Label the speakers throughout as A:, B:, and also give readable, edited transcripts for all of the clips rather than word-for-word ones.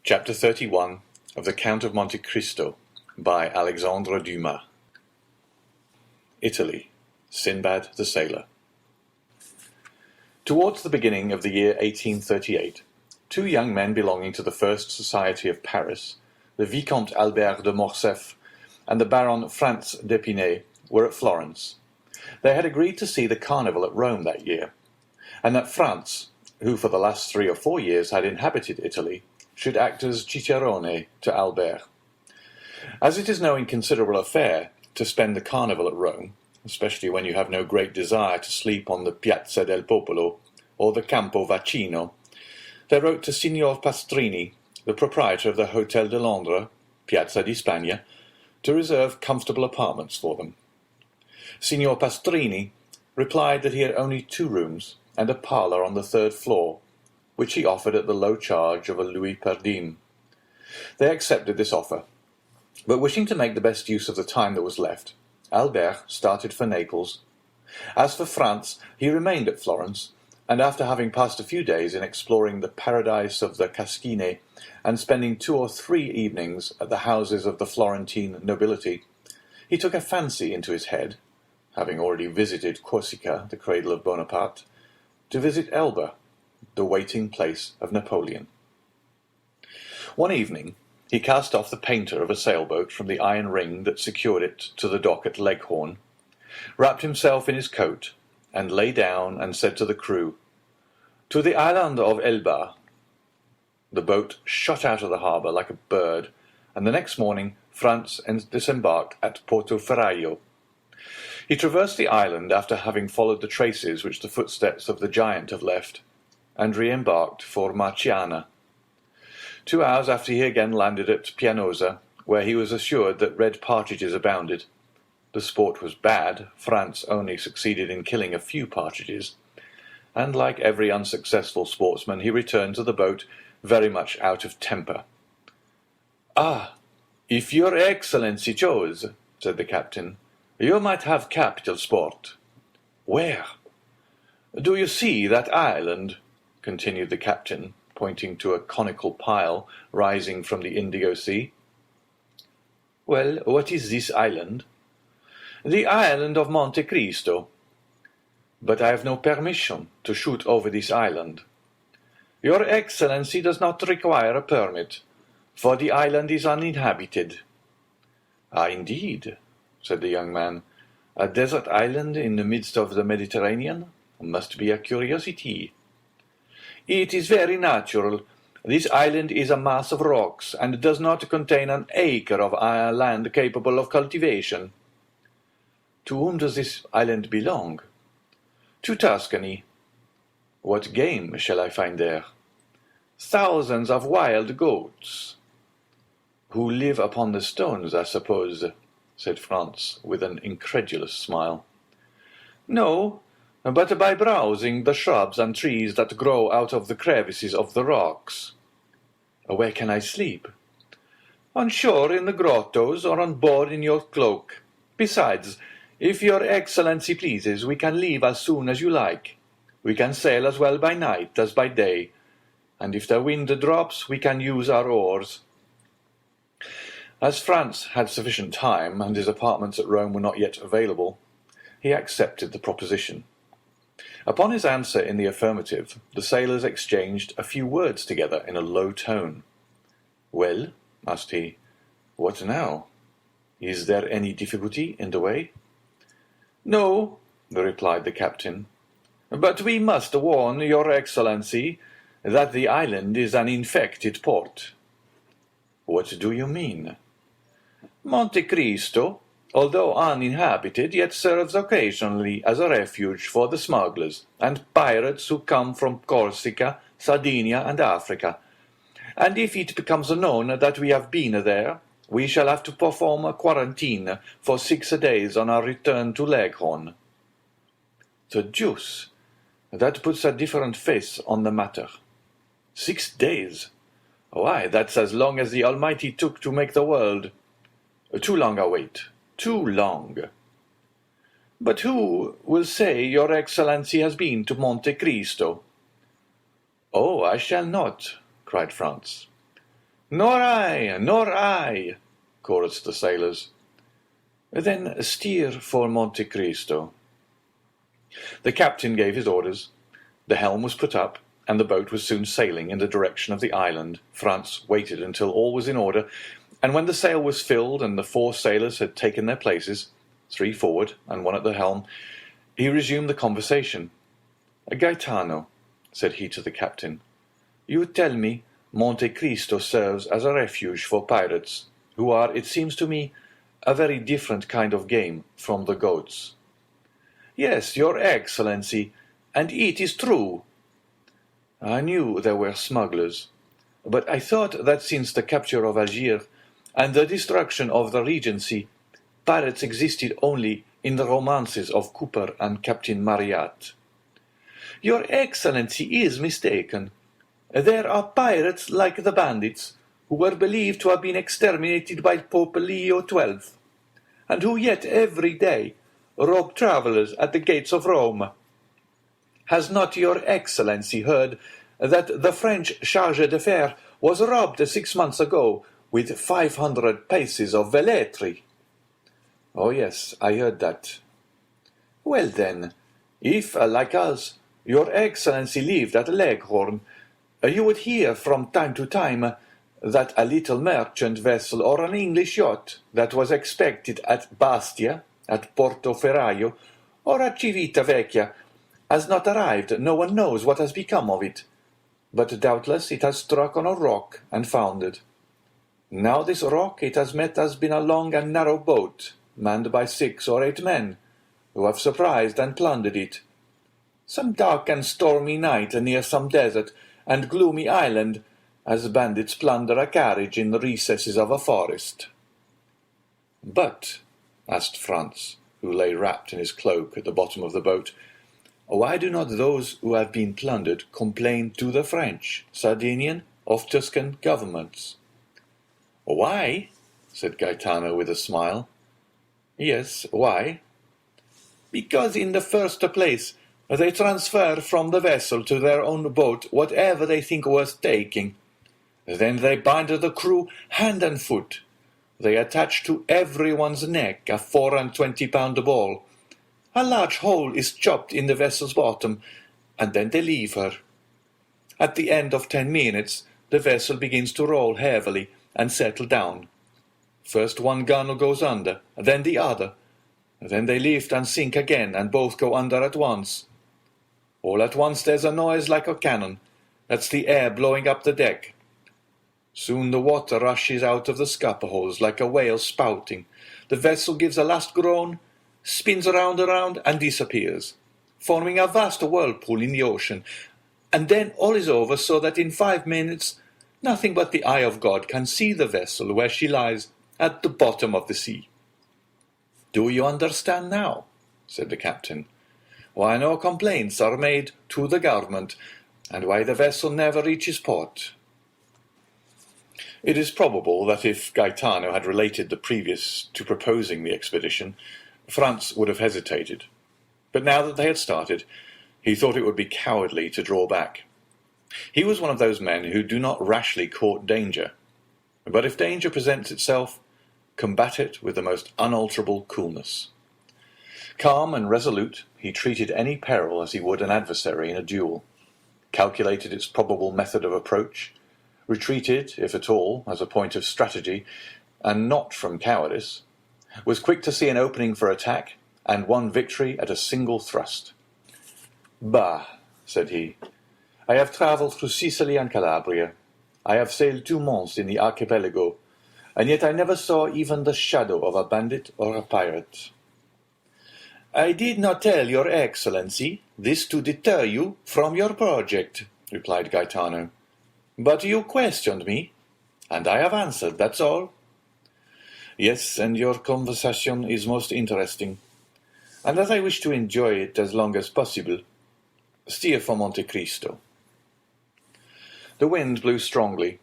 A: Chapter 31 of the Count of Monte Cristo by Alexandre Dumas. Italy, Sinbad the Sailor. Towards the beginning of the year 1838, two young men belonging to the First Society of Paris, the Vicomte Albert de Morcerf and the Baron Franz d'Épinay, were at Florence. They had agreed to see the Carnival at Rome that year, and that Franz, who for the last 3 or 4 years had inhabited Italy, should act as cicerone to Albert. As it is no inconsiderable affair to spend the Carnival at Rome, especially when you have no great desire to sleep on the Piazza del Popolo or the Campo Vaccino, they wrote to Signor Pastrini, the proprietor of the Hotel de Londres, Piazza di Spagna, to reserve comfortable apartments for them. Signor Pastrini replied that he had only 2 rooms and a parlour on the 3rd floor, which he offered at the low charge of a louis per diem. They accepted this offer, but wishing to make the best use of the time that was left, Albert started for Naples. As for Franz, he remained at Florence, and after having passed a few days in exploring the paradise of the Cascine and spending 2 or 3 evenings at the houses of the Florentine nobility, he took a fancy into his head, having already visited Corsica, the cradle of Bonaparte, to visit Elba, the waiting place of Napoleon. One evening he cast off the painter of a sailboat from the iron ring that secured it to the dock at Leghorn, wrapped himself in his coat, and lay down and said to the crew, "To the island of Elba." The boat shot out of the harbour like a bird, and the next morning Franz disembarked at Portoferraio. He traversed the island after having followed the traces which the footsteps of the giant have left, and re-embarked for Marciana. 2 hours after he again landed at Pianosa, where he was assured that red partridges abounded. The sport was bad. Franz only succeeded in killing a few partridges, and like every unsuccessful sportsman, he returned to the boat very much out of temper. "Ah, if your Excellency chose," said the captain, "you might have capital sport." "Where?" "Do you see that island?" continued the captain, pointing to a conical pile rising from the Indigo Sea. "Well, what is this island?" "The island of Monte Cristo." "But I have no permission to shoot over this island." "Your Excellency does not require a permit, for the island is uninhabited." "Ah, indeed," said the young man. "A desert island in the midst of the Mediterranean must be a curiosity." "It is very natural. This island is a mass of rocks, and does not contain an acre of land capable of cultivation." "To whom does this island belong?" "To Tuscany." "What game shall I find there?" "Thousands of wild goats." "Who live upon the stones, I suppose," said Franz, with an incredulous smile. "No, but by browsing the shrubs and trees that grow out of the crevices of the rocks." "Where can I sleep?" "On shore in the grottos, or on board in your cloak. Besides, if your Excellency pleases, we can leave as soon as you like. We can sail as well by night as by day, and if the wind drops, we can use our oars." As Franz had sufficient time, and his apartments at Rome were not yet available, he accepted the proposition. Upon his answer in the affirmative, the sailors exchanged a few words together in a low tone. "Well," asked he, "what now? Is there any difficulty in the way?" "No," replied the captain, "but we must warn your Excellency that the island is an infected port." "What do you mean?" "Monte Cristo, although uninhabited, yet serves occasionally as a refuge for the smugglers and pirates who come from Corsica, Sardinia, and Africa, and if it becomes known that we have been there, we shall have to perform a quarantine for 6 days on our return to Leghorn." "The deuce! That puts a different face on the matter. 6 days! Why, that's as long as the Almighty took to make the world. Too long a wait. Too long." "But who will say your Excellency has been to Monte Cristo?" "Oh, I shall not," cried Franz. "Nor I, nor I," chorused the sailors. "Then steer for Monte Cristo." The captain gave his orders, the helm was put up, and the boat was soon sailing in the direction of the island. Franz waited until all was in order, and when the sail was filled and the 4 sailors had taken their places, 3 forward and 1 at the helm, he resumed the conversation. "Gaetano," said he to the captain, "you tell me Monte Cristo serves as a refuge for pirates, who are, it seems to me, a very different kind of game from the goats." "Yes, your Excellency, and it is true." "I knew there were smugglers, but I thought that since the capture of Algiers and the destruction of the Regency, pirates existed only in the romances of Cooper and Captain Marryat." "Your Excellency is mistaken. There are pirates like the bandits, who were believed to have been exterminated by Pope Leo XII, and who yet every day rob travellers at the gates of Rome. Has not your Excellency heard that the French charge d'affaires was robbed 6 months ago with 500 pieces of velletri?" "Oh yes, I heard that." "Well then, if, like us, your Excellency lived at Leghorn, you would hear from time to time that a little merchant vessel or an English yacht that was expected at Bastia, at Portoferraio, or at Civitavecchia has not arrived. No one knows what has become of it, but doubtless it has struck on a rock and foundered. Now this rock it has met has been a long and narrow boat, manned by 6 or 8 men, who have surprised and plundered it. Some dark and stormy night near some desert and gloomy island, as bandits plunder a carriage in the recesses of a forest." "But," asked Franz, who lay wrapped in his cloak at the bottom of the boat, "why do not those who have been plundered complain to the French, Sardinian, or Tuscan governments?" "Why?" said Gaetano with a smile. "Yes, why?" "Because in the first place they transfer from the vessel to their own boat whatever they think worth taking. Then they bind the crew hand and foot. They attach to everyone's neck a 24-pound ball. A large hole is chopped in the vessel's bottom, and then they leave her. At the end of 10 minutes, the vessel begins to roll heavily and settle down. First one gunwale goes under, then the other. Then they lift and sink again, and both go under at once. All at once there's a noise like a cannon. That's the air blowing up the deck. Soon the water rushes out of the scupper holes like a whale spouting. The vessel gives a last groan, spins round, and disappears, forming a vast whirlpool in the ocean. And then all is over, so that in 5 minutes nothing but the eye of God can see the vessel where she lies at the bottom of the sea." "Do you understand now?" said the captain. "Why no complaints are made to the government, and why the vessel never reaches port?" It is probable that if Gaetano had related the previous to proposing the expedition, Franz would have hesitated. But now that they had started, he thought it would be cowardly to draw back. He was one of those men who do not rashly court danger, but if danger presents itself, combat it with the most unalterable coolness. Calm and resolute, he treated any peril as he would an adversary in a duel, calculated its probable method of approach, retreated, if at all, as a point of strategy, and not from cowardice, was quick to see an opening for attack, and won victory at a single thrust. "Bah," said he, "I have travelled through Sicily and Calabria. I have sailed 2 months in the archipelago, and yet I never saw even the shadow of a bandit or a pirate." "I did not tell your Excellency this to deter you from your project," replied Gaetano. "But you questioned me, and I have answered, that's all." "Yes, and your conversation is most interesting, and as I wish to enjoy it as long as possible, steer for Monte Cristo." The wind blew strongly.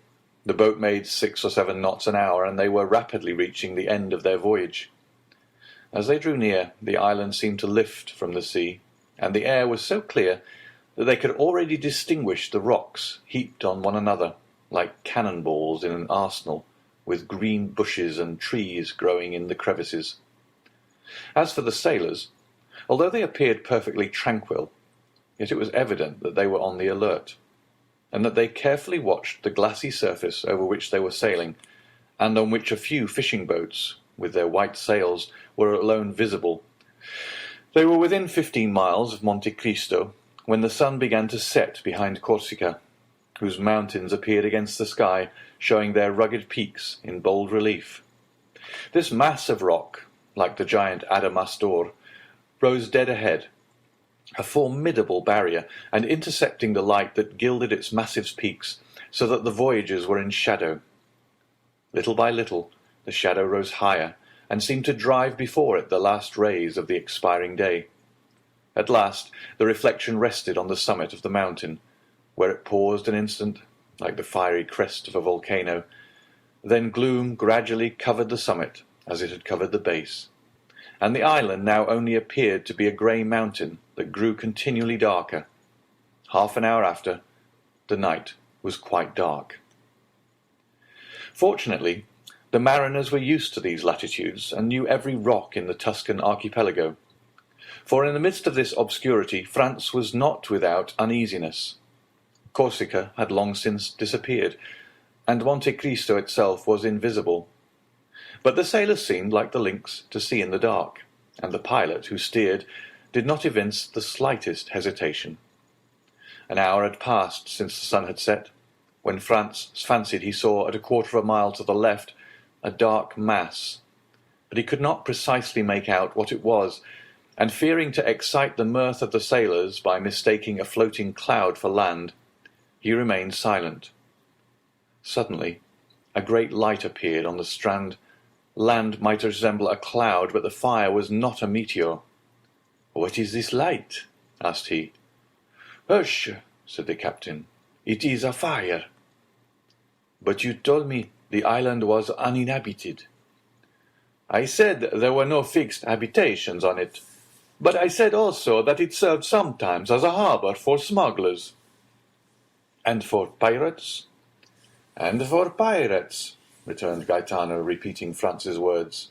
A: The boat made 6 or 7 knots an hour, and they were rapidly reaching the end of their voyage. As they drew near, the island seemed to lift from the sea, and the air was so clear that they could already distinguish the rocks heaped on one another, like cannonballs in an arsenal, with green bushes and trees growing in the crevices. As for the sailors, although they appeared perfectly tranquil, yet it was evident that they were on the alert, and that they carefully watched the glassy surface over which they were sailing, and on which a few fishing boats, with their white sails, were alone visible. They were within 15 miles of Monte Cristo when the sun began to set behind Corsica, whose mountains appeared against the sky, showing their rugged peaks in bold relief. This mass of rock, like the giant Adamastor, rose dead ahead, a formidable barrier, and intercepting the light that gilded its massive peaks, so that the voyagers were in shadow. Little by little, the shadow rose higher, and seemed to drive before it the last rays of the expiring day. At last, the reflection rested on the summit of the mountain, where it paused an instant, like the fiery crest of a volcano. Then gloom gradually covered the summit, as it had covered the base, and the island now only appeared to be a grey mountain that grew continually darker. Half an hour after, the night was quite dark. Fortunately, the mariners were used to these latitudes, and knew every rock in the Tuscan archipelago. For in the midst of this obscurity, France was not without uneasiness. Corsica had long since disappeared, and Monte Cristo itself was invisible. But the sailors seemed, like the lynx, to see in the dark, and the pilot, who steered, did not evince the slightest hesitation. An hour had passed since the sun had set, when Franz fancied he saw at a quarter of a mile to the left a dark mass, but he could not precisely make out what it was, and fearing to excite the mirth of the sailors by mistaking a floating cloud for land, he remained silent. Suddenly, a great light appeared on the strand. Land might resemble a cloud, but the fire was not a meteor. "What is this light?" asked he. "Hush," said the captain. "It is a fire." "But you told me the island was uninhabited." "I said there were no fixed habitations on it, but I said also that it served sometimes as a harbor for smugglers." "And for pirates?" "And for pirates," returned Gaetano, repeating Franz's words.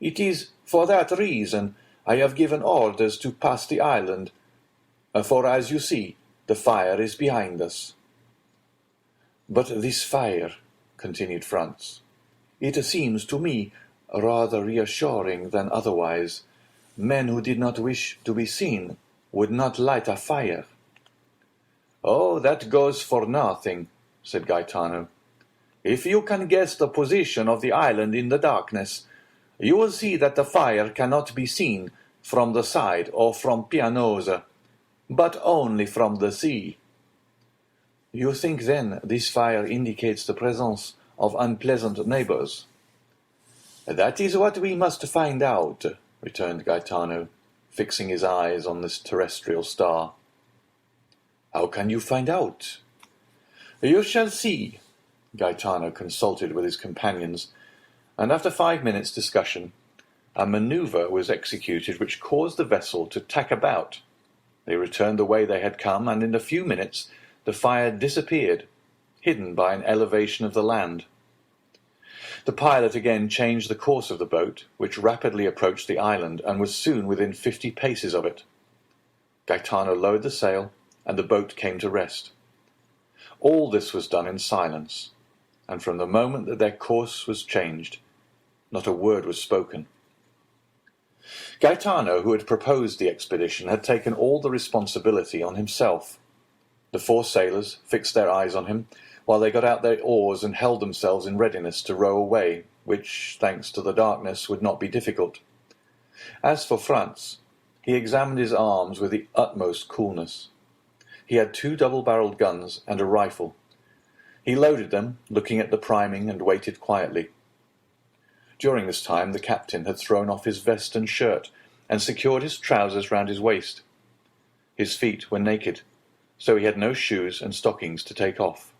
A: "It is for that reason I have given orders to pass the island, for, as you see, the fire is behind us." "But this fire," continued Franz, "it seems to me rather reassuring than otherwise. Men who did not wish to be seen would not light a fire." "Oh, that goes for nothing," said Gaetano. "If you can guess the position of the island in the darkness, you will see that the fire cannot be seen from the side or from Pianosa, but only from the sea." "You think, then, this fire indicates the presence of unpleasant neighbors?" "That is what we must find out," returned Gaetano, fixing his eyes on this terrestrial star. "How can you find out?" "You shall see." Gaetano consulted with his companions, and after 5 minutes' discussion, a manoeuvre was executed which caused the vessel to tack about. They returned the way they had come, and in a few minutes the fire disappeared, hidden by an elevation of the land. The pilot again changed the course of the boat, which rapidly approached the island, and was soon within 50 paces of it. Gaetano lowered the sail, and the boat came to rest. All this was done in silence, and from the moment that their course was changed, not a word was spoken. Gaetano, who had proposed the expedition, had taken all the responsibility on himself. The 4 sailors fixed their eyes on him, while they got out their oars and held themselves in readiness to row away, which, thanks to the darkness, would not be difficult. As for Franz, he examined his arms with the utmost coolness. He had 2 double-barreled guns and a rifle. He loaded them, looking at the priming, and waited quietly. During this time the captain had thrown off his vest and shirt, and secured his trousers round his waist. His feet were naked, so he had no shoes and stockings to take off.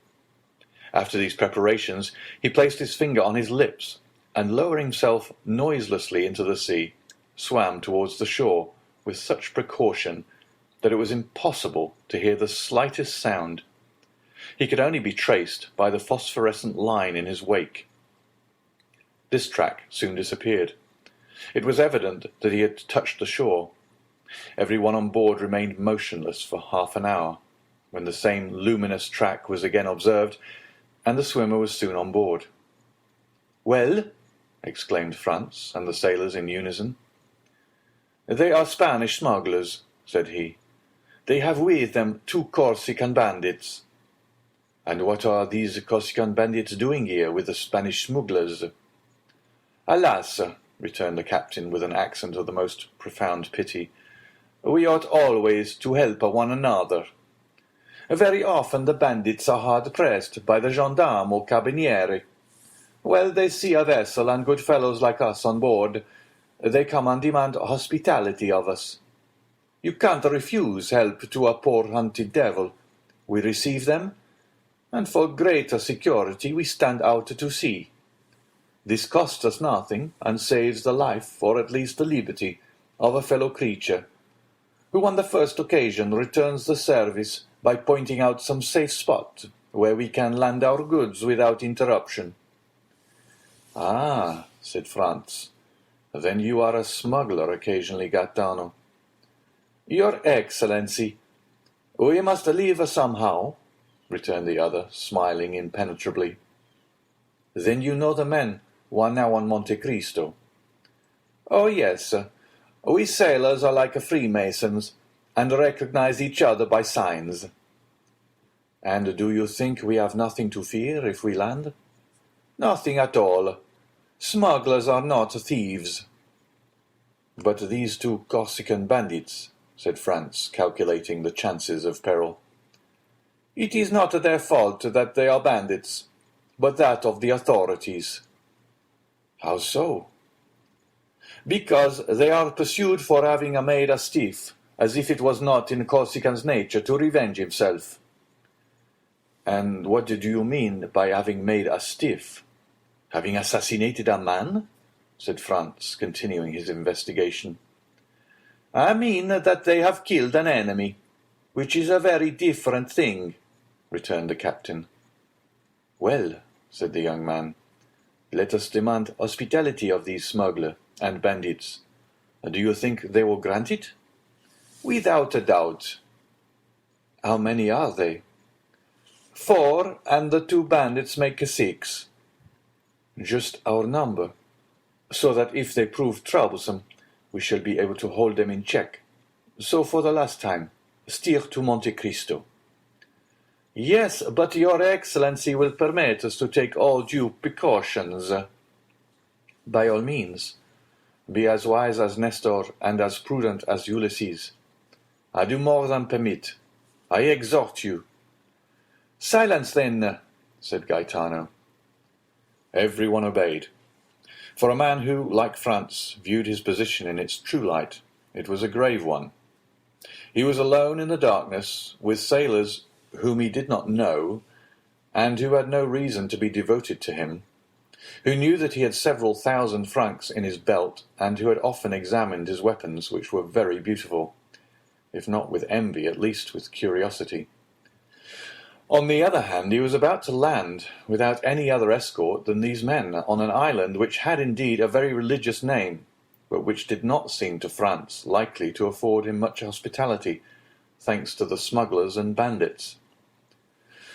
A: After these preparations, he placed his finger on his lips, and lowering himself noiselessly into the sea, swam towards the shore with such precaution that it was impossible to hear the slightest sound. He could only be traced by the phosphorescent line in his wake. This track soon disappeared. It was evident that he had touched the shore. Everyone on board remained motionless for half an hour, when the same luminous track was again observed, and the swimmer was soon on board. "Well?" exclaimed Franz and the sailors in unison. "They are Spanish smugglers," said he. "They have with them 2 Corsican bandits." "And what are these Corsican bandits doing here with the Spanish smugglers?" "Alas," returned the captain with an accent of the most profound pity, "we ought always to help one another. Very often the bandits are hard-pressed by the gendarme or carabinieri. When they see a vessel and good fellows like us on board, they come and demand hospitality of us. You can't refuse help to a poor hunted devil. We receive them, and for greater security we stand out to sea. This costs us nothing, and saves the life, or at least the liberty, of a fellow creature, who on the first occasion returns the service by pointing out some safe spot where we can land our goods without interruption." "Ah," said Franz, "then you are a smuggler occasionally, Gaetano." "Your Excellency, we must live somehow," returned the other, smiling impenetrably. "Then you know the men who are now on Monte Cristo?" "Oh, yes. We sailors are like Freemasons, and recognize each other by signs." "And do you think we have nothing to fear if we land?" "Nothing at all. Smugglers are not thieves." "But these 2 Corsican bandits," said Franz, calculating the chances of peril. "It is not their fault that they are bandits, but that of the authorities." "How so?" "Because they are pursued for having made a stiff, as if it was not in Corsican's nature to revenge himself." "And what do you mean by having made a stiff? Having assassinated a man?" said Franz, continuing his investigation. "I mean that they have killed an enemy, which is a very different thing," returned the captain. "Well," said the young man, "let us demand hospitality of these smugglers and bandits. Do you think they will grant it?" "Without a doubt." "How many are they?" "4, and the 2 bandits make 6. "Just our number, so that if they prove troublesome, we shall be able to hold them in check. So for the last time, steer to Monte Cristo." "Yes, but your Excellency will permit us to take all due precautions." "By all means. Be as wise as Nestor and as prudent as Ulysses. I do more than permit. I exhort you." "Silence, then," said Gaetano. Everyone obeyed. For a man who, like Franz, viewed his position in its true light, it was a grave one. He was alone in the darkness, with sailors whom he did not know, and who had no reason to be devoted to him, who knew that he had several thousand francs in his belt, and who had often examined his weapons, which were very beautiful, if not with envy, at least with curiosity. On the other hand, he was about to land, without any other escort than these men, on an island which had indeed a very religious name, but which did not seem to Franz likely to afford him much hospitality, thanks to the smugglers and bandits.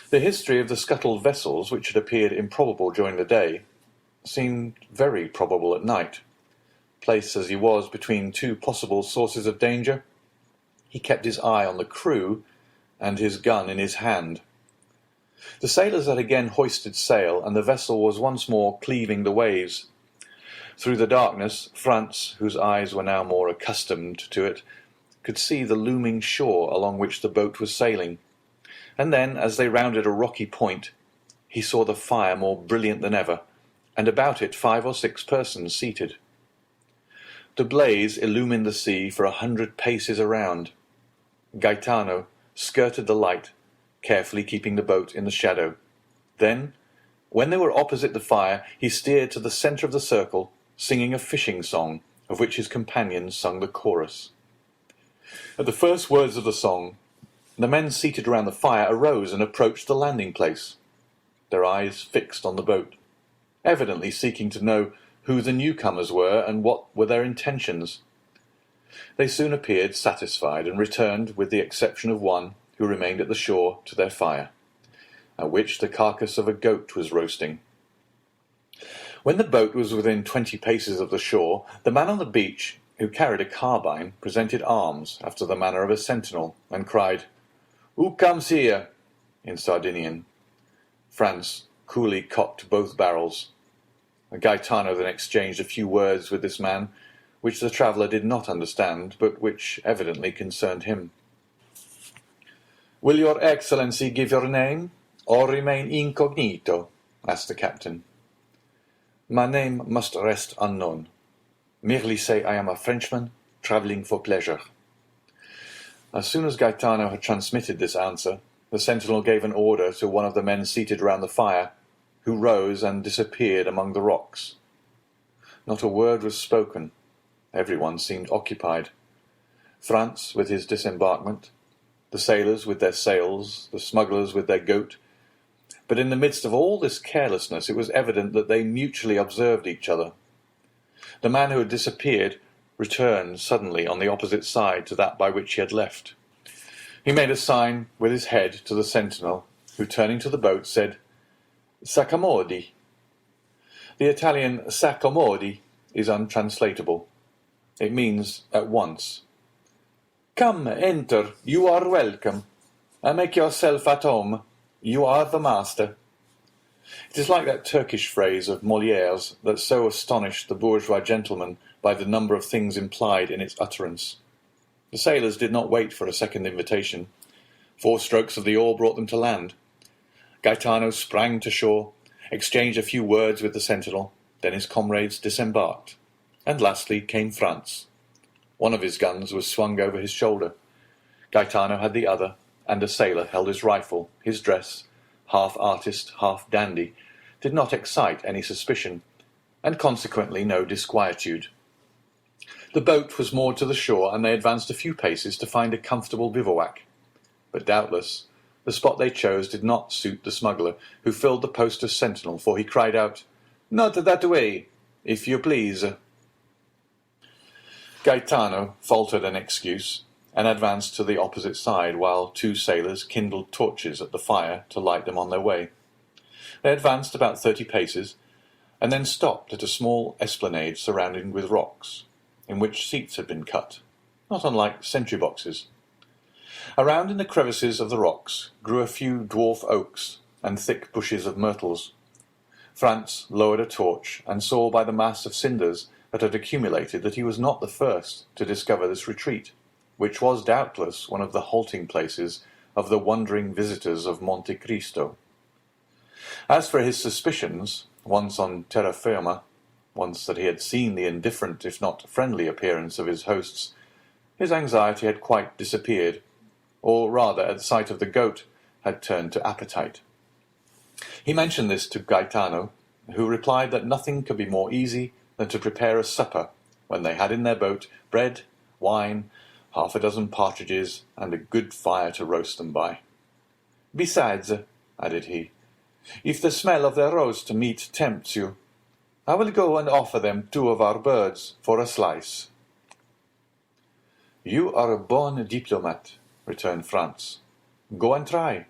A: The history of the scuttled vessels, which had appeared improbable during the day, seemed very probable at night. Placed as he was between 2 possible sources of danger, he kept his eye on the crew and his gun in his hand. The sailors had again hoisted sail, and the vessel was once more cleaving the waves. Through the darkness, Franz, whose eyes were now more accustomed to it, could see the looming shore along which the boat was sailing, and then, as they rounded a rocky point, he saw the fire more brilliant than ever, and about it 5 or 6 persons seated. The blaze illumined the sea for 100 paces around. Gaetano skirted the light, carefully keeping the boat in the shadow. Then, when they were opposite the fire, he steered to the centre of the circle, singing a fishing song, of which his companions sung the chorus. At the first words of the song, The men seated around the fire arose and approached the landing place, their eyes fixed on the boat, evidently seeking to know who the newcomers were and what were their intentions. They soon appeared satisfied and returned, with the exception of one who remained at the shore, to their fire, at which the carcass of a goat was roasting. When the boat was within 20 paces of the shore, the man on the beach, who carried a carbine, presented arms after the manner of a sentinel, and cried, "Who comes here?" in Sardinian. Franz coolly cocked both barrels. Gaetano then exchanged a few words with this man, which the traveller did not understand, but which evidently concerned him. "Will your Excellency give your name, or remain incognito?" asked the captain. "My name must rest unknown. Merely say I am a Frenchman, travelling for pleasure." As soon as Gaetano had transmitted this answer, the sentinel gave an order to one of the men seated round the fire, who rose and disappeared among the rocks. Not a word was spoken. Everyone seemed occupied. Franz with his disembarkment, the sailors with their sails, the smugglers with their goat. But in the midst of all this carelessness it was evident that they mutually observed each other. The man who had disappeared returned suddenly on the opposite side to that by which he had left. He made a sign with his head to the sentinel, who, turning to the boat, said, "S'accomodi." The Italian "s'accomodi" is untranslatable. It means at once. "Come, enter, you are welcome. Make yourself at home. You are the master." It is like that Turkish phrase of Molière's that so astonished the bourgeois gentleman by the number of things implied in its utterance. The sailors did not wait for a second invitation. 4 strokes of the oar brought them to land. Gaetano sprang to shore, exchanged a few words with the sentinel, then his comrades disembarked, and lastly came Franz. One of his guns was swung over his shoulder. Gaetano had the other, and a sailor held his rifle. His dress, half artist, half dandy, did not excite any suspicion, and consequently no disquietude. The boat was moored to the shore, and they advanced a few paces to find a comfortable bivouac. But doubtless the spot they chose did not suit the smuggler, who filled the post as sentinel, for he cried out, "Not that way, if you please." Gaetano faltered an excuse, and advanced to the opposite side, while 2 sailors kindled torches at the fire to light them on their way. They advanced about 30 paces, and then stopped at a small esplanade surrounded with rocks, in which seats had been cut, not unlike sentry boxes. Around in the crevices of the rocks grew a few dwarf oaks and thick bushes of myrtles. Franz lowered a torch, and saw by the mass of cinders that had accumulated that he was not the first to discover this retreat, which was doubtless one of the halting places of the wandering visitors of Monte Cristo. As for his suspicions, once on terra firma, once that he had seen the indifferent if not friendly appearance of his hosts, his anxiety had quite disappeared, or rather at the sight of the goat had turned to appetite. He mentioned this to Gaetano, who replied that nothing could be more easy than to prepare a supper, when they had in their boat bread, wine, 6 partridges, and a good fire to roast them by. "Besides," added he, "if the smell of their roast meat tempts you, I will go and offer them 2 of our birds for a slice." "You are a born diplomat," returned Franz. "Go and try."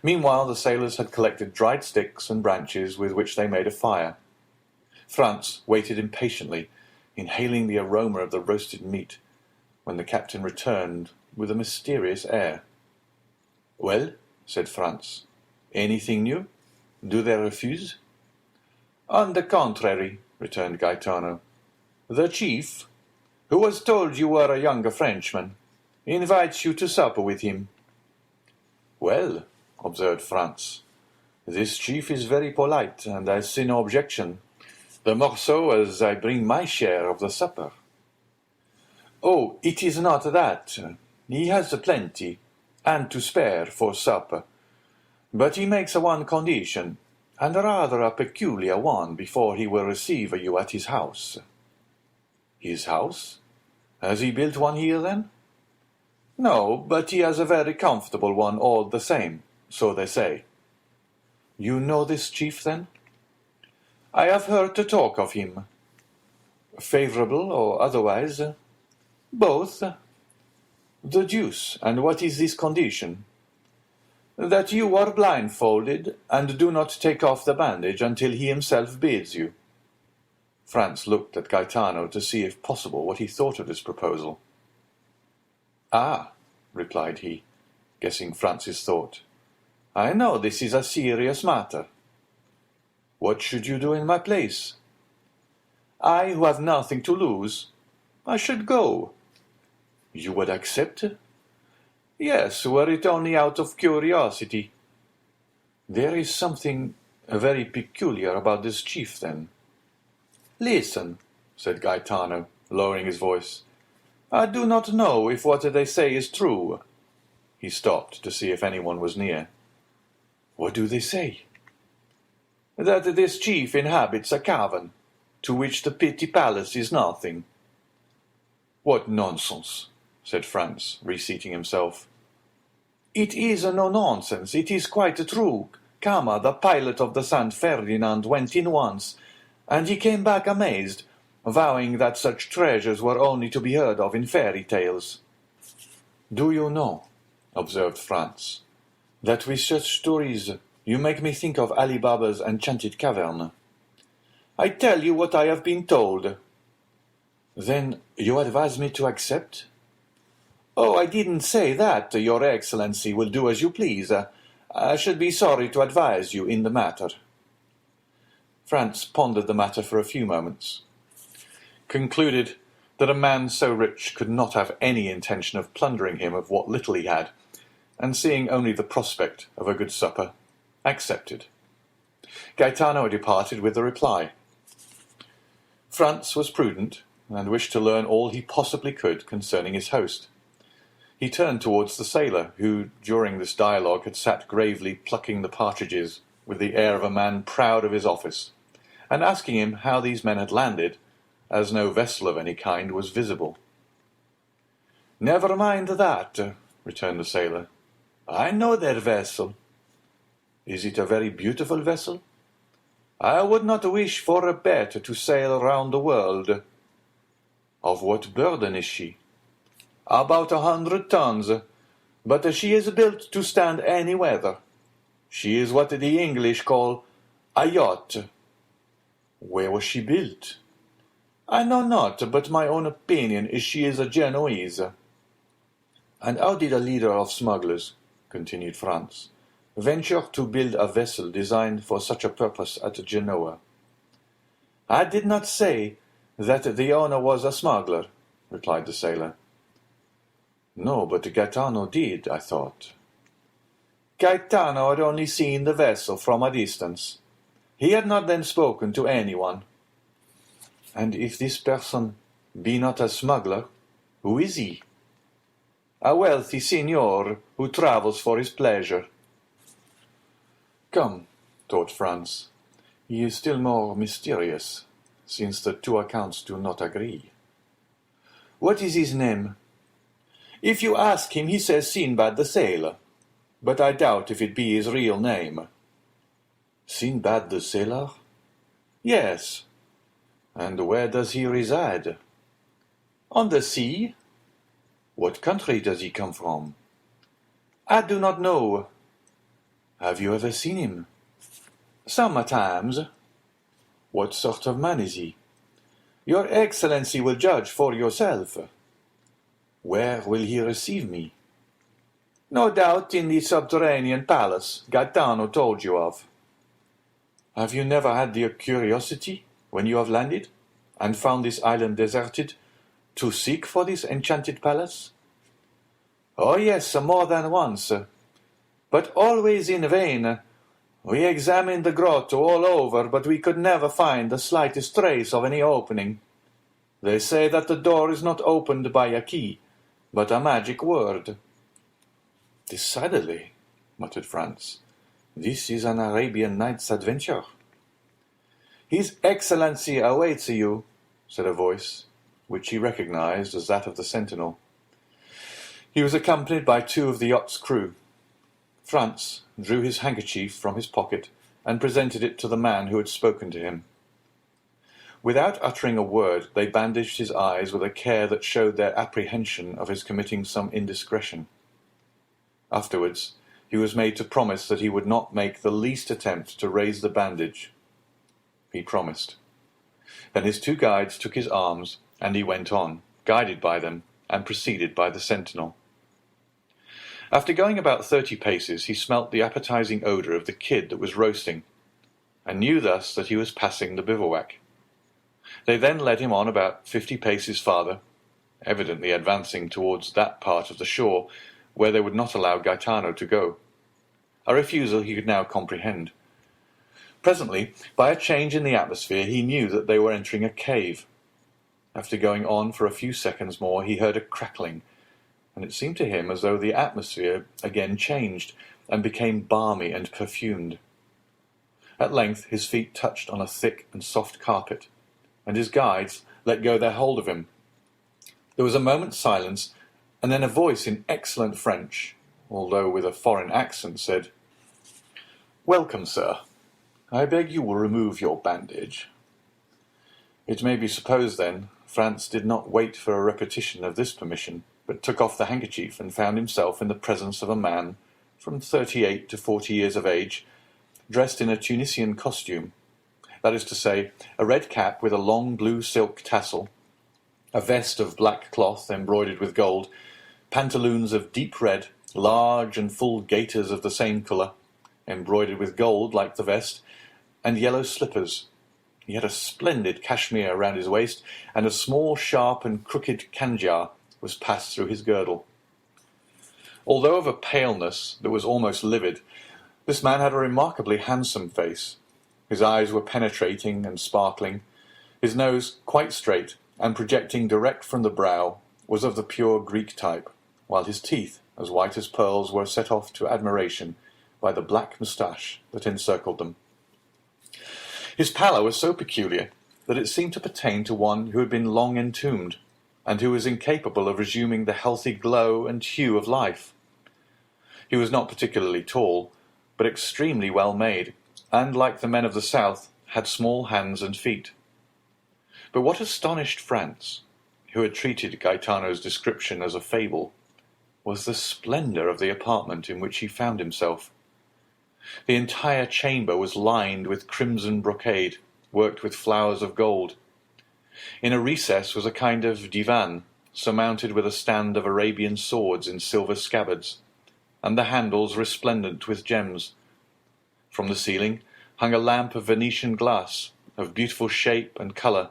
A: Meanwhile the sailors had collected dried sticks and branches with which they made a fire. Franz waited impatiently, inhaling the aroma of the roasted meat, when the captain returned with a mysterious air. "Well," said Franz, "anything new? Do they refuse?" "On the contrary," returned Gaetano. "The chief, who has told you were a young Frenchman, invites you to supper with him." "Well," observed Franz, "this chief is very polite, and I see no objection, the more so as I bring my share of the supper." "Oh, it is not that. He has plenty, and to spare, for supper. But he makes one condition, and rather a peculiar one, before he will receive you at his house." "His house? Has he built one here, then?" No, but he has a very comfortable one all the same, so they say. You know this chief, then? I have heard to talk of him. Favorable or otherwise? Both. The deuce, and what is this condition? That you are blindfolded, and do not take off the bandage until he himself bids you. Franz looked at Gaetano to see if possible what he thought of this proposal. Ah, replied he, guessing Franz's thought. I know this is a serious matter. What should you do in my place? I, who have nothing to lose, I should go. You would accept? Yes, were it only out of curiosity. There is something very peculiar about this chief, then. Listen, said Gaetano, lowering his voice. I do not know if what they say is true. He stopped to see if anyone was near. What do they say? That this chief inhabits a cavern, to which the petty palace is nothing. What nonsense, said Franz, reseating himself. It is no nonsense, it is quite true. Kama, the pilot of the St. Ferdinand, went in once, and he came back amazed, vowing that such treasures were only to be heard of in fairy tales. Do you know, observed Franz, that with such stories you make me think of Ali Baba's enchanted cavern. I tell you what I have been told. Then you advise me to accept? Oh, I didn't say that, Your Excellency will do as you please. I should be sorry to advise you in the matter. Franz pondered the matter for a few moments, concluded that a man so rich could not have any intention of plundering him of what little he had, and seeing only the prospect of a good supper, accepted. Gaetano departed with the reply. Franz was prudent, and wished to learn all he possibly could concerning his host. He turned towards the sailor, who, during this dialogue, had sat gravely plucking the partridges with the air of a man proud of his office, and asking him how these men had landed, as no vessel of any kind was visible. "Never mind that," returned the sailor. "I know their vessel." "Is it a very beautiful vessel?" "I would not wish for a bet to sail round the world." "Of what burden is she?" "About 100 tons, but she is built to stand any weather. She is what the English call a yacht." "Where was she built?" "I know not, but my own opinion is she is a Genoese." "And how did a leader of smugglers," continued Franz, "venture to build a vessel designed for such a purpose at Genoa?" "I did not say that the owner was a smuggler," replied the sailor. "No, but Gaetano did, I thought." "Gaetano had only seen the vessel from a distance. He had not then spoken to anyone." "And if this person be not a smuggler, who is he?" "A wealthy signor who travels for his pleasure." Come, thought Franz, he is still more mysterious, since the two accounts do not agree. "What is his name?" "If you ask him, he says Sinbad the sailor, but I doubt if it be his real name." "Sinbad the sailor?" "Yes." "And where does he reside?" "On the sea." "What country does he come from?" "I do not know." "Have you ever seen him?" "Sometimes." "What sort of man is he?" "Your Excellency will judge for yourself." "Where will he receive me?" "No doubt in the subterranean palace Gaetano told you of." "Have you never had the curiosity, when you have landed, and found this island deserted, to seek for this enchanted palace?" "Oh yes, more than once, but always in vain. We examined the grotto all over, but we could never find the slightest trace of any opening. They say that the door is not opened by a key, but a magic word." "Decidedly," muttered Franz, "this is an Arabian Nights adventure." "His Excellency awaits you," said a voice, which he recognized as that of the sentinel. He was accompanied by 2 of the yacht's crew. Franz drew his handkerchief from his pocket and presented it to the man who had spoken to him. Without uttering a word, they bandaged his eyes with a care that showed their apprehension of his committing some indiscretion. Afterwards, he was made to promise that he would not make the least attempt to raise the bandage. He promised. Then his 2 guides took his arms, and he went on, guided by them, and preceded by the sentinel. After going about 30 paces, he smelt the appetizing odour of the kid that was roasting, and knew thus that he was passing the bivouac. They then led him on about 50 paces farther, evidently advancing towards that part of the shore where they would not allow Gaetano to go, a refusal he could now comprehend. Presently, by a change in the atmosphere, he knew that they were entering a cave. After going on for a few seconds more, he heard a crackling, and it seemed to him as though the atmosphere again changed and became balmy and perfumed. At length his feet touched on a thick and soft carpet, and his guides let go their hold of him. There was a moment's silence, and then a voice in excellent French, although with a foreign accent, said, "Welcome, sir. I beg you will remove your bandage." It may be supposed, then, Franz did not wait for a repetition of this permission, but took off the handkerchief and found himself in the presence of a man from 38 to 40 years of age, dressed in a Tunisian costume, that is to say, a red cap with a long blue silk tassel, a vest of black cloth embroidered with gold, pantaloons of deep red, large and full gaiters of the same colour, embroidered with gold like the vest, and yellow slippers. He had a splendid cashmere round his waist, and a small, sharp, and crooked cangiar was passed through his girdle. Although of a paleness that was almost livid, this man had a remarkably handsome face. His eyes were penetrating and sparkling. His nose, quite straight, and projecting direct from the brow, was of the pure Greek type, while his teeth, as white as pearls, were set off to admiration by the black moustache that encircled them. His pallor was so peculiar that it seemed to pertain to one who had been long entombed, and who was incapable of resuming the healthy glow and hue of life. He was not particularly tall, but extremely well made, and, like the men of the south, had small hands and feet. But what astonished Franz, who had treated Gaetano's description as a fable, was the splendour of the apartment in which he found himself. The entire chamber was lined with crimson brocade, worked with flowers of gold. In a recess was a kind of divan, surmounted with a stand of Arabian swords in silver scabbards, and the handles resplendent with gems. From the ceiling hung a lamp of Venetian glass, of beautiful shape and colour,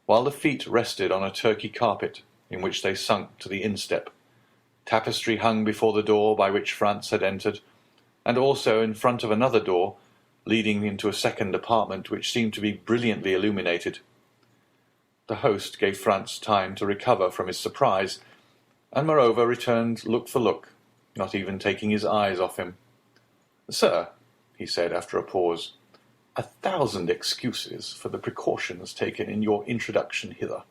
A: while the feet rested on a Turkey carpet, in which they sunk to the instep. Tapestry hung before the door by which Franz had entered, and also in front of another door, leading into a second apartment which seemed to be brilliantly illuminated. The host gave Franz time to recover from his surprise, and moreover returned look for look, not even taking his eyes off him. "Sir," he said after a pause, "1,000 excuses for the precautions taken in your introduction hither.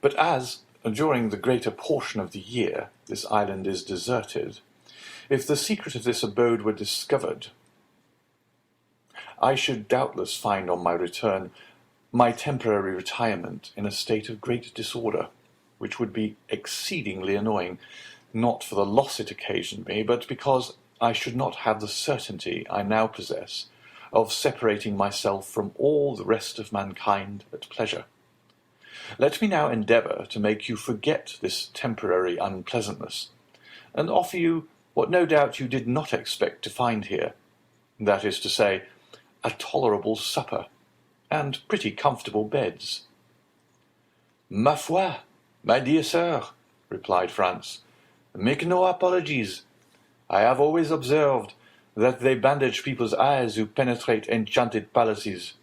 A: But as, during the greater portion of the year, this island is deserted, if the secret of this abode were discovered, I should doubtless find on my return my temporary retirement in a state of great disorder, which would be exceedingly annoying, not for the loss it occasioned me, but because I should not have the certainty I now possess of separating myself from all the rest of mankind at pleasure. Let me now endeavour to make you forget this temporary unpleasantness, and offer you what no doubt you did not expect to find here, that is to say, a tolerable supper, and pretty comfortable beds." "Ma foi, my dear sir," replied Franz, "make no apologies. I have always observed that they bandage people's eyes who penetrate enchanted palaces.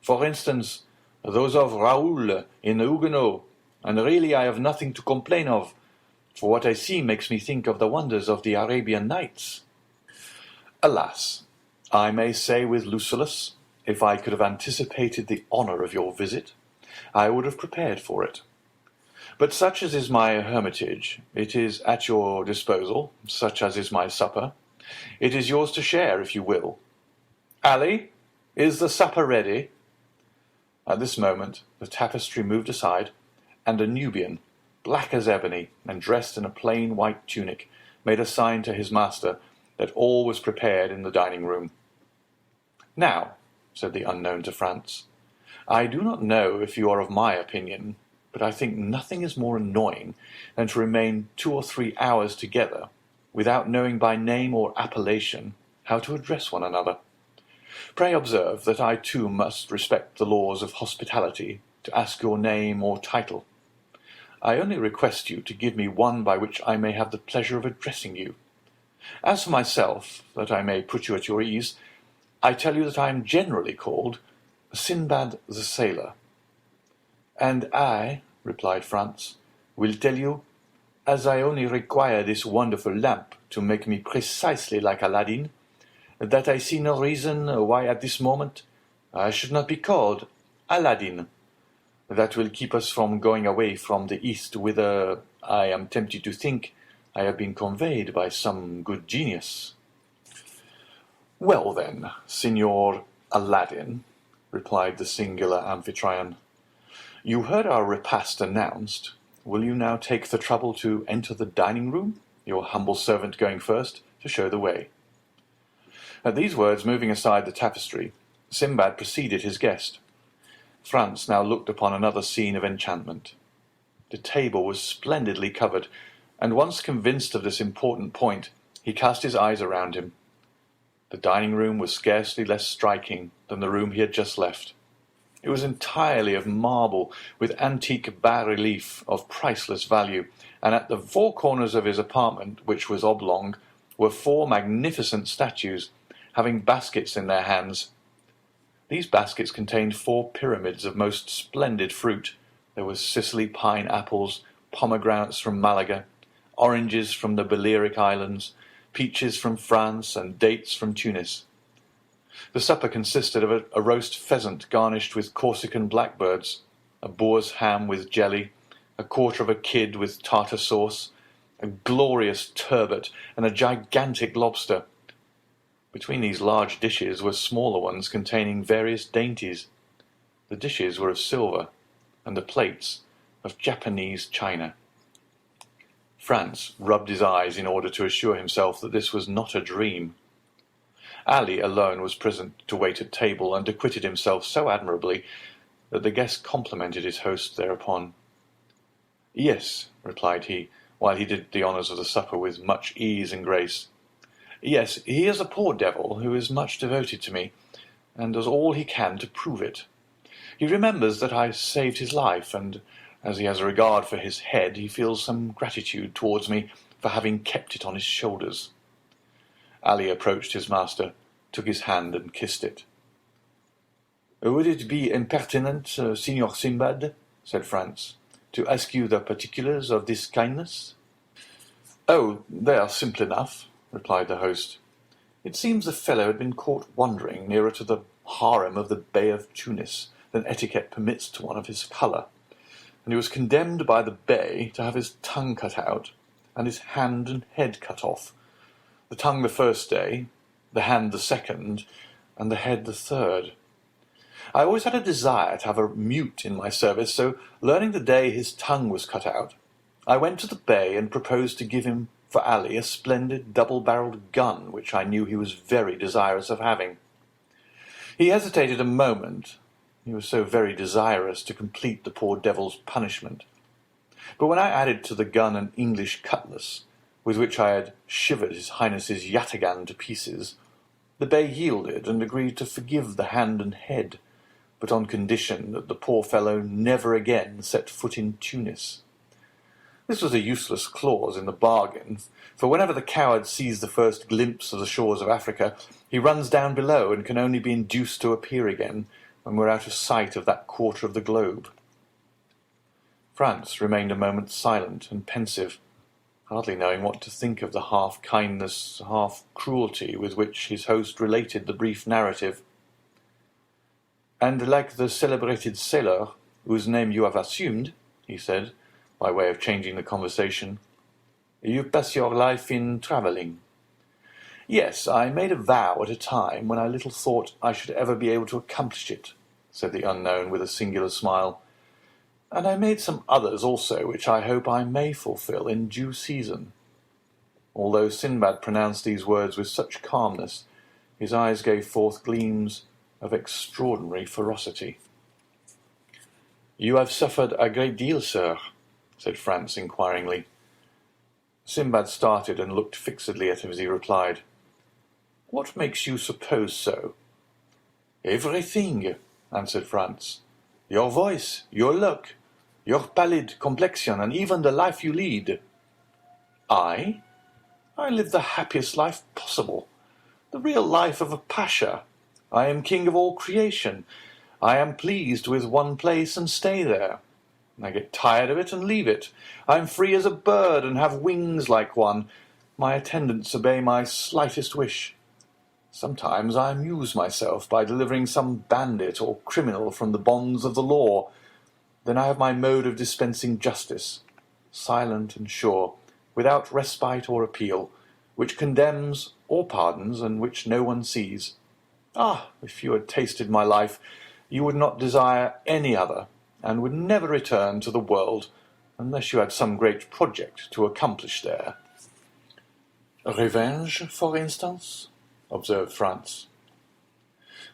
A: For instance, those of Raoul in the Huguenot, and really I have nothing to complain of, for what I see makes me think of the wonders of the Arabian Nights." "Alas, I may say with Lucullus, if I could have anticipated the honour of your visit, I would have prepared for it. But such as is my hermitage, it is at your disposal, such as is my supper. It is yours to share, if you will. Ali, is the supper ready?" At this moment the tapestry moved aside, and a Nubian, black as ebony, and dressed in a plain white tunic, made a sign to his master that all was prepared in the dining-room. "Now," said the unknown to Franz, "I do not know if you are of my opinion, but I think nothing is more annoying than to remain 2 or 3 hours together without knowing by name or appellation how to address one another. Pray observe that I too must respect the laws of hospitality to ask your name or title. I only request you to give me one by which I may have the pleasure of addressing you. As for myself, that I may put you at your ease, I tell you that I am generally called Sinbad the Sailor." "And I," replied Franz, "will tell you, as I only require this wonderful lamp to make me precisely like Aladdin, that I see no reason why at this moment I should not be called Aladdin. That will keep us from going away from the East, whither I am tempted to think I have been conveyed by some good genius." "Well then, Signor Aladdin," replied the singular Amphitryon, "you heard our repast announced. Will you now take the trouble to enter the dining-room, your humble servant going first, to show the way?" At these words, moving aside the tapestry, Sinbad preceded his guest. Franz now looked upon another scene of enchantment. The table was splendidly covered, and once convinced of this important point, he cast his eyes around him. The dining-room was scarcely less striking than the room he had just left. It was entirely of marble, with antique bas-relief of priceless value, and at the 4 corners of his apartment, which was oblong, were 4 magnificent statues, having baskets in their hands. These baskets contained 4 pyramids of most splendid fruit. There was Sicily pine-apples, pomegranates from Malaga, oranges from the Balearic Islands, peaches from France, and dates from Tunis. The supper consisted of a roast pheasant garnished with Corsican blackbirds, a boar's ham with jelly, a quarter of a kid with tartar sauce, a glorious turbot, and a gigantic lobster. Between these large dishes were smaller ones containing various dainties. The dishes were of silver, and the plates of Japanese china. Franz rubbed his eyes in order to assure himself that this was not a dream. Ali alone was present to wait at table, and acquitted himself so admirably that the guest complimented his host thereupon. "Yes," replied he, while he did the honours of the supper with much ease and grace. "Yes, he is a poor devil who is much devoted to me, and does all he can to prove it. He remembers that I saved his life, and as he has a regard for his head, he feels some gratitude towards me for having kept it on his shoulders." Ali approached his master, took his hand, and kissed it. "Would it be impertinent, Signor Sinbad," said Franz, "to ask you the particulars of this kindness?" "Oh, they are simple enough," replied the host. "It seems the fellow had been caught wandering nearer to the harem of the Bey of Tunis than etiquette permits to one of his colour, and he was condemned by the Bey to have his tongue cut out and his hand and head cut off, the tongue the first day, the hand the second, and the head the third. I always had a desire to have a mute in my service, so, learning the day his tongue was cut out, I went to the Bey and proposed to give him for Ali a splendid double-barrelled gun, which I knew he was very desirous of having. He hesitated a moment. He was so very desirous to complete the poor devil's punishment. But when I added to the gun an English cutlass, with which I had shivered his Highness's yataghan to pieces, the Bey yielded and agreed to forgive the hand and head, but on condition that the poor fellow never again set foot in Tunis. This was a useless clause in the bargain, for whenever the coward sees the first glimpse of the shores of Africa, he runs down below and can only be induced to appear again when we're out of sight of that quarter of the globe. Franz remained a moment silent and pensive, hardly knowing what to think of the half-kindness, half-cruelty with which his host related the brief narrative. "And like the celebrated sailor whose name you have assumed," he said, by way of changing the conversation. "You pass your life in travelling." "Yes, I made a vow at a time when I little thought I should ever be able to accomplish it," said the unknown with a singular smile. "And I made some others also, which I hope I may fulfil in due season." Although Sinbad pronounced these words with such calmness, his eyes gave forth gleams of extraordinary ferocity. "You have suffered a great deal, sir?" said Franz inquiringly. Sinbad started and looked fixedly at him as he replied, "What makes you suppose so?" "Everything," answered Franz. "Your voice, your look, your pallid complexion, and even the life you lead." "I? I live the happiest life possible, the real life of a pasha. I am king of all creation. I am pleased with one place and stay there. I get tired of it and leave it. I am free as a bird and have wings like one. My attendants obey my slightest wish. Sometimes I amuse myself by delivering some bandit or criminal from the bonds of the law. Then I have my mode of dispensing justice, silent and sure, without respite or appeal, which condemns or pardons, and which no one sees. Ah, if you had tasted my life, you would not desire any other, and would never return to the world, unless you had some great project to accomplish there." "Revenge, for instance?" observed Franz.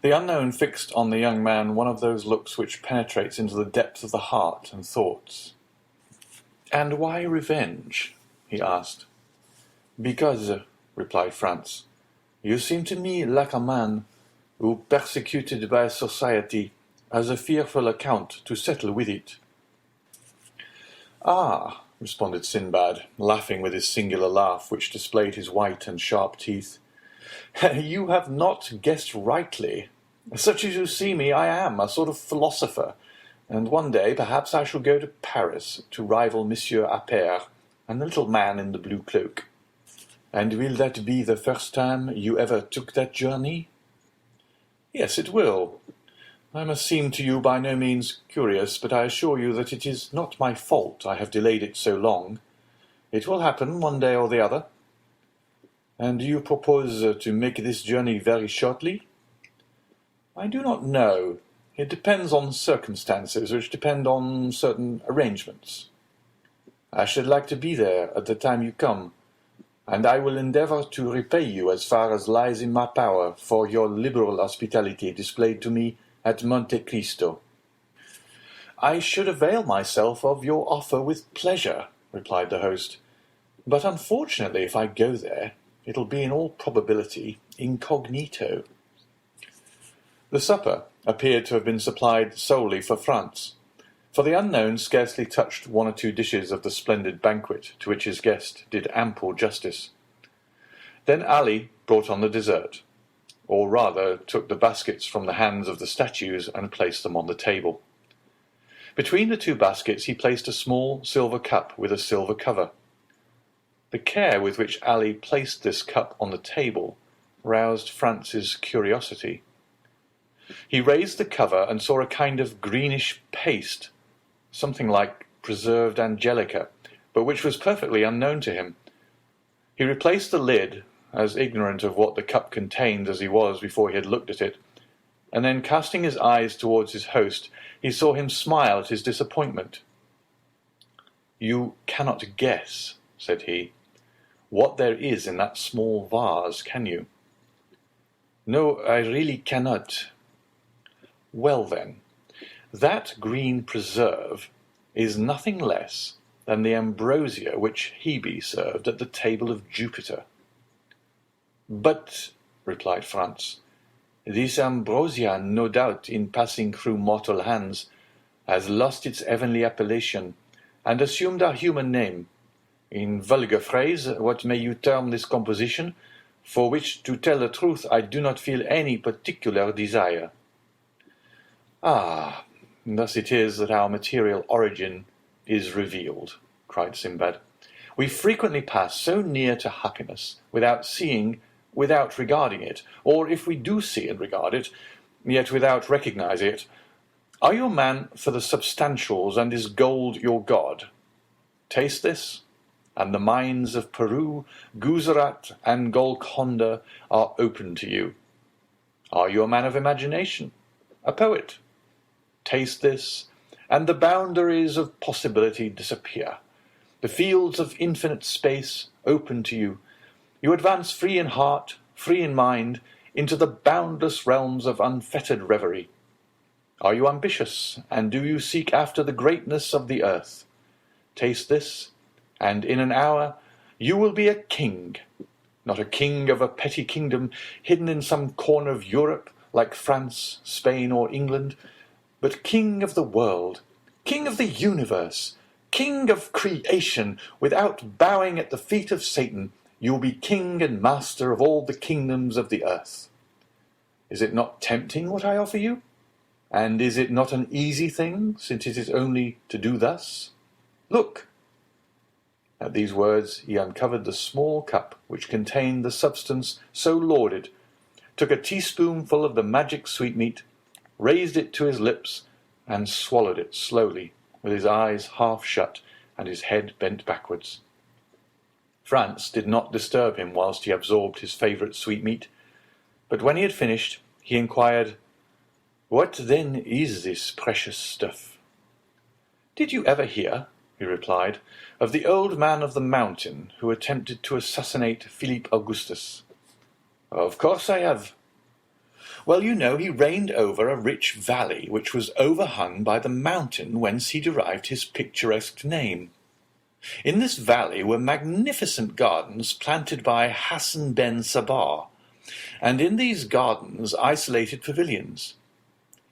A: The unknown fixed on the young man one of those looks which penetrates into the depth of the heart and thoughts. "And why revenge?" he asked. "Because," replied Franz, "you seem to me like a man who, persecuted by society, has a fearful account to settle with it." "Ah," responded Sinbad, laughing with his singular laugh, which displayed his white and sharp teeth, "you have not guessed rightly. Such as you see me, I am a sort of philosopher, and one day perhaps I shall go to Paris to rival Monsieur Appert and the little man in the blue cloak." "And will that be the first time you ever took that journey?" "Yes, it will. I must seem to you by no means curious, but I assure you that it is not my fault I have delayed it so long. It will happen one day or the other." "And do you propose to make this journey very shortly?" "I do not know. It depends on circumstances, which depend on certain arrangements." "I should like to be there at the time you come, and I will endeavor to repay you as far as lies in my power for your liberal hospitality displayed to me at Monte Cristo." "I should avail myself of your offer with pleasure," replied the host. "But unfortunately, if I go there, it'll be in all probability incognito." The supper appeared to have been supplied solely for Franz, for the unknown scarcely touched one or two dishes of the splendid banquet to which his guest did ample justice. Then Ali brought on the dessert, or rather took the baskets from the hands of the statues and placed them on the table. Between the two baskets he placed a small silver cup with a silver cover. The care with which Ali placed this cup on the table roused Franz's curiosity. He raised the cover and saw a kind of greenish paste, something like preserved angelica, but which was perfectly unknown to him. He replaced the lid, as ignorant of what the cup contained as he was before he had looked at it, and then casting his eyes towards his host, he saw him smile at his disappointment. "You cannot guess," said he, "what there is in that small vase, can you?" "No, I really cannot." "Well then, that green preserve is nothing less than the ambrosia which Hebe served at the table of Jupiter." "But," replied Franz, "this ambrosia, no doubt, in passing through mortal hands, has lost its heavenly appellation, and assumed a human name. In vulgar phrase, what may you term this composition, for which, to tell the truth, I do not feel any particular desire?" "Ah, thus it is that our material origin is revealed," cried Sinbad. "We frequently pass so near to happiness, without seeing, without regarding it, or if we do see and regard it, yet without recognizing it. Are you a man for the substantials, and is gold your god?" Taste this, and the mines of Peru, Gujarat, and Golconda are open to you. Are you a man of imagination, a poet? Taste this, and the boundaries of possibility disappear. The fields of infinite space open to you. You advance free in heart, free in mind, into the boundless realms of unfettered reverie. Are you ambitious, and do you seek after the greatness of the earth? Taste this, and in an hour you will be a king, not a king of a petty kingdom hidden in some corner of Europe like France, Spain, or England, but king of the world, king of the universe, king of creation. Without bowing at the feet of Satan, you will be king and master of all the kingdoms of the earth. Is it not tempting what I offer you? And is it not an easy thing, since it is only to do thus? Look!" At these words he uncovered the small cup which contained the substance so lauded, took a teaspoonful of the magic sweetmeat, raised it to his lips, and swallowed it slowly, with his eyes half shut and his head bent backwards. Franz did not disturb him whilst he absorbed his favourite sweetmeat, but when he had finished, he inquired, "What then is this precious stuff?" "Did you ever hear," he replied, "of the old man of the mountain who attempted to assassinate Philip Augustus?" "Of course I have." "Well, you know he reigned over a rich valley which was overhung by the mountain whence he derived his picturesque name. In this valley were magnificent gardens planted by Hassan ben Sabah, and in these gardens isolated pavilions.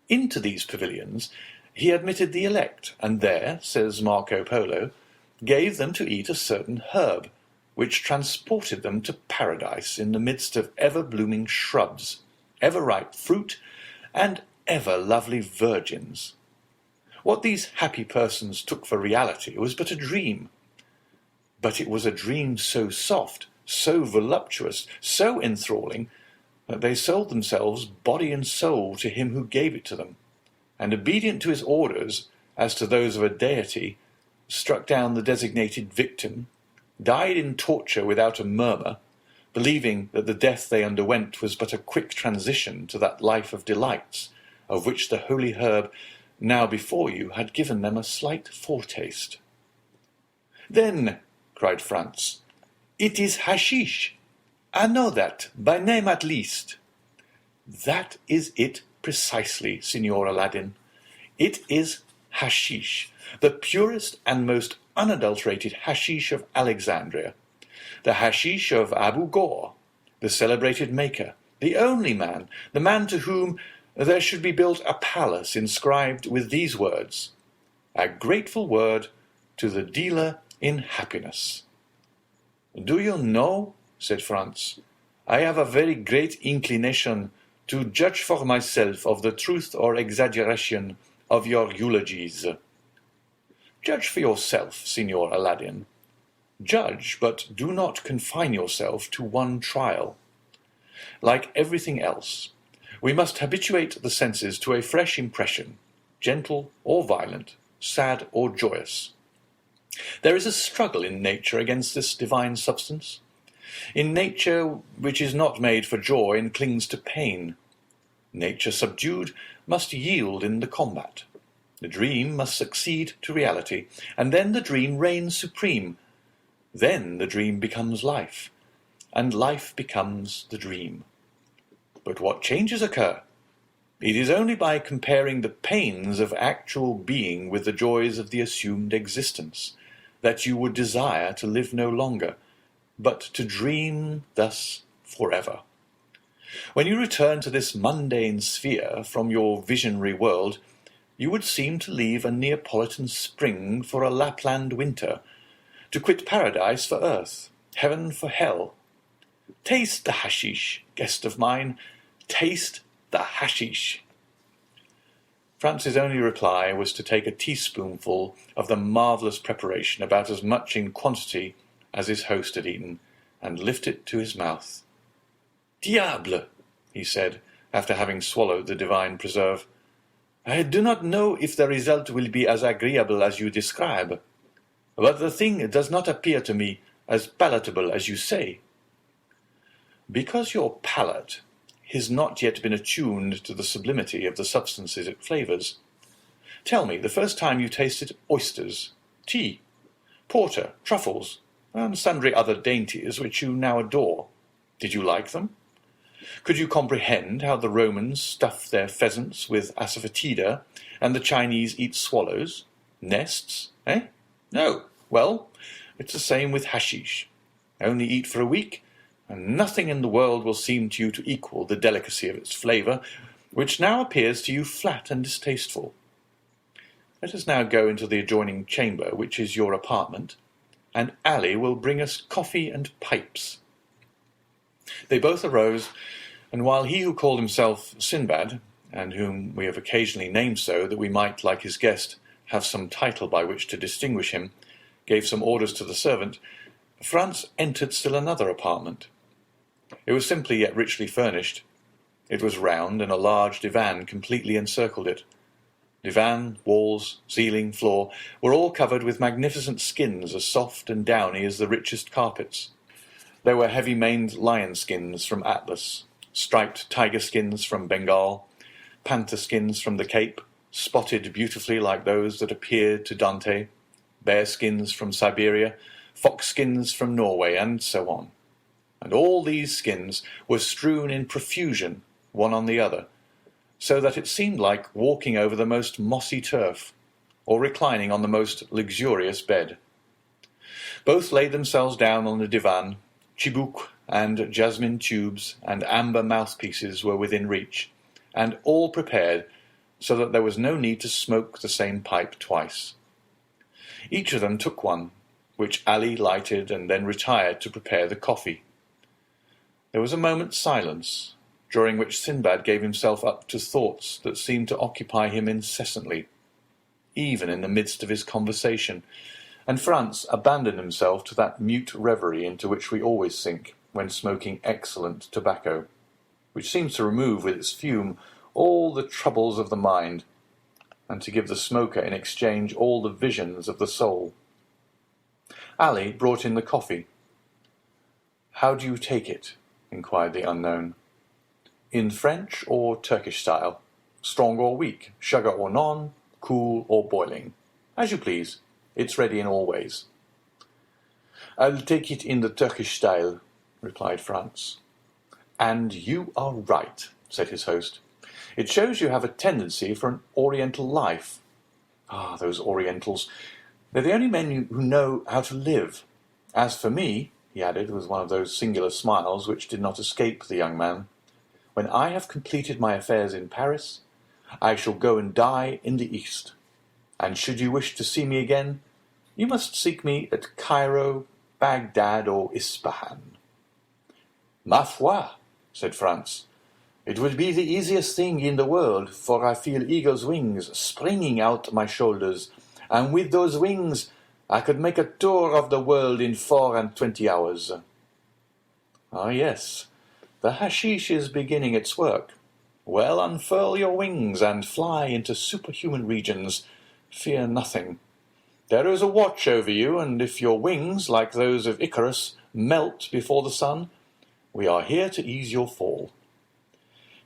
A: Into these pavilions he admitted the elect, and there, says Marco Polo, gave them to eat a certain herb, which transported them to paradise in the midst of ever-blooming shrubs, ever-ripe fruit, and ever-lovely virgins. What these happy persons took for reality was but a dream. But it was a dream so soft, so voluptuous, so enthralling, that they sold themselves body and soul to him who gave it to them, and obedient to his orders, as to those of a deity, struck down the designated victim, died in torture without a murmur, believing that the death they underwent was but a quick transition to that life of delights, of which the holy herb now before you had given them a slight foretaste. "Then," cried Franz, "it is hashish. I know that, by name at least." "That is it precisely, Signor Aladdin. It is hashish, the purest and most unadulterated hashish of Alexandria, the hashish of Abu Ghor, the celebrated maker, the only man, the man to whom there should be built a palace inscribed with these words, 'A grateful word to the dealer in happiness.'" "Do you know," said Franz, "I have a very great inclination to judge for myself of the truth or exaggeration of your eulogies." "Judge for yourself, Signor Aladdin. Judge, but do not confine yourself to one trial. Like everything else, we must habituate the senses to a fresh impression, gentle or violent, sad or joyous. There is a struggle in nature against this divine substance. In nature which is not made for joy and clings to pain. Nature subdued must yield in the combat. The dream must succeed to reality, and then the dream reigns supreme. Then the dream becomes life, and life becomes the dream. But what changes occur? It is only by comparing the pains of actual being with the joys of the assumed existence that you would desire to live no longer, but to dream thus forever. When you return to this mundane sphere from your visionary world, you would seem to leave a Neapolitan spring for a Lapland winter, to quit paradise for earth, heaven for hell. Taste the hashish, guest of mine, taste the hashish." Franz's only reply was to take a teaspoonful of the marvellous preparation, about as much in quantity as his host had eaten, and lift it to his mouth. "Diable!" he said, after having swallowed the divine preserve. "I do not know if the result will be as agreeable as you describe. But the thing does not appear to me as palatable as you say. Because your palate has not yet been attuned to the sublimity of the substances it flavours. Tell me, the first time you tasted oysters, tea, porter, truffles, and sundry other dainties which you now adore, did you like them? Could you comprehend how the Romans stuff their pheasants with asafoetida, and the Chinese eat swallows? Nests, eh? No. Well, it's the same with hashish. Only eat for a week, and nothing in the world will seem to you to equal the delicacy of its flavour, which now appears to you flat and distasteful. Let us now go into the adjoining chamber, which is your apartment, and Ali will bring us coffee and pipes. They both arose, and while he who called himself Sinbad, and whom we have occasionally named so, that we might, like his guest, have some title by which to distinguish him, gave some orders to the servant, Franz entered still another apartment. It was simply yet richly furnished. It was round, and a large divan completely encircled it. Divan, walls, ceiling, floor were all covered with magnificent skins as soft and downy as the richest carpets. There were heavy-maned lion skins from Atlas, striped tiger skins from Bengal, panther skins from the Cape, spotted beautifully like those that appeared to Dante, bear skins from Siberia, fox skins from Norway, and so on. And all these skins were strewn in profusion, one on the other, so that it seemed like walking over the most mossy turf, or reclining on the most luxurious bed. Both laid themselves down on the divan. Chibouk and jasmine tubes and amber mouthpieces were within reach, and all prepared so that there was no need to smoke the same pipe twice. Each of them took one, which Ali lighted and then retired to prepare the coffee. There was a moment's silence, during which Sinbad gave himself up to thoughts that seemed to occupy him incessantly, even in the midst of his conversation, and Franz abandoned himself to that mute reverie into which we always sink when smoking excellent tobacco, which seems to remove with its fume all the troubles of the mind, and to give the smoker in exchange all the visions of the soul. Ali brought in the coffee. "How do you take it?" inquired the unknown. "In French or Turkish style? Strong or weak? Sugar or none? Cool or boiling? As you please. It's ready in all ways." "I'll take it in the Turkish style," replied Franz. "And you are right," said his host. "It shows you have a tendency for an Oriental life. Ah, those Orientals! They're the only men who know how to live. As for me," he added, with one of those singular smiles which did not escape the young man, "when I have completed my affairs in Paris, I shall go and die in the East. And should you wish to see me again, you must seek me at Cairo, Baghdad, or Ispahan." "Ma foi," said Franz, "it would be the easiest thing in the world, for I feel eagle's wings springing out my shoulders, and with those wings I could make a tour of the world in 24 hours. "Ah, yes, the hashish is beginning its work. Well, unfurl your wings and fly into superhuman regions. Fear nothing. There is a watch over you, and if your wings, like those of Icarus, melt before the sun, we are here to ease your fall."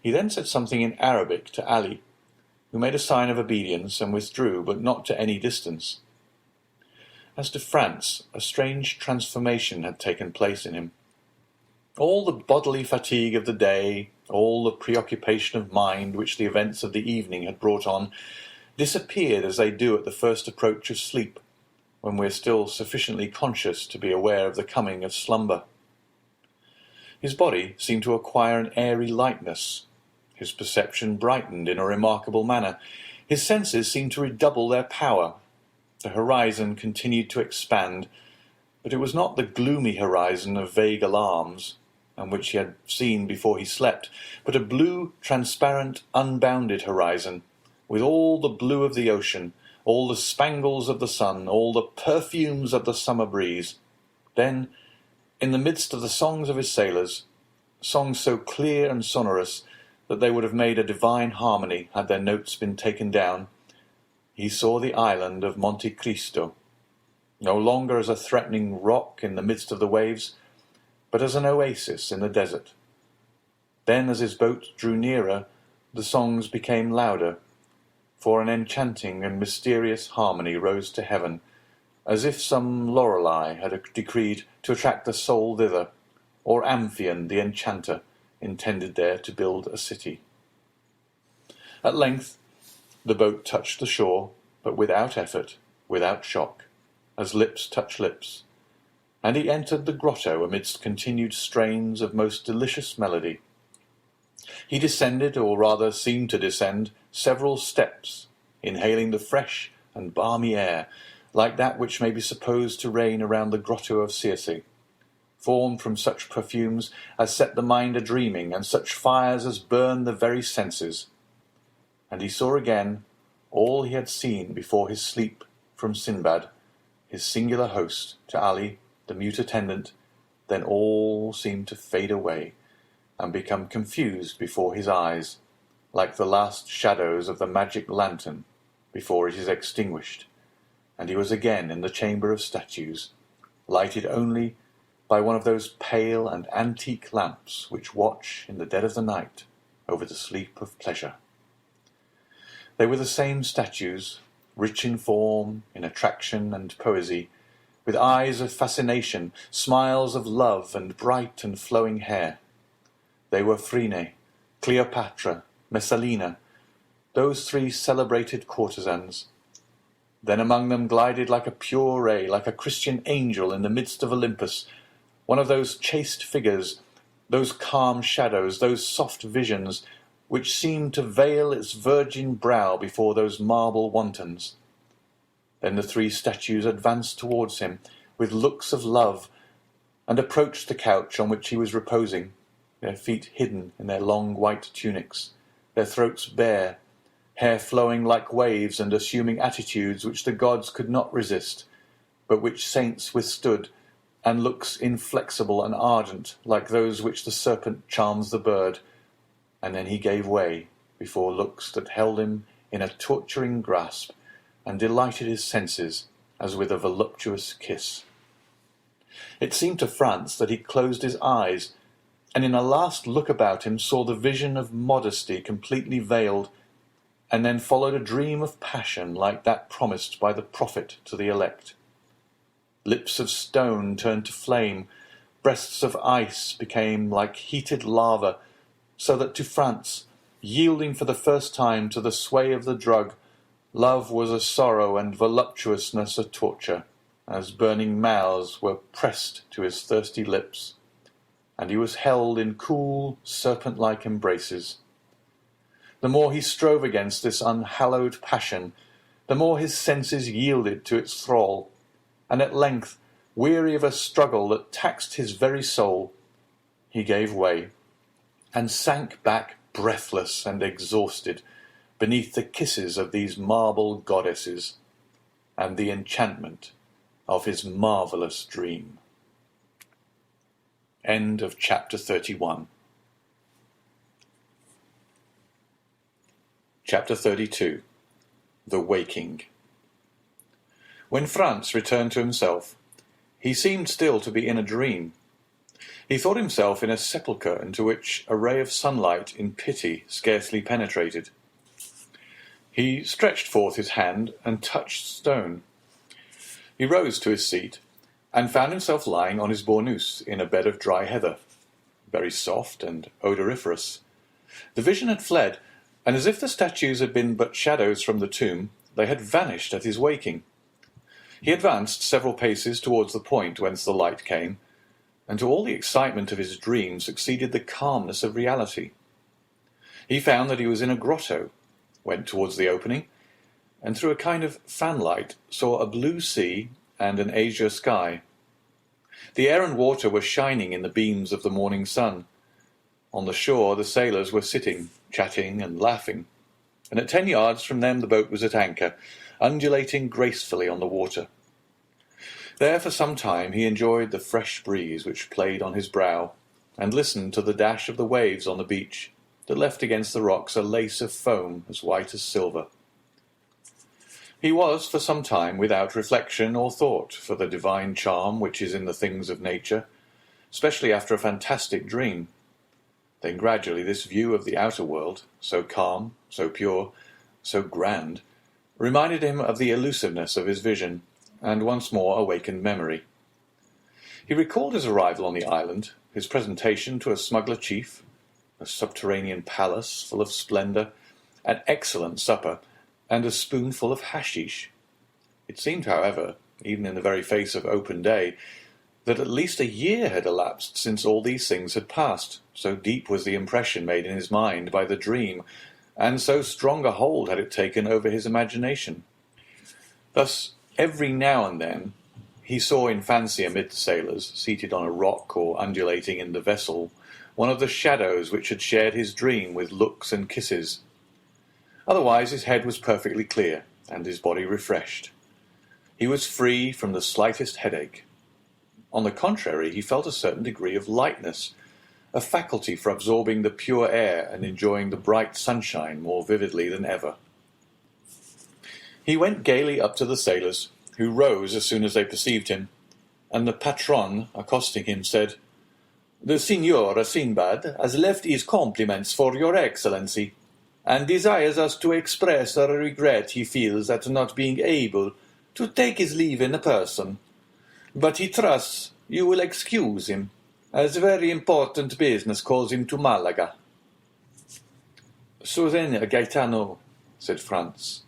A: He then said something in Arabic to Ali, who made a sign of obedience and withdrew, but not to any distance. As to Franz, a strange transformation had taken place in him. All the bodily fatigue of the day, all the preoccupation of mind which the events of the evening had brought on, disappeared as they do at the first approach of sleep, when we are still sufficiently conscious to be aware of the coming of slumber. His body seemed to acquire an airy lightness. His perception brightened in a remarkable manner. His senses seemed to redouble their power. The horizon continued to expand, but it was not the gloomy horizon of vague alarms, and which he had seen before he slept, but a blue, transparent, unbounded horizon, with all the blue of the ocean, all the spangles of the sun, all the perfumes of the summer breeze. Then, in the midst of the songs of his sailors, songs so clear and sonorous that they would have made a divine harmony had their notes been taken down, he saw the island of Monte Cristo. no longer as a threatening rock in the midst of the waves, but as an oasis in the desert. Then, as his boat drew nearer, the songs became louder, for an enchanting and mysterious harmony rose to heaven, as if some Lorelei had decreed to attract the soul thither, or Amphion the enchanter intended there to build a city. At length the boat touched the shore, but without effort, without shock, as lips touch lips, and he entered the grotto amidst continued strains of most delicious melody. He descended, or rather seemed to descend, several steps, inhaling the fresh and balmy air, like that which may be supposed to reign around the grotto of Circe, formed from such perfumes as set the mind a-dreaming, and such fires as burn the very senses. And he saw again all he had seen before his sleep from Sinbad, his singular host, to Ali, the mute attendant. Then all seemed to fade away, and become confused before his eyes, like the last shadows of the magic lantern before it is extinguished, and he was again in the chamber of statues, lighted only by one of those pale and antique lamps which watch in the dead of the night over the sleep of pleasure. They were the same statues, rich in form, in attraction and poesy, with eyes of fascination, smiles of love, and bright and flowing hair. They were Phryne, Cleopatra, Messalina, those three celebrated courtesans. Then among them glided like a pure ray, like a Christian angel in the midst of Olympus, one of those chaste figures, those calm shadows, those soft visions, which seemed to veil its virgin brow before those marble wantons. Then the three statues advanced towards him with looks of love, and approached the couch on which he was reposing, their feet hidden in their long white tunics, their throats bare, hair flowing like waves and assuming attitudes which the gods could not resist, but which saints withstood, and looks inflexible and ardent like those which the serpent charms the bird. And then he gave way before looks that held him in a torturing grasp and delighted his senses as with a voluptuous kiss. It seemed to Franz that he closed his eyes, and in a last look about him saw the vision of modesty completely veiled, and then followed a dream of passion like that promised by the prophet to the elect. Lips of stone turned to flame, breasts of ice became like heated lava, so that to Franz, yielding for the first time to the sway of the drug, love was a sorrow and voluptuousness a torture, as burning mouths were pressed to his thirsty lips, and he was held in cool, serpent-like embraces. The more he strove against this unhallowed passion, the more his senses yielded to its thrall, and at length, weary of a struggle that taxed his very soul, he gave way, and sank back breathless and exhausted beneath the kisses of these marble goddesses, and the enchantment of his marvellous dream. End of chapter 31. Chapter 32. The Waking. When Franz returned to himself, he seemed still to be in a dream. He thought himself in a sepulchre into which a ray of sunlight in pity scarcely penetrated. He stretched forth his hand and touched stone. He rose to his seat, and found himself lying on his bournous in a bed of dry heather, very soft and odoriferous. The vision had fled, and as if the statues had been but shadows from the tomb, they had vanished at his waking. He advanced several paces towards the point whence the light came, and to all the excitement of his dream succeeded the calmness of reality. He found that he was in a grotto, went towards the opening, and through a kind of fanlight saw a blue sea and an azure sky. The air and water were shining in the beams of the morning sun. On the shore the sailors were sitting, chatting and laughing, and at 10 yards from them the boat was at anchor, undulating gracefully on the water. There for some time he enjoyed the fresh breeze which played on his brow, and listened to the dash of the waves on the beach, that left against the rocks a lace of foam as white as silver. He was for some time without reflection or thought for the divine charm which is in the things of nature, especially after a fantastic dream. Then gradually this view of the outer world, so calm, so pure, so grand, reminded him of the elusiveness of his vision, and once more awakened memory. He recalled his arrival on the island, his presentation to a smuggler chief, a subterranean palace full of splendour, an excellent supper, and a spoonful of hashish. It seemed, however, even in the very face of open day, that at least a year had elapsed since all these things had passed, so deep was the impression made in his mind by the dream, and so strong a hold had it taken over his imagination. Thus, every now and then, he saw in fancy amid the sailors, seated on a rock or undulating in the vessel, one of the shadows which had shared his dream with looks and kisses. Otherwise his head was perfectly clear, and his body refreshed. He was free from the slightest headache. On the contrary, he felt a certain degree of lightness, a faculty for absorbing the pure air and enjoying the bright sunshine more vividly than ever. He went gaily up to the sailors, who rose as soon as they perceived him, and the patron, accosting him, said, "The Signor Sinbad has left his compliments for your Excellency, and desires us to express the regret he feels at not being able to take his leave in person. But he trusts you will excuse him, as very important business calls him to Malaga." "So then, Gaetano," said Franz,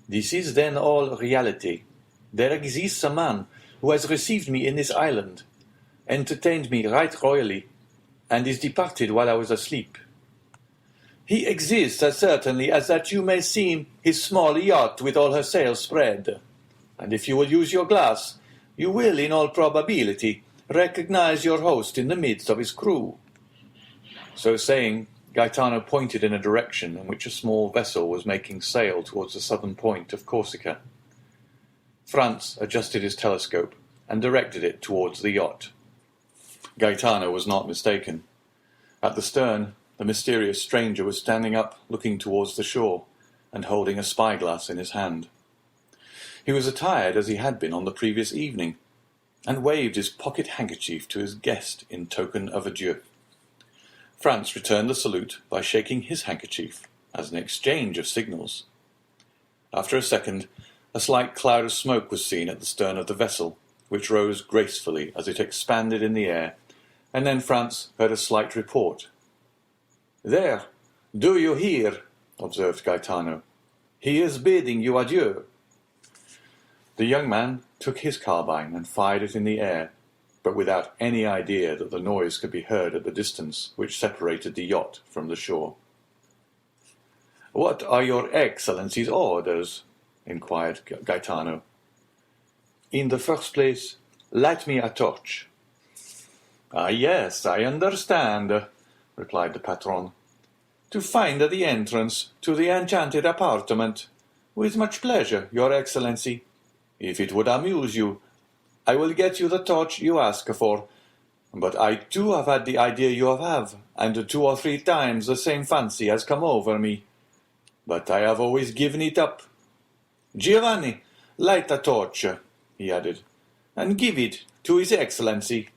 A: "this is then all reality. There exists a man who has received me in this island, entertained me right royally, and is departed while I was asleep. He exists as certainly as that you may see his small yacht with all her sails spread, and if you will use your glass, you will, in all probability, recognize your host in the midst of his crew." So saying, Gaetano pointed in a direction in which a small vessel was making sail towards the southern point of Corsica. Franz adjusted his telescope and directed it towards the yacht. Gaetano was not mistaken. At the stern, the mysterious stranger was standing up, looking towards the shore, and holding a spyglass in his hand. He was attired as he had been on the previous evening, and waved his pocket handkerchief to his guest in token of adieu. Franz returned the salute by shaking his handkerchief, as an exchange of signals. After a second, a slight cloud of smoke was seen at the stern of the vessel, which rose gracefully as it expanded in the air, and then Franz heard a slight report. "There, do you hear?" observed Gaetano. "He is bidding you adieu." The young man took his carbine and fired it in the air, but without any idea that the noise could be heard at the distance which separated the yacht from the shore. "What are your Excellency's orders?" inquired Gaetano. "In the first place, light me a torch." "Ah, yes, I understand," replied the patron. "To find the entrance to the enchanted apartment. With much pleasure, your Excellency. If it would amuse you, I will get you the torch you ask for. But I too have had the idea you have, and 2 or 3 times the same fancy has come over me. But I have always given it up. Giovanni, light a torch," he added, "and give it to His Excellency."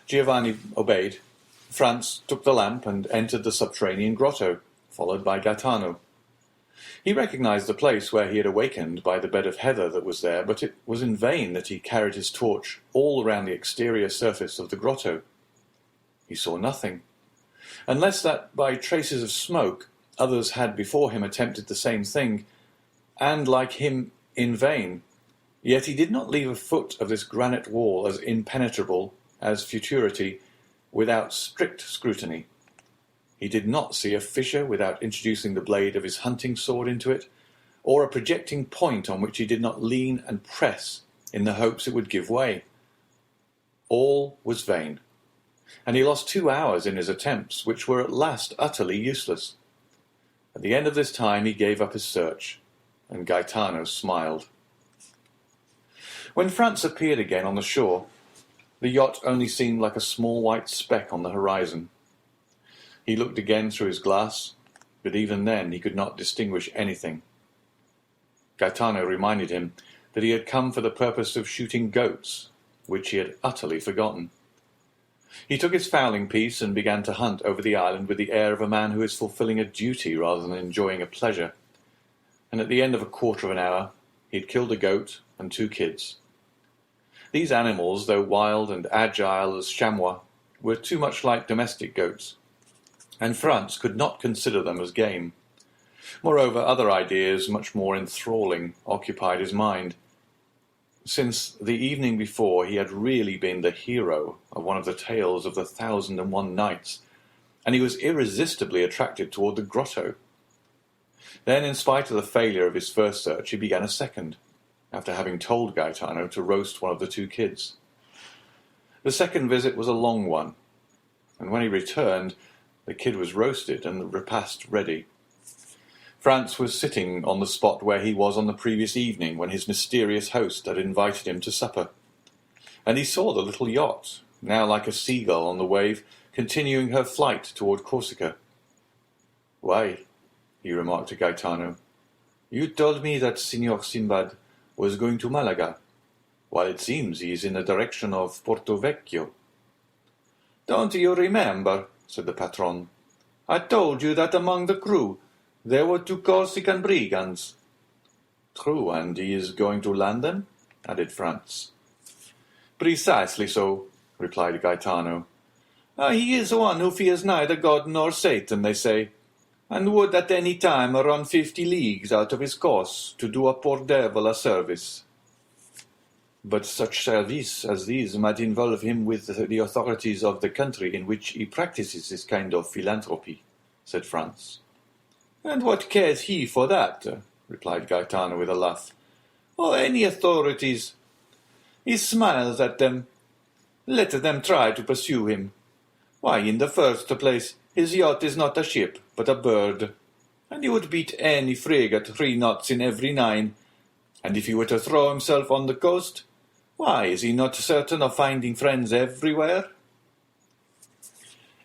A: Giovanni obeyed. Franz took the lamp and entered the subterranean grotto, followed by Gaetano. He recognized the place where he had awakened by the bed of heather that was there, but it was in vain that he carried his torch all around the exterior surface of the grotto. He saw nothing, unless that by traces of smoke others had before him attempted the same thing, and like him in vain. Yet he did not leave a foot of this granite wall as impenetrable as futurity without strict scrutiny. He did not see a fissure without introducing the blade of his hunting sword into it, or a projecting point on which he did not lean and press in the hopes it would give way. All was vain, and he lost 2 hours in his attempts, which were at last utterly useless. At the end of this time he gave up his search, and Gaetano smiled. When Franz appeared again on the shore, the yacht only seemed like a small white speck on the horizon. He looked again through his glass, but even then he could not distinguish anything. Gaetano reminded him that he had come for the purpose of shooting goats, which he had utterly forgotten. He took his fowling piece and began to hunt over the island with the air of a man who is fulfilling a duty rather than enjoying a pleasure. And at the end of a quarter of an hour, he had killed a goat and 2 kids. These animals, though wild and agile as chamois, were too much like domestic goats, and Franz could not consider them as game. Moreover, other ideas, much more enthralling, occupied his mind. Since the evening before, he had really been the hero of one of the tales of the 1001 Nights, and he was irresistibly attracted toward the grotto. Then, in spite of the failure of his first search, he began a second, after having told Gaetano to roast one of the 2 kids. The second visit was a long one, and when he returned, the kid was roasted and the repast ready. Franz was sitting on the spot where he was on the previous evening when his mysterious host had invited him to supper, and he saw the little yacht, now like a seagull on the wave, continuing her flight toward Corsica. "Why," he remarked to Gaetano, "you told me that Signor Sinbad was going to Malaga, while it seems he is in the direction of Porto Vecchio." "Don't you remember," said the patron, "I told you that among the crew there were 2 Corsican brigands." "True, and he is going to land them?" added Franz. "Precisely so," replied Gaetano. "He is one who fears neither God nor Satan, they say, and would at any time run 50 leagues out of his course to do a poor devil a service." "But such service as these might involve him with the authorities of the country in which he practices this kind of philanthropy," said Franz. "And what cares he for that?" replied Gaetano with a laugh. "Or any authorities? He smiles at them. Let them try to pursue him. Why, in the first place, his yacht is not a ship, but a bird, and he would beat any frigate 3 knots in every 9. And if he were to throw himself on the coast, why, is he not certain of finding friends everywhere?"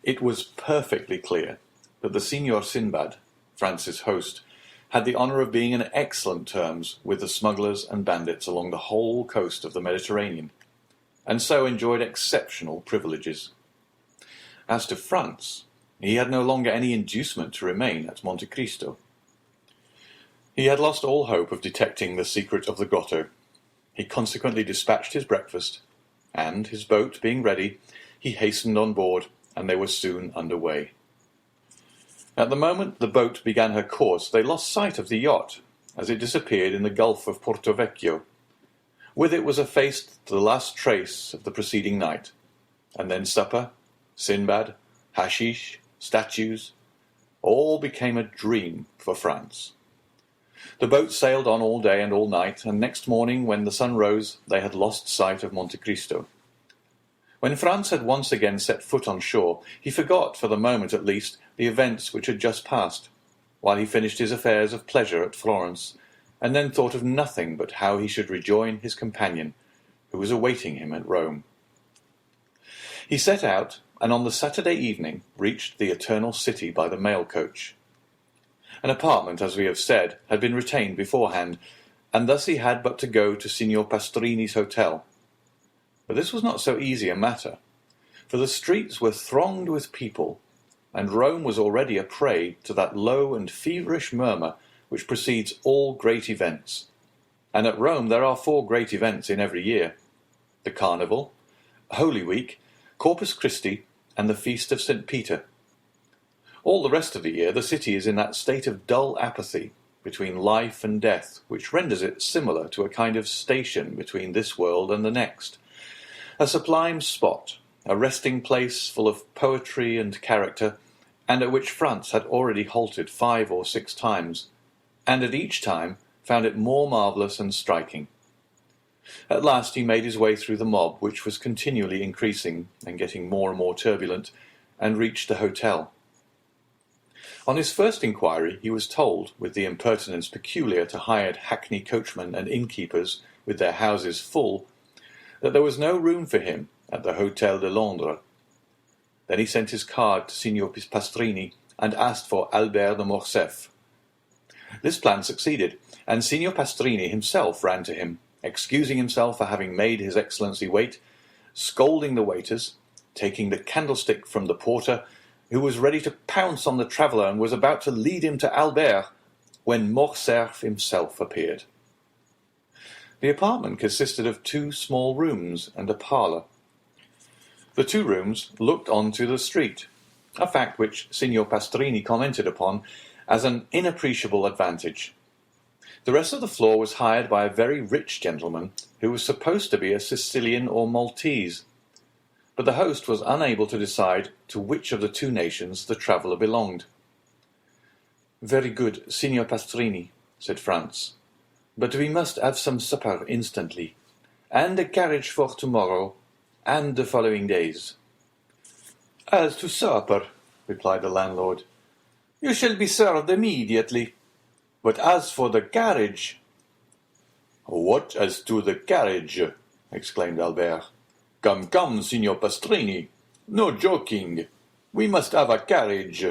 A: It was perfectly clear that the Signor Sinbad, Franz's host, had the honour of being on excellent terms with the smugglers and bandits along the whole coast of the Mediterranean, and so enjoyed exceptional privileges. As to Franz, he had no longer any inducement to remain at Monte Cristo. He had lost all hope of detecting the secret of the grotto. He consequently dispatched his breakfast, and, his boat being ready, he hastened on board, and they were soon under way. At the moment the boat began her course, they lost sight of the yacht, as it disappeared in the Gulf of Porto Vecchio. With it was effaced the last trace of the preceding night, and then supper, Sinbad, hashish, statues, all became a dream for Franz. The boat sailed on all day and all night, and next morning, when the sun rose, they had lost sight of Monte Cristo. When Franz had once again set foot on shore, he forgot, for the moment at least, the events which had just passed, while he finished his affairs of pleasure at Florence, and then thought of nothing but how he should rejoin his companion, who was awaiting him at Rome. He set out, and on the Saturday evening reached the Eternal City by the mail coach. An apartment, as we have said, had been retained beforehand, and thus he had but to go to Signor Pastrini's hotel. But this was not so easy a matter, for the streets were thronged with people, and Rome was already a prey to that low and feverish murmur which precedes all great events. And at Rome there are 4 great events in every year: the Carnival, Holy Week, Corpus Christi, and the Feast of St. Peter. All the rest of the year the city is in that state of dull apathy between life and death which renders it similar to a kind of station between this world and the next, a sublime spot, a resting place full of poetry and character, and at which Franz had already halted 5 or 6 times, and at each time found it more marvellous and striking. At last he made his way through the mob, which was continually increasing and getting more and more turbulent, and reached the hotel. On his first inquiry he was told, with the impertinence peculiar to hired hackney coachmen and innkeepers with their houses full, that there was no room for him at the Hôtel de Londres. Then he sent his card to Signor Pastrini and asked for Albert de Morcerf. This plan succeeded, and Signor Pastrini himself ran to him, excusing himself for having made his Excellency wait, scolding the waiters, taking the candlestick from the porter, who was ready to pounce on the traveller and was about to lead him to Albert, when Morcerf himself appeared. The apartment consisted of 2 small rooms and a parlour. The 2 rooms looked on to the street, a fact which Signor Pastrini commented upon as an inappreciable advantage. The rest of the floor was hired by a very rich gentleman who was supposed to be a Sicilian or Maltese, but the host was unable to decide to which of the 2 nations the traveller belonged. "Very good, Signor Pastrini," said Franz, "but we must have some supper instantly, and a carriage for tomorrow and the following days." "As to supper," replied the landlord, "you shall be served immediately. But as for the carriage—" "What as to the carriage?" exclaimed Albert. "Come, come, Signor Pastrini, no joking. We must have a carriage."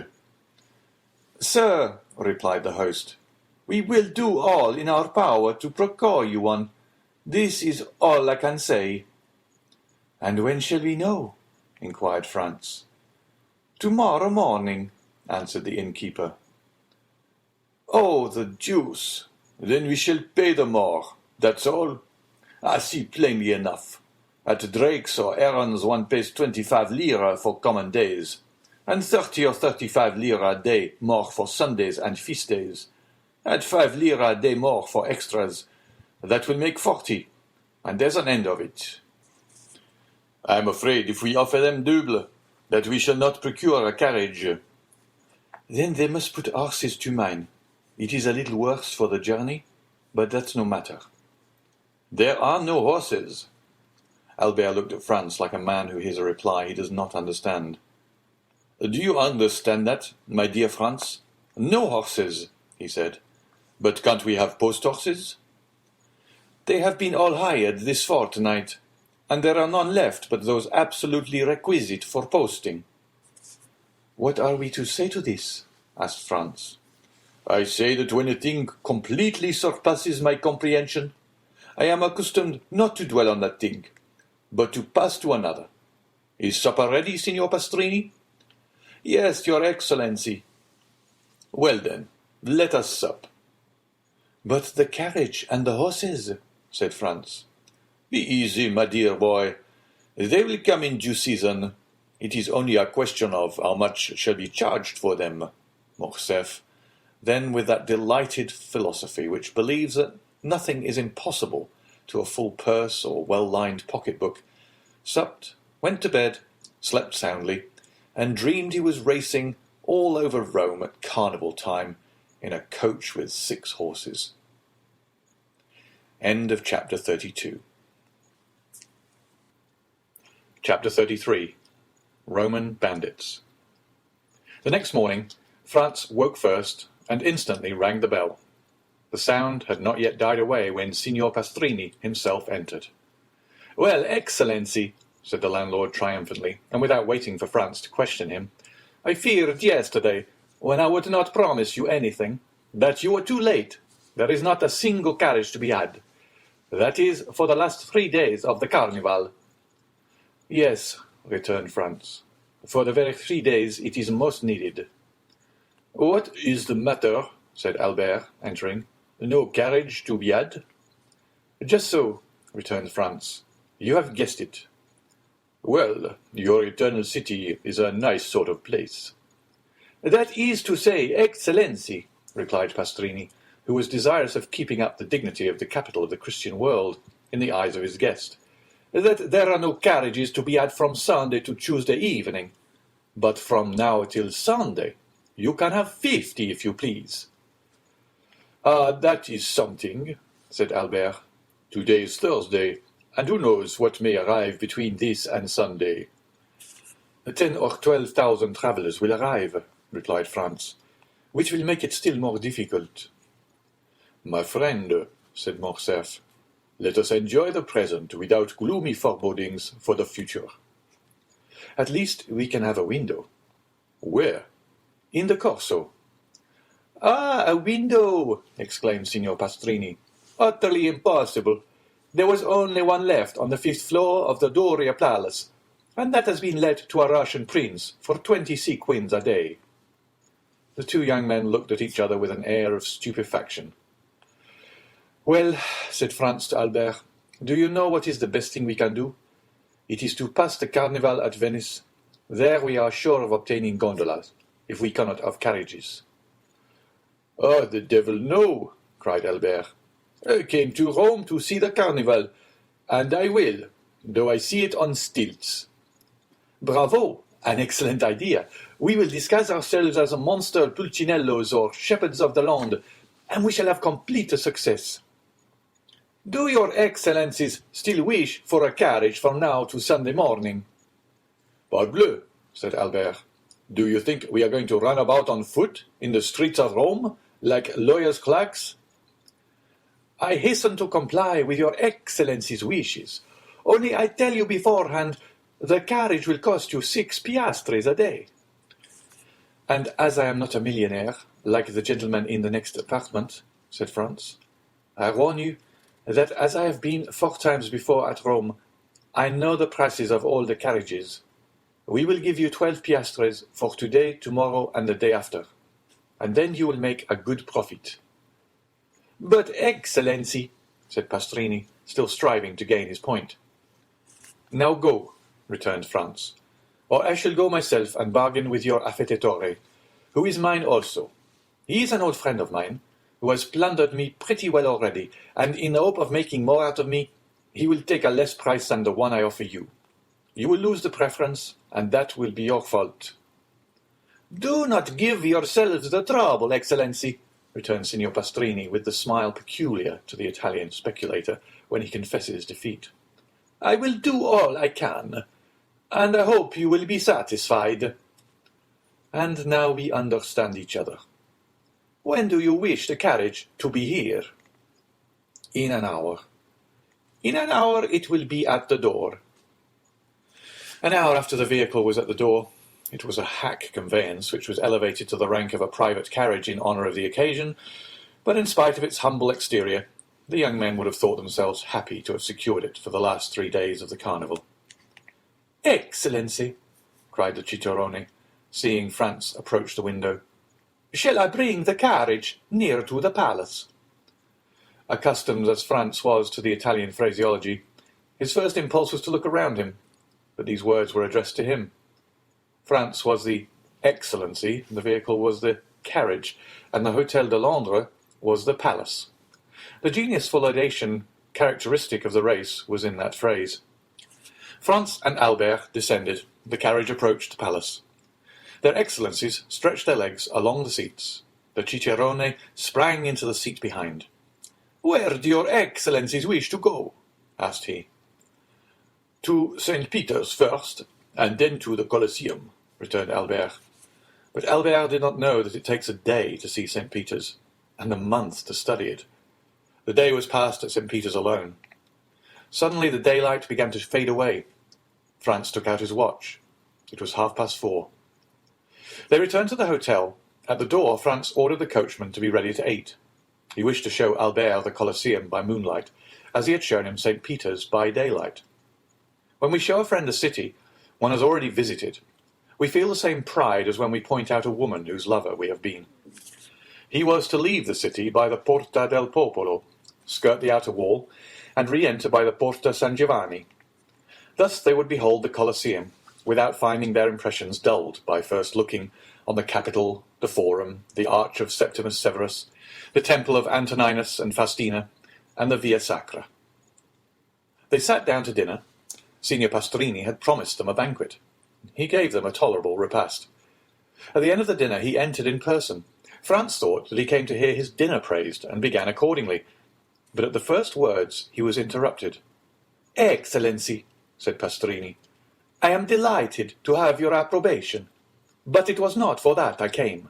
A: "Sir," replied the host, "we will do all in our power to procure you one. This is all I can say." "And when shall we know?" inquired Franz. "Tomorrow morning," answered the innkeeper. "Oh, the deuce! Then we shall pay the more, that's all. I see plainly enough. At Drake's or Aaron's one pays 25 lire for common days, and 30 or 35 lire a day more for Sundays and feast days. At 5 lire a day more for extras. That will make 40, and there's an end of it. I am afraid if we offer them double, that we shall not procure a carriage." "Then they must put horses to mine. It is a little worse for the journey, but that's no matter." "There are no horses." Albert looked at Franz like a man who hears a reply he does not understand. "Do you understand that, my dear Franz? No horses," he said. "But can't we have post-horses?" "They have been all hired this fortnight, and there are none left but those absolutely requisite for posting." "What are we to say to this?" asked Franz. "I say that when a thing completely surpasses my comprehension, I am accustomed not to dwell on that thing, but to pass to another. Is supper ready, Signor Pastrini?" "Yes, your Excellency." "Well then, let us sup." "But the carriage and the horses," said Franz. "Be easy, my dear boy. They will come in due season. It is only a question of how much shall be charged for them." Morcerf, then with that delighted philosophy which believes that nothing is impossible to a full purse or well-lined pocket-book, supped, went to bed, slept soundly, and dreamed he was racing all over Rome at Carnival time in a coach with 6 horses. End of chapter 32. Chapter 33. Roman Bandits. The next morning, Franz woke first and instantly rang the bell. The sound had not yet died away when Signor Pastrini himself entered. "Well, Excellency," said the landlord triumphantly, and without waiting for Franz to question him, "I feared yesterday, when I would not promise you anything, that you were too late. There is not a single carriage to be had. That is for the last 3 days of the Carnival." "Yes," returned Franz. "For the very 3 days it is most needed." "What is the matter?" said Albert, entering. "No carriage to be had?" "Just so," returned Franz. "You have guessed it." "Well, your eternal city is a nice sort of place." "That is to say, Excellency," replied Pastrini, who was desirous of keeping up the dignity of the capital of the Christian world in the eyes of his guest, "that there are no carriages to be had from Sunday to Tuesday evening. But from now till Sunday you can have 50 if you please." "Ah, that is something," said Albert. "Today is Thursday, and who knows what may arrive between this and Sunday?" 10 or 12,000 travellers will arrive," replied Franz, "which will make it still more difficult." "My friend," said Morcerf, "let us enjoy the present without gloomy forebodings for the future." "At least we can have a window." "Where?" "In the Corso." "Ah, a window!" exclaimed Signor Pastrini. "Utterly impossible. There was only one left on the 5th floor of the Doria Palace, and that has been let to a Russian prince for 20 sequins a day." The two young men looked at each other with an air of stupefaction. "Well," said Franz to Albert, "do you know what is the best thing we can do? It is to pass the Carnival at Venice. There we are sure of obtaining gondolas, if we cannot have carriages." "Oh, the devil, no!" cried Albert. "I came to Rome to see the Carnival, and I will, though I see it on stilts." "Bravo! An excellent idea. We will disguise ourselves as monster pulcinellos or shepherds of the land, and we shall have complete success." "Do your excellencies still wish for a carriage from now to Sunday morning?" "Parbleu!" said Albert. "Do you think we are going to run about on foot in the streets of Rome, like lawyers' clerks?" "I hasten to comply with your excellency's wishes. Only I tell you beforehand, the carriage will cost you 6 piastres a day." "And as I am not a millionaire, like the gentleman in the next apartment," said Franz, "I warn you that as I have been 4 times before at Rome, I know the prices of all the carriages. We will give you 12 piastres for today, tomorrow, and the day after, and then you will make a good profit." "But, excellency," said Pastrini, still striving to gain his point. "Now go," returned Franz, "or I shall go myself and bargain with your affettatore, who is mine also. He is an old friend of mine, who has plundered me pretty well already, and in the hope of making more out of me, he will take a less price than the one I offer you. You will lose the preference, and that will be your fault." "Do not give yourselves the trouble, excellency," returned Signor Pastrini, with the smile peculiar to the Italian speculator when he confesses defeat. "I will do all I can, and I hope you will be satisfied. And now we understand each other. When do you wish the carriage to be here?" "In an hour." "In an hour it will be at the door." An hour after the vehicle was at the door. It was a hack conveyance which was elevated to the rank of a private carriage in honour of the occasion, but in spite of its humble exterior, the young men would have thought themselves happy to have secured it for the last 3 days of the Carnival. "Excellency," cried the cicerone, seeing Franz approach the window, "shall I bring the carriage near to the palace?" Accustomed as Franz was to the Italian phraseology, his first impulse was to look around him, but these words were addressed to him. Franz was the excellency, the vehicle was the carriage, and the Hôtel de Londres was the palace. The genius for laudation characteristic of the race was in that phrase. Franz and Albert descended. The carriage approached the palace. Their excellencies stretched their legs along the seats. The cicerone sprang into the seat behind. "Where do your excellencies wish to go?" asked he. "To St. Peter's first, and then to the Colosseum," returned Albert. But Albert did not know that it takes a day to see St. Peter's, and a month to study it. The day was passed at St. Peter's alone. Suddenly the daylight began to fade away. Franz took out his watch. It was 4:30. They returned to the hotel. At the door, Franz ordered the coachman to be ready to 8. He wished to show Albert the Colosseum by moonlight, as he had shown him St. Peter's by daylight. When we show a friend a city one has already visited, we feel the same pride as when we point out a woman whose lover we have been. He was to leave the city by the Porta del Popolo, skirt the outer wall, and re-enter by the Porta San Giovanni. Thus they would behold the Colosseum, without finding their impressions dulled by first looking on the Capitol, the Forum, the Arch of Septimus Severus, the Temple of Antoninus and Faustina, and the Via Sacra. They sat down to dinner. Signor Pastrini had promised them a banquet. He gave them a tolerable repast. At the end of the dinner he entered in person. Franz thought that he came to hear his dinner praised, and began accordingly. But at the first words he was interrupted. "Excellency," said Pastrini, "I am delighted to have your approbation, but it was not for that I came."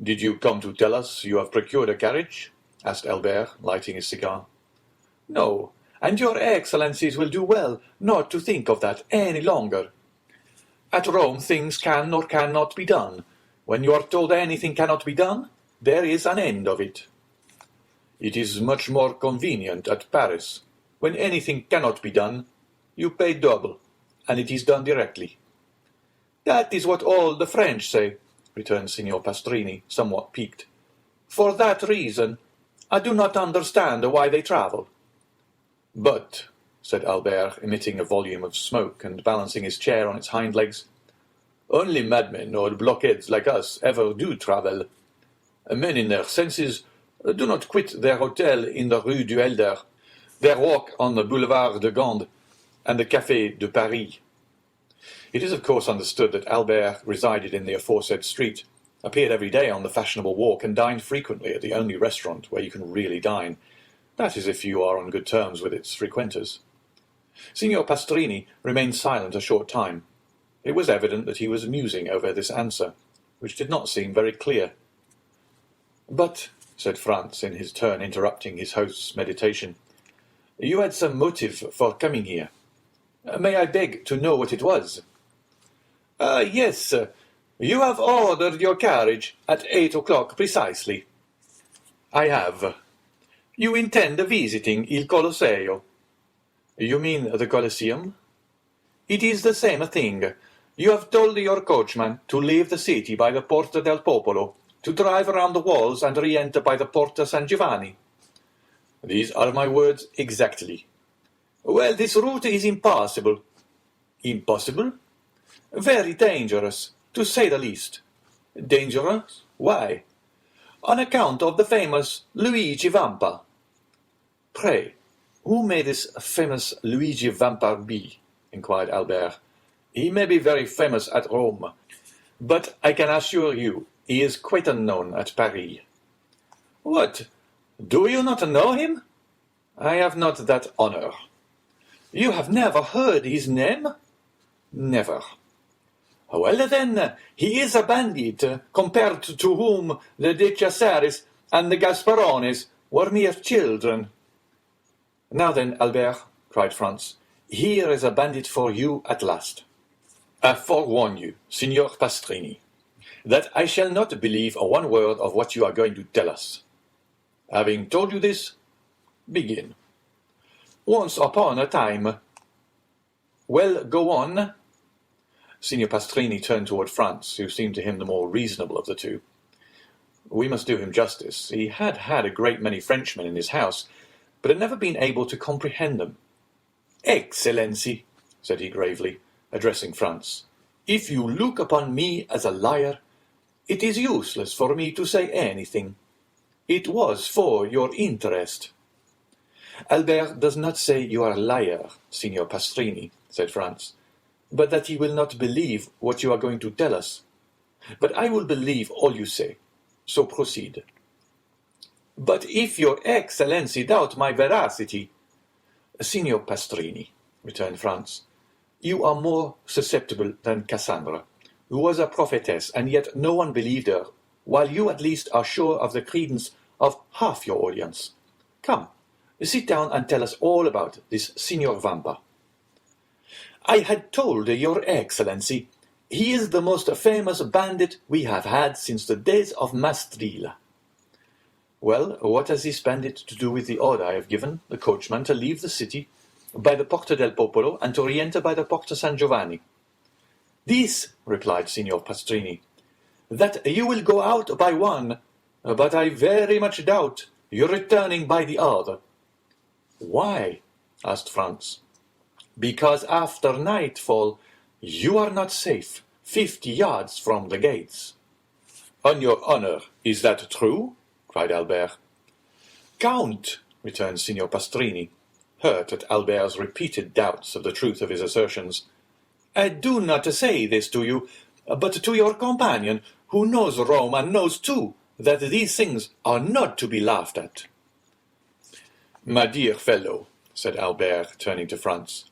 A: "Did you come to tell us you have procured a carriage?" asked Albert, lighting his cigar. "No, and your excellencies will do well not to think of that any longer. At Rome things can or cannot be done. When you are told anything cannot be done, there is an end of it. It is much more convenient at Paris. When anything cannot be done, you pay double, and it is done directly. That is what all the French say, returned Signor Pastrini, somewhat piqued. For that reason, I do not understand why they travel. But, said Albert, emitting a volume of smoke and balancing his chair on its hind legs, only madmen or blockheads like us ever do travel. Men in their senses do not quit their hotel in the Rue du Helder, their walk on the Boulevard de Gand, and the Café de Paris. It is of course understood that Albert resided in the aforesaid street, appeared every day on the fashionable walk, and dined frequently at the only restaurant where you can really dine. That is if you are on good terms with its frequenters. Signor Pastrini remained silent a short time. It was evident that he was musing over this answer, which did not seem very clear. But, said Franz, in his turn interrupting his host's meditation, you had some motive for coming here. May I beg to know what it was? Yes, you have ordered your carriage at 8 o'clock precisely. I have. You intend visiting il Colosseum. You mean the Colosseum? It is the same thing. You have told your coachman to leave the city by the Porta del Popolo, to drive around the walls and re-enter by the Porta San Giovanni. These are my words exactly. Well, this route is impossible. Impossible? Very dangerous, to say the least. Dangerous? Why? On account of the famous Luigi Vampa. Pray, who may this famous Luigi Vampa be? Inquired Albert. He may be very famous at Rome, but I can assure you he is quite unknown at Paris. What? Do you not know him? I have not that honour. You have never heard his name? Never. Well, then, he is a bandit, compared to whom the De Cesaris and the Gasparones were mere children. Now then, Albert, cried Franz, here is a bandit for you at last. I forewarn you, Signor Pastrini, that I shall not believe one word of what you are going to tell us. Having told you this, begin. Once upon a time. Well, go on. Signor Pastrini turned toward Franz, who seemed to him the more reasonable of the two. We must do him justice. He had had a great many Frenchmen in his house, but had never been able to comprehend them. Excellency, said he gravely, addressing Franz, if you look upon me as a liar, it is useless for me to say anything. It was for your interest. Albert does not say you are a liar, Signor Pastrini, said Franz, but that he will not believe what you are going to tell us. But I will believe all you say, so proceed. But if your Excellency doubt my veracity, Signor Pastrini, returned Franz, you are more susceptible than Cassandra, who was a prophetess, and yet no one believed her, while you at least are sure of the credence of half your audience. Come, sit down and tell us all about this Signor Vampa. I had told your Excellency, he is the most famous bandit we have had since the days of Mastrilla. Well, what has this bandit to do with the order I have given the coachman to leave the city by the Porta del Popolo and to re-enter by the Porta San Giovanni? This, replied Signor Pastrini, that you will go out by one, but I very much doubt your returning by the other. Why? asked Franz. Because after nightfall you are not safe 50 yards from the gates. On your honour, is that true? Cried Albert. Count, returned Signor Pastrini, hurt at Albert's repeated doubts of the truth of his assertions. I do not say this to you, but to your companion, who knows Rome and knows too that these things are not to be laughed at. My dear fellow, said Albert, turning to Franz,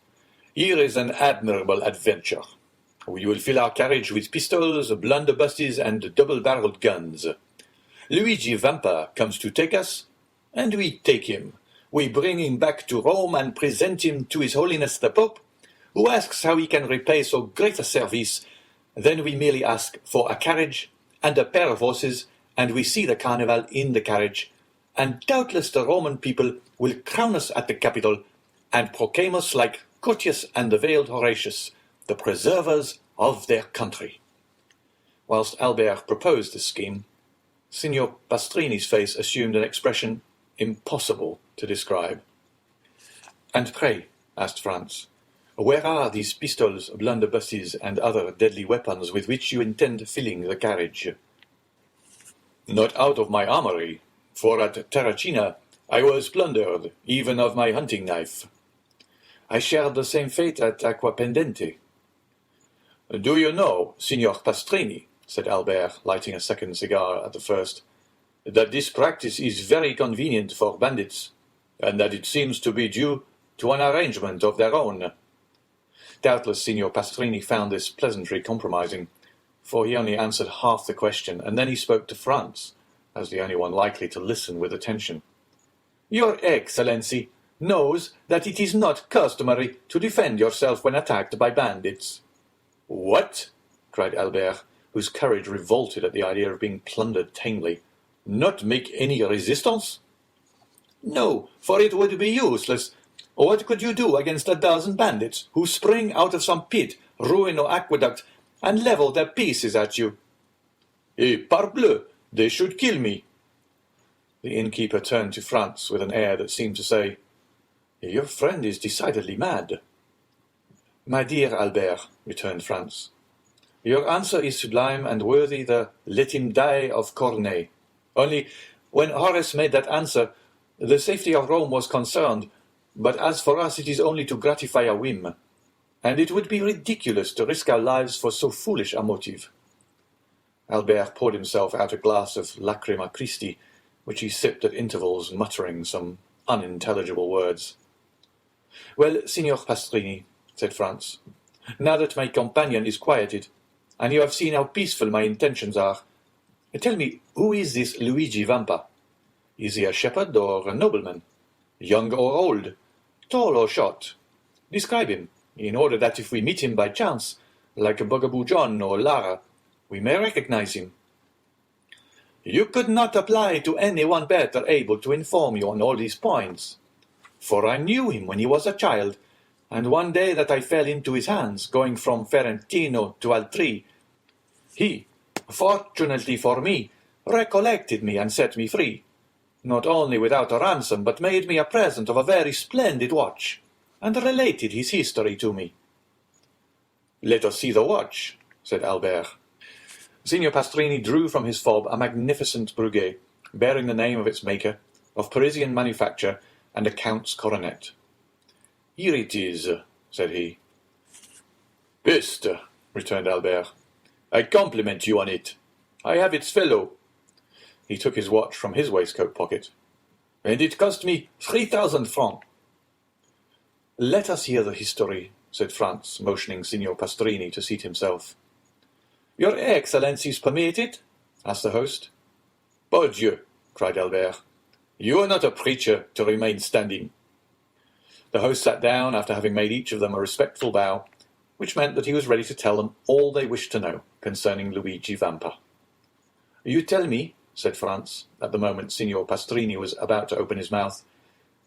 A: here is an admirable adventure. We will fill our carriage with pistols, blunderbusses, and double-barreled guns. Luigi Vampa comes to take us, and we take him. We bring him back to Rome and present him to His Holiness the Pope, who asks how he can repay so great a service. Then we merely ask for a carriage and a pair of horses, and we see the Carnival in the carriage, and doubtless the Roman people will crown us at the Capitol, and proclaim us like Curtius and the veiled Horatius, the preservers of their country." Whilst Albert proposed this scheme, Signor Pastrini's face assumed an expression impossible to describe. "And pray," asked Franz, "where are these pistols, blunderbusses, and other deadly weapons with which you intend filling the carriage?" "Not out of my armory, for at Terracina I was plundered even of my hunting knife." "I shared the same fate at Acquapendente." "Do you know, Signor Pastrini," said Albert, lighting a second cigar at the first, "that this practice is very convenient for bandits, and that it seems to be due to an arrangement of their own?" Doubtless Signor Pastrini found this pleasantry compromising, for he only answered half the question, and then he spoke to Franz, as the only one likely to listen with attention. "Your Excellency knows that it is not customary to defend yourself when attacked by bandits." "What?" cried Albert, whose courage revolted at the idea of being plundered tamely. "Not make any resistance?" "No, for it would be useless. What could you do against a dozen bandits who spring out of some pit, ruin, or aqueduct, and level their pieces at you?" "Et parbleu, they should kill me." The innkeeper turned to Franz with an air that seemed to say, "Your friend is decidedly mad." "My dear Albert," returned Franz, "your answer is sublime and worthy the 'let him die' of Corneille. Only, when Horace made that answer, the safety of Rome was concerned, but as for us it is only to gratify a whim, and it would be ridiculous to risk our lives for so foolish a motive." Albert poured himself out a glass of Lacrima Christi, which he sipped at intervals, muttering some unintelligible words. "Well, Signor Pastrini," said Franz, "now that my companion is quieted, and you have seen how peaceful my intentions are, tell me, who is this Luigi Vampa? Is he a shepherd or a nobleman? Young or old? Tall or short? Describe him, in order that if we meet him by chance, like Bugaboo John or Lara, we may recognize him." "You could not apply to any one better able to inform you on all these points, for I knew him when he was a child, and one day that I fell into his hands, going from Ferentino to Altri, he, fortunately for me, recollected me and set me free, not only without a ransom, but made me a present of a very splendid watch, and related his history to me." "Let us see the watch," said Albert. Signor Pastrini drew from his fob a magnificent Breguet, bearing the name of its maker, of Parisian manufacture, and a count's coronet. "Here it is," said he. "Peste," returned Albert. "I compliment you on it. I have its fellow." He took his watch from his waistcoat pocket. "And it cost me 3,000 francs." "Let us hear the history," said Franz, motioning Signor Pastrini to seat himself. "Your Excellencies permit it?" asked the host. "Bon Dieu!" cried Albert. "You are not a preacher to remain standing." The host sat down after having made each of them a respectful bow, which meant that he was ready to tell them all they wished to know concerning Luigi Vampa. "You tell me," said Franz, at the moment Signor Pastrini was about to open his mouth,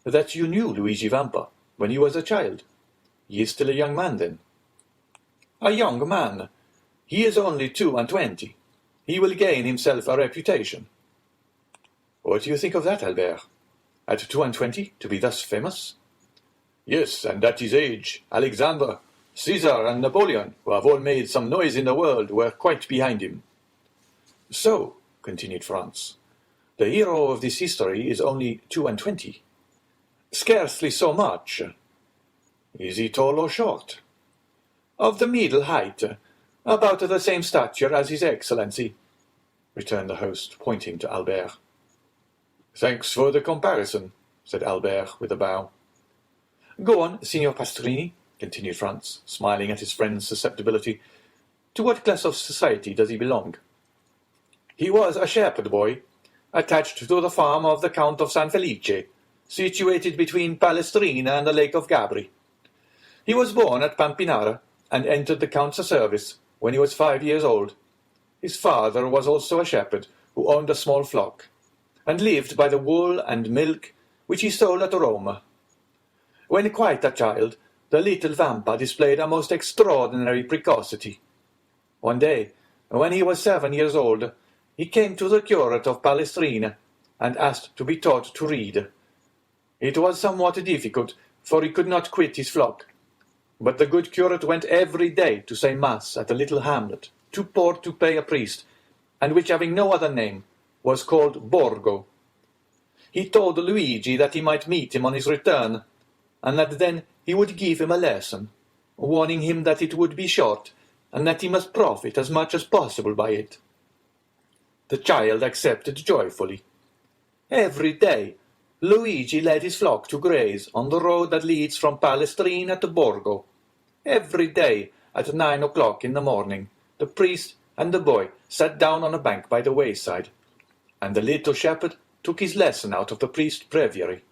A: "that you knew Luigi Vampa when he was a child. He is still a young man, then?" "A young man? He is only 22. He will gain himself a reputation." "What do you think of that, Albert? At 22 to be thus famous?" "Yes, and at his age, Alexander, Caesar, and Napoleon, who have all made some noise in the world, were quite behind him." "So," continued Franz, "the hero of this history is only 22. "Scarcely so much." "Is he tall or short?" "Of the middle height, about the same stature as his Excellency," returned the host, pointing to Albert. "Thanks for the comparison," said Albert with a bow. "Go on, Signor Pastrini," continued Franz, smiling at his friend's susceptibility. "To what class of society does he belong?" "He was a shepherd boy, attached to the farm of the Count of San Felice, situated between Palestrina and the Lake of Gabri. He was born at Pampinara, and entered the Count's service when he was 5 years old. His father was also a shepherd who owned a small flock, and lived by the wool and milk which he sold at Rome. When quite a child, the little Vampa displayed a most extraordinary precocity. One day, when he was 7 years old, he came to the curate of Palestrina and asked to be taught to read. It was somewhat difficult, for he could not quit his flock, but the good curate went every day to say mass at a little hamlet, too poor to pay a priest, and which, having no other name, was called Borgo. He told Luigi that he might meet him on his return, and that then he would give him a lesson, warning him that it would be short, and that he must profit as much as possible by it. The child accepted joyfully. Every day Luigi led his flock to graze on the road that leads from Palestrina to Borgo. Every day at 9 o'clock in the morning the priest and the boy sat down on a bank by the wayside, and the little shepherd took his lesson out of the priest's breviary.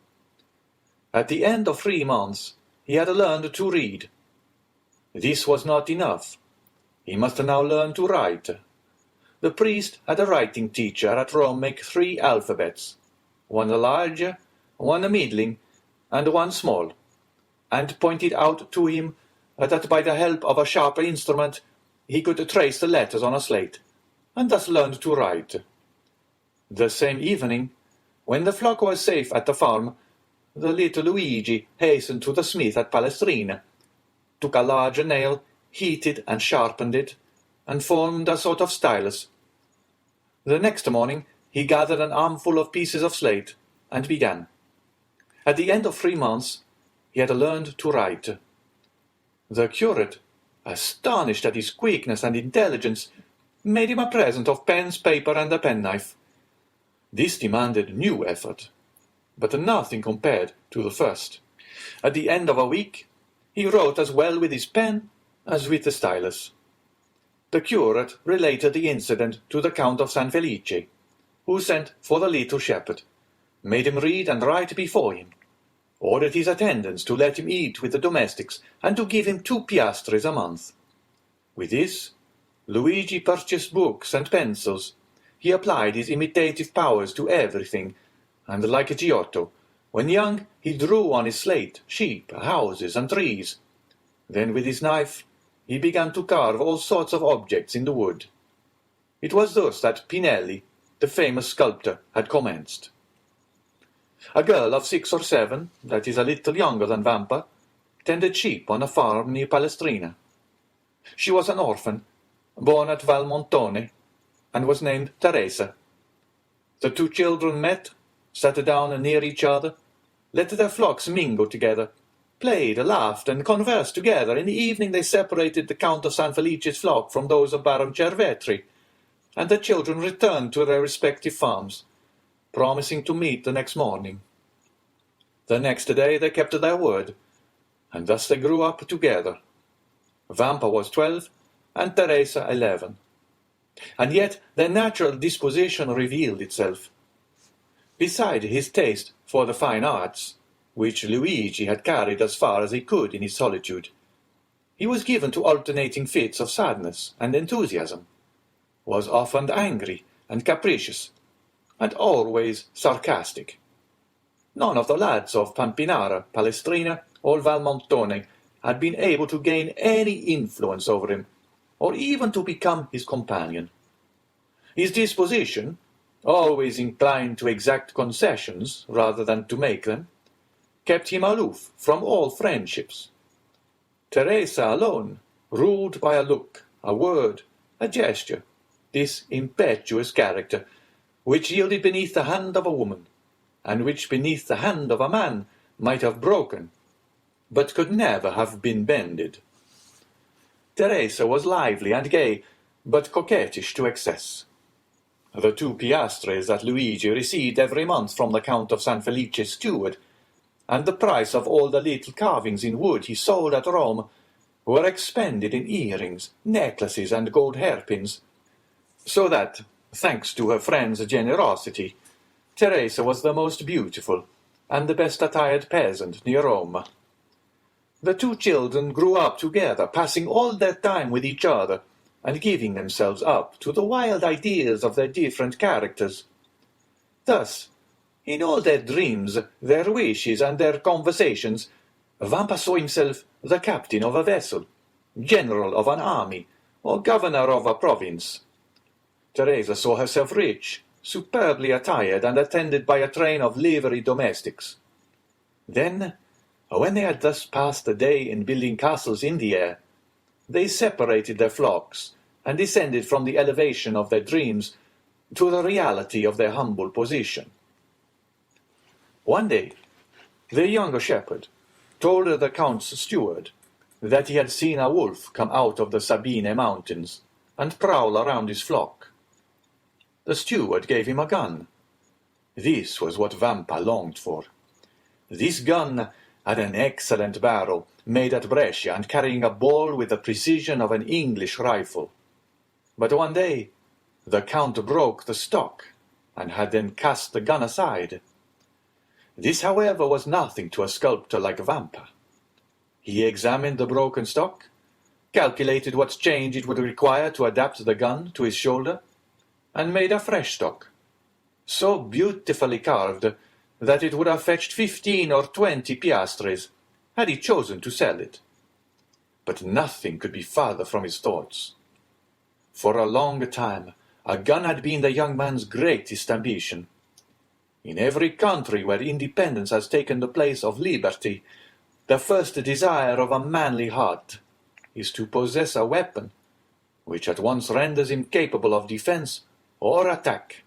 A: At the end of 3 months he had learned to read. This was not enough. He must now learn to write. The priest had a writing teacher at Rome make 3 alphabets, one large, one middling, and one small, and pointed out to him that by the help of a sharp instrument he could trace the letters on a slate, and thus learned to write. The same evening, when the flock was safe at the farm, the little Luigi hastened to the smith at Palestrina, took a large nail, heated and sharpened it, and formed a sort of stylus. The next morning he gathered an armful of pieces of slate, and began. At the end of 3 months he had learned to write. The curate, astonished at his quickness and intelligence, made him a present of pens, paper, and a penknife. This demanded new effort, but nothing compared to the first. At the end of a week he wrote as well with his pen as with the stylus. The curate related the incident to the Count of San Felice, who sent for the little shepherd, made him read and write before him, ordered his attendants to let him eat with the domestics, and to give him 2 piastres a month. With this, Luigi purchased books and pencils. He applied his imitative powers to everything, and like Giotto, when young he drew on his slate sheep, houses, and trees. Then with his knife he began to carve all sorts of objects in the wood. It was thus that Pinelli, the famous sculptor, had commenced. A girl of 6 or 7, that is a little younger than Vampa, tended sheep on a farm near Palestrina. She was an orphan, born at Valmontone, and was named Teresa. The 2 children met, sat down near each other, let their flocks mingle together, played, laughed, and conversed together. In the evening they separated the Count of San Felice's flock from those of Baron Cervetri, and the children returned to their respective farms, promising to meet the next morning. The next day they kept their word, and thus they grew up together. Vampa was 12, and Teresa 11. And yet their natural disposition revealed itself. Beside his taste for the fine arts, which Luigi had carried as far as he could in his solitude, he was given to alternating fits of sadness and enthusiasm, was often angry and capricious, and always sarcastic. None of the lads of Pampinara, Palestrina, or Valmontone had been able to gain any influence over him, or even to become his companion. His disposition, always inclined to exact concessions rather than to make them, kept him aloof from all friendships. Teresa alone ruled by a look, a word, a gesture, this impetuous character, which yielded beneath the hand of a woman, and which beneath the hand of a man might have broken, but could never have been bended. Teresa was lively and gay, but coquettish to excess. The 2 piastres that Luigi received every month from the Count of San Felice's steward, and the price of all the little carvings in wood he sold at Rome, were expended in earrings, necklaces, and gold hairpins, so that, thanks to her friend's generosity, Teresa was the most beautiful and the best attired peasant near Rome. The 2 children grew up together, passing all their time with each other, and giving themselves up to the wild ideas of their different characters. Thus, in all their dreams, their wishes, and their conversations, Vampa saw himself the captain of a vessel, general of an army, or governor of a province. Teresa saw herself rich, superbly attired, and attended by a train of liveried domestics. Then, when they had thus passed the day in building castles in the air, they separated their flocks and descended from the elevation of their dreams to the reality of their humble position. One day, the young shepherd told the count's steward that he had seen a wolf come out of the Sabine mountains and prowl around his flock. The steward gave him a gun. This was what Vampa longed for. This gun had an excellent barrel made at Brescia and carrying a ball with the precision of an English rifle. But one day the count broke the stock and had then cast the gun aside. This, however, was nothing to a sculptor like Vampa. He examined the broken stock, calculated what change it would require to adapt the gun to his shoulder, and made a fresh stock, so beautifully carved that it would have fetched 15 or 20 piastres, had he chosen to sell it. But nothing could be farther from his thoughts. For a long time a gun had been the young man's greatest ambition. In every country where independence has taken the place of liberty, the first desire of a manly heart is to possess a weapon which at once renders him capable of defence or attack,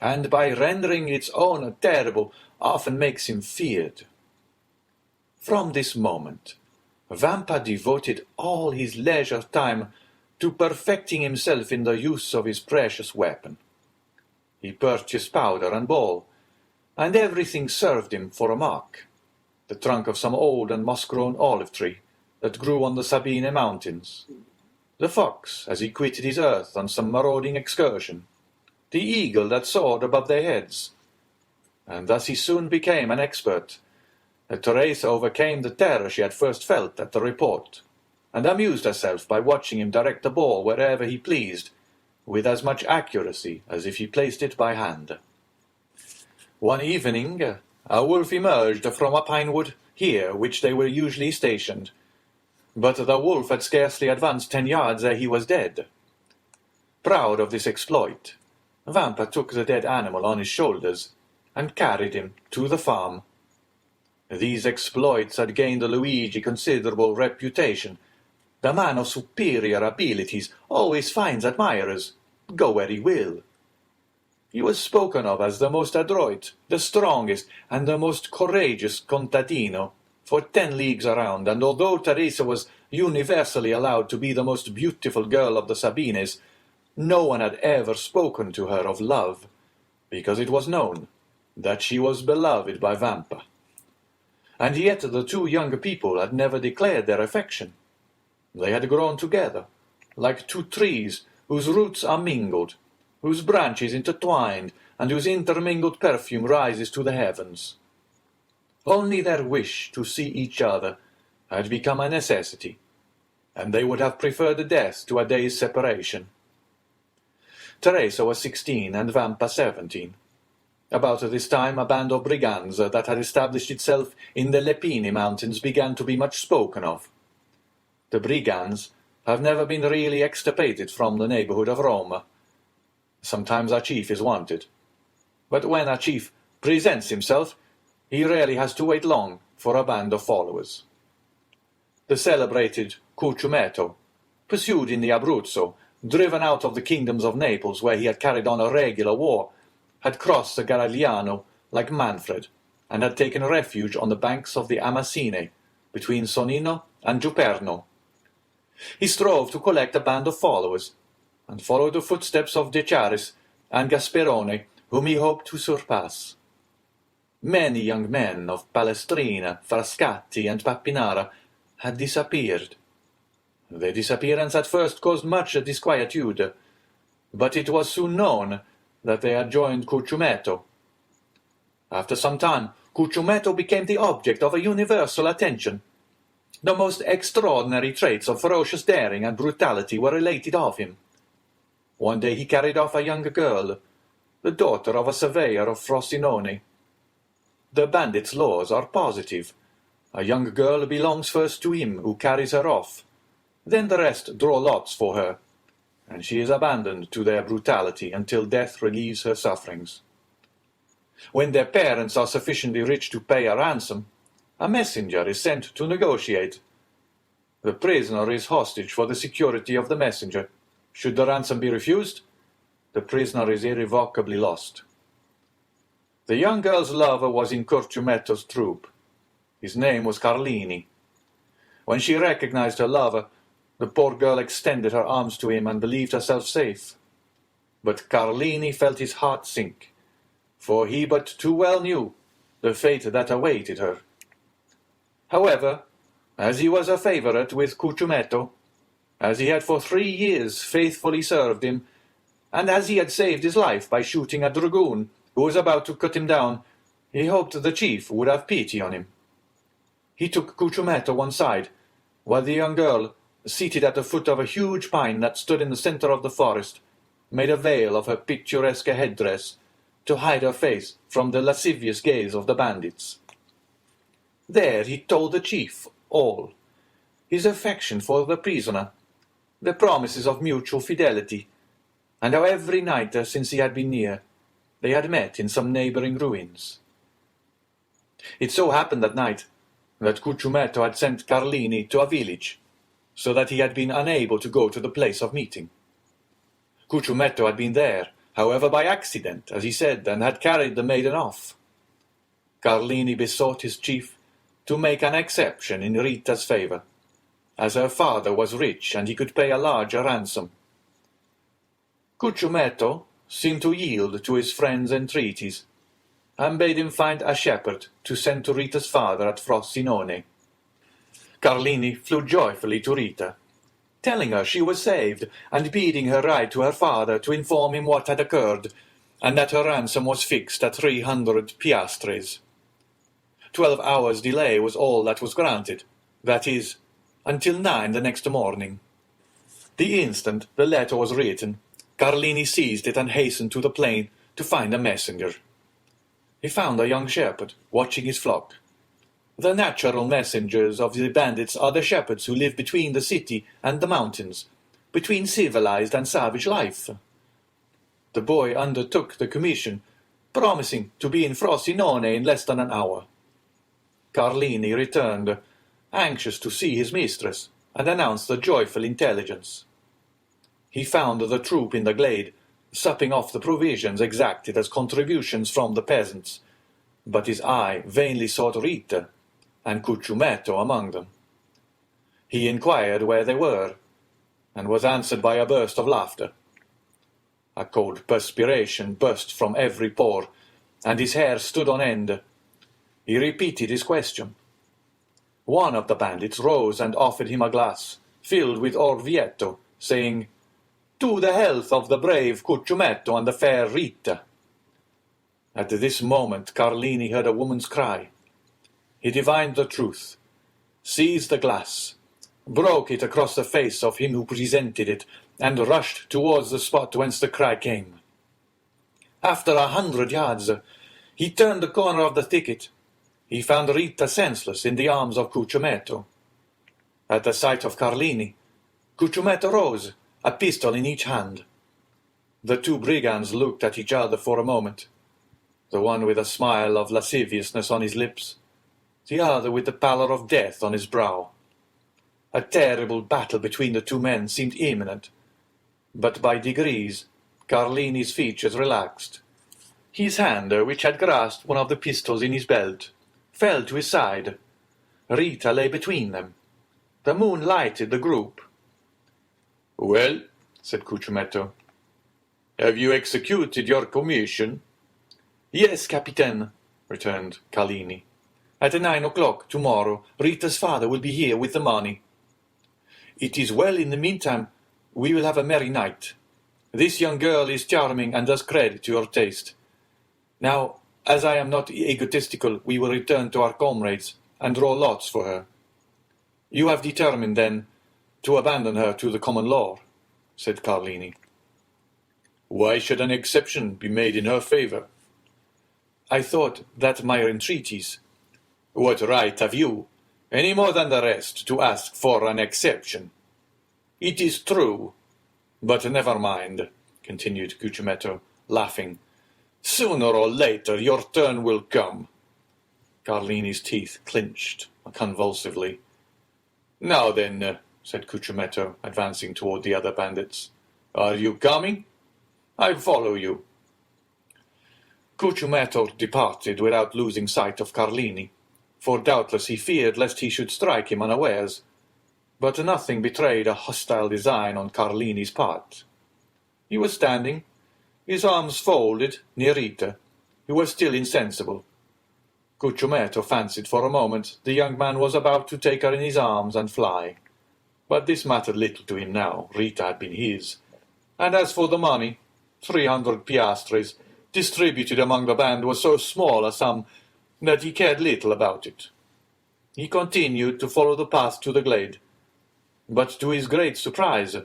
A: and by rendering its owner terrible, often makes him feared. From this moment, Vampa devoted all his leisure time to perfecting himself in the use of his precious weapon. He purchased powder and ball, and everything served him for a mark, the trunk of some old and moss-grown olive tree that grew on the Sabine mountains, the fox as he quitted his earth on some marauding excursion, the eagle that soared above their heads. And thus he soon became an expert. Teresa overcame the terror she had first felt at the report, and amused herself by watching him direct the ball wherever he pleased, with as much accuracy as if he placed it by hand. One evening a wolf emerged from a pine wood here which they were usually stationed, but the wolf had scarcely advanced 10 yards ere he was dead. Proud of this exploit, Vampa took the dead animal on his shoulders and carried him to the farm. These exploits had gained Luigi considerable reputation. The man of superior abilities always finds admirers, go where he will. He was spoken of as the most adroit, the strongest, and the most courageous contadino for 10 leagues around, and although Teresa was universally allowed to be the most beautiful girl of the Sabines, no one had ever spoken to her of love, because it was known that she was beloved by Vampa. And yet the two young people had never declared their affection. They had grown together, like two trees whose roots are mingled, whose branches intertwined, and whose intermingled perfume rises to the heavens. Only their wish to see each other had become a necessity, and they would have preferred death to a day's separation. Teresa was 16 and Vampa 17. About this time a band of brigands that had established itself in the Lepini mountains began to be much spoken of. The brigands have never been really extirpated from the neighbourhood of Rome. Sometimes a chief is wanted, but when a chief presents himself, he rarely has to wait long for a band of followers. The celebrated Cucumetto, pursued in the Abruzzo, driven out of the kingdoms of Naples where he had carried on a regular war, had crossed the Garigliano like Manfred, and had taken refuge on the banks of the Amasine, between Sonnino and Giuperno. He strove to collect a band of followers, and followed the footsteps of De Charis and Gasperone, whom he hoped to surpass. Many young men of Palestrina, Frascati, and Pappinara had disappeared. Their disappearance at first caused much disquietude, but it was soon known that they had joined Cucumetto. After some time, Cucumetto became the object of a universal attention. The most extraordinary traits of ferocious daring and brutality were related of him. One day he carried off a young girl, the daughter of a surveyor of Frosinone. The bandits' laws are positive. A young girl belongs first to him who carries her off. Then the rest draw lots for her, and she is abandoned to their brutality until death relieves her sufferings. When their parents are sufficiently rich to pay a ransom, a messenger is sent to negotiate. The prisoner is hostage for the security of the messenger. Should the ransom be refused, the prisoner is irrevocably lost. The young girl's lover was in Curciumetto's troop. His name was Carlini. When she recognized her lover, the poor girl extended her arms to him and believed herself safe. But Carlini felt his heart sink, for he but too well knew the fate that awaited her. However, as he was a favourite with Curciumetto, as he had for 3 years faithfully served him, and as he had saved his life by shooting a dragoon who was about to cut him down, he hoped the chief would have pity on him. He took Curciumetto one side, while the young girl, seated at the foot of a huge pine that stood in the centre of the forest, made a veil of her picturesque headdress to hide her face from the lascivious gaze of the bandits. There he told the chief all, his affection for the prisoner, the promises of mutual fidelity, and how every night since he had been near, they had met in some neighbouring ruins. It so happened that night that Curciumetto had sent Carlini to a village, so that he had been unable to go to the place of meeting. Curciumetto had been there, however, by accident, as he said, and had carried the maiden off. Carlini besought his chief to make an exception in Rita's favour, as her father was rich and he could pay a larger ransom. Curciumetto seemed to yield to his friend's entreaties, and bade him find a shepherd to send to Rita's father at Frosinone. Carlini flew joyfully to Rita, telling her she was saved, and bidding her ride to her father to inform him what had occurred, and that her ransom was fixed at 300 piastres. 12 hours' delay was all that was granted, that is, until 9 the next morning. The instant the letter was written, Carlini seized it and hastened to the plain to find a messenger. He found a young shepherd watching his flock. The natural messengers of the bandits are the shepherds who live between the city and the mountains, between civilized and savage life. The boy undertook the commission, promising to be in Frosinone in less than an hour. Carlini returned, anxious to see his mistress, and announced the joyful intelligence. He found the troop in the glade, supping off the provisions exacted as contributions from the peasants, but his eye vainly sought Rita, and Curciumetto among them. He inquired where they were, and was answered by a burst of laughter. A cold perspiration burst from every pore, and his hair stood on end. He repeated his question. One of the bandits rose and offered him a glass, filled with Orvieto, saying, "To the health of the brave Curciumetto and the fair Rita." At this moment Carlini heard a woman's cry. He divined the truth, seized the glass, broke it across the face of him who presented it, and rushed towards the spot whence the cry came. After 100 yards, he turned the corner of the thicket. He found Rita senseless in the arms of Curciumetto. At the sight of Carlini, Curciumetto rose, a pistol in each hand. The two brigands looked at each other for a moment, the one with a smile of lasciviousness on his lips, the other with the pallor of death on his brow. A terrible battle between the two men seemed imminent, but by degrees Carlini's features relaxed. His hand, which had grasped one of the pistols in his belt, fell to his side. Rita lay between them. The moon lighted the group. "Well," said Curciumetto, "have you executed your commission?" "Yes, Capitaine," returned Carlini. "At 9 o'clock tomorrow Rita's father will be here with the money. It is well. In the meantime we will have a merry night. This young girl is charming and does credit to your taste. Now, as I am not egotistical, we will return to our comrades and draw lots for her." "You have determined, then, to abandon her to the common law," said Carlini. "Why should an exception be made in her favour?" "I thought that my entreaties—" "What right have you, any more than the rest, to ask for an exception? It is true. But never mind," continued Cucumetto, laughing. "Sooner or later your turn will come." Carlini's teeth clinched convulsively. "Now then," said Cucumetto, advancing toward the other bandits, "are you coming? I follow you." Cucumetto departed without losing sight of Carlini, for doubtless he feared lest he should strike him unawares, but nothing betrayed a hostile design on Carlini's part. He was standing, his arms folded, near Rita, who was still insensible. Cucumetto fancied for a moment the young man was about to take her in his arms and fly, but this mattered little to him now. Rita had been his, and as for the money, 300 piastres, distributed among the band, was so small a sum that he cared little about it. He continued to follow the path to the glade, but to his great surprise,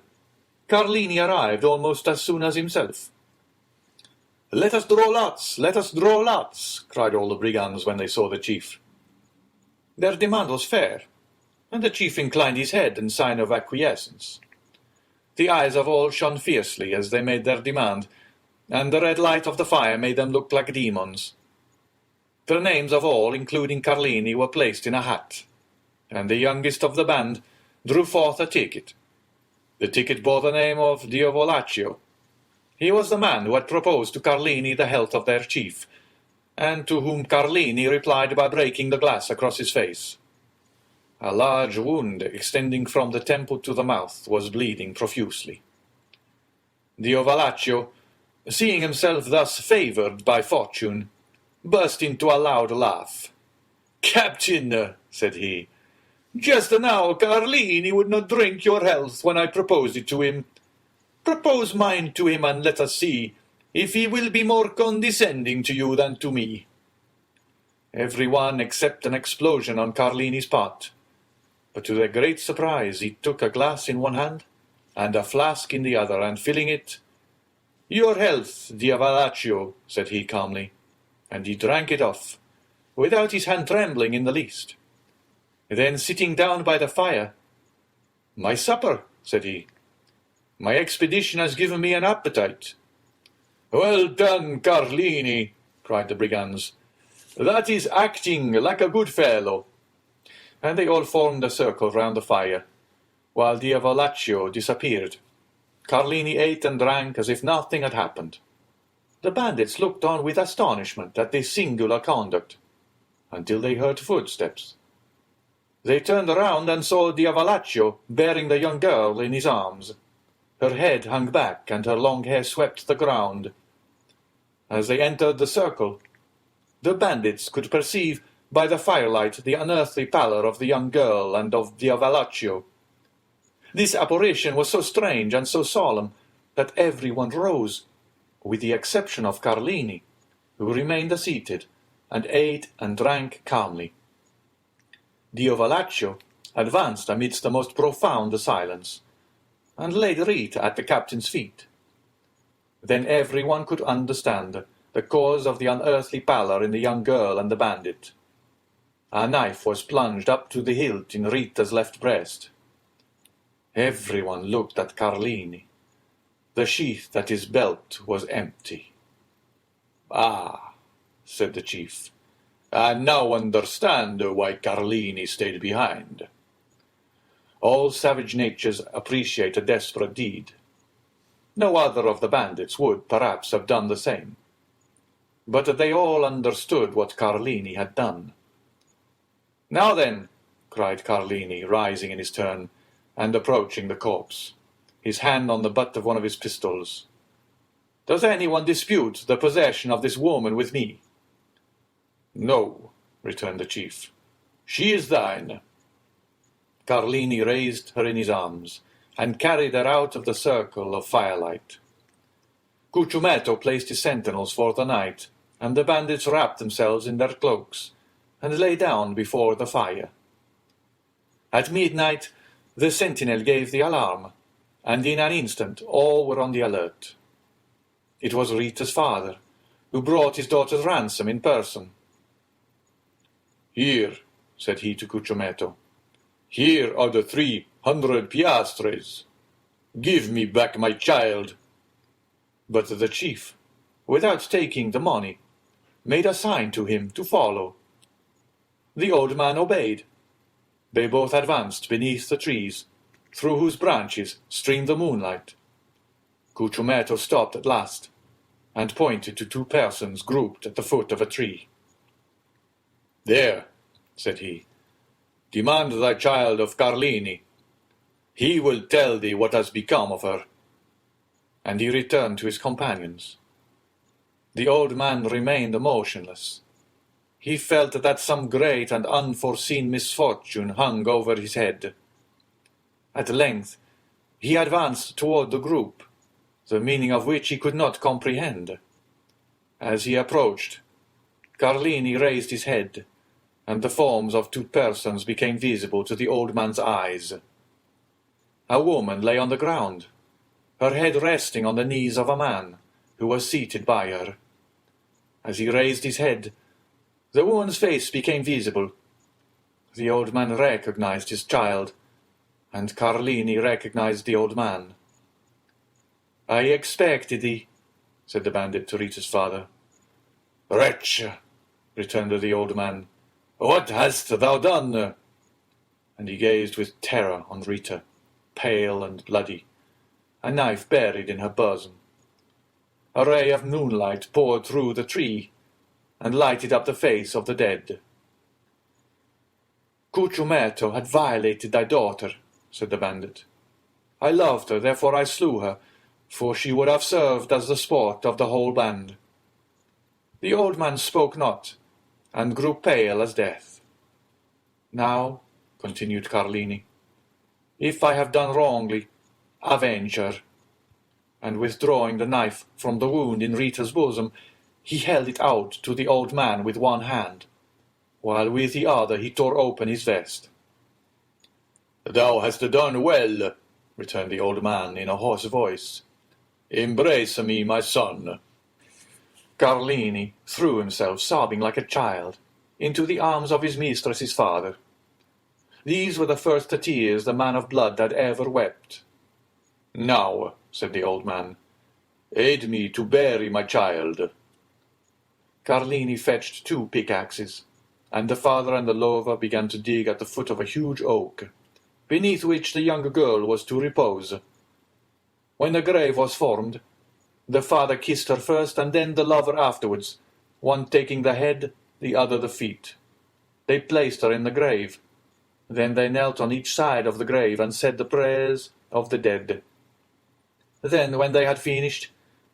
A: Carlini arrived almost as soon as himself. "Let us draw lots! Let us draw lots!" cried all the brigands when they saw the chief. Their demand was fair, and the chief inclined his head in sign of acquiescence. The eyes of all shone fiercely as they made their demand, and the red light of the fire made them look like demons. The names of all, including Carlini, were placed in a hat, and the youngest of the band drew forth a ticket. The ticket bore the name of Diavolaccio. He was the man who had proposed to Carlini the health of their chief, and to whom Carlini replied by breaking the glass across his face. A large wound, extending from the temple to the mouth, was bleeding profusely. Diavolaccio, seeing himself thus favoured by fortune, burst into a loud laugh. "Captain," said he, "just now Carlini would not drink your health when I proposed it to him. Propose mine to him, and let us see if he will be more condescending to you than to me." Every one except an explosion on Carlini's part, but to their great surprise he took a glass in one hand and a flask in the other, and filling it, "Your health, Diavolaccio," said he calmly, and he drank it off, without his hand trembling in the least. Then, sitting down by the fire, "My supper," said he. "My expedition has given me an appetite." "Well done, Carlini," cried the brigands. "That is acting like a good fellow." And they all formed a circle round the fire, while Diavolaccio disappeared. Carlini ate and drank as if nothing had happened. The bandits looked on with astonishment at this singular conduct, until they heard footsteps. They turned around and saw Diavolaccio bearing the young girl in his arms. Her head hung back, and her long hair swept the ground. As they entered the circle, the bandits could perceive by the firelight the unearthly pallor of the young girl and of Diavolaccio. This apparition was so strange and so solemn that every one rose, with the exception of Carlini, who remained seated, and ate and drank calmly. Diavolaccio advanced amidst the most profound silence, and laid Rita at the captain's feet. Then every one could understand the cause of the unearthly pallor in the young girl and the bandit. A knife was plunged up to the hilt in Rita's left breast. Every one looked at Carlini. The sheath at his belt was empty. "Ah," said the chief, "I now understand why Carlini stayed behind." All savage natures appreciate a desperate deed. No other of the bandits would, perhaps, have done the same. But they all understood what Carlini had done. "Now then," cried Carlini, rising in his turn, and approaching the corpse, his hand on the butt of one of his pistols. "Does anyone dispute the possession of this woman with me?" "No," returned the chief. "She is thine." Carlini raised her in his arms, and carried her out of the circle of firelight. Cucumetto placed his sentinels for the night, and the bandits wrapped themselves in their cloaks, and lay down before the fire. At midnight the sentinel gave the alarm, and in an instant all were on the alert. It was Rita's father, who brought his daughter's ransom in person. "Here," said he to Cucciumetto, "here are the 300 piastres. Give me back my child." But the chief, without taking the money, made a sign to him to follow. The old man obeyed. They both advanced beneath the trees, through whose branches streamed the moonlight. Cucciumetto stopped at last, and pointed to 2 persons grouped at the foot of a tree. "There," said he, "demand thy child of Carlini. He will tell thee what has become of her." And he returned to his companions. The old man remained motionless. He felt that some great and unforeseen misfortune hung over his head. At length he advanced toward the group, the meaning of which he could not comprehend. As he approached, Carlini raised his head, and the forms of 2 persons became visible to the old man's eyes. A woman lay on the ground, her head resting on the knees of a man who was seated by her. As he raised his head, the woman's face became visible. The old man recognized his child, and Carlini recognized the old man. "I expected thee," said the bandit to Rita's father. "Wretch," returned the old man, "what hast thou done?" And he gazed with terror on Rita, pale and bloody, a knife buried in her bosom. A ray of moonlight poured through the tree, and lighted up the face of the dead. "Cucciumetto had violated thy daughter," said the bandit. "I loved her, therefore I slew her, for she would have served as the sport of the whole band." The old man spoke not, and grew pale as death. "Now," continued Carlini, "if I have done wrongly, avenge her." And withdrawing the knife from the wound in Rita's bosom, he held it out to the old man with one hand, while with the other he tore open his vest. "Thou hast done well," returned the old man in a hoarse voice. "Embrace me, my son." Carlini threw himself, sobbing like a child, into the arms of his mistress's father. These were the first tears the man of blood had ever wept. "Now," said the old man, "aid me to bury my child." Carlini fetched 2 pickaxes, and the father and the lover began to dig at the foot of a huge oak, beneath which the young girl was to repose. When the grave was formed, the father kissed her first, and then the lover afterwards, one taking the head, the other the feet. They placed her in the grave. Then they knelt on each side of the grave and said the prayers of the dead. Then, when they had finished,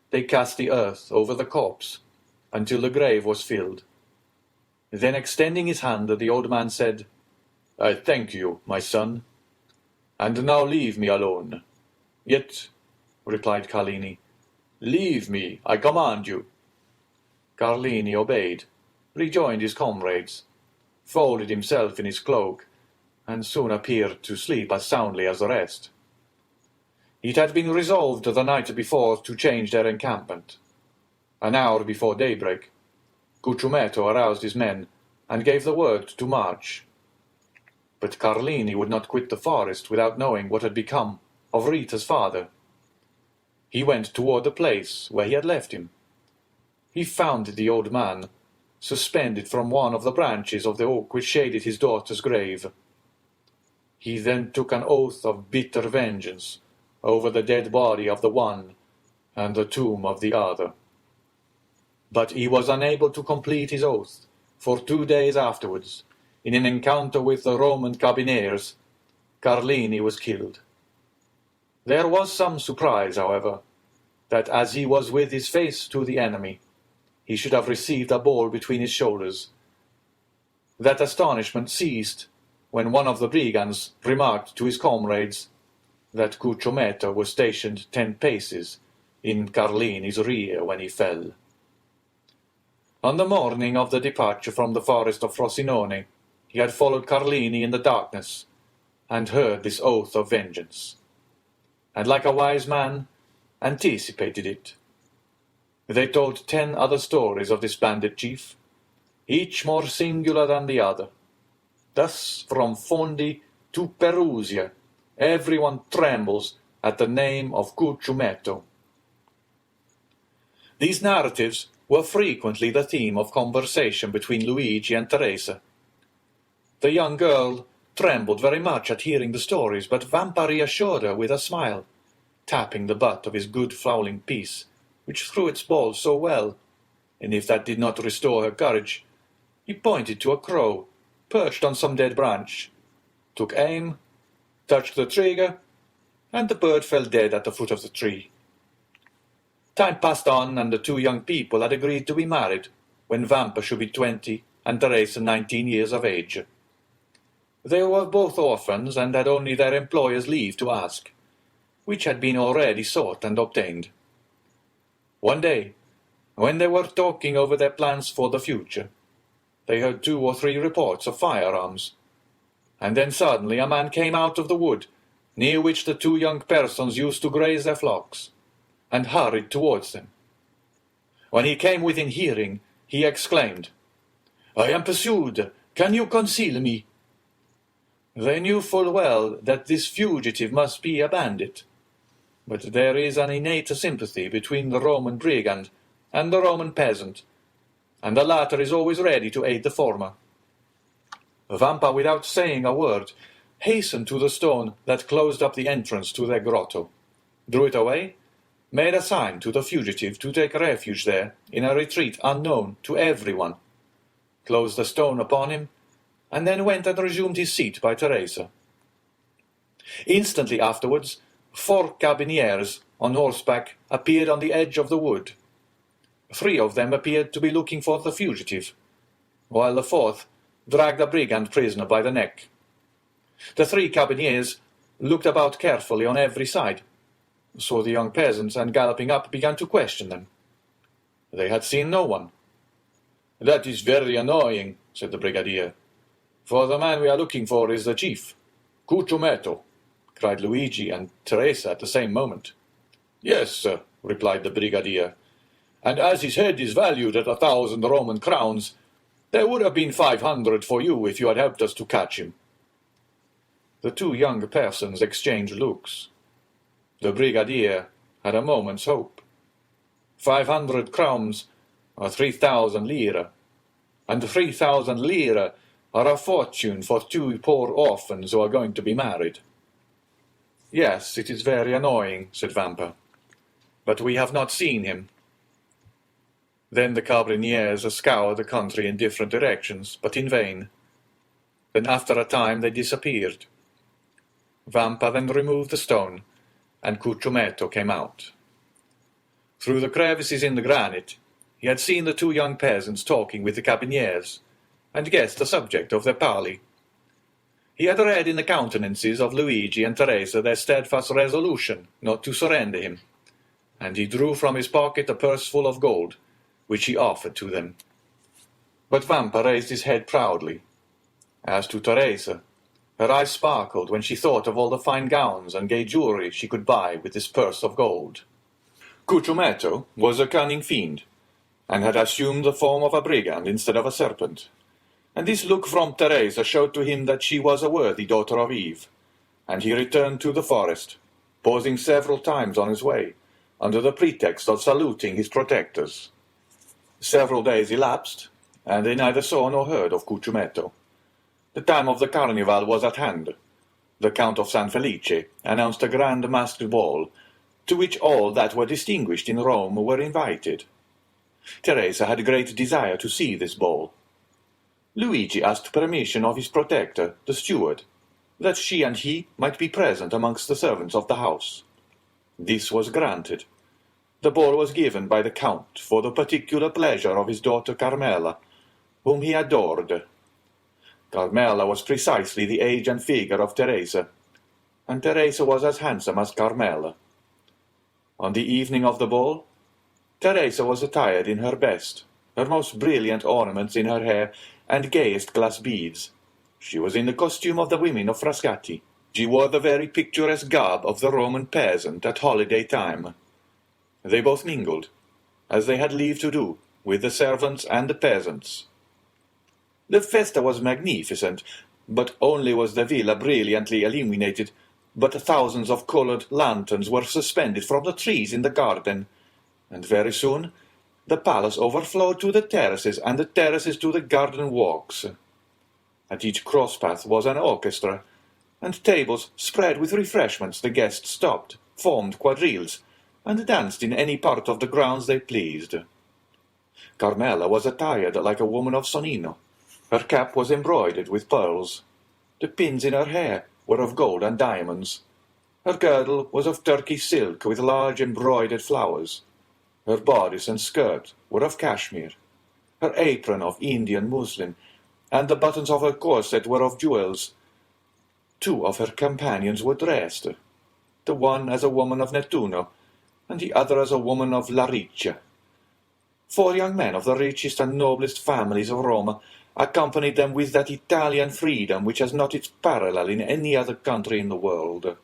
A: they cast the earth over the corpse, until the grave was filled. Then, extending his hand, the old man said, "I thank you, my son, and now leave me alone." "Yet," replied Carlini, "leave me, I command you." Carlini obeyed, rejoined his comrades, folded himself in his cloak, and soon appeared to sleep as soundly as the rest. It had been resolved the night before to change their encampment. An hour before daybreak, Cucciumetto aroused his men and gave the word to march. But Carlini would not quit the forest without knowing what had become of Rita's father. He went toward the place where he had left him. He found the old man suspended from one of the branches of the oak which shaded his daughter's grave. He then took an oath of bitter vengeance over the dead body of the one and the tomb of the other. But he was unable to complete his oath, for 2 days afterwards, in an encounter with the Roman carbineers, Carlini was killed. There was some surprise, however, that as he was with his face to the enemy, he should have received a ball between his shoulders. That astonishment ceased when one of the brigands remarked to his comrades that Cucciumetto was stationed 10 paces in Carlini's rear when he fell. On the morning of the departure from the forest of Frosinone, he had followed Carlini in the darkness, and heard this oath of vengeance, and like a wise man, anticipated it. They told 10 other stories of this bandit chief, each more singular than the other. Thus, from Fondi to Perusia, everyone trembles at the name of Cucumetto. These narratives were frequently the theme of conversation between Luigi and Teresa. The young girl trembled very much at hearing the stories, but Vampa reassured her with a smile, tapping the butt of his good fowling piece, which threw its ball so well, and if that did not restore her courage, he pointed to a crow perched on some dead branch, took aim, touched the trigger, and the bird fell dead at the foot of the tree. Time passed on, and the 2 young people had agreed to be married when Vampa should be 20 and Teresa 19 years of age. They were both orphans and had only their employer's leave to ask, which had been already sought and obtained. One day, when they were talking over their plans for the future, they heard 2 or 3 reports of firearms, and then suddenly a man came out of the wood, near which the 2 young persons used to graze their flocks, and hurried towards them. When he came within hearing, he exclaimed, "I am pursued! Can you conceal me?" They knew full well that this fugitive must be a bandit, but there is an innate sympathy between the Roman brigand and the Roman peasant, and the latter is always ready to aid the former. Vampa, without saying a word, hastened to the stone that closed up the entrance to their grotto, drew it away, made a sign to the fugitive to take refuge there in a retreat unknown to everyone, closed the stone upon him, and then went and resumed his seat by Teresa. Instantly afterwards, 4 carbineers on horseback appeared on the edge of the wood. 3 of them appeared to be looking for the fugitive, while the 4th dragged a brigand prisoner by the neck. The 3 carbineers looked about carefully on every side, saw the young peasants, and galloping up began to question them. They had seen no one. "That is very annoying," said the brigadier, "for the man we are looking for is the chief." "Cucumetto," cried Luigi and Teresa at the same moment. "Yes, sir," replied the brigadier, "and as his head is valued at 1,000 Roman crowns, there would have been 500 for you if you had helped us to catch him." The 2 young persons exchanged looks. The brigadier had a moment's hope. 500 crowns are 3,000 lire, and 3,000 lire are a fortune for 2 poor orphans who are going to be married. "Yes, it is very annoying," said Vampa, "but we have not seen him." Then the carbineers scoured the country in different directions, but in vain. Then after a time they disappeared. Vampa then removed the stone, and Cucumetto came out. Through the crevices in the granite, he had seen the 2 young peasants talking with the carbineers, and guessed the subject of their parley. He had read in the countenances of Luigi and Teresa their steadfast resolution not to surrender him, and he drew from his pocket a purse full of gold, which he offered to them. But Vampa raised his head proudly. As to Teresa, her eyes sparkled when she thought of all the fine gowns and gay jewelry she could buy with this purse of gold. Cucumetto was a cunning fiend, and had assumed the form of a brigand instead of a serpent, and this look from Teresa showed to him that she was a worthy daughter of Eve, and he returned to the forest, pausing several times on his way, under the pretext of saluting his protectors. Several days elapsed, and they neither saw nor heard of Cucumetto. The time of the Carnival was at hand. The Count of San Felice announced a grand masked ball, to which all that were distinguished in Rome were invited. Teresa had great desire to see this ball. Luigi asked permission of his protector, the steward, that she and he might be present amongst the servants of the house. This was granted. The ball was given by the Count for the particular pleasure of his daughter Carmela, whom he adored. Carmela was precisely the age and figure of Teresa, and Teresa was as handsome as Carmela. On the evening of the ball, Teresa was attired in her best, her most brilliant ornaments in her hair, and gayest glass beads. She was in the costume of the women of Frascati, She wore the very picturesque garb of the Roman peasant at holiday time. They both mingled, as they had leave to do, with the servants and the peasants. The festa was magnificent, but only was the villa brilliantly illuminated, but thousands of coloured lanterns were suspended from the trees in the garden, and very soon the palace overflowed to the terraces, and the terraces to the garden walks. At each cross-path was an orchestra, and tables spread with refreshments. The guests stopped, formed quadrilles, and danced in any part of the grounds they pleased. Carmela was attired like a woman of Sonnino. Her cap was embroidered with pearls. The pins in her hair were of gold and diamonds. Her girdle was of Turkey silk with large embroidered flowers. Her bodice and skirt were of cashmere. Her apron of Indian muslin, and the buttons of her corset were of jewels. Two of her companions were dressed, the one as a woman of Nettuno, and the other as a woman of La Riccia. 4 young men of the richest and noblest families of Rome accompanied them with that Italian freedom which has not its parallel in any other country in the world.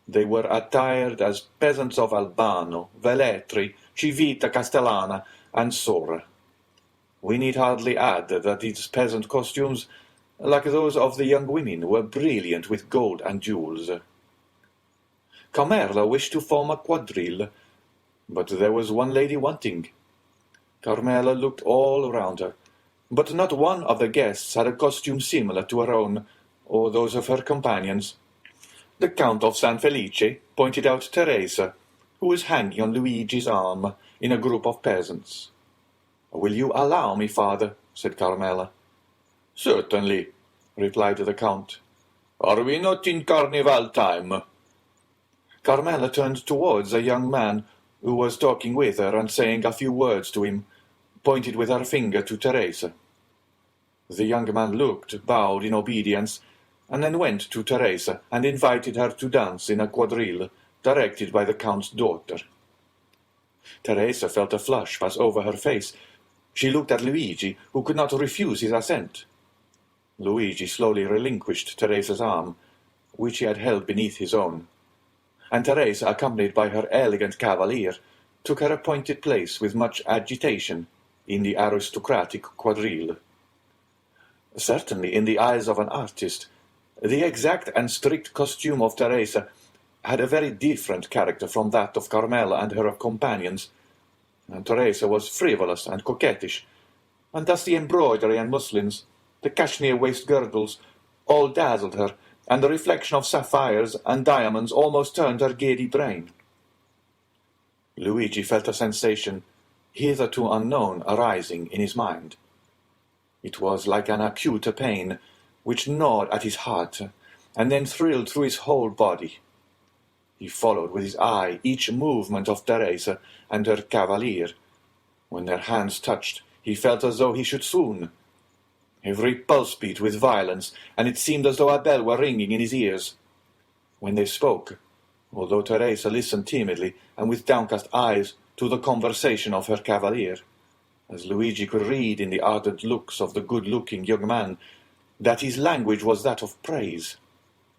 A: They were attired as peasants of Albano, Velletri, Civita Castellana, and Sora. We need hardly add that these peasant costumes, like those of the young women, were brilliant with gold and jewels. Carmela wished to form a quadrille, but there was one lady wanting. Carmela looked all round her, but not one of the guests had a costume similar to her own, or those of her companions. The Count of San Felice pointed out Teresa, who was hanging on Luigi's arm in a group of peasants. "Will you allow me, father?" said Carmela. "Certainly," replied the Count. "Are we not in Carnival time?" Carmela turned towards a young man who was talking with her and saying a few words to him, pointed with her finger to Teresa. The young man looked, bowed in obedience, and then went to Teresa and invited her to dance in a quadrille directed by the Count's daughter. Teresa felt a flush pass over her face. She looked at Luigi, who could not refuse his assent. Luigi slowly relinquished Teresa's arm, which he had held beneath his own, and Teresa, accompanied by her elegant cavalier, took her appointed place with much agitation in the aristocratic quadrille. Certainly, in the eyes of an artist, the exact and strict costume of Teresa had a very different character from that of Carmela and her companions, and Teresa was frivolous and coquettish, and thus the embroidery and muslins, the cashmere waist-girdles, all dazzled her, and the reflection of sapphires and diamonds almost turned her giddy brain. Luigi felt a sensation hitherto unknown arising in his mind. It was like an acute pain, which gnawed at his heart, and then thrilled through his whole body. He followed with his eye each movement of Teresa and her cavalier. When their hands touched, he felt as though he should swoon. Every pulse beat with violence, and it seemed as though a bell were ringing in his ears. When they spoke, although Teresa listened timidly and with downcast eyes to the conversation of her cavalier, as Luigi could read in the ardent looks of the good-looking young man that his language was that of praise,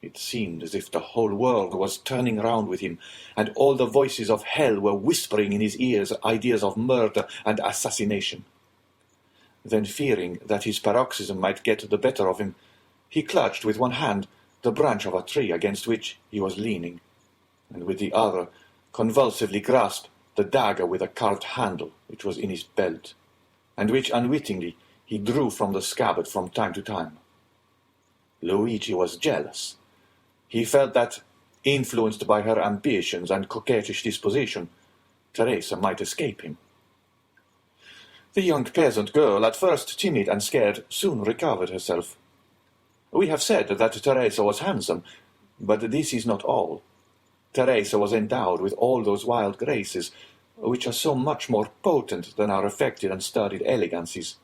A: it seemed as if the whole world was turning round with him, and all the voices of hell were whispering in his ears ideas of murder and assassination. Then, fearing that his paroxysm might get the better of him, he clutched with one hand the branch of a tree against which he was leaning, and with the other convulsively grasped the dagger with a carved handle which was in his belt, and which unwittingly he drew from the scabbard from time to time. Luigi was jealous. He felt that, influenced by her ambitions and coquettish disposition, Teresa might escape him. The young peasant girl, at first timid and scared, soon recovered herself. We have said that Teresa was handsome, but this is not all. Teresa was endowed with all those wild graces which are so much more potent than our affected and studied elegancies.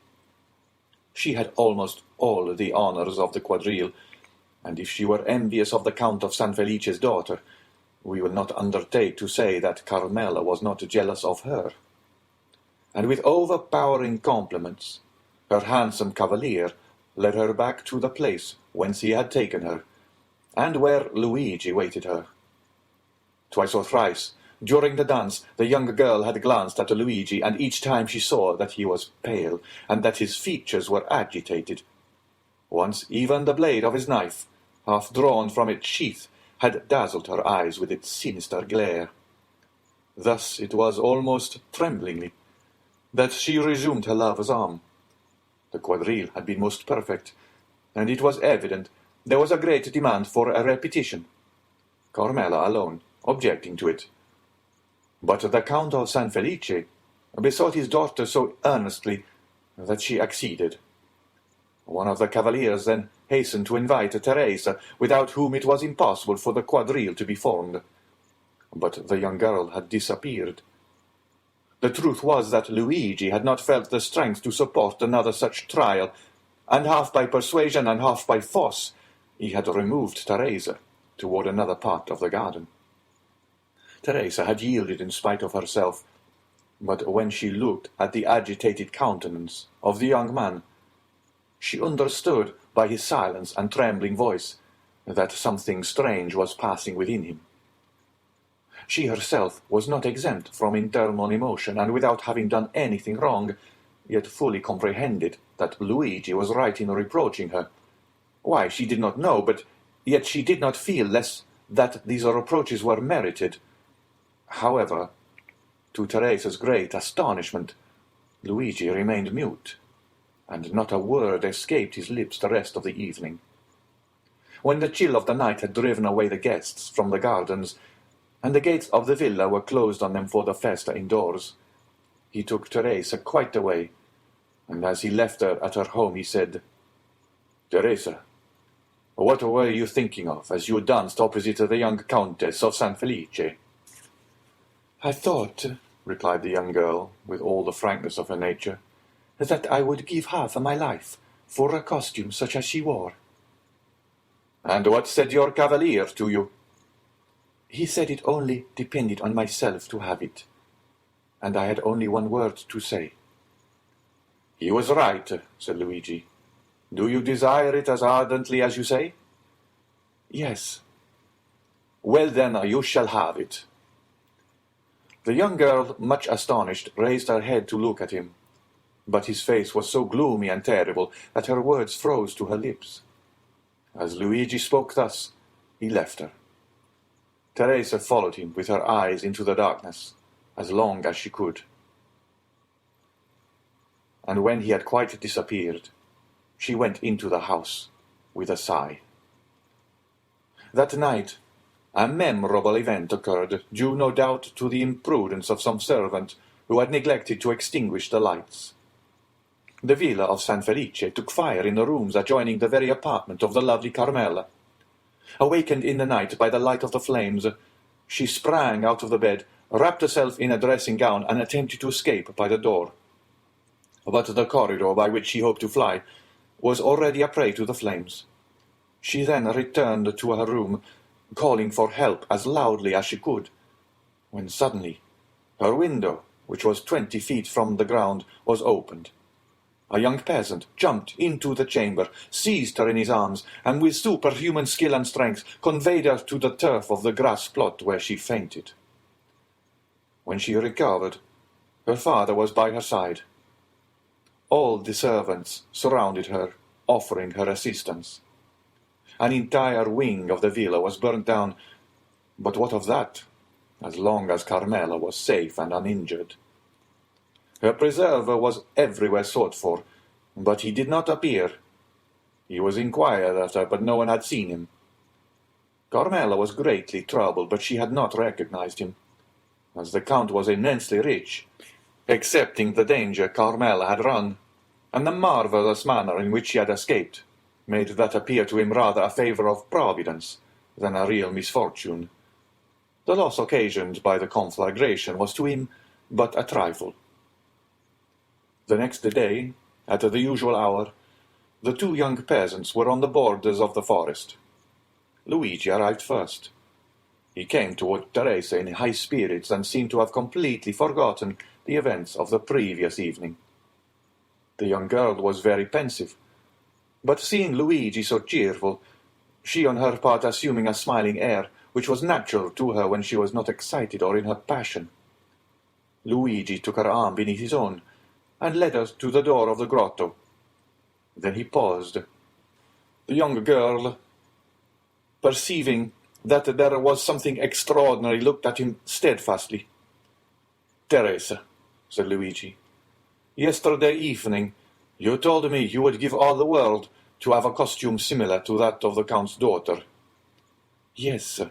A: She had almost all the honours of the quadrille, and if she were envious of the Count of San Felice's daughter, we will not undertake to say that Carmela was not jealous of her. And with overpowering compliments, her handsome cavalier led her back to the place whence he had taken her, and where Luigi waited her. Twice or thrice, during the dance, the young girl had glanced at Luigi, and each time she saw that he was pale, and that his features were agitated. Once even the blade of his knife, half drawn from its sheath, had dazzled her eyes with its sinister glare. Thus it was almost tremblingly that she resumed her lover's arm. The quadrille had been most perfect, and it was evident there was a great demand for a repetition, Carmela alone objecting to it. But the Count of San Felice besought his daughter so earnestly that she acceded. One of the cavaliers then hastened to invite Teresa, without whom it was impossible for the quadrille to be formed. But the young girl had disappeared. The truth was that Luigi had not felt the strength to support another such trial, and half by persuasion and half by force he had removed Teresa toward another part of the garden. Teresa had yielded in spite of herself, but when she looked at the agitated countenance of the young man, she understood by his silence and trembling voice that something strange was passing within him. She herself was not exempt from internal emotion, and without having done anything wrong, yet fully comprehended that Luigi was right in reproaching her. Why, she did not know, but yet she did not feel less that these reproaches were merited. However, to Teresa's great astonishment, Luigi remained mute, and not a word escaped his lips the rest of the evening. When the chill of the night had driven away the guests from the gardens, and the gates of the villa were closed on them for the festa indoors, he took Teresa quite away, and as he left her at her home he said, "Teresa, what were you thinking of as you danced opposite the young Countess of San Felice?" "I thought," replied the young girl, with all the frankness of her nature, "that I would give half my life for a costume such as she wore." "And what said your cavalier to you?" "He said it only depended on myself to have it, and I had only one word to say." "He was right," said Luigi. "Do you desire it as ardently as you say?" "Yes." "Well, then, you shall have it." The young girl, much astonished, raised her head to look at him, but his face was so gloomy and terrible that her words froze to her lips. As Luigi spoke thus, he left her. Teresa followed him with her eyes into the darkness, as long as she could. And when he had quite disappeared, she went into the house with a sigh. That night, a memorable event occurred, due no doubt to the imprudence of some servant who had neglected to extinguish the lights. The villa of San Felice took fire in the rooms adjoining the very apartment of the lovely Carmela. Awakened in the night by the light of the flames, she sprang out of the bed, wrapped herself in a dressing-gown, and attempted to escape by the door. But the corridor by which she hoped to fly was already a prey to the flames. She then returned to her room, calling for help as loudly as she could, when suddenly her window, which was 20 feet from the ground, was opened. A young peasant jumped into the chamber, seized her in his arms, and with superhuman skill and strength conveyed her to the turf of the grass plot, where she fainted. When she recovered, her father was by her side. All the servants surrounded her, offering her assistance. An entire wing of the villa was burnt down, but what of that, as long as Carmela was safe and uninjured? Her preserver was everywhere sought for, but he did not appear. He was inquired after, but no one had seen him. Carmela was greatly troubled, but she had not recognized him, as the Count was immensely rich, excepting the danger Carmela had run, and the marvellous manner in which she had escaped made that appear to him rather a favour of Providence than a real misfortune. The loss occasioned by the conflagration was to him but a trifle. The next day, at the usual hour, the two young peasants were on the borders of the forest. Luigi arrived first. He came toward Teresa in high spirits and seemed to have completely forgotten the events of the previous evening. The young girl was very pensive, but seeing Luigi so cheerful, she on her part assuming a smiling air, which was natural to her when she was not excited or in her passion. Luigi took her arm beneath his own, and led her to the door of the grotto. Then he paused. The young girl, perceiving that there was something extraordinary, looked at him steadfastly. "Teresa," said Luigi, "yesterday evening you told me you would give all the world to have a costume similar to that of the Count's daughter." "Yes,"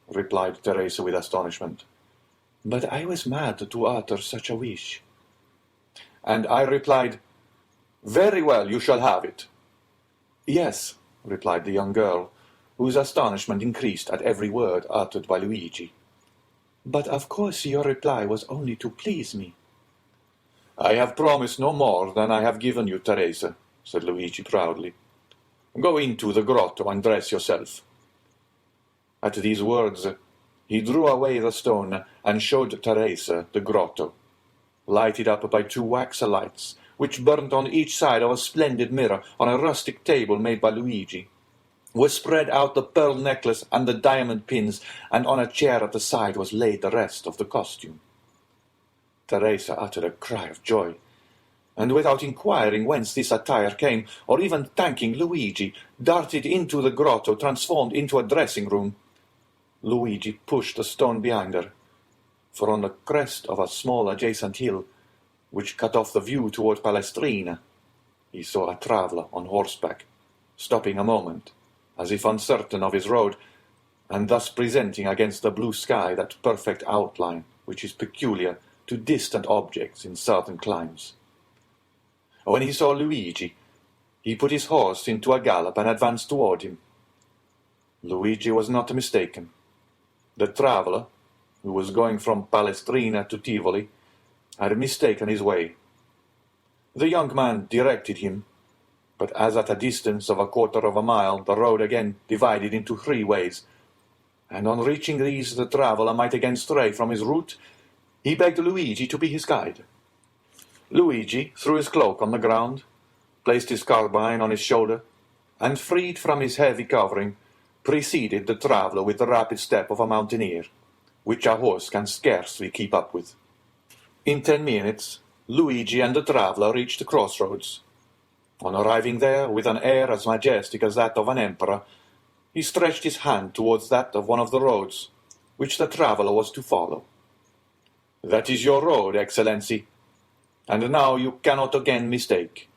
A: replied Teresa with astonishment, "but I was mad to utter such a wish." And I replied, "Very well, you shall have it." "Yes," replied the young girl, whose astonishment increased at every word uttered by Luigi. "But of course your reply was only to please me." "I have promised no more than I have given you, Teresa," said Luigi proudly. "Go into the grotto and dress yourself." At these words he drew away the stone and showed Teresa the grotto, lighted up by 2 wax lights, which burnt on each side of a splendid mirror on a rustic table made by Luigi. Was spread out the pearl necklace and the diamond pins, and on a chair at the side was laid the rest of the costume. Teresa uttered a cry of joy, and without inquiring whence this attire came, or even thanking Luigi, darted into the grotto, transformed into a dressing-room. Luigi pushed a stone behind her, for on the crest of a small adjacent hill, which cut off the view toward Palestrina, he saw a traveller on horseback, stopping a moment, as if uncertain of his road, and thus presenting against the blue sky that perfect outline which is peculiar to distant objects in certain climes. When he saw Luigi, he put his horse into a gallop and advanced toward him. Luigi was not mistaken. The traveller, who was going from Palestrina to Tivoli, had mistaken his way. The young man directed him, but as at a distance of a quarter of a mile the road again divided into 3 ways, and on reaching these the traveller might again stray from his route, he begged Luigi to be his guide. Luigi threw his cloak on the ground, placed his carbine on his shoulder, and, freed from his heavy covering, preceded the traveller with the rapid step of a mountaineer, which a horse can scarcely keep up with. In 10 minutes Luigi and the traveller reached the crossroads. On arriving there, with an air as majestic as that of an emperor, he stretched his hand towards that of one of the roads, which the traveller was to follow. "That is your road, Excellency, and now you cannot again mistake."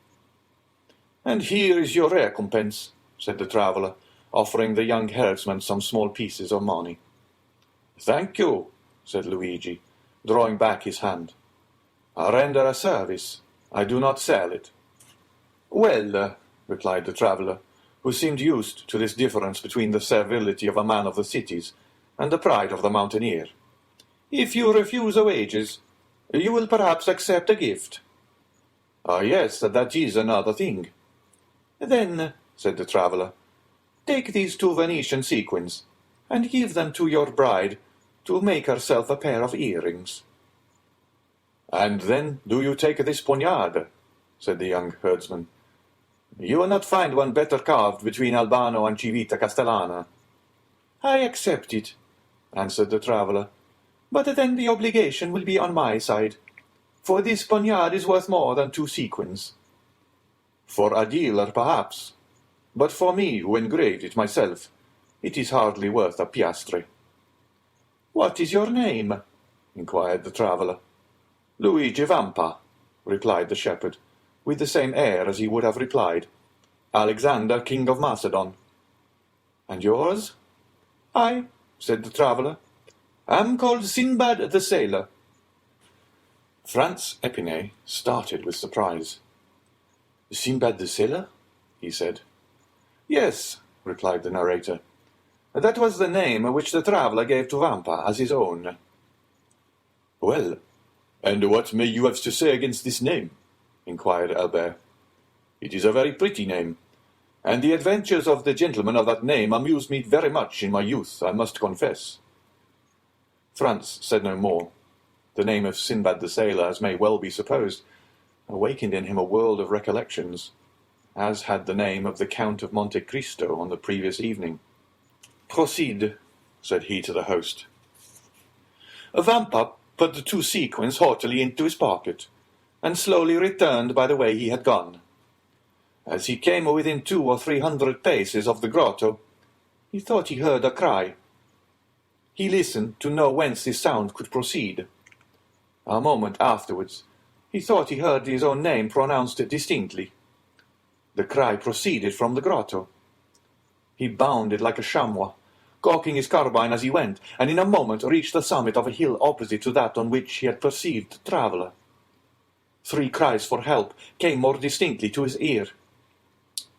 A: "And here is your recompense," said the traveller, offering the young herdsman some small pieces of money. "Thank you," said Luigi, drawing back his hand. "I render a service. I do not sell it." "Well," replied the traveller, who seemed used to this difference between the servility of a man of the cities and the pride of the mountaineer, "if you refuse the wages, you will perhaps accept a gift." "Ah, yes, that is another thing." "Then," said the traveller, "take these 2 Venetian sequins, and give them to your bride to make herself a pair of earrings." "And then do you take this poniard?" said the young herdsman. "You will not find one better carved between Albano and Civita Castellana." "I accept it," answered the traveller, "but then the obligation will be on my side, for this poniard is worth more than 2 sequins." "For a dealer, perhaps, but for me, who engraved it myself, it is hardly worth a piastre." "What is your name?" inquired the traveller. "Luigi Vampa," replied the shepherd, with the same air as he would have replied, "Alexander, King of Macedon." "And yours?" "I," said the traveller, "am called Sinbad the sailor." Franz Epinay started with surprise. "Sinbad the sailor?" he said. "Yes," replied the narrator. "That was the name which the traveller gave to Vampa as his own." "Well, and what may you have to say against this name?" inquired Albert. "It is a very pretty name, and the adventures of the gentleman of that name amused me very much in my youth, I must confess." Franz said no more. The name of Sinbad the sailor, as may well be supposed, awakened in him a world of recollections, as had the name of the Count of Monte Cristo on the previous evening. "Proceed," said he to the host. Vampa put the 2 sequins haughtily into his pocket, and slowly returned by the way he had gone. As he came within 200 or 300 paces of the grotto, he thought he heard a cry. He listened to know whence this sound could proceed. A moment afterwards, he thought he heard his own name pronounced distinctly. The cry proceeded from the grotto. He bounded like a chamois, cocking his carbine as he went, and in a moment reached the summit of a hill opposite to that on which he had perceived the traveller. 3 cries for help came more distinctly to his ear.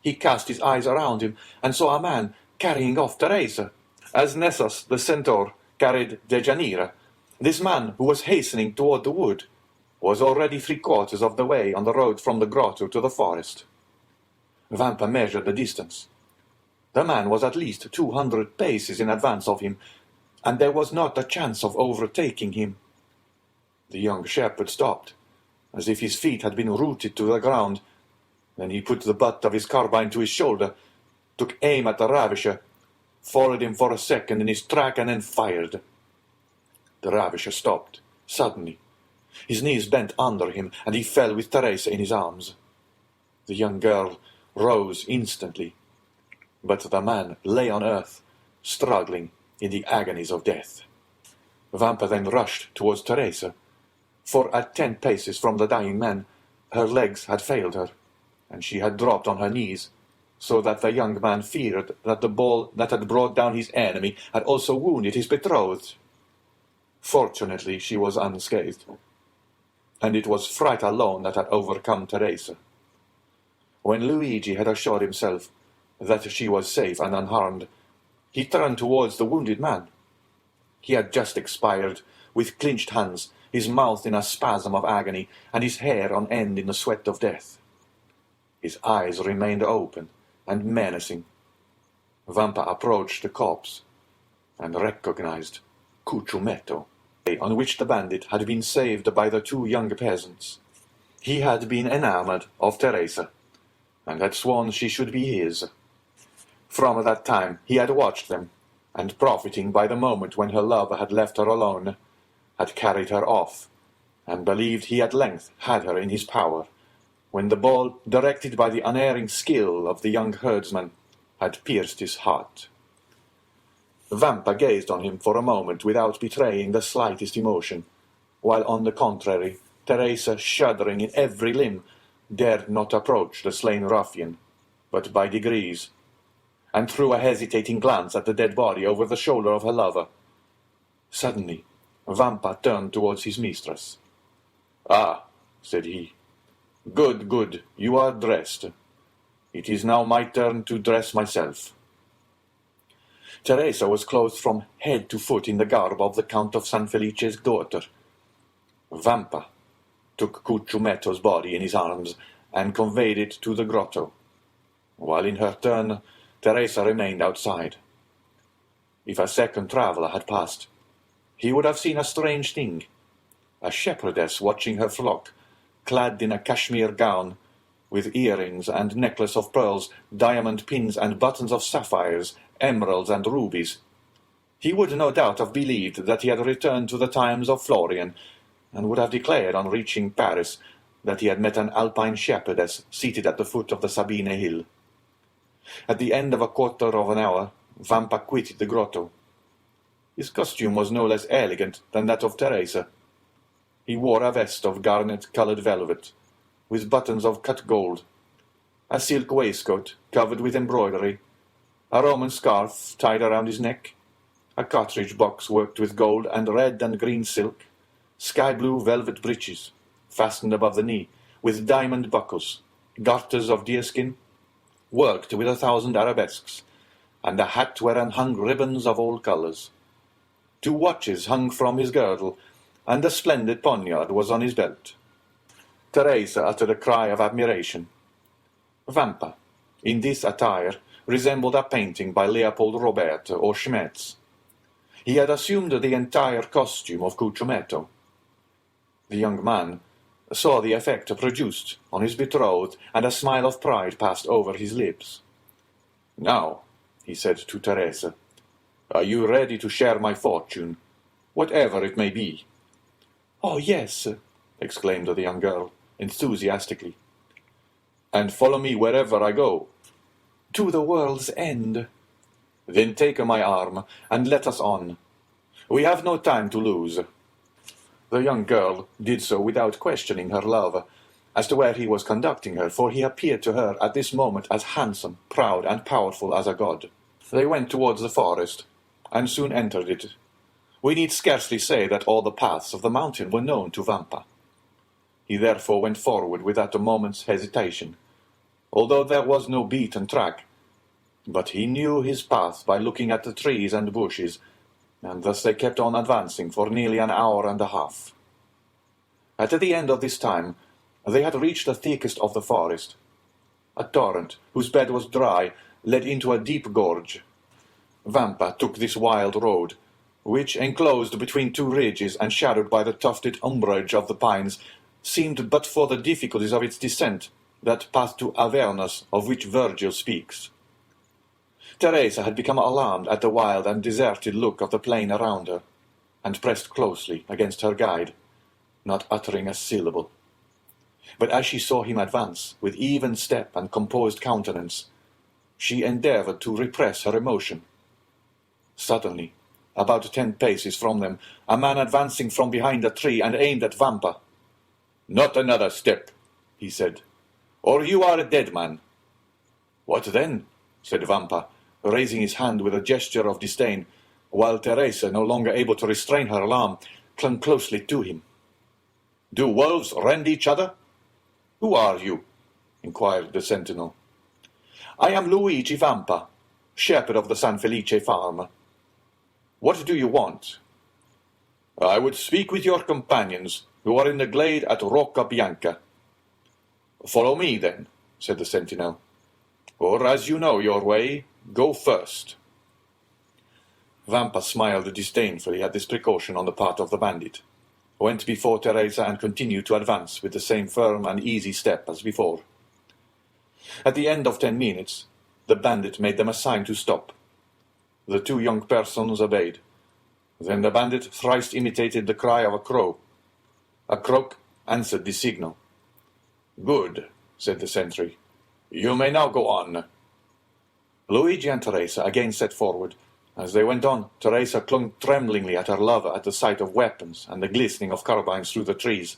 A: He cast his eyes around him, and saw a man carrying off Teresa, as Nessus the centaur carried Deianira. This man, who was hastening toward the wood, was already 3/4 of the way on the road from the grotto to the forest. Vampa measured the distance. The man was at least 200 paces in advance of him, and there was not a chance of overtaking him. The young shepherd stopped, as if his feet had been rooted to the ground. Then he put the butt of his carbine to his shoulder, took aim at the ravisher, followed him for a second in his track, and then fired. The ravisher stopped, suddenly. His knees bent under him, and he fell with Teresa in his arms. The young girl rose instantly, but the man lay on earth, struggling in the agonies of death. Vampa then rushed towards Teresa, for at 10 paces from the dying man her legs had failed her, and she had dropped on her knees, so that the young man feared that the ball that had brought down his enemy had also wounded his betrothed. Fortunately she was unscathed, and it was fright alone that had overcome Teresa. When Luigi had assured himself that she was safe and unharmed, he turned towards the wounded man. He had just expired, with clenched hands, his mouth in a spasm of agony, and his hair on end in the sweat of death. His eyes remained open and menacing. Vampa approached the corpse, and recognized Cucumetto, on which the bandit had been saved by the 2 young peasants. He had been enamored of Teresa, and had sworn she should be his. From that time he had watched them, and profiting by the moment when her lover had left her alone, had carried her off, and believed he at length had her in his power, when the ball, directed by the unerring skill of the young herdsman, had pierced his heart. Vampa gazed on him for a moment without betraying the slightest emotion, while on the contrary, Teresa, shuddering in every limb, dared not approach the slain ruffian, but by degrees, and threw a hesitating glance at the dead body over the shoulder of her lover. Suddenly, Vampa turned towards his mistress. "Ah," said he, "good, good, you are dressed. It is now my turn to dress myself." Teresa was clothed from head to foot in the garb of the Count of San Felice's daughter. Vampa took Cucumetto's body in his arms and conveyed it to the grotto, while in her turn Teresa remained outside. If a second traveller had passed, he would have seen a strange thing: a shepherdess watching her flock, clad in a cashmere gown, with earrings and necklace of pearls, diamond pins and buttons of sapphires, emeralds and rubies. He would no doubt have believed that he had returned to the times of Florian, and would have declared on reaching Paris that he had met an Alpine shepherdess seated at the foot of the Sabine hill. At the end of a quarter of an hour, Vampa quitted the grotto. His costume was no less elegant than that of Teresa. He wore a vest of garnet-coloured velvet, with buttons of cut gold, a silk waistcoat covered with embroidery, a Roman scarf tied around his neck, a cartridge box worked with gold and red and green silk, sky-blue velvet breeches, fastened above the knee, with diamond buckles, garters of deerskin, worked with 1,000 arabesques, and a hat whereon hung ribbons of all colours. 2 watches hung from his girdle, and a splendid poniard was on his belt. Teresa uttered a cry of admiration. Vampa, in this attire, resembled a painting by Leopold Robert or Schmetz. He had assumed the entire costume of Cucumetto. The young man saw the effect produced on his betrothed, and a smile of pride passed over his lips. "Now," he said to Teresa, "are you ready to share my fortune, whatever it may be?" "Oh, yes," exclaimed the young girl, enthusiastically. "And follow me wherever I go?" "To the world's end." "Then take my arm, and let us on. We have no time to lose." The young girl did so without questioning her lover as to where he was conducting her, for he appeared to her at this moment as handsome, proud, and powerful as a god. They went towards the forest, and soon entered it. We need scarcely say that all the paths of the mountain were known to Vampa. He therefore went forward without a moment's hesitation, although there was no beaten track, but he knew his path by looking at the trees and bushes, and thus they kept on advancing for nearly an hour and a half. At the end of this time they had reached the thickest of the forest. A torrent, whose bed was dry, led into a deep gorge. Vampa took this wild road, which, enclosed between two ridges and shadowed by the tufted umbrage of the pines, seemed, but for the difficulties of its descent, that path to Avernus of which Virgil speaks. Teresa had become alarmed at the wild and deserted look of the plain around her, and pressed closely against her guide, not uttering a syllable. But as she saw him advance, with even step and composed countenance, she endeavoured to repress her emotion. Suddenly, about 10 paces from them, a man advancing from behind a tree and aimed at Vampa. "Not another step," he said, "or you are a dead man." "What then?" said Vampa, raising his hand with a gesture of disdain, while Teresa, no longer able to restrain her alarm, clung closely to him. "Do wolves rend each other?" "Who are you?" inquired the sentinel. "I am Luigi Vampa, shepherd of the San Felice farm." "What do you want?" "I would speak with your companions, who are in the glade at Rocca Bianca." "Follow me, then," said the sentinel. "Or, as you know your way, go first." Vampa smiled disdainfully at this precaution on the part of the bandit, went before Teresa, and continued to advance with the same firm and easy step as before. At the end of 10 minutes, the bandit made them a sign to stop. The two young persons obeyed. Then the bandit thrice imitated the cry of a crow. A croak answered the signal. "Good," said the sentry. "You may now go on." Luigi and Teresa again set forward. As they went on, Teresa clung tremblingly at her lover at the sight of weapons and the glistening of carbines through the trees.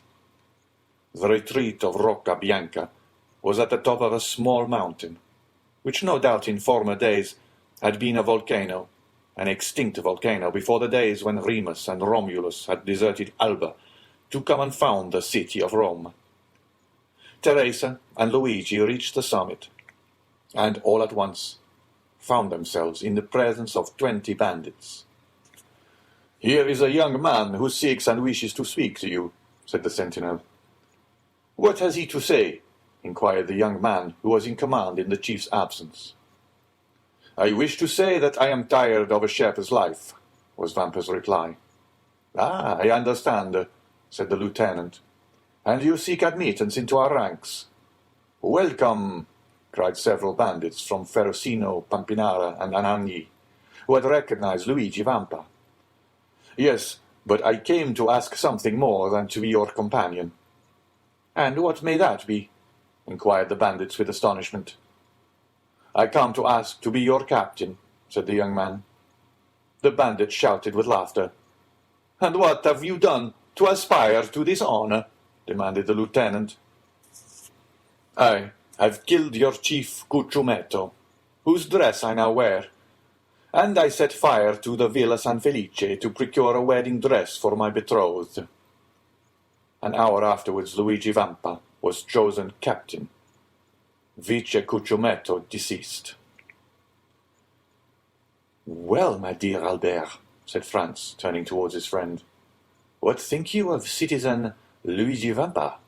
A: The retreat of Rocca Bianca was at the top of a small mountain, which no doubt in former days had been a volcano, an extinct volcano before the days when Remus and Romulus had deserted Alba to come and found the city of Rome. Teresa and Luigi reached the summit, and all at once found themselves in the presence of 20 bandits. "Here is a young man who seeks and wishes to speak to you," said the sentinel. "What has he to say?" inquired the young man who was in command in the chief's absence. "I wish to say that I am tired of a shepherd's life," was Vampa's reply. "Ah, I understand," said the lieutenant. "And you seek admittance into our ranks?" "Welcome," cried several bandits from Ferrosino, Pampinara, and Anagni, who had recognized Luigi Vampa. "Yes, but I came to ask something more than to be your companion." "And what may that be?" inquired the bandits with astonishment. "I come to ask to be your captain," said the young man. The bandits shouted with laughter. "And what have you done to aspire to this honor?" demanded the lieutenant. "I have killed your chief Cucciumetto, whose dress I now wear, and I set fire to the Villa San Felice to procure a wedding dress for my betrothed." An hour afterwards Luigi Vampa was chosen captain. Vice Cucciumetto deceased. "Well, my dear Albert," said Franz, turning towards his friend, "what think you of citizen Luigi Vampa?"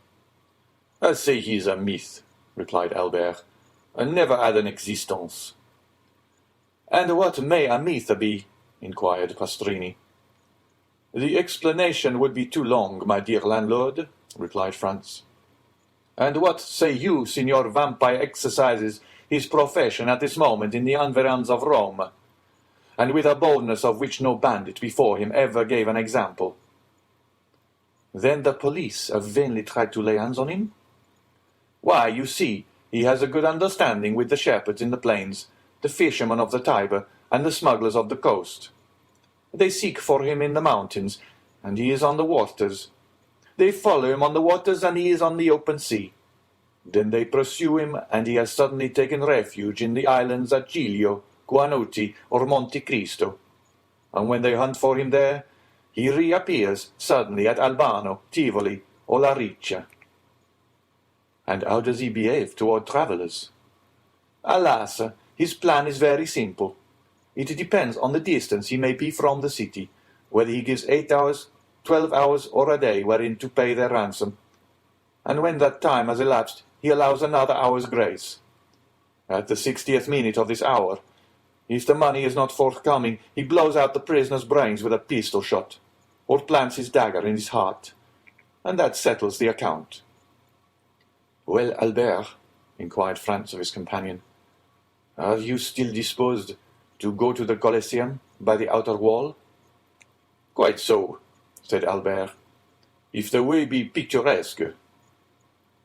A: "I say he is a myth," replied Albert, "and never had an existence." "And what may a myth be?" inquired Pastrini. "The explanation would be too long, my dear landlord," replied Franz. "And what say you, Signor Vampire exercises his profession at this moment in the environs of Rome, and with a boldness of which no bandit before him ever gave an example?" "Then the police have vainly tried to lay hands on him?" "Why, you see, he has a good understanding with the shepherds in the plains, the fishermen of the Tiber, and the smugglers of the coast. They seek for him in the mountains, and he is on the waters. They follow him on the waters, and he is on the open sea. Then they pursue him, and he has suddenly taken refuge in the islands at Giglio, Guanoti, or Monte Cristo. And when they hunt for him there, he reappears suddenly at Albano, Tivoli, or La Riccia." "And how does he behave toward travellers?" "Alas, his plan is very simple. It depends on the distance he may be from the city, whether he gives 8 hours, 12 hours, or a day wherein to pay their ransom. And when that time has elapsed, he allows another hour's grace. At the 60th minute of this hour, if the money is not forthcoming, he blows out the prisoner's brains with a pistol shot, or plants his dagger in his heart, and that settles the account." "Well, Albert," inquired Franz of his companion, "are you still disposed to go to the Colosseum by the outer wall?" "Quite so," said Albert, "if the way be picturesque."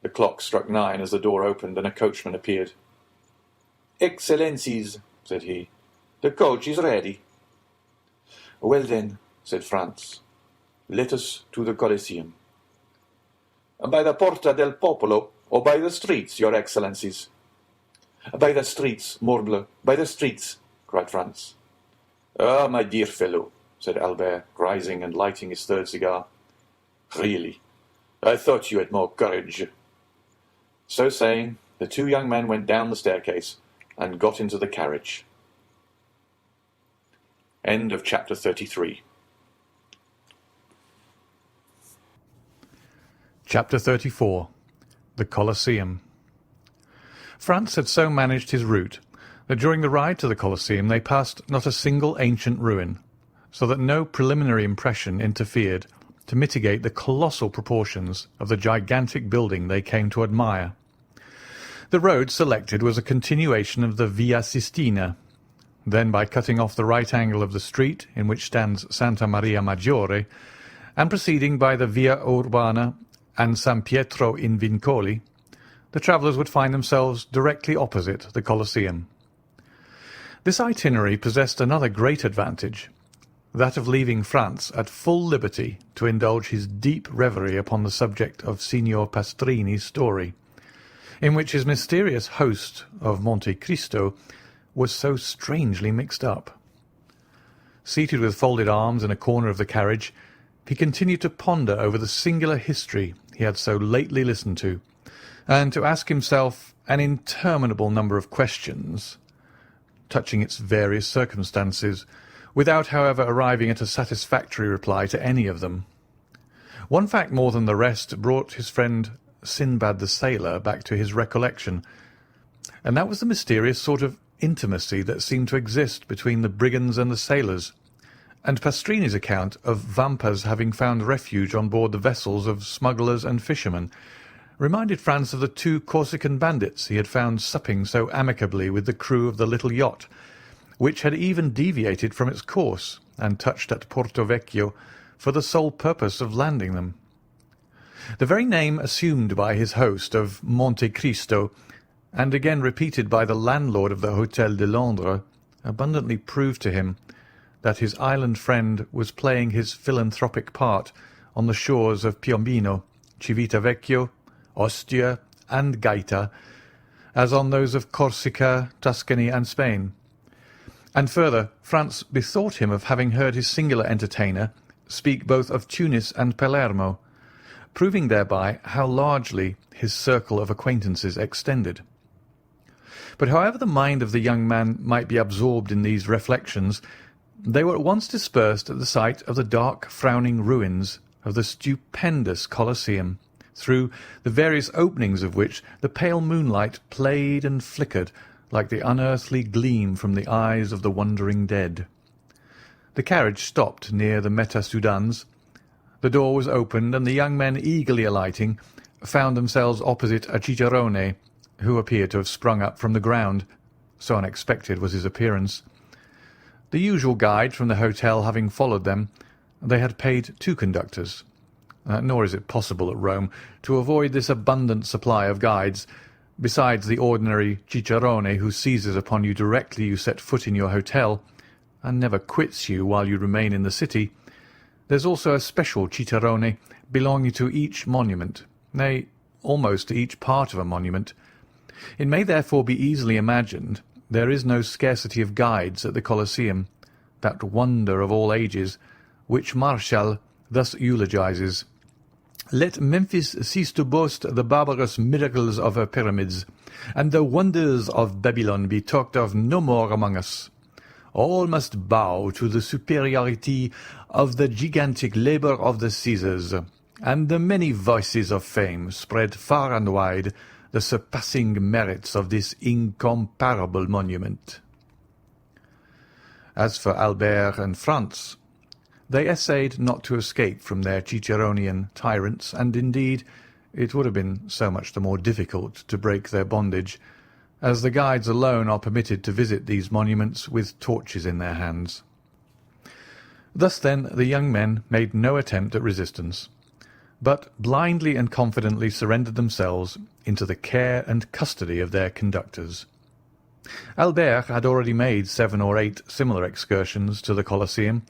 A: The clock struck 9 as the door opened and a coachman appeared. "Excellencies," said he, "the coach is ready." "Well then," said Franz, "let us to the Colosseum." "By the Porta del Popolo, or by the streets, your Excellencies?" "By the streets, morbleu, by the streets," cried Franz. "Ah, my dear fellow," said Albert, rising and lighting his third cigar. "Really, I thought you had more courage." So saying, the two young men went down the staircase and got into the carriage. End of chapter 33. Chapter 34. The Colosseum. Franz had so managed his route that during the ride to the Colosseum they passed not a single ancient ruin, so that no preliminary impression interfered to mitigate the colossal proportions of the gigantic building they came to admire. The road selected was a continuation of the Via Sistina. Then, by cutting off the right angle of the street in which stands Santa Maria Maggiore, and proceeding by the Via Urbana and San Pietro in Vincoli, the travellers would find themselves directly opposite the Colosseum. This itinerary possessed another great advantage, that of leaving Franz at full liberty to indulge his deep reverie upon the subject of Signor Pastrini's story, in which his mysterious host of Monte Cristo was so strangely mixed up. Seated with folded arms in a corner of the carriage, he continued to ponder over the singular history he had so lately listened to, and to ask himself an interminable number of questions touching its various circumstances, without, however, arriving at a satisfactory reply to any of them. One fact more than the rest brought his friend Sinbad the sailor back to his recollection, and that was the mysterious sort of intimacy that seemed to exist between the brigands and the sailors, and Pastrini's account of Vampa's having found refuge on board the vessels of smugglers and fishermen reminded Franz of the 2 Corsican bandits he had found supping so amicably with the crew of the little yacht, which had even deviated from its course and touched at Porto Vecchio for the sole purpose of landing them. The very name assumed by his host of Monte Cristo, and again repeated by the landlord of the Hôtel de Londres, abundantly proved to him that his island friend was playing his philanthropic part on the shores of Piombino, Civitavecchio, Ostia, and Gaeta, as on those of Corsica, Tuscany, and Spain. And further, Franz bethought him of having heard his singular entertainer speak both of Tunis and Palermo, proving thereby how largely his circle of acquaintances extended. But however the mind of the young man might be absorbed in these reflections, they were at once dispersed at the sight of the dark, frowning ruins of the stupendous Colosseum, through the various openings of which the pale moonlight played and flickered like the unearthly gleam from the eyes of the wondering dead. The carriage stopped near the Meta Sudans. The door was opened, and the young men, eagerly alighting, found themselves opposite a cicerone, who appeared to have sprung up from the ground, so unexpected was his appearance. The usual guide from the hotel having followed them, they had paid 2 conductors. Nor is it possible at Rome to avoid this abundant supply of guides. Besides the ordinary cicerone who seizes upon you directly you set foot in your hotel, and never quits you while you remain in the city, there's also a special cicerone belonging to each monument, nay, almost to each part of a monument. It may therefore be easily imagined there is no scarcity of guides at the Colosseum, that wonder of all ages, which Martial thus eulogizes: "Let Memphis cease to boast the barbarous miracles of her pyramids, and the wonders of Babylon be talked of no more among us. All must bow to the superiority of the gigantic labour of the Caesars, and the many voices of fame spread far and wide the surpassing merits of this incomparable monument." As for Albert and Franz, they essayed not to escape from their Ciceronian tyrants, and indeed it would have been so much the more difficult to break their bondage, as the guides alone are permitted to visit these monuments with torches in their hands. Thus then the young men made no attempt at resistance, but blindly and confidently surrendered themselves into the care and custody of their conductors. Albert had already made 7 or 8 similar excursions to the Colosseum,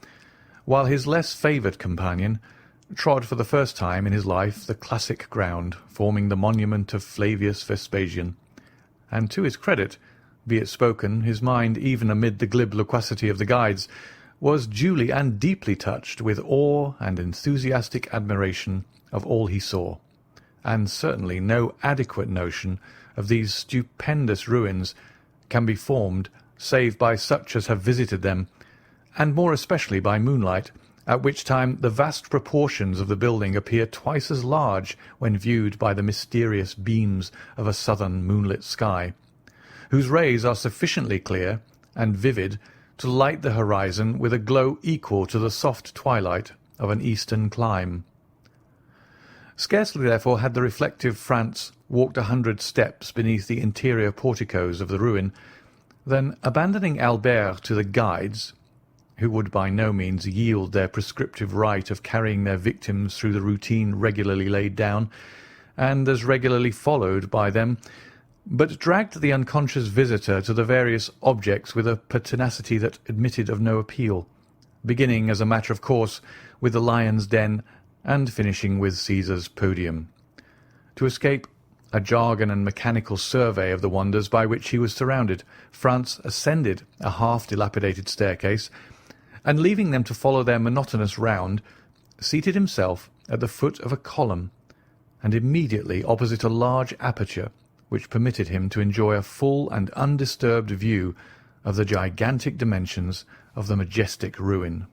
A: while his less favoured companion trod for the first time in his life the classic ground forming the monument of Flavius Vespasian, and to his credit, be it spoken, his mind, even amid the glib loquacity of the guides, was duly and deeply touched with awe and enthusiastic admiration of all he saw, and certainly no adequate notion of these stupendous ruins can be formed save by such as have visited them, and more especially by moonlight, at which time the vast proportions of the building appear twice as large when viewed by the mysterious beams of a southern moonlit sky, whose rays are sufficiently clear and vivid to light the horizon with a glow equal to the soft twilight of an eastern clime. Scarcely, therefore, had the reflective Franz walked 100 steps beneath the interior porticos of the ruin, than, abandoning Albert to the guides, who would by no means yield their prescriptive right of carrying their victims through the routine regularly laid down, and as regularly followed by them, but dragged the unconscious visitor to the various objects with a pertinacity that admitted of no appeal, beginning, as a matter of course, with the lion's den, and finishing with Caesar's podium, to escape a jargon and mechanical survey of the wonders by which he was surrounded. Franz ascended a half-dilapidated staircase, and leaving them to follow their monotonous round, seated himself at the foot of a column, and immediately opposite a large aperture which permitted him to enjoy a full and undisturbed view of the gigantic dimensions of the majestic ruin.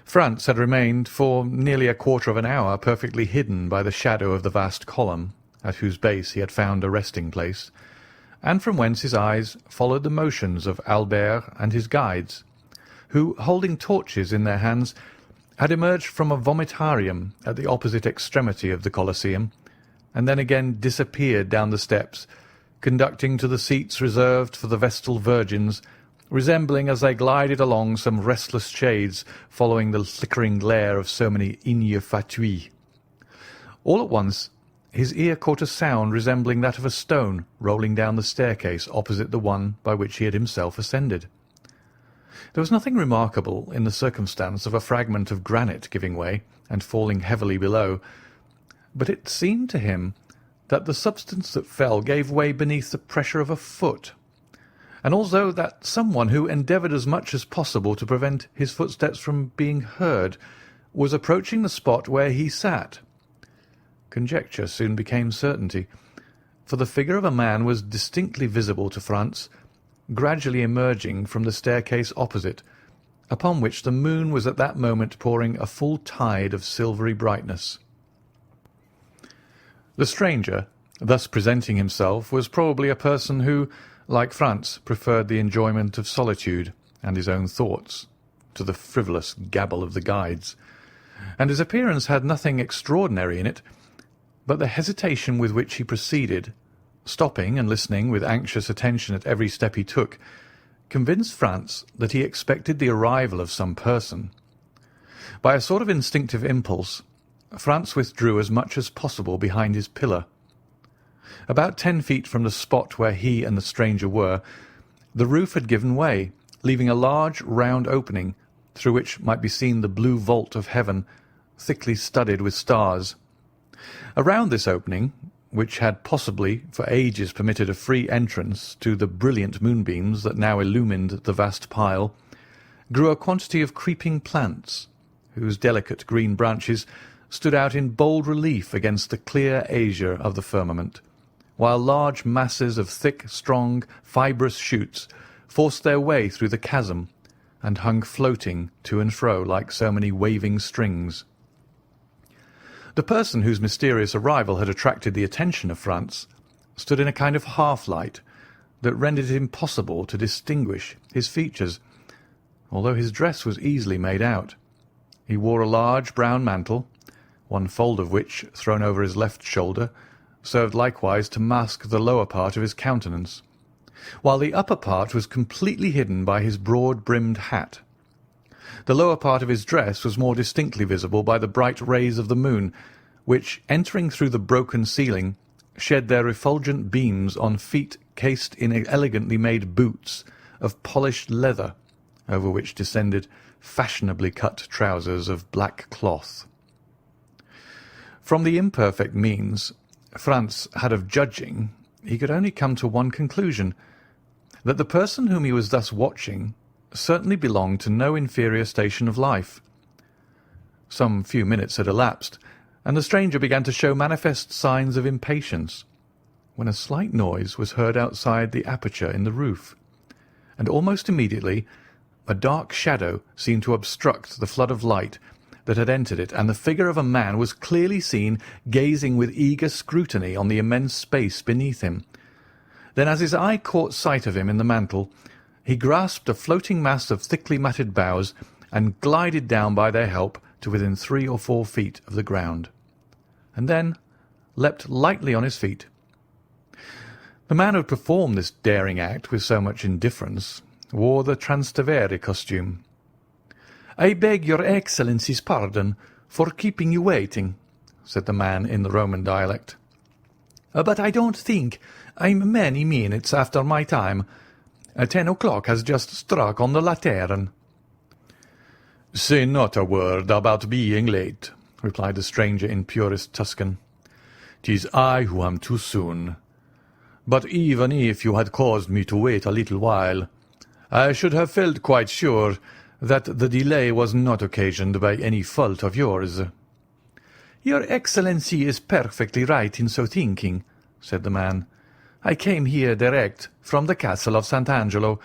A: Franz had remained for nearly a quarter of an hour perfectly hidden by the shadow of the vast column, at whose base he had found a resting-place, and from whence his eyes followed the motions of Albert and his guides, who, holding torches in their hands, had emerged from a vomitarium at the opposite extremity of the Colosseum, and then again disappeared down the steps, conducting to the seats reserved for the Vestal Virgins, resembling as they glided along some restless shades following the flickering glare of so many ignes fatui. All at once his ear caught a sound resembling that of a stone rolling down the staircase opposite the one by which he had himself ascended. There was nothing remarkable in the circumstance of a fragment of granite giving way and falling heavily below, but it seemed to him that the substance that fell gave way beneath the pressure of a foot, and also that someone who endeavoured as much as possible to prevent his footsteps from being heard was approaching the spot where he sat. Conjecture soon became certainty, for the figure of a man was distinctly visible to Franz, gradually emerging from the staircase opposite, upon which the moon was at that moment pouring a full tide of silvery brightness. The stranger, thus presenting himself, was probably a person who, like Franz, preferred the enjoyment of solitude and his own thoughts to the frivolous gabble of the guides, and his appearance had nothing extraordinary in it, but the hesitation with which he proceeded, stopping and listening with anxious attention at every step he took, convinced Franz that he expected the arrival of some person. By a sort of instinctive impulse, Franz withdrew as much as possible behind his pillar. About 10 feet from the spot where he and the stranger were, the roof had given way, leaving a large round opening through which might be seen the blue vault of heaven, thickly studded with stars. Around this opening, which had possibly for ages permitted a free entrance to the brilliant moonbeams that now illumined the vast pile, grew a quantity of creeping plants, whose delicate green branches stood out in bold relief against the clear azure of the firmament, while large masses of thick, strong, fibrous shoots forced their way through the chasm and hung floating to and fro like so many waving strings. The person whose mysterious arrival had attracted the attention of Franz stood in a kind of half-light that rendered it impossible to distinguish his features, although his dress was easily made out. He wore a large brown mantle, one fold of which, thrown over his left shoulder, served likewise to mask the lower part of his countenance, while the upper part was completely hidden by his broad-brimmed hat. The lower part of his dress was more distinctly visible by the bright rays of the moon, which, entering through the broken ceiling, shed their refulgent beams on feet cased in elegantly made boots of polished leather, over which descended fashionably cut trousers of black cloth. From the imperfect means Franz had of judging, he could only come to one conclusion, that the person whom he was thus watching certainly belonged to no inferior station of life. Some few minutes had elapsed, and the stranger began to show manifest signs of impatience, when a slight noise was heard outside the aperture in the roof, and almost immediately a dark shadow seemed to obstruct the flood of light that had entered it, and the figure of a man was clearly seen gazing with eager scrutiny on the immense space beneath him. Then, as his eye caught sight of him in the mantle, he grasped a floating mass of thickly matted boughs and glided down by their help to within 3 or 4 feet of the ground, and then leapt lightly on his feet. The man who had performed this daring act with so much indifference wore the Trastevere costume. "I beg your Excellency's pardon for keeping you waiting," said the man in the Roman dialect, "but I don't think I'm many minutes after my time. 10 o'clock has just struck on the Lateran." "Say not a word about being late," replied the stranger in purest Tuscan. "'Tis I who am too soon. But even if you had caused me to wait a little while, I should have felt quite sure that the delay was not occasioned by any fault of yours." "Your Excellency is perfectly right in so thinking," said the man. "I came here direct from the castle of Sant'Angelo,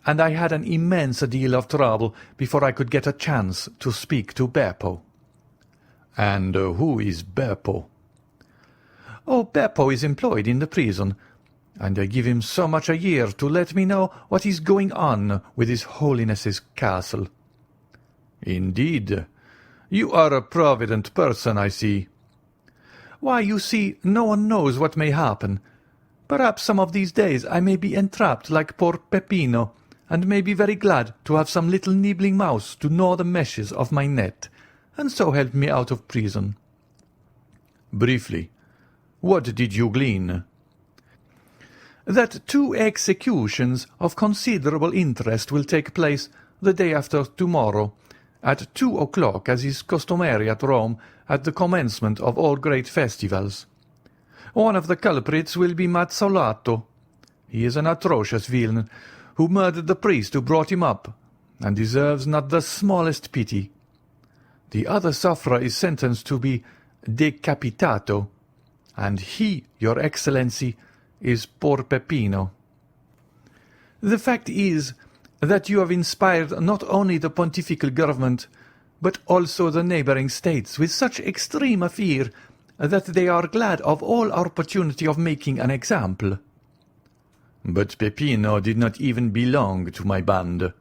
A: and I had an immense deal of trouble before I could get a chance to speak to Beppo." "And who is Beppo?" "Oh, Beppo is employed in the prison, and I give him so much a year to let me know what is going on with His Holiness's castle." "Indeed. You are a provident person, I see." "Why, you see, no one knows what may happen. Perhaps some of these days I may be entrapped like poor Peppino, and may be very glad to have some little nibbling mouse to gnaw the meshes of my net, and so help me out of prison." "Briefly, what did you glean?" "That 2 executions of considerable interest will take place the day after tomorrow, at 2 o'clock, as is customary at Rome at the commencement of all great festivals. One of the culprits will be Mazzolata. He is an atrocious villain, who murdered the priest who brought him up, and deserves not the smallest pity. The other sufferer is sentenced to be decapitato, and he, your Excellency, is poor Peppino. The fact is that you have inspired not only the pontifical government, but also the neighbouring states with such extreme fear that they are glad of all opportunity of making an example." "But Peppino did not even belong to my band.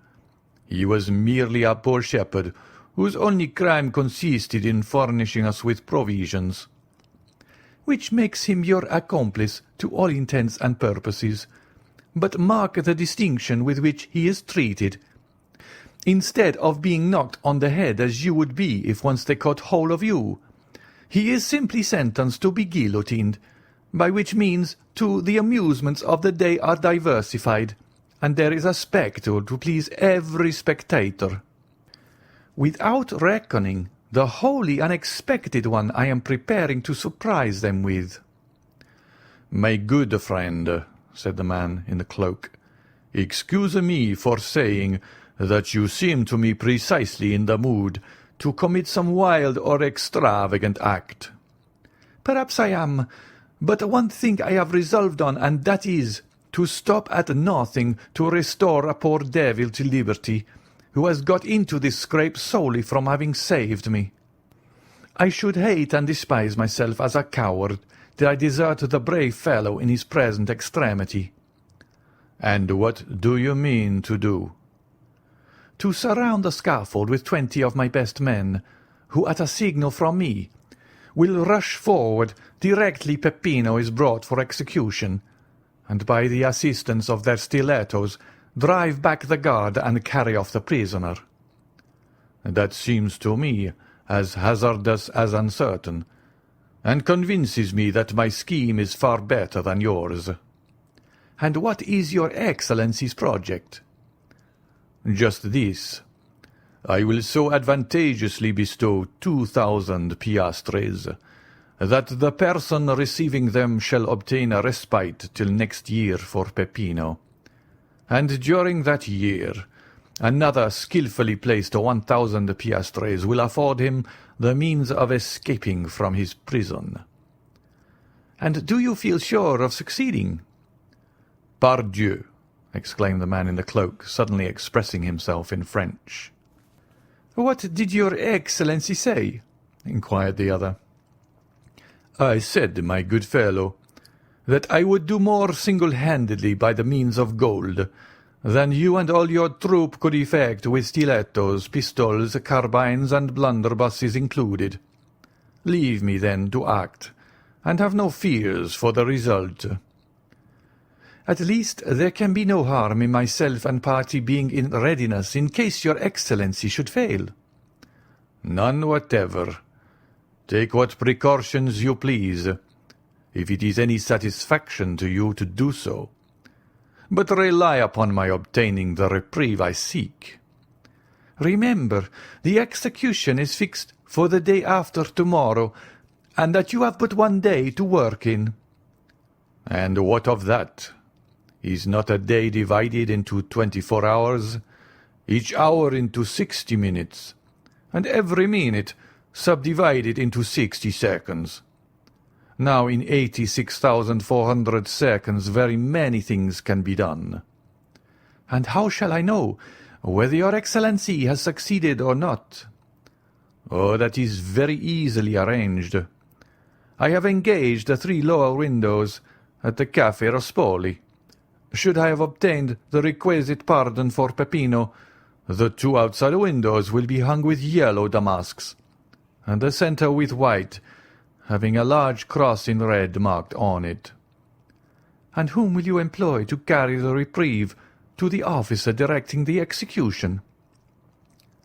A: He was merely a poor shepherd
B: whose only crime consisted in furnishing us with provisions." "Which makes him your accomplice to all intents and purposes. But mark the distinction with which he is treated. Instead of being knocked on the head as you would be if once they caught hold of you, he is simply sentenced to be guillotined, by which means too the amusements of the day are diversified, and there is a spectacle to please every spectator. Without reckoning the wholly unexpected one I am preparing to surprise them with."
A: "My good friend," said the man in the cloak, "excuse me for saying that you seem to me precisely in the mood to commit some wild or extravagant act."
B: "Perhaps I am, but one thing I have resolved on, and that is, to stop at nothing to restore a poor devil to liberty, who has got into this scrape solely from having saved me. I should hate and despise myself as a coward did I desert the brave fellow in his present extremity."
A: "And what do you mean to do?"
B: "To surround the scaffold with 20 of my best men, who at a signal from me will rush forward directly Peppino is brought for execution, and by the assistance of their stilettos drive back the guard and carry off the prisoner."
A: "That seems to me as hazardous as uncertain, and convinces me that my scheme is far better than yours."
B: "And what is your Excellency's project?"
A: "Just this. I will so advantageously bestow 2,000 piastres that the person receiving them shall obtain a respite till next year for Peppino, and during that year another skilfully placed 1,000 piastres will afford him the means of escaping from his prison."
B: "And do you feel sure of succeeding?"
A: "Pardieu!" exclaimed the man in the cloak, suddenly expressing himself in French.
B: "What did your Excellency say?" inquired the other.
A: "I said, my good fellow, that I would do more single-handedly by the means of gold than you and all your troop could effect with stilettos, pistols, carbines, and blunderbusses included. Leave me, then, to act, and have no fears for the result."
B: "At least there can be no harm in myself and party being in readiness in case your Excellency should fail."
A: "None whatever. Take what precautions you please, if it is any satisfaction to you to do so. But rely upon my obtaining the reprieve I seek."
B: "Remember, the execution is fixed for the day after tomorrow, and that you have but one day to work in."
A: "And what of that? Is not a day divided into 24 hours, each hour into 60 minutes, and every minute subdivided into 60 seconds? Now in 86,400 seconds very many things can be done."
B: "And how shall I know whether your Excellency has succeeded or not?"
A: "Oh, that is very easily arranged. I have engaged the 3 lower windows at the Café Rospoli. Should I have obtained the requisite pardon for Peppino, the 2 outside windows will be hung with yellow damasks, and the centre with white, having a large cross in red marked on it."
B: "And whom will you employ to carry the reprieve to the officer directing the execution?"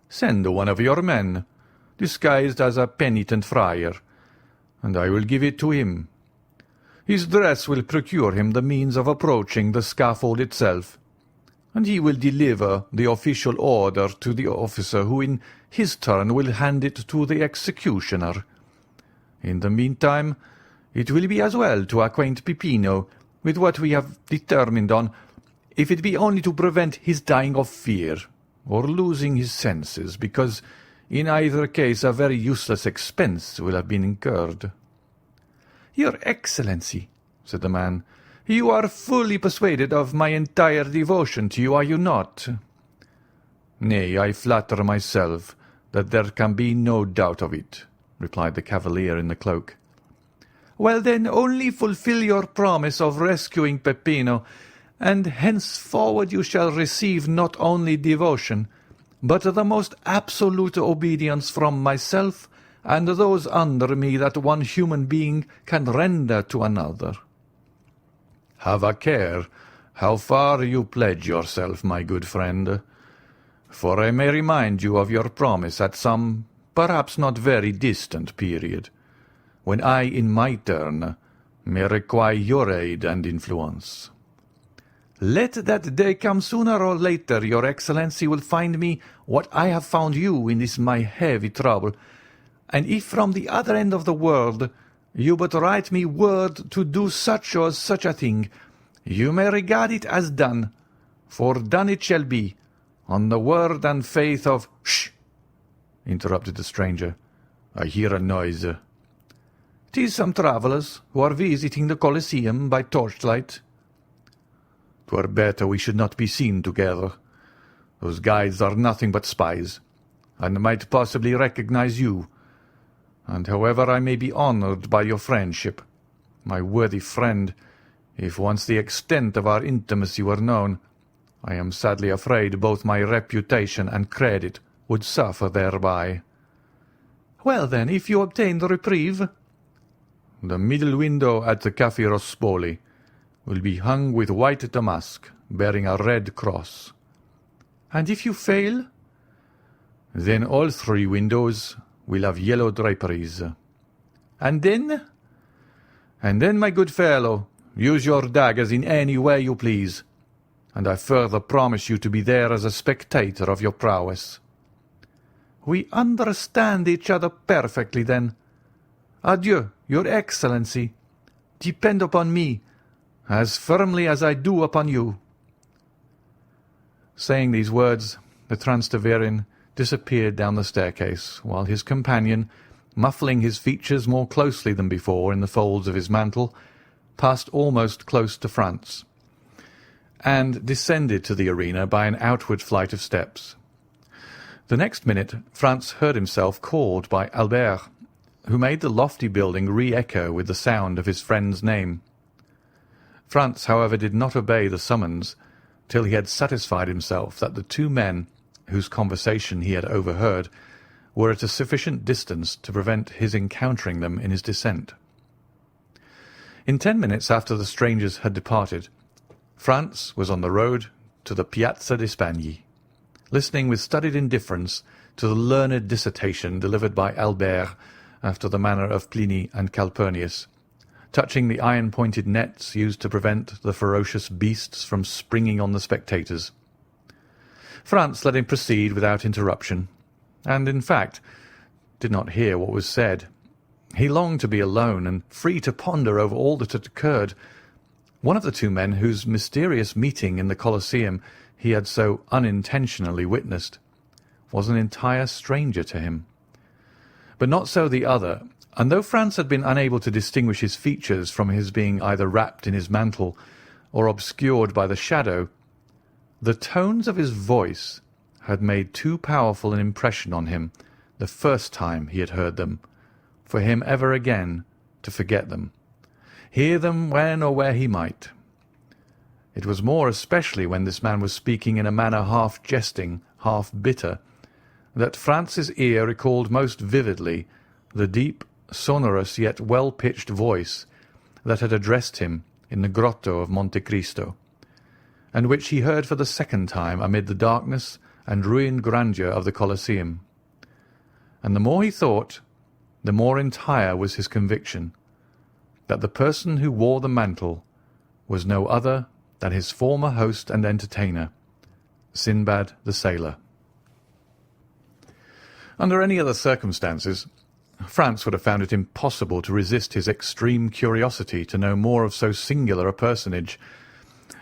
A: "Send one of your men, disguised as a penitent friar, and I will give it to him. His dress will procure him the means of approaching the scaffold itself, and he will deliver the official order to the officer who in his turn will hand it to the executioner. In the meantime, it will be as well to acquaint Peppino with what we have determined on, if it be only to prevent his dying of fear, or losing his senses, because in either case a very useless expense will have been incurred."
B: "Your Excellency," said the man, "you are fully persuaded of my entire devotion to you, are you not?"
A: "Nay, I flatter myself that there can be no doubt of it," replied the cavalier in the cloak.
B: "Well, then, only fulfil your promise of rescuing Peppino, and henceforward you shall receive not only devotion, but the most absolute obedience from myself and those under me that one human being can render to another. Have a care how far you pledge yourself, my good friend, for I may remind you of your promise at some, perhaps not very distant period, when I, in my turn, may require your aid and influence. Let that day come sooner or later, your Excellency will find me what I have found you in this my heavy trouble, and if from the other end of the world you but write me word to do such or such a thing, you may regard it as done, for done it shall be, on the word and faith of— "Shh!" interrupted the stranger. "I hear a noise." "'Tis some travellers who are visiting the Colosseum by torchlight." "'Twere better we should not be seen together. Those guides are nothing but spies, and might possibly recognize you. And however I may be honoured by your friendship, my worthy friend, if once the extent of our intimacy were known, I am sadly afraid both my reputation and credit would suffer thereby." "Well, then, if you obtain the reprieve—" "The middle window at the Café Rospoli will be hung with white damask, bearing a red cross." "And if you fail?" "Then all three windows will have yellow draperies." "And then?" "And then, my good fellow, use your daggers in any way you please, and I further promise you to be there as a spectator of your prowess." "We understand each other perfectly, then. Adieu, your Excellency. Depend upon me, as firmly as I do upon you." Saying these words, the Transtabarian disappeared down the staircase, while his companion, muffling his features more closely than before in the folds of his mantle, passed almost close to Franz, and descended to the arena by an outward flight of steps. The next minute Franz heard himself called by Albert, who made the lofty building re-echo with the sound of his friend's name. Franz, however, did not obey the summons till he had satisfied himself that the two men, whose conversation he had overheard, were at a sufficient distance to prevent his encountering them in his descent. In 10 minutes after the strangers had departed, Franz was on the road to the Piazza di Spagna, listening with studied indifference to the learned dissertation delivered by Albert after the manner of Pliny and Calpurnius, touching the iron-pointed nets used to prevent the ferocious beasts from springing on the spectators. Franz let him proceed without interruption, and, in fact, did not hear what was said. He longed to be alone and free to ponder over all that had occurred. One of the two men whose mysterious meeting in the Colosseum he had so unintentionally witnessed was an entire stranger to him. But not so the other, and though Franz had been unable to distinguish his features from his being either wrapped in his mantle or obscured by the shadow, the tones of his voice had made too powerful an impression on him the first time he had heard them, for him ever again to forget them, hear them when or where he might. It was more especially when this man was speaking in a manner half jesting, half bitter, that Franz's ear recalled most vividly the deep, sonorous yet well-pitched voice that had addressed him in the grotto of Monte Cristo, and which he heard for the second time amid the darkness and ruined grandeur of the Colosseum. And the more he thought, the more entire was his conviction that the person who wore the mantle was no other than his former host and entertainer, Sinbad the sailor. Under any other circumstances, Franz would have found it impossible to resist his extreme curiosity to know more of so singular a personage,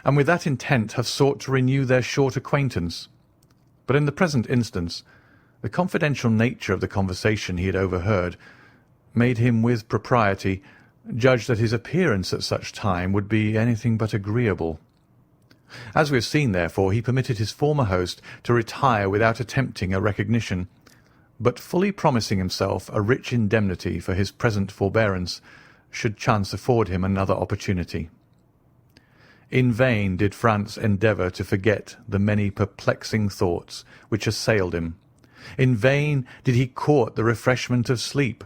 B: and with that intent have sought to renew their short acquaintance. But in the present instance, the confidential nature of the conversation he had overheard made him with propriety judge that his appearance at such time would be anything but agreeable. As we have seen, therefore, he permitted his former host to retire without attempting a recognition, but fully promising himself a rich indemnity for his present forbearance, should chance afford him another opportunity. In vain did Franz endeavour to forget the many perplexing thoughts which assailed him. In vain did he court the refreshment of sleep.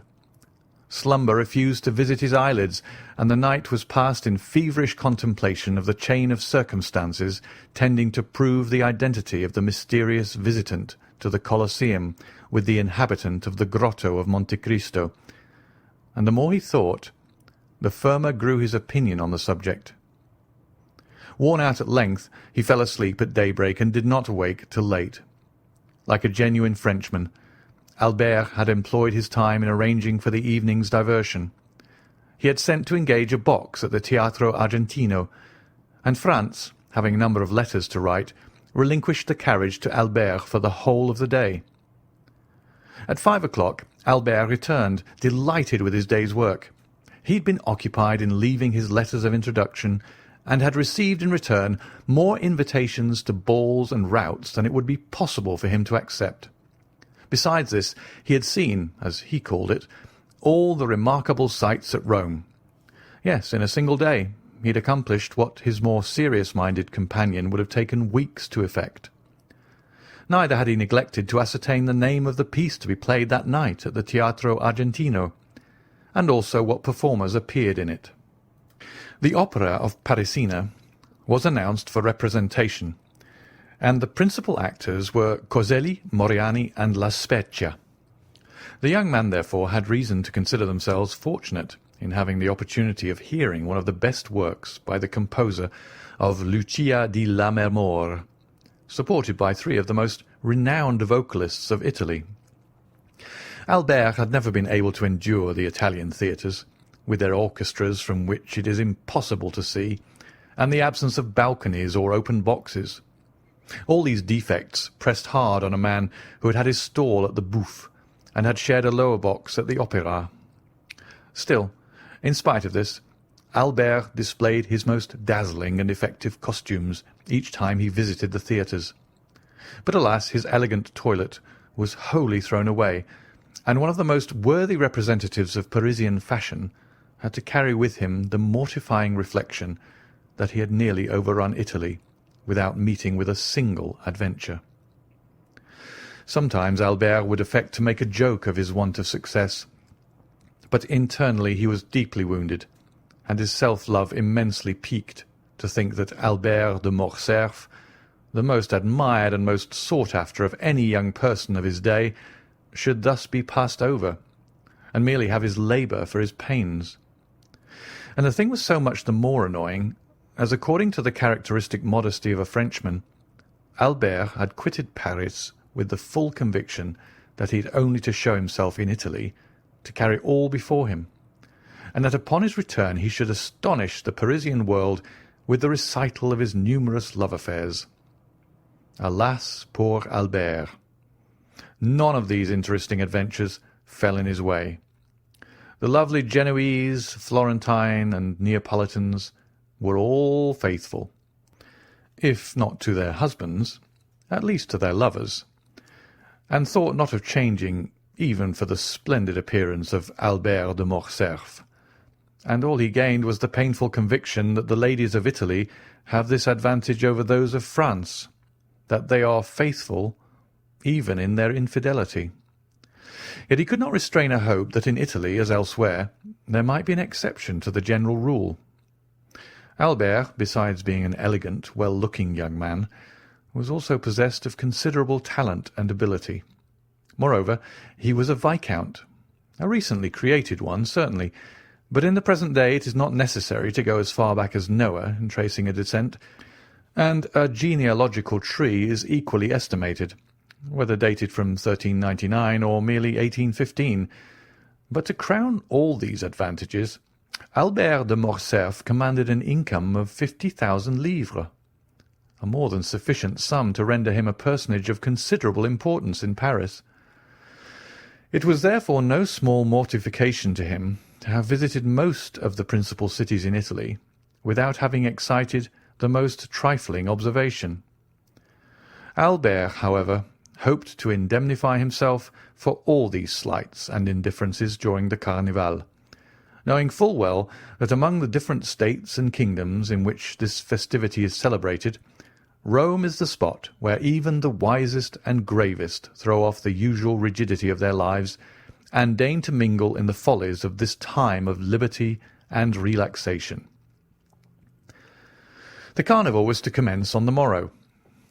B: Slumber refused to visit his eyelids, and the night was passed in feverish contemplation of the chain of circumstances tending to prove the identity of the mysterious visitant to the Colosseum with the inhabitant of the grotto of Monte Cristo. And the more he thought, the firmer grew his opinion on the subject. Worn out at length, he fell asleep at daybreak and did not awake till late. Like a genuine Frenchman, Albert had employed his time in arranging for the evening's diversion. He had sent to engage a box at the Teatro Argentino, and Franz, having a number of letters to write, relinquished the carriage to Albert for the whole of the day. At 5 o'clock Albert returned, delighted with his day's work. He had been occupied in leaving his letters of introduction, and had received in return more invitations to balls and routs than it would be possible for him to accept. Besides this, he had seen, as he called it, all the remarkable sights at Rome. Yes, in a single day he had accomplished what his more serious-minded companion would have taken weeks to effect. Neither had he neglected to ascertain the name of the piece to be played that night at the Teatro Argentino, and also what performers appeared in it. The opera of Parisina was announced for representation, and the principal actors were Coselli, Moriani, and La Spezia. The young man, therefore, had reason to consider themselves fortunate in having the opportunity of hearing one of the best works by the composer of Lucia di Lammermoor, supported by three of the most renowned vocalists of Italy. Albert had never been able to endure the Italian theatres, with their orchestras from which it is impossible to see, and the absence of balconies or open boxes. All these defects pressed hard on a man who had had his stall at the Bouffe, and had shared a lower box at the Opera. Still, in spite of this, Albert displayed his most dazzling and effective costumes each time he visited the theatres. But alas, his elegant toilet was wholly thrown away, and one of the most worthy representatives of Parisian fashion had to carry with him the mortifying reflection that he had nearly overrun Italy without meeting with a single adventure. Sometimes Albert would affect to make a joke of his want of success, but internally he was deeply wounded, and his self-love immensely piqued to think that Albert de Morcerf, the most admired and most sought after of any young person of his day, should thus be passed over, and merely have his labour for his pains. And the thing was so much the more annoying, as according to the characteristic modesty of a Frenchman, Albert had quitted Paris with the full conviction that he had only to show himself in Italy to carry all before him, and that upon his return he should astonish the Parisian world with the recital of his numerous love affairs. Alas, poor Albert! None of these interesting adventures fell in his way. The lovely Genoese, Florentine, and Neapolitans were all faithful, if not to their husbands, at least to their lovers, and thought not of changing even for the splendid appearance of Albert de Morcerf, and all he gained was the painful conviction that the ladies of Italy have this advantage over those of France, that they are faithful even in their infidelity. Yet he could not restrain a hope that in Italy, as elsewhere, there might be an exception to the general rule. Albert, besides being an elegant, well-looking young man, was also possessed of considerable talent and ability. Moreover, he was a viscount, a recently created one, certainly, but in the present day it is not necessary to go as far back as Noah in tracing a descent, and a genealogical tree is equally estimated, whether dated from 1399 or merely 1815. But to crown all these advantages, Albert de Morcerf commanded an income of 50,000 livres, a more than sufficient sum to render him a personage of considerable importance in Paris. It was therefore no small mortification to him to have visited most of the principal cities in Italy without having excited the most trifling observation. Albert, however, hoped to indemnify himself for all these slights and indifferences during the Carnival, knowing full well that among the different states and kingdoms in which this festivity is celebrated, Rome is the spot where even the wisest and gravest throw off the usual rigidity of their lives and deign to mingle in the follies of this time of liberty and relaxation. The Carnival was to commence on the morrow.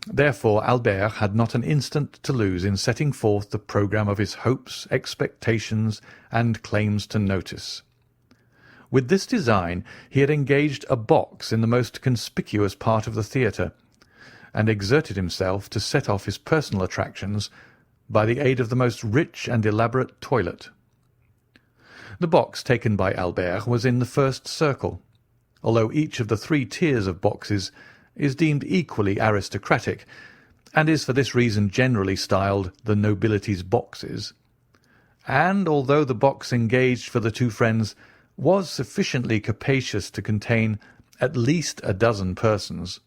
B: Therefore Albert had not an instant to lose in setting forth the programme of his hopes, expectations, and claims to notice. With this design he had engaged a box in the most conspicuous part of the theatre, and exerted himself to set off his personal attractions by the aid of the most rich and elaborate toilet. The box taken by Albert was in the first circle, although each of the 3 tiers of boxes is deemed equally aristocratic, and is for this reason generally styled the nobility's boxes. And although the box engaged for the 2 friends was sufficiently capacious to contain at least a dozen persons,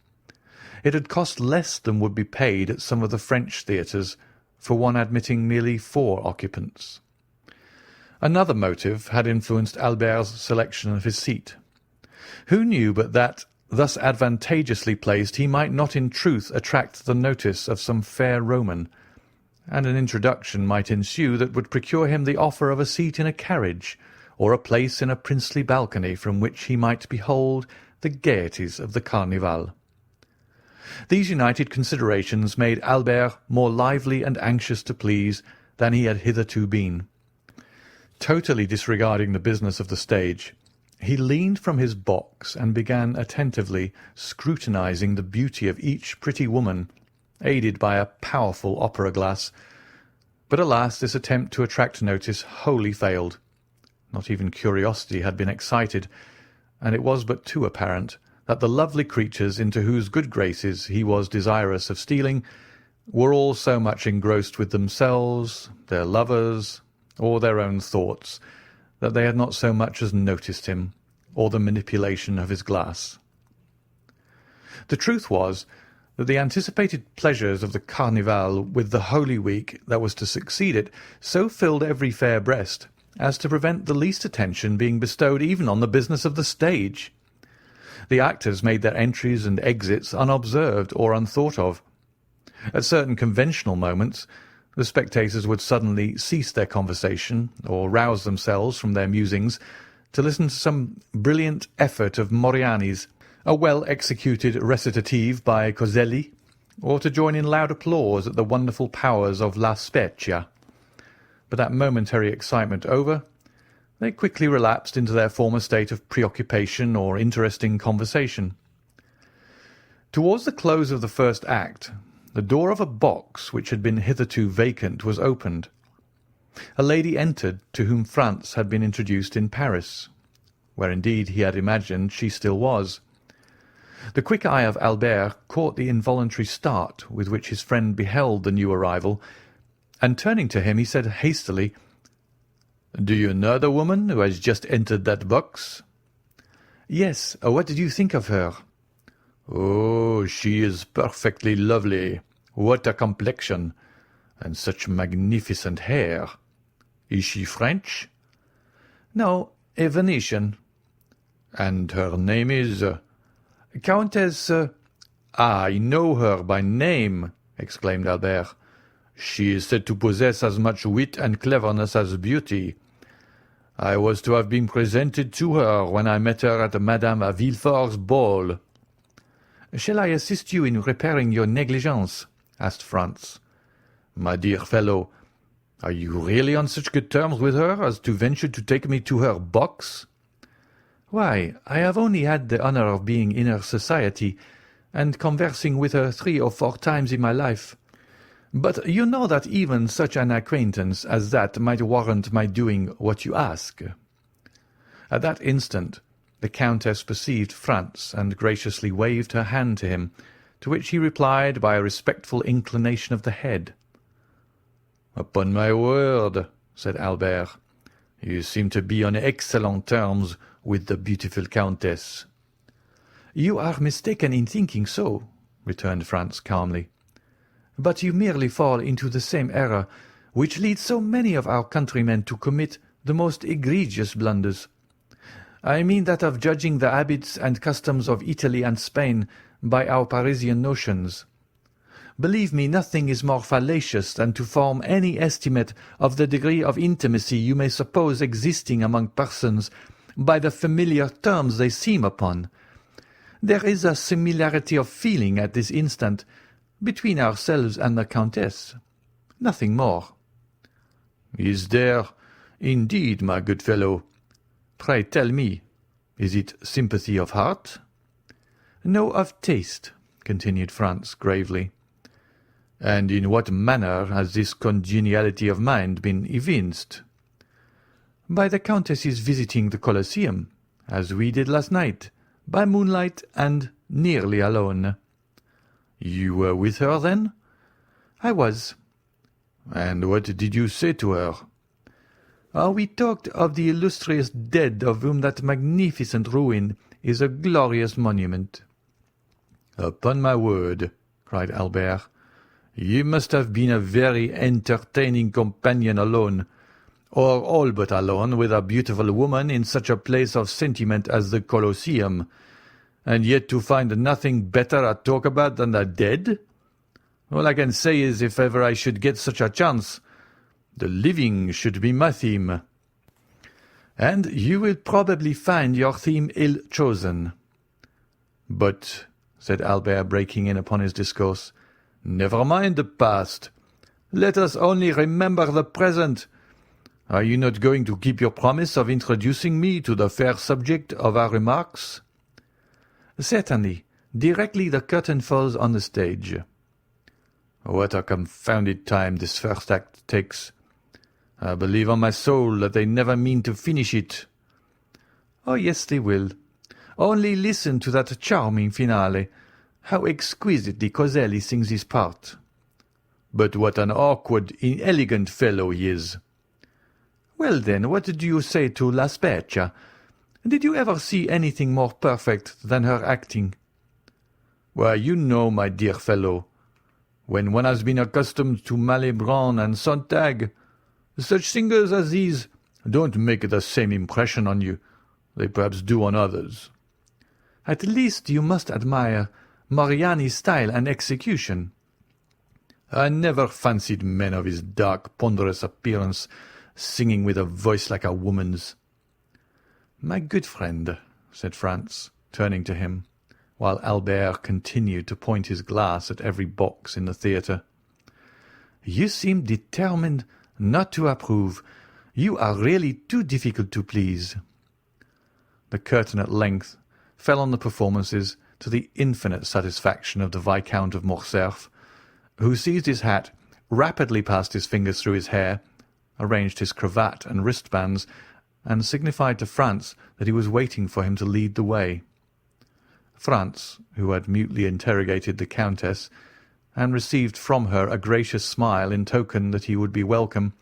B: it had cost less than would be paid at some of the French theatres for one admitting merely 4 occupants. Another motive had influenced Albert's selection of his seat. Who knew but that, thus advantageously placed, he might not in truth attract the notice of some fair Roman, and an introduction might ensue that would procure him the offer of a seat in a carriage, or a place in a princely balcony from which he might behold the gaieties of the Carnival. These united considerations made Albert more lively and anxious to please than he had hitherto been. Totally disregarding the business of the stage, he leaned from his box and began attentively scrutinizing the beauty of each pretty woman, aided by a powerful opera-glass. But alas, this attempt to attract notice wholly failed. Not even curiosity had been excited, and it was but too apparent that the lovely creatures into whose good graces he was desirous of stealing were all so much engrossed with themselves, their lovers, or their own thoughts, that they had not so much as noticed him, or the manipulation of his glass. The truth was that the anticipated pleasures of the Carnival, with the Holy Week that was to succeed it, so filled every fair breast as to prevent the least attention being bestowed even on the business of the stage. The actors made their entries and exits unobserved or unthought of. At certain conventional moments the spectators would suddenly cease their conversation, or rouse themselves from their musings, to listen to some brilliant effort of Moriani's, a well-executed recitative by Coselli, or to join in loud applause at the wonderful powers of La Spezia. But that momentary excitement over, they quickly relapsed into their former state of preoccupation or interesting conversation. Towards the close of the first act, the door of a box which had been hitherto vacant was opened. A lady entered to whom France had been introduced in Paris, where indeed he had imagined she still was. The quick eye of Albert caught the involuntary start with which his friend beheld the new arrival, and turning to him he said hastily, "Do you know the woman who has just entered that box?" "Yes. What did you think of her?" "Oh, she is perfectly lovely. What a complexion! And such magnificent hair. Is she French?" "No, a Venetian." "And her name is—" "Countess—" "I know her by name," exclaimed Albert. "She is said to possess as much wit and cleverness as beauty. I was to have been presented to her when I met her at Madame Villefort's ball." "Shall I assist you in repairing your negligence?" asked Franz. "My dear fellow, are you really on such good terms with her as to venture to take me to her box?" "Why, I have only had the honour of being in her society, and conversing with her 3 or 4 times in my life. But you know that even such an acquaintance as that might warrant my doing what you ask." At that instant the Countess perceived Franz and graciously waved her hand to him, to which he replied by a respectful inclination of the head. "Upon my word," said Albert, "you seem to be on excellent terms with the beautiful Countess." "You are mistaken in thinking so," returned Franz calmly. "But you merely fall into the same error which leads so many of our countrymen to commit the most egregious blunders. I mean that of judging the habits and customs of Italy and Spain by our Parisian notions. Believe me, nothing is more fallacious than to form any estimate of the degree of intimacy you may suppose existing among persons by the familiar terms they seem upon. There is a similarity of feeling at this instant between ourselves and the Countess. Nothing more.
C: Is there, indeed, my good fellow? Pray tell me, is it sympathy of heart?
B: No, of taste, continued Franz gravely.
C: And in what manner has this congeniality of mind been evinced?
B: By the Countess's visiting the Colosseum, as we did last night, by moonlight and nearly alone.
C: You were with her, then?
B: I was.
C: And what did you say to her?
B: We talked of the illustrious dead of whom that magnificent ruin is a glorious monument.
C: Upon my word, cried Albert, you must have been a very entertaining companion alone, or all but alone with a beautiful woman in such a place of sentiment as the Colosseum, and yet to find nothing better to talk about than the dead? All I can say is, if ever I should get such a chance, the living should be my theme.
B: And you will probably find your theme ill-chosen.
C: But, said Albert, breaking in upon his discourse, never mind the past. Let us only remember the present. Are you not going to keep your promise of introducing me to the fair subject of our remarks?
B: Certainly, directly the curtain falls on the stage.
C: What a confounded time this first act takes. I believe on my soul that they never mean to finish it.
B: Oh, yes, they will. Only listen to that charming finale. How exquisitely Coselli sings his part.
C: But what an awkward, inelegant fellow he is.
B: Well, then, what do you say to La Spezia? Did you ever see anything more perfect than her acting?
C: Why, you know, my dear fellow, when one has been accustomed to Malibran and Sontag, such singers as these don't make the same impression on you. They perhaps do on others.
B: At least you must admire Moriani's style and execution.
C: I never fancied men of his dark, ponderous appearance singing with a voice like a woman's.
B: My good friend, said Franz, turning to him, while Albert continued to point his glass at every box in the theatre, you seem determined not to approve. You are really too difficult to please. The curtain at length fell on the performances, to the infinite satisfaction of the Viscount of Morcerf, who seized his hat, rapidly passed his fingers through his hair, arranged his cravat and wristbands, and signified to Franz that he was waiting for him to lead the way. Franz, who had mutely interrogated the Countess, and received from her a gracious smile in token that he would be welcome,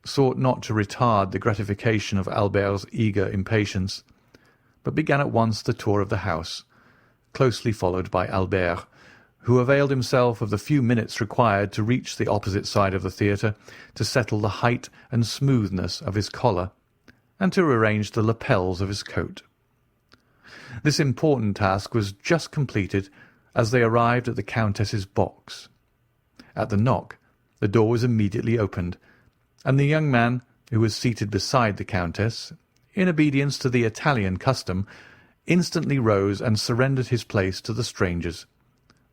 B: sought not to retard the gratification of Albert's eager impatience, but began at once the tour of the house, closely followed by Albert, who availed himself of the few minutes required to reach the opposite side of the theatre, to settle the height and smoothness of his collar, and to arrange the lapels of his coat. This important task was just completed as they arrived at the Countess's box. At the knock, the door was immediately opened, and the young man, who was seated beside the Countess, in obedience to the Italian custom, instantly rose and surrendered his place to the strangers,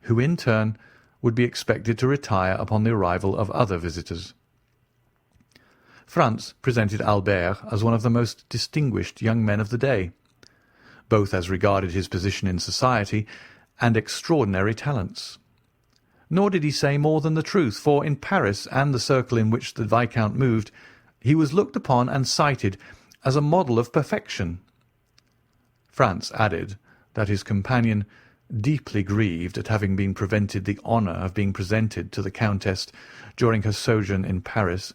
B: who in turn would be expected to retire upon the arrival of other visitors. Franz presented Albert as one of the most distinguished young men of the day, both as regarded his position in society and extraordinary talents. Nor did he say more than the truth, for in Paris and the circle in which the Viscount moved, he was looked upon and cited as a model of perfection. Franz added that his companion, deeply grieved at having been prevented the honour of being presented to the Countess during her sojourn in Paris,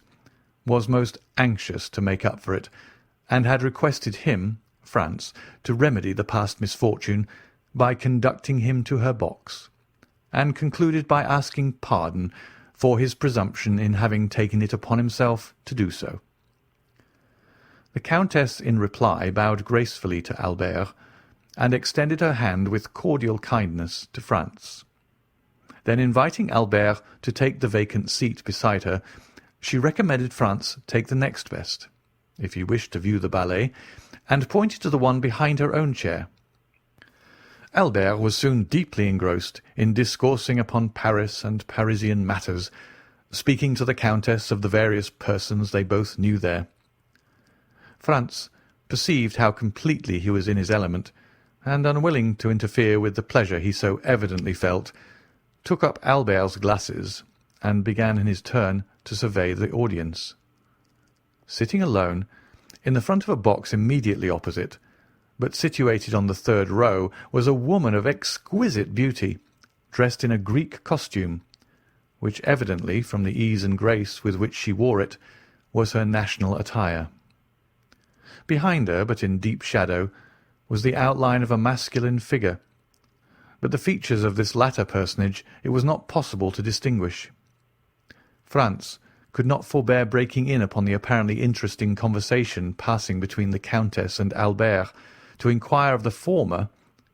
B: was most anxious to make up for it, and had requested him, Franz, to remedy the past misfortune by conducting him to her box, and concluded by asking pardon for his presumption in having taken it upon himself to do so. The Countess in reply bowed gracefully to Albert, and extended her hand with cordial kindness to Franz. Then, inviting Albert to take the vacant seat beside her, she recommended Franz take the next best, if he wished to view the ballet, and pointed to the one behind her own chair. Albert was soon deeply engrossed in discoursing upon Paris and Parisian matters, speaking to the Countess of the various persons they both knew there. Franz perceived how completely he was in his element, and, unwilling to interfere with the pleasure he so evidently felt, took up Albert's glasses, and began in his turn to survey the audience. Sitting alone, in the front of a box immediately opposite, but situated on the third row, was a woman of exquisite beauty, dressed in a Greek costume, which evidently, from the ease and grace with which she wore it, was her national attire. Behind her, but in deep shadow, was the outline of a masculine figure, but the features of this latter personage it was not possible to distinguish. Franz could not forbear breaking in upon the apparently interesting conversation passing between the Countess and Albert, to inquire of the former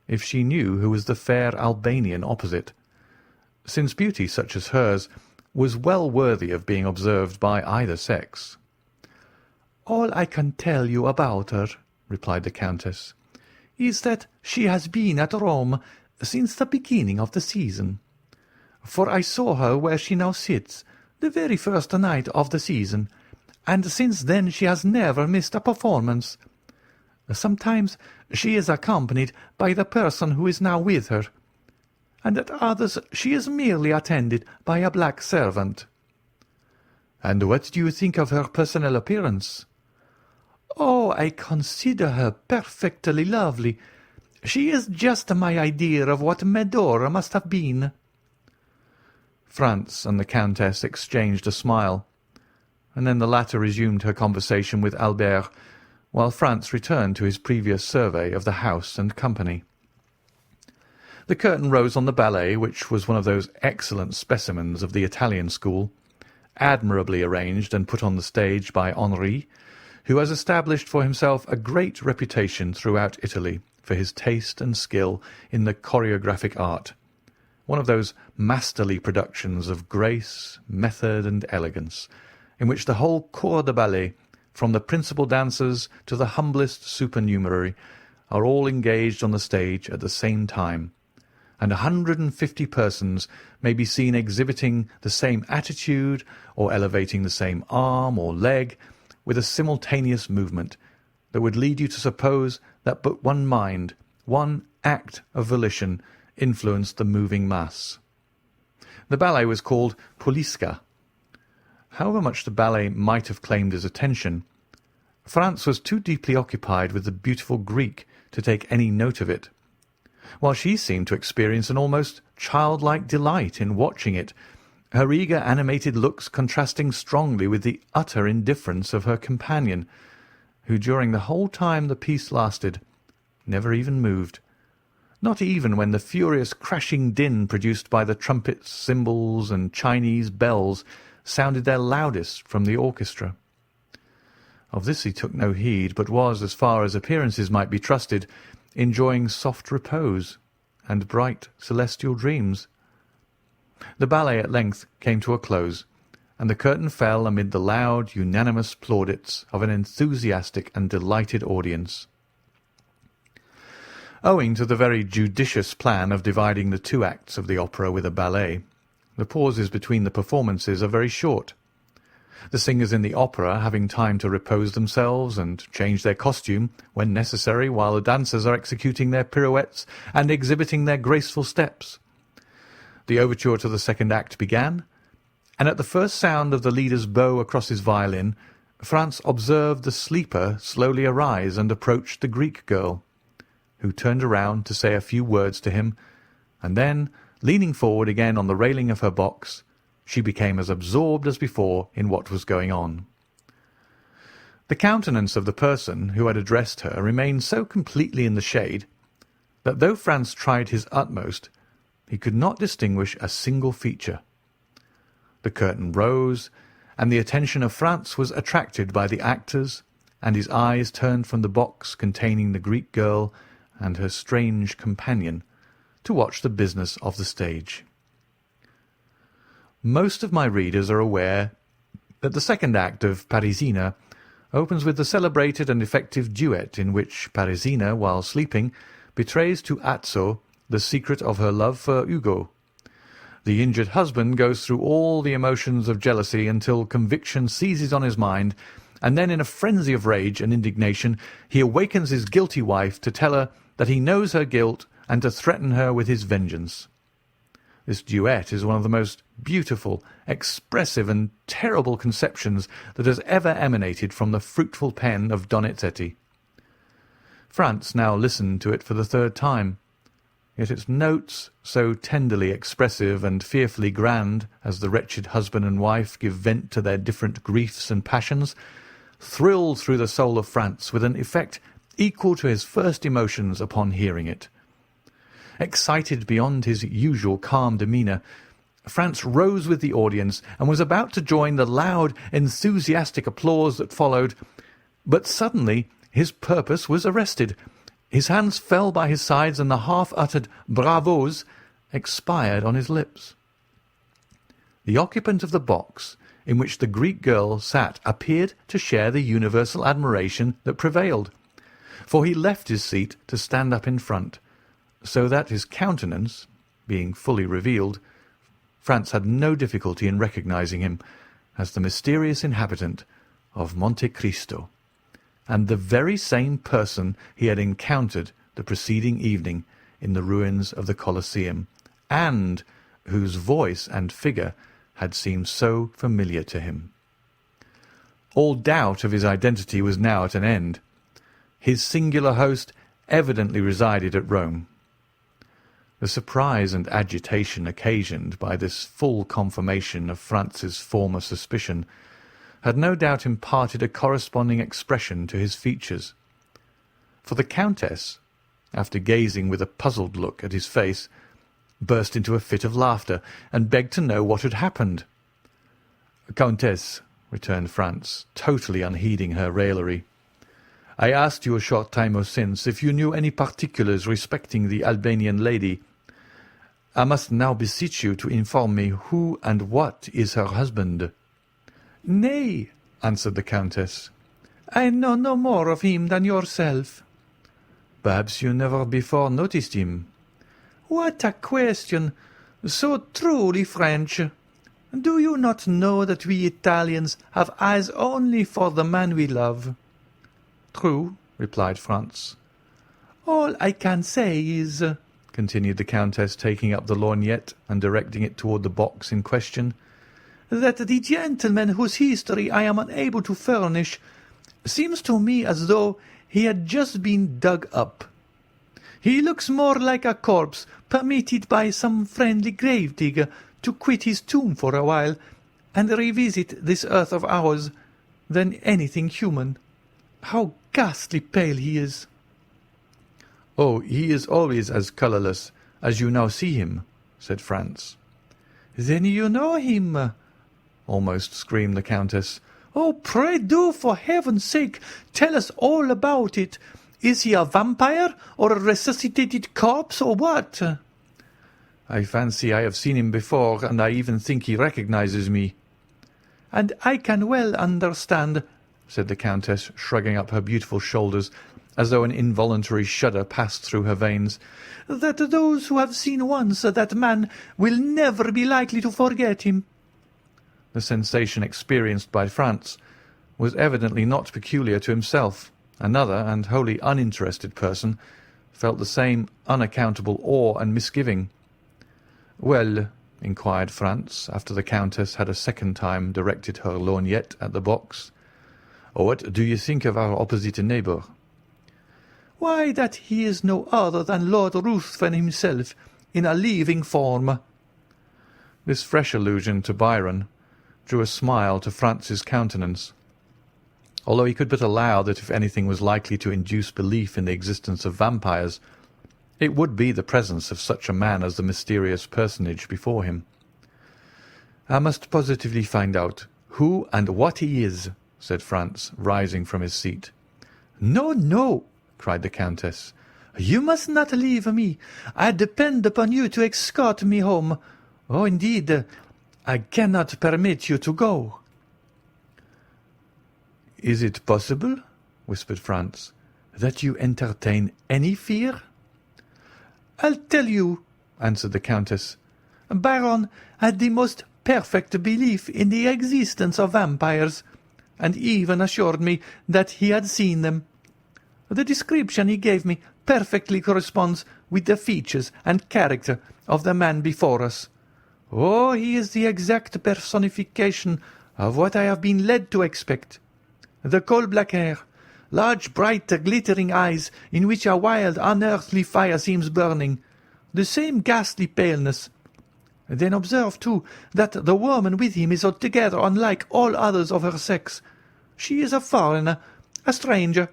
B: if she knew who was the fair Albanian opposite, since beauty such as hers was well worthy of being observed by either sex. "All I can tell you about her," replied the Countess, "is that she has been at Rome since the beginning of the season. For I saw her where she now sits, the very first night of the season, and since then she has never missed a performance. Sometimes she is accompanied by the person who is now with her, and at others she is merely attended by a black servant." "And what do you think of her personal appearance?" "Oh, I consider her perfectly lovely. She is just my idea of what Medora must have been." Franz and the Countess exchanged a smile, and then the latter resumed her conversation with Albert, while Franz returned to his previous survey of the house and company. The curtain rose on the ballet, which was one of those excellent specimens of the Italian school, admirably arranged and put on the stage by Henri, who has established for himself a great reputation throughout Italy for his taste and skill in the choreographic art, one of those masterly productions of grace, method, and elegance, in which the whole corps de ballet, from the principal dancers to the humblest supernumerary, are all engaged on the stage at the same time, and 150 persons may be seen exhibiting the same attitude or elevating the same arm or leg with a simultaneous movement that would lead you to suppose that but one mind, one act of volition, influenced the moving mass. The ballet was called Puliska. However much the ballet might have claimed his attention, Franz was too deeply occupied with the beautiful Greek to take any note of it, while she seemed to experience an almost childlike delight in watching it, her eager animated looks contrasting strongly with the utter indifference of her companion, who during the whole time the piece lasted never even moved, not even when the furious crashing din produced by the trumpets, cymbals, and Chinese bells sounded their loudest from the orchestra. Of this he took no heed, but was, as far as appearances might be trusted, enjoying soft repose and bright celestial dreams. The ballet at length came to a close, and the curtain fell amid the loud, unanimous plaudits of an enthusiastic and delighted audience. Owing to the very judicious plan of dividing the two acts of the opera with a ballet, the pauses between the performances are very short, the singers in the opera having time to repose themselves and change their costume when necessary, while the dancers are executing their pirouettes and exhibiting their graceful steps. The overture to the second act began, and at the first sound of the leader's bow across his violin, Franz observed the sleeper slowly arise and approach the Greek girl, who turned around to say a few words to him, and then, leaning forward again on the railing of her box, she became as absorbed as before in what was going on. The countenance of the person who had addressed her remained so completely in the shade that though Franz tried his utmost, he could not distinguish a single feature. The curtain rose, and the attention of Franz was attracted by the actors, and his eyes turned from the box containing the Greek girl and her strange companion to watch the business of the stage. Most of my readers are aware that the second act of Parisina opens with the celebrated and effective duet in which Parisina, while sleeping, betrays to Azzo the secret of her love for Ugo. The injured husband goes through all the emotions of jealousy until conviction seizes on his mind, and then in a frenzy of rage and indignation he awakens his guilty wife to tell her that he knows her guilt and to threaten her with his vengeance. This duet is one of the most beautiful, expressive, and terrible conceptions that has ever emanated from the fruitful pen of Donizetti. Franz now listened to it for the third time, yet its notes, so tenderly expressive and fearfully grand as the wretched husband and wife give vent to their different griefs and passions, thrilled through the soul of Franz with an effect equal to his first emotions upon hearing it. Excited beyond his usual calm demeanour, Franz rose with the audience and was about to join the loud, enthusiastic applause that followed, but suddenly his purpose was arrested. His hands fell by his sides, and the half-uttered bravos expired on his lips. The occupant of the box in which the Greek girl sat appeared to share the universal admiration that prevailed, for he left his seat to stand up in front, so that his countenance being fully revealed, Franz had no difficulty in recognizing him as the mysterious inhabitant of Monte Cristo, and the very same person he had encountered the preceding evening in the ruins of the Colosseum, and whose voice and figure had seemed so familiar to him. All doubt of his identity was now at an end. His singular host evidently resided at Rome. The surprise and agitation occasioned by this full confirmation of Franz's former suspicion had no doubt imparted a corresponding expression to his features, for the Countess, after gazing with a puzzled look at his face, burst into a fit of laughter, and begged to know what had happened. "Countess," returned Franz, totally unheeding her raillery, "I asked you a short time since if you knew any particulars respecting the Albanian lady. I must now beseech you to inform me who and what is her husband." "Nay," answered the Countess, "I know no more of him than yourself." "Perhaps you never before noticed him." "What a question! So truly French! Do you not know that we Italians have eyes only for the man we love?" "True," replied Franz. "All I can say is," continued the Countess, taking up the lorgnette and directing it toward the box in question, "that the gentleman whose history I am unable to furnish seems to me as though he had just been dug up. He looks more like a corpse permitted by some friendly grave-digger to quit his tomb for a while and revisit this earth of ours than anything human. How ghastly pale he is!" "Oh, he is always as colourless as you now see him," said Franz. "Then you know him?" almost screamed the Countess. "Oh, pray do, for heaven's sake, tell us all about it. Is he a vampire, or a resuscitated corpse, or what?" "I fancy I have seen him before, and I even think he recognizes me." "And I can well understand," said the Countess, shrugging up her beautiful shoulders, as though an involuntary shudder passed through her veins, "that those who have seen once that man will never be likely to forget him." The sensation experienced by Franz was evidently not peculiar to himself. Another, and wholly uninterested person, felt the same unaccountable awe and misgiving. "Well," inquired Franz, after the Countess had a second time directed her lorgnette at the box, "what do you think of our opposite neighbour?" "Why, that he is no other than Lord Ruthven himself, in a living form." This fresh allusion to Byron drew a smile to Franz's countenance. Although he could but allow that if anything was likely to induce belief in the existence of vampires, it would be the presence of such a man as the mysterious personage before him. "I must positively find out who and what he is," said Franz, rising from his seat. "No, no," cried the Countess. "You must not leave me. I depend upon you to escort me home. Oh, indeed, I cannot permit you to go." "Is it possible," whispered Franz, "that you entertain any fear?" "I'll tell you," answered the Countess. "Baron had the most perfect belief in the existence of vampires, and even assured me that he had seen them. The description he gave me perfectly corresponds with the features and character of the man before us. Oh, he is the exact personification of what I have been led to expect. The coal-black hair, large, bright, glittering eyes in which a wild, unearthly fire seems burning, the same ghastly paleness. Then observe, too, that the woman with him is altogether unlike all others of her sex. She is a foreigner, a stranger.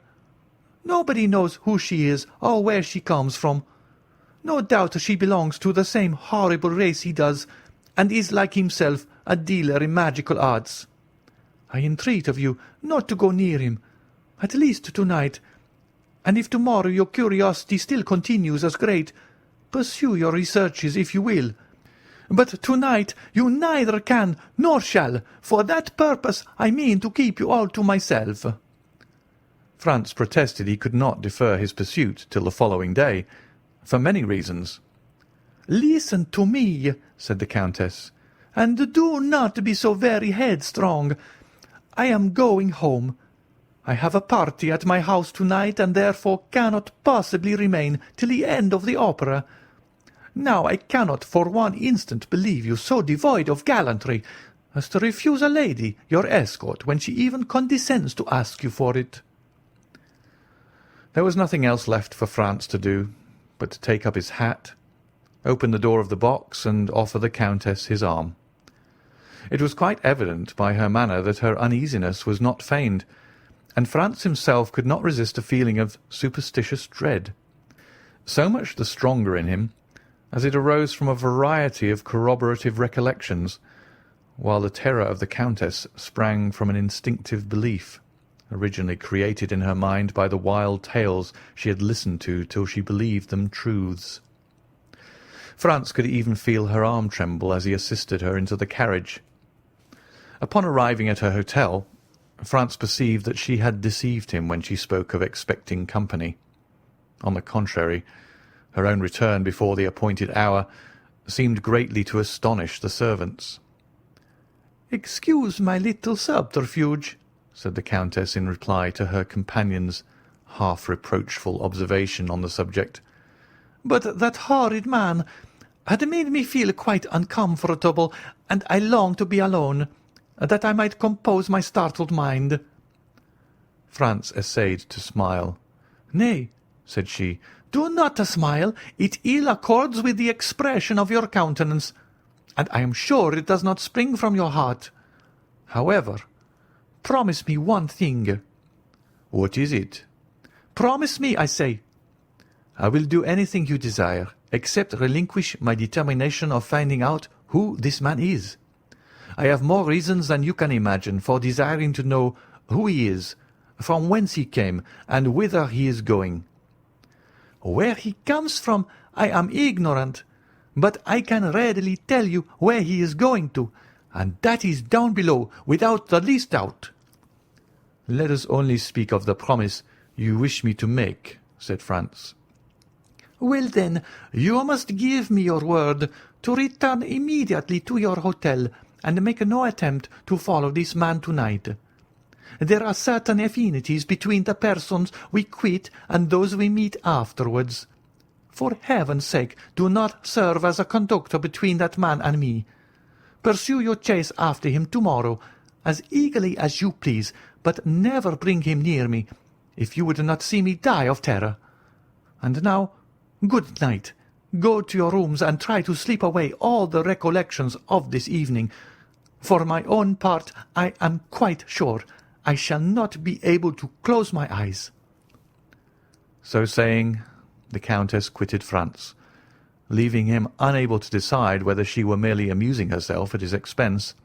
B: Nobody knows who she is or where she comes from. No doubt she belongs to the same horrible race he does, and is like himself a dealer in magical arts. I entreat of you not to go near him, at least tonight, and if tomorrow your curiosity still continues as great, pursue your researches if you will. But tonight you neither can nor shall. For that purpose I mean to keep you all to myself." Franz protested he could not defer his pursuit till the following day, for many reasons. "Listen to me," said the Countess, "and do not be so very headstrong. I am going home. I have a party at my house tonight, and therefore cannot possibly remain till the end of the opera. Now I cannot for one instant believe you so devoid of gallantry as to refuse a lady your escort when she even condescends to ask you for it." There was nothing else left for Franz to do but to take up his hat, open the door of the box, and offer the Countess his arm. It was quite evident by her manner that her uneasiness was not feigned, and Franz himself could not resist a feeling of superstitious dread, so much the stronger in him as it arose from a variety of corroborative recollections, while the terror of the Countess sprang from an instinctive belief, originally created in her mind by the wild tales she had listened to till she believed them truths. Franz could even feel her arm tremble as he assisted her into the carriage. Upon arriving at her hotel, Franz perceived that she had deceived him when she spoke of expecting company. On the contrary, her own return before the appointed hour seemed greatly to astonish the servants. "Excuse my little subterfuge," said the Countess in reply to her companion's half-reproachful observation on the subject, "but that horrid man had made me feel quite uncomfortable, and I longed to be alone, that I might compose my startled mind." Franz essayed to smile. "Nay," said she, "do not smile. It ill accords with the expression of your countenance, and I am sure it does not spring from your heart. However, promise me one thing." "What is it?" "Promise me, I say." "I will do anything you desire, except relinquish my determination of finding out who this man is. I have more reasons than you can imagine for desiring to know who he is, from whence he came, and whither he is going. Where he comes from I am ignorant, but I can readily tell you where he is going to, and that is down below, without the least doubt." "Let us only speak of the promise you wish me to make," said Franz. "Well, then, you must give me your word to return immediately to your hotel, and make no attempt to follow this man tonight. There are certain affinities between the persons we quit and those we meet afterwards. For heaven's sake, do not serve as a conductor between that man and me. Pursue your chase after him tomorrow, as eagerly as you please, but never bring him near me, if you would not see me die of terror. And now, good night. Go to your rooms and try to sleep away all the recollections of this evening. For my own part, I am quite sure I shall not be able to close my eyes." So saying, the Countess quitted Franz, leaving him unable to decide whether she were merely amusing herself at his expense,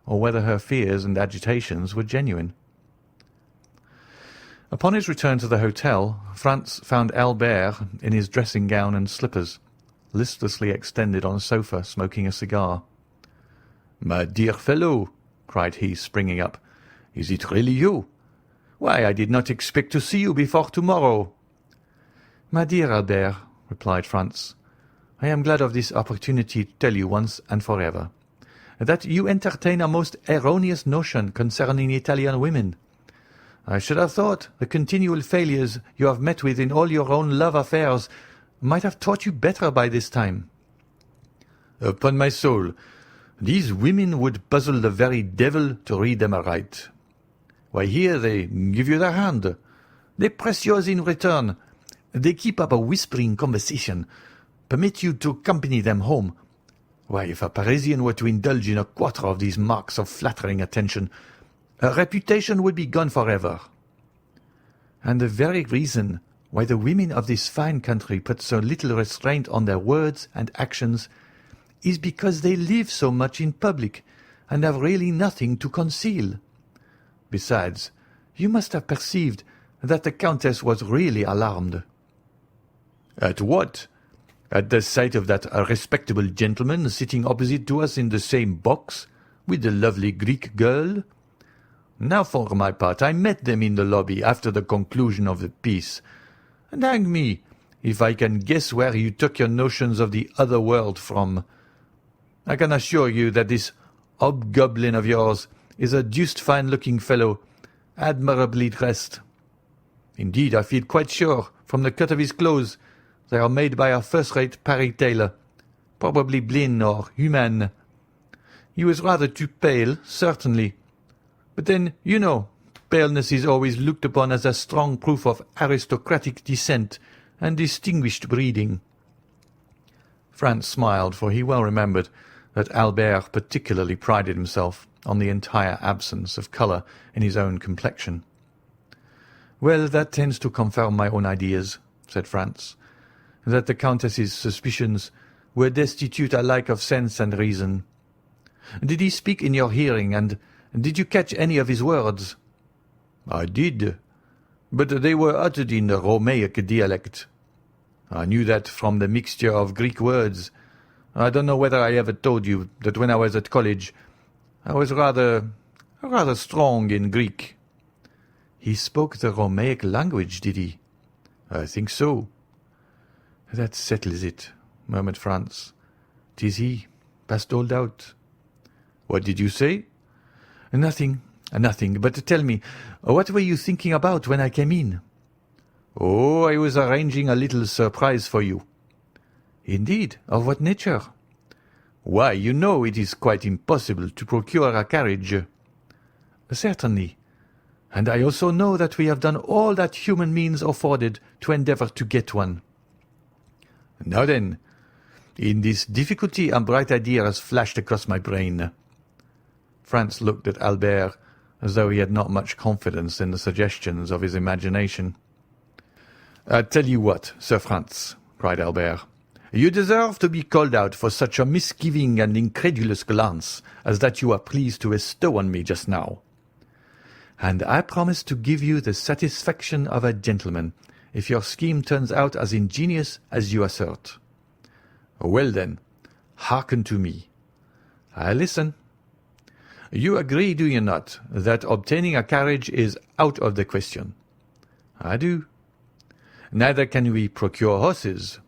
B: or whether her fears and agitations were genuine. Upon his return to the hotel, Franz found Albert in his dressing gown and slippers, listlessly extended on a sofa, smoking a cigar. "My dear fellow," cried he, springing up, "is it really you? Why, I did not expect to see you before tomorrow." "My dear Albert," replied Franz, "I am glad of this opportunity to tell you once and forever that you entertain a most erroneous notion concerning Italian women. I should have thought the continual failures you have met with in all your own love affairs might have taught you better by this time." "Upon my soul, these women would puzzle the very devil to read them aright. Why, here they give you their hand, they press yours in return, they keep up a whispering conversation, permit you to accompany them home. Why, if a Parisian were to indulge in a quarter of these marks of flattering attention, her reputation would be gone forever." "And the very reason why the women of this fine country put so little restraint on their words and actions is because they live so much in public and have really nothing to conceal. Besides, you must have perceived that the Countess was really alarmed." "At what? At the sight of that respectable gentleman sitting opposite to us in the same box with the lovely Greek girl? Now, for my part, I met them in the lobby after the conclusion of the piece, and hang me if I can guess where you took your notions of the other world from. I can assure you that this hobgoblin of yours is a deuced fine-looking fellow, admirably dressed. Indeed, I feel quite sure, from the cut of his clothes, they are made by a first-rate Paris tailor, probably Blin or Humann. He was rather too pale, certainly. But then, you know, paleness is always looked upon as a strong proof of aristocratic descent and distinguished breeding." Franz smiled, for he well remembered that Albert particularly prided himself on the entire absence of colour in his own complexion. "Well, that tends to confirm my own ideas," said Franz, "that the Countess's suspicions were destitute alike of sense and reason. Did he speak in your hearing, and did you catch any of his words?" "I did, but they were uttered in the Romaic dialect. I knew that from the mixture of Greek words. I don't know whether I ever told you that when I was at college I was rather strong in Greek." "He spoke the Romaic language, did he?" "I think so." "That settles it," murmured Franz. "'Tis he, past all doubt." "What did you say?" Nothing. But tell me, what were you thinking about when I came in?" "Oh, I was arranging a little surprise for you." "Indeed? Of what nature?" "Why, you know it is quite impossible to procure a carriage." "Certainly. And I also know that we have done all that human means afforded to endeavour to get one." "Now then, in this difficulty a bright idea has flashed across my brain." Franz looked at Albert as though he had not much confidence in the suggestions of his imagination. "I tell you what, Sir Franz," cried Albert, "you deserve to be called out for such a misgiving and incredulous glance as that you are pleased to bestow on me just now." "And I promise to give you the satisfaction of a gentleman, if your scheme turns out as ingenious as you assert." "Well then, hearken to me." "I listen." "You agree, do you not, that obtaining a carriage is out of the question?" "I do." "Neither can we procure horses."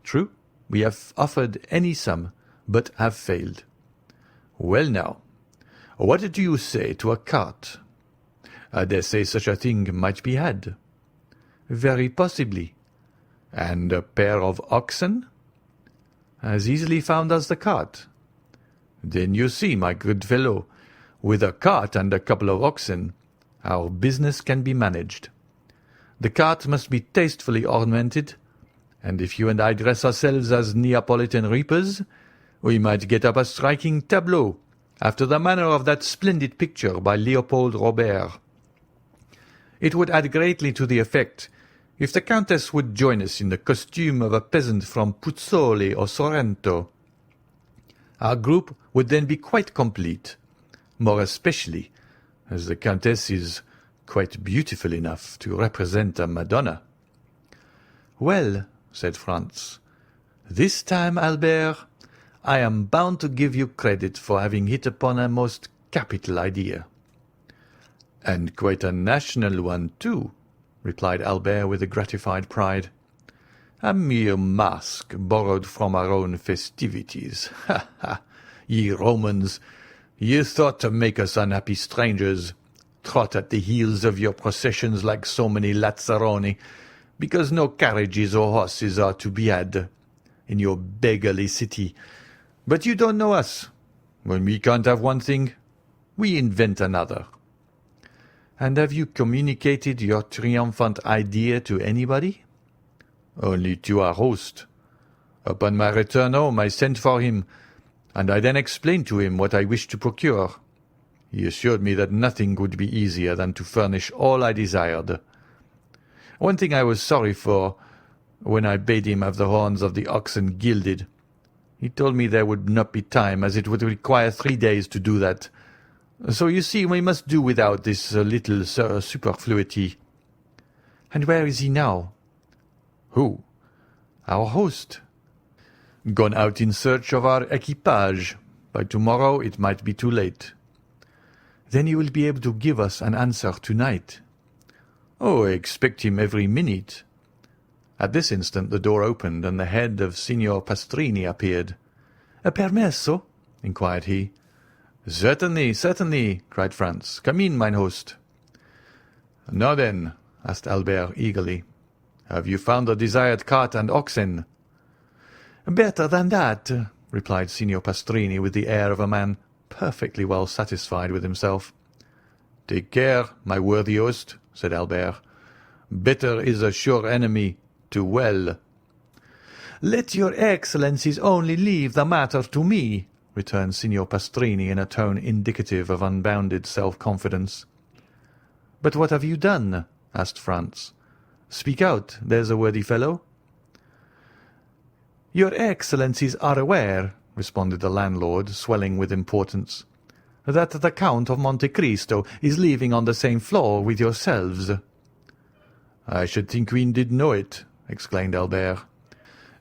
B: "True, we have offered any sum, but have failed." "Well now, what do you say to a cart?" "I dare say such a thing might be had." "Very possibly." "And a pair of oxen?" "As easily found as the cart." "Then you see, my good fellow, with a cart and a couple of oxen, our business can be managed. The cart must be tastefully ornamented, and if you and I dress ourselves as Neapolitan reapers, we might get up a striking tableau, after the manner of that splendid picture by Leopold Robert. It would add greatly to the effect if the Countess would join us in the costume of a peasant from Puzzoli or Sorrento. Our group would then be quite complete, more especially as the Countess is
C: quite beautiful enough to represent a Madonna."
B: "Well," said Franz, "this time, Albert, I am bound to give you credit for having hit upon a most capital idea."
C: "And quite a national one, too," replied Albert with a gratified pride. "A mere mask borrowed from our own festivities. Ha, ha! Ye Romans, ye thought to make us unhappy strangers, trot at the heels of your processions like so many lazzaroni, because no carriages or horses are to be had in your beggarly city. But you don't know us. When we can't have one thing, we invent another."
B: "And have you communicated your triumphant idea to anybody?"
C: "Only to our host. Upon my return home I sent for him, and I then explained to him what I wished to procure. He assured me that nothing would be easier than to furnish all I desired. One thing I was sorry for, when I bade him have the horns of the oxen gilded. He told me there would not be time, as it would require 3 days to do that. So you see we must do without this little superfluity."
B: "And where is he now?"
C: "Who?"
B: "Our host."
C: "Gone out in search of our equipage. By tomorrow it might be too late."
B: "Then you will be able to give us an answer tonight."
C: "Oh, I expect him every minute." At this instant the door opened, and the head of Signor Pastrini appeared.
B: "Permesso?"
C: inquired he. "Certainly, certainly," cried Franz. "Come in, mine host." "Now then," asked Albert eagerly, "have you found the desired cart and oxen?"
B: "Better than that," replied Signor Pastrini with the air of a man perfectly well satisfied with himself.
C: "Take care, my worthy host," said Albert. "Better is a sure enemy to well."
B: "Let your Excellencies only leave the matter to me," returned Signor Pastrini in a tone indicative of unbounded self-confidence. "But what have you done?" asked Franz. "Speak out, there's a worthy fellow." "Your Excellencies are aware," responded the landlord, swelling with importance, "that the Count of Monte Cristo is living on the same floor with yourselves."
C: "I should think we did know it," exclaimed Albert,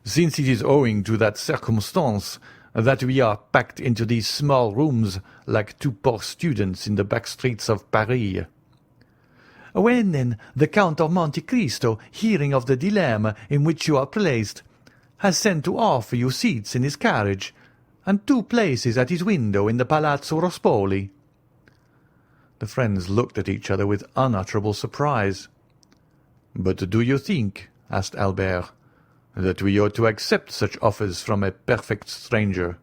C: "since it is owing to that circumstance that we are packed into these small rooms like two poor students in the back streets of Paris."
B: "When, then, the Count of Monte Cristo, hearing of the dilemma in which you are placed, has sent to offer you seats in his carriage, and 2 places at his window in the Palazzo Rospoli." The friends looked at each other with unutterable surprise.
C: "But do you think," asked Albert, "that we ought to accept such offers from a perfect stranger?"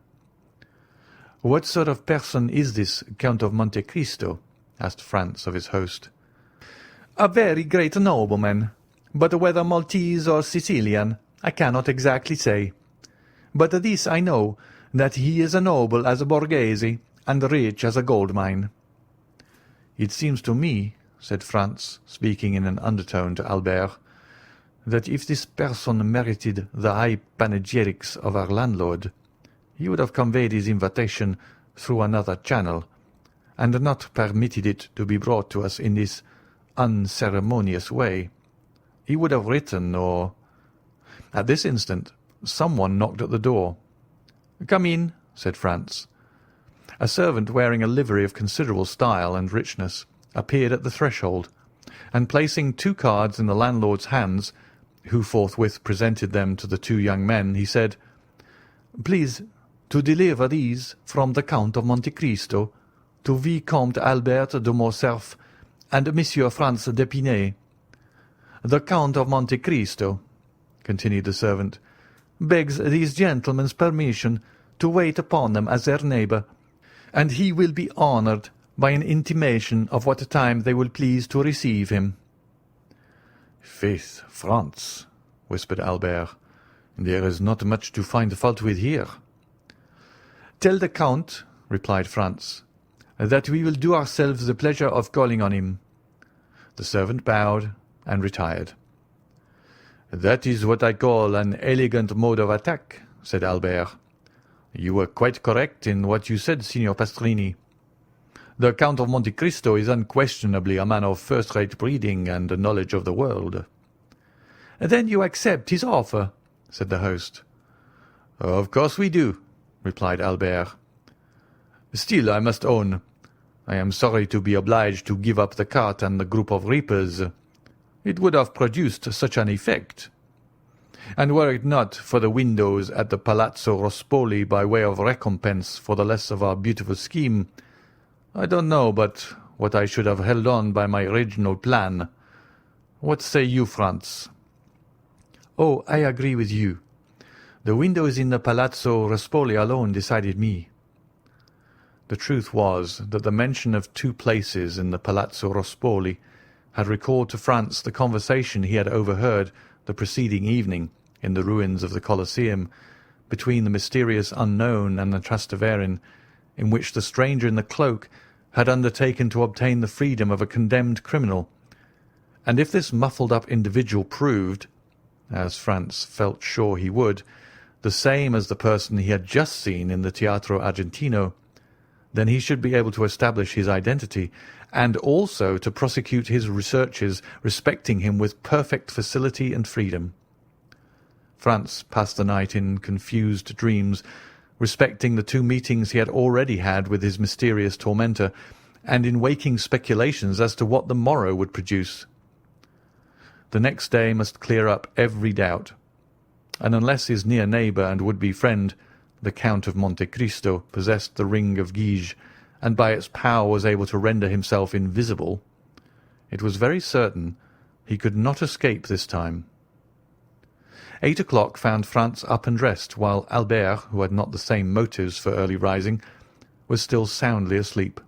B: "What sort of person is this Count of Monte Cristo?" asked Franz of his host. "A very great nobleman, but whether Maltese or Sicilian, I cannot exactly say. But this I know, that he is a noble as a Borghese, and rich as a gold mine."
C: "It seems to me," said Franz, speaking in an undertone to Albert, "that if this person merited the high panegyrics of our landlord, he would have conveyed his invitation through another channel, and not permitted it to be brought to us in this unceremonious way. He would have written or—"
B: At this instant someone knocked at the door. "Come in," said Franz. A servant wearing a livery of considerable style and richness appeared at the threshold, and placing 2 cards in the landlord's hands, who forthwith presented them to the 2 young men, he said, "Please to deliver these from the Count of Monte Cristo to Vicomte Albert de Morcerf and Monsieur Franz d'Épinay. The Count of Monte Cristo," continued the servant, "begs these gentlemen's permission to wait upon them as their neighbour, and he will be honoured by an intimation of what time they will please to receive him."
C: "Faith, Franz," whispered Albert, "there is not much to find fault with here."
B: "Tell the Count," replied Franz, "that we will do ourselves the pleasure of calling on him." The servant bowed and retired.
C: "That is what I call an elegant mode of attack," said Albert. "You were quite correct in what you said, Signor Pastrini." The Count of Monte Cristo is unquestionably a man of first-rate breeding and a knowledge of the world."
B: "Then you accept his offer?" said the host.
C: "Of course we do," replied Albert. "Still, I must own, I am sorry to be obliged to give up the cart and the group of reapers. It would have produced such an effect. And were it not for the windows at the Palazzo Rospoli by way of recompense for the loss of our beautiful scheme, I don't know but what I should have held on by my original plan. What say you, Franz?"
B: "Oh, I agree with you. The windows in the Palazzo Rospoli alone decided me."
C: The truth was that the mention of two places in the Palazzo Rospoli had recalled to Franz the conversation he had overheard the preceding evening in the ruins of the Colosseum between the mysterious unknown and the Trasteverin, in which the stranger in the cloak had undertaken to obtain the freedom of a condemned criminal. And if this muffled-up individual proved, as Franz felt sure he would, the same as the person he had just seen in the Teatro Argentino, then he should be able to establish his identity, and also to prosecute his researches respecting him with perfect facility and freedom. Franz passed the night in confused dreams respecting the two meetings he had already had with his mysterious tormentor, and in waking speculations as to what the morrow would produce. The next day must clear up every doubt, and unless his near neighbour and would-be friend, the Count of Monte Cristo, possessed the ring of Guige, and by its power was able to render himself invisible, it was very certain he could not escape this time. 8 o'clock found Franz up and dressed, while Albert, who had not the same motives for early rising, was still soundly asleep.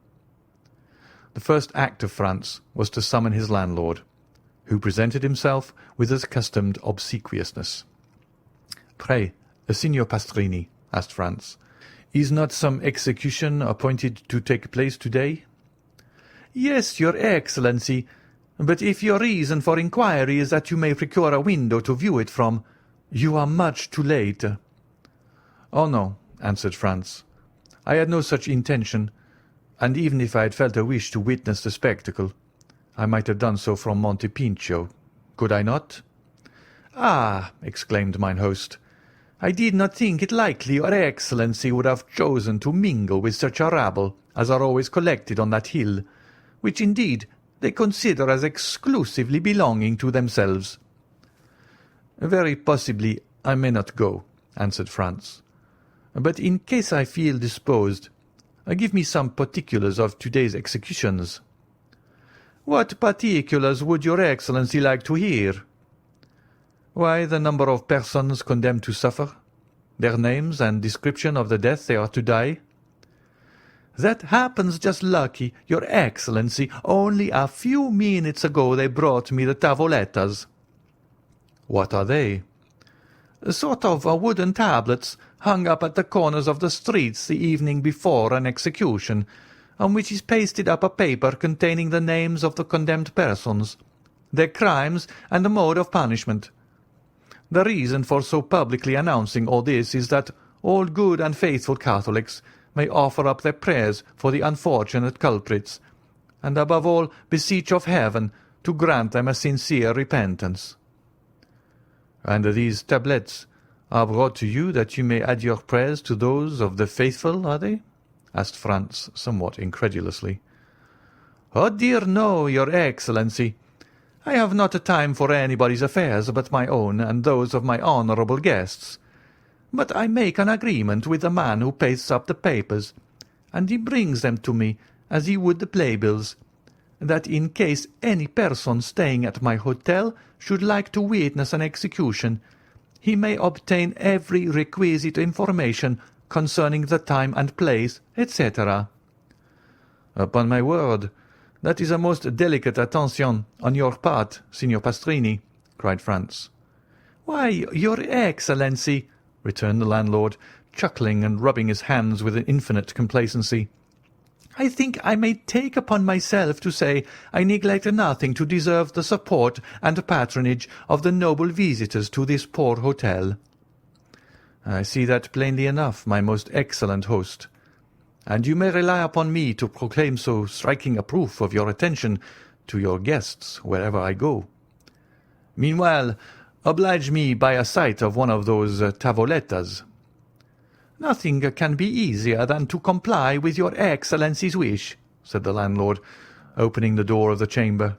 C: The first act of Franz was to summon his landlord, who presented himself with his accustomed obsequiousness. "Pray, Signor Pastrini," asked Franz, "is not some execution appointed to take place to-day?"
B: "Yes, your Excellency, but if your reason for inquiry is that you may procure a window to view it from, you are much too late."
C: "Oh, no," answered Franz. "I had no such intention, and even if I had felt a wish to witness the spectacle, I might have done so from Monte Pincio. Could I not?"
B: "Ah!" exclaimed mine host, "I did not think it likely your Excellency would have chosen to mingle with such a rabble as are always collected on that hill, which indeed they consider as exclusively belonging to themselves."
C: "Very possibly I may not go," answered Franz. "But in case I feel disposed, give me some particulars of to-day's executions."
B: "What particulars would your Excellency like to hear?"
C: "Why, the number of persons condemned to suffer, their names and description of the death they are to die."
B: "That happens just lucky, your Excellency. Only a few minutes ago they brought me the tavolettas."
C: "What are they?"
B: "Sort of wooden tablets hung up at the corners of the streets the evening before an execution, on which is pasted up a paper containing the names of the condemned persons, their crimes, and the mode of punishment. The reason for so publicly announcing all this is that all good and faithful Catholics may offer up their prayers for the unfortunate culprits, and above all beseech of heaven to grant them a sincere repentance."
C: "And these tablets are brought to you that you may add your prayers to those of the faithful, are they?" asked Franz, somewhat incredulously.
B: "Oh dear no, your Excellency. I have not time for anybody's affairs but my own and those of my honourable guests. But I make an agreement with the man who pastes up the papers, and he brings them to me as he would the playbills, that in case any person staying at my hotel should like to witness an execution, he may obtain every requisite information concerning the time and place, etc."
C: "Upon my word, that is a most delicate attention on your part, Signor Pastrini," cried Franz.
B: "Why, your Excellency," returned the landlord, chuckling and rubbing his hands with an infinite complacency, "I think I may take upon myself to say I neglect nothing to deserve the support and patronage of the noble visitors to this poor hotel."
C: "I see that plainly enough, my most excellent host. and you may rely upon me to proclaim so striking a proof of your attention to your guests wherever I go. Meanwhile, oblige me by a sight of one of those tavolettas." "Nothing can be easier than to comply with your Excellency's wish," said the landlord, opening the door of the chamber.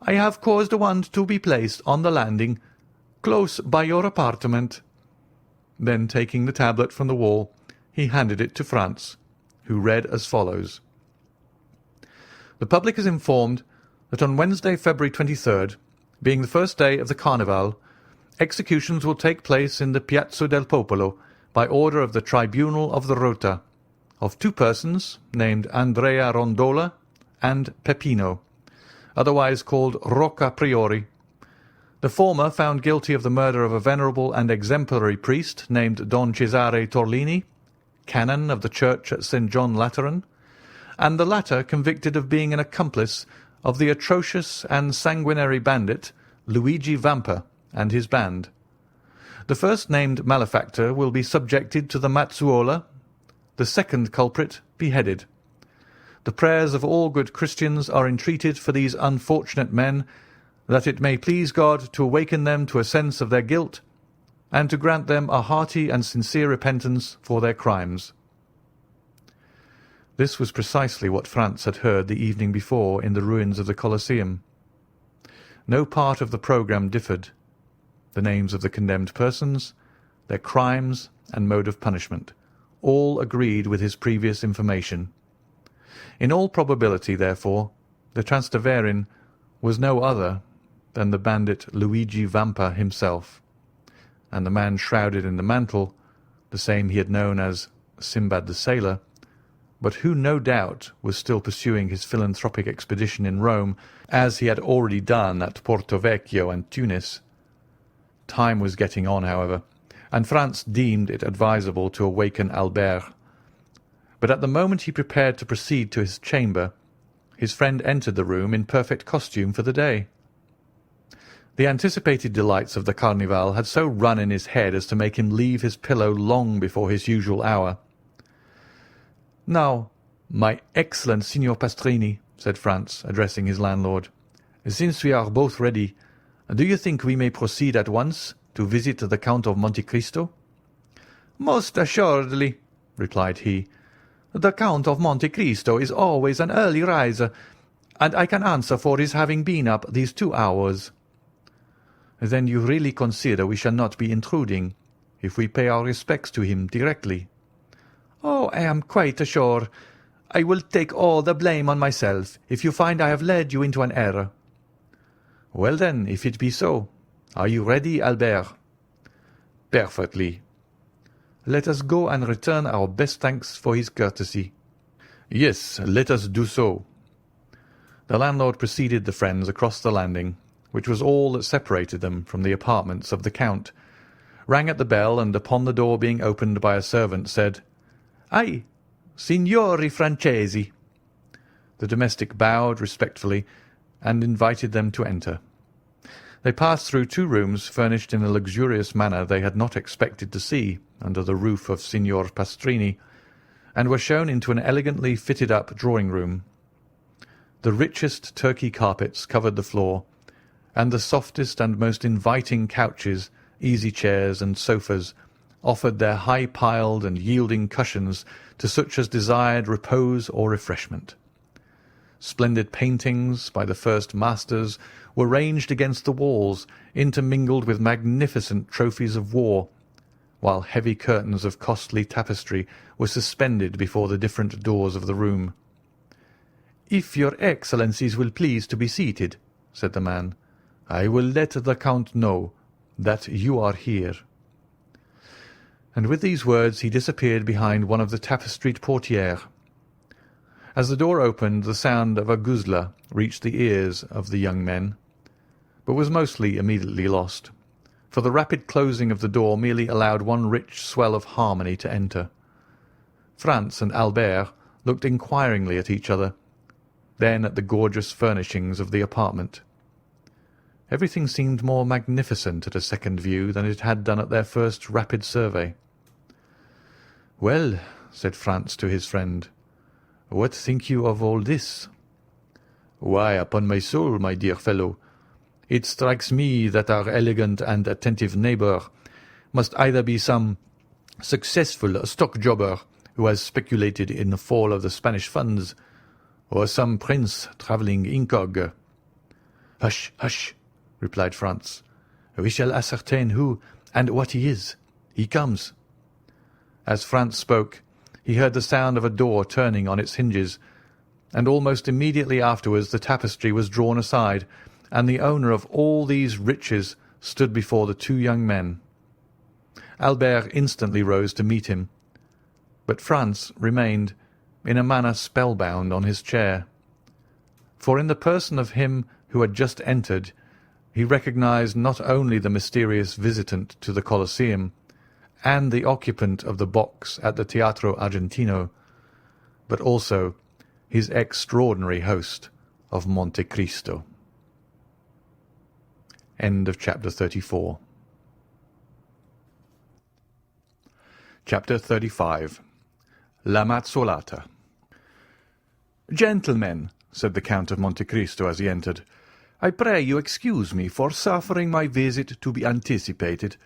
C: "I have caused one to be placed on the landing, close by your apartment." Then, taking the tablet from the wall, he handed it to Franz, who read as follows: "The public is informed that on Wednesday, February 23rd, being the first day of the Carnival, executions will take place in the Piazza del Popolo by order of the Tribunal of the Rota, of two persons named Andrea Rondola and Peppino, otherwise called Rocca Priori. The former found guilty of the murder of a venerable and exemplary priest named Don Cesare Torlini, canon of the church at St. John Lateran, and the latter convicted of being an accomplice of the atrocious and sanguinary bandit Luigi Vampa and his band. The first-named malefactor will be subjected to the Mazzolata, the second culprit beheaded. The prayers of all good Christians are entreated for these unfortunate men, that it may please God to awaken them to a sense of their guilt, and to grant them a hearty and sincere repentance for their crimes." This was precisely what Franz had heard the evening before in the ruins of the Colosseum. No part of the programme differed. The names of the condemned persons, their crimes and mode of punishment, all agreed with his previous information. In all probability, therefore, the Trasteverin was no other than the bandit Luigi Vampa himself, and the man shrouded in the mantle, the same he had known as Sinbad the Sailor, but who no doubt was still pursuing his philanthropic expedition in Rome, as he had already done at Porto Vecchio and Tunis. Time was getting on, however, and Franz deemed it advisable to awaken Albert. But at the moment he prepared to proceed to his chamber, his friend entered the room in perfect costume for the day. The anticipated delights of the Carnival had so run in his head as to make him leave his pillow long before his usual hour. "Now, my excellent Signor Pastrini," said Franz, addressing his landlord, "since we are both ready, do you think we may proceed at once to visit the Count of Monte Cristo?" "Most assuredly," replied he. "The Count of Monte Cristo is always an early riser, and I can answer for his having been up these 2 hours." "Then you really consider we shall not be intruding, if we pay our respects to him directly?" "Oh, I am quite sure. I will take all the blame on myself if you find I have led you into an error." "Well, then, if it be so, are you ready, Albert?" "Perfectly." "Let us go and return our best thanks for his courtesy." "Yes, let us do so." The landlord preceded the friends across the landing, which was all that separated them from the apartments of the Count, rang at the bell, and upon the door being opened by a servant, said, "Ai, Signori Francesi." The domestic bowed respectfully and invited them to enter. They passed through 2 rooms furnished in a luxurious manner they had not expected to see under the roof of Signor Pastrini, and were shown into an elegantly fitted-up drawing-room. The richest Turkey carpets covered the floor, and the softest and most inviting couches, easy-chairs, and sofas offered their high-piled and yielding cushions to such as desired repose or refreshment. Splendid paintings by the first masters were ranged against the walls, intermingled with magnificent trophies of war, while heavy curtains of costly tapestry were suspended before the different doors of the room. "If your Excellencies will please to be seated," said the man, "I will let the Count know that you are here." And with these words he disappeared behind one of the tapestried portières. As the door opened, the sound of a guzla reached the ears of the young men, but was mostly immediately lost, for the rapid closing of the door merely allowed one rich swell of harmony to enter. Franz and Albert looked inquiringly at each other, then at the gorgeous furnishings of the apartment. Everything seemed more magnificent at a second view than it had done at their first rapid survey. "Well," said Franz to his friend. "What think you of all this?" "Why, upon my soul, my dear fellow, it strikes me that our elegant and attentive neighbour must either be some successful stock-jobber who has speculated in the fall of the Spanish funds, or some prince travelling incog." "Hush, hush," replied Franz. "We shall ascertain who and what he is. He comes." As Franz spoke, he heard the sound of a door turning on its hinges, and almost immediately afterwards the tapestry was drawn aside, and the owner of all these riches stood before the two young men. Albert instantly rose to meet him, but Franz remained, in a manner spellbound, on his chair. For in the person of him who had just entered, he recognized not only the mysterious visitant to the Colosseum, and the occupant of the box at the Teatro Argentino, but also his extraordinary host of Monte Cristo. End of chapter 34. Chapter 35. La Mazzolata. "Gentlemen," said the Count of Monte Cristo as he entered, "I pray you excuse me for suffering my visit to be anticipated,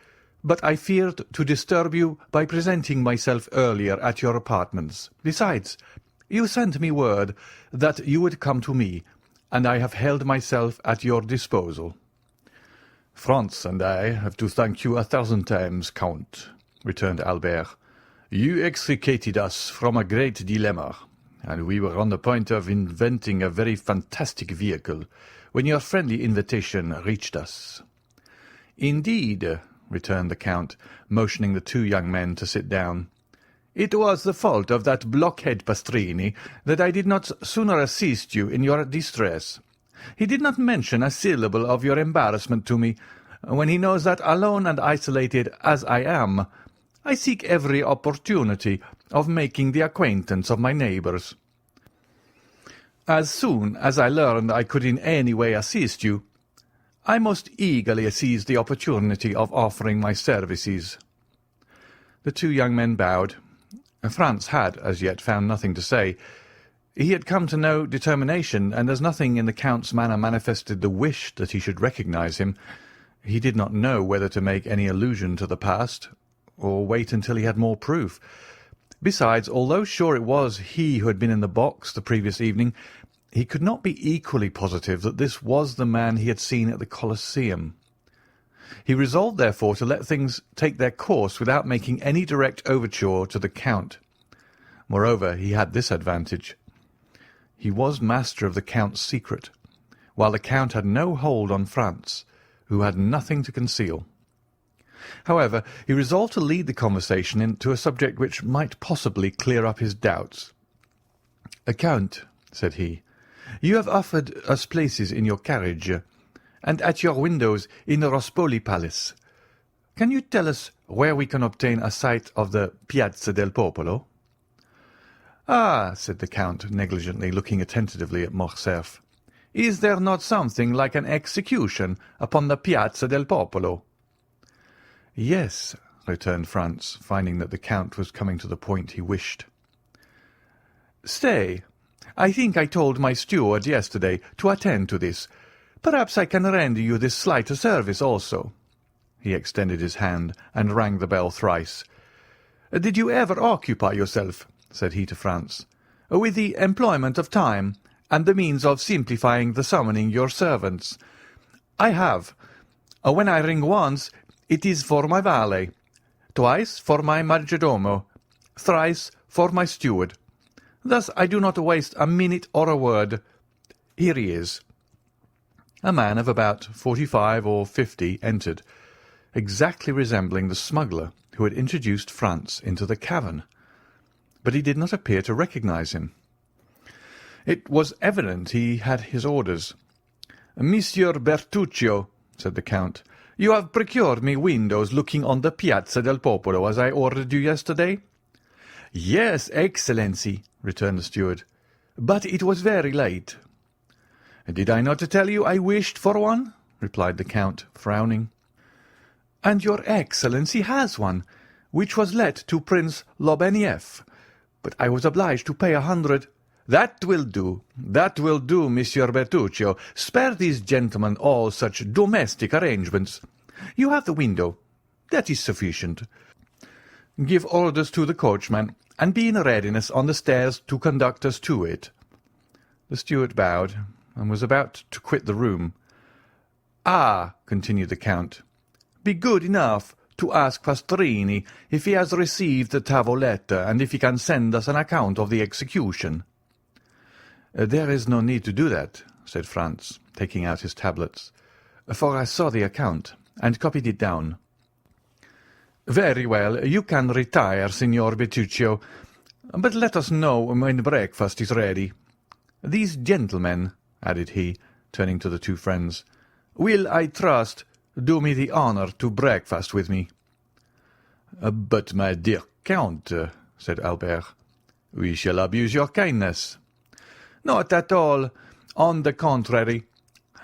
C: but I feared to disturb you by presenting myself earlier at your apartments. Besides, you sent me word that you would come to me, and I have held myself at your disposal." "Franz and I have to thank you 1,000 times, Count," returned Albert. "You extricated us from a great dilemma, and we were on the point of inventing a very fantastic vehicle when your friendly invitation reached us." "Indeed," returned the Count, motioning the two young men to sit down. "It was the fault of that blockhead Pastrini that I did not sooner assist you in your distress. He did not mention a syllable of your embarrassment to me, when he knows that, alone and isolated as I am, I seek every opportunity of making the acquaintance of my neighbours. As soon as I learned I could in any way assist you, I most eagerly seized the opportunity of offering my services." The two young men bowed. Franz had, as yet, found nothing to say. He had come to no determination, and as nothing in the Count's manner manifested the wish that he should recognize him, he did not know whether to make any allusion to the past, or wait until he had more proof. Besides, although sure it was he who had been in the box the previous evening, he could not be equally positive that this was the man he had seen at the Colosseum. He resolved, therefore, to let things take their course without making any direct overture to the Count. Moreover, he had this advantage. He was master of the Count's secret, while the Count had no hold on Franz, who had nothing to conceal. However, he resolved to lead the conversation into a subject which might possibly clear up his doubts. "Count," said he, "you have offered us places in your carriage, and at your windows in the Rospoli Palace. Can you tell us where we can obtain a sight of the Piazza del Popolo?" "Ah," said the Count, negligently, looking attentively at Morcerf, "is there not something like an execution upon the Piazza del Popolo?" "Yes," returned Franz, finding that the Count was coming to the point he wished. "Stay, I think I told my steward yesterday to attend to this. Perhaps I can render you this slight service also." He extended his hand and rang the bell thrice. "Did you ever occupy yourself," said he to Franz, "with the employment of time and the means of simplifying the summoning your servants? I have. When I ring once, it is for my valet, twice for my majordomo, thrice for my steward. Thus I do not waste a minute or a word. Here he is." A man of about 45 or 50 entered, exactly resembling the smuggler who had introduced Franz into the cavern, but he did not appear to recognize him. It was evident he had his orders. "Monsieur Bertuccio," said the Count, "you have procured me windows looking on the Piazza del Popolo, as I ordered you yesterday?" "Yes, Excellency," returned the steward, "but it was very late." "Did I not tell you I wished for one?" replied the Count, frowning. "And your Excellency has one, which was let to Prince Lobenieff,
B: but I was obliged to pay 100. That will do, Monsieur Bertuccio. Spare these gentlemen all such domestic arrangements. You have the window. That is sufficient. Give orders to the coachman, and be in readiness on the stairs to conduct us to it." The steward bowed, and was about to quit the room. "Ah," continued the Count, "be good enough to ask Pastrini if he has received the tavolette, and if he can send us an account of the execution." "There is no need to do that," said Franz, taking out his tablets, "for I saw the account, and copied it down." "Very well, you can retire, Signor Bertuccio, but let us know when breakfast is ready. These gentlemen," added he, turning to the two friends, "will, I trust, do me the honour to breakfast with me." "But, my dear Count," said Albert, "we shall abuse your kindness." "Not at all. On the contrary,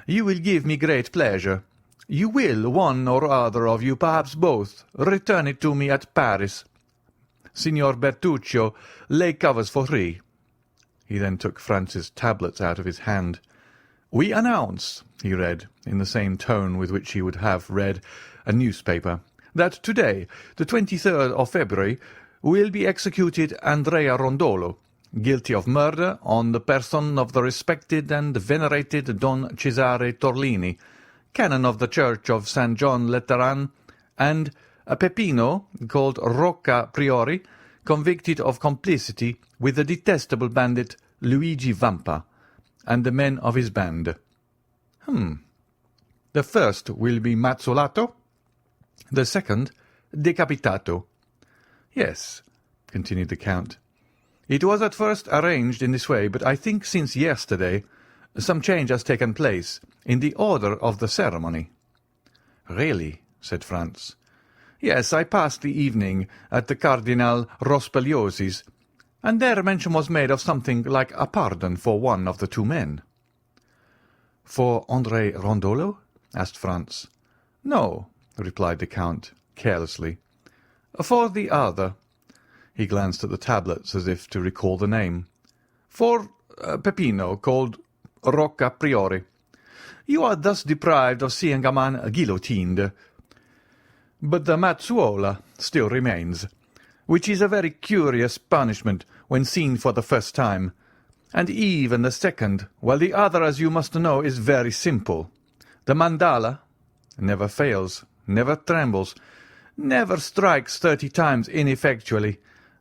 B: you will give me great pleasure. You will, one or other of you, perhaps both, return it to me at Paris. Signor Bertuccio, lay covers for 3. He then took Franz's tablets out of his hand. "We announce," he read, in the same tone with which he would have read a newspaper, "that today, the 23rd of February, will be executed Andrea Rondolo, guilty of murder on the person of the respected and venerated Don Cesare Torlini, canon of the Church of St. John Lateran, and a Peppino, called Rocca Priori, convicted of complicity with the detestable bandit Luigi Vampa, and the men of his band." "The first will be Mazzolato, the second decapitato." "Yes," continued the Count. "It was at first arranged in this way, but I think since yesterday some change has taken place in the order of the ceremony." "Really?" said Franz. "Yes, I passed the evening at the Cardinal Rospelliosi's, and there mention was made of something like a pardon for one of the two men." "For André Rondolo?" asked Franz. "No," replied the Count, carelessly. "For the other." He glanced at the tablets as if to recall the name. "For Peppino, called Rocca Priori. You are thus deprived of seeing a man guillotined. But the Mazzuola still remains, which is a very curious punishment when seen for the first time, and even the second, while the other, as you must know, is very simple. The mandala never fails, never trembles, never strikes 30 times ineffectually,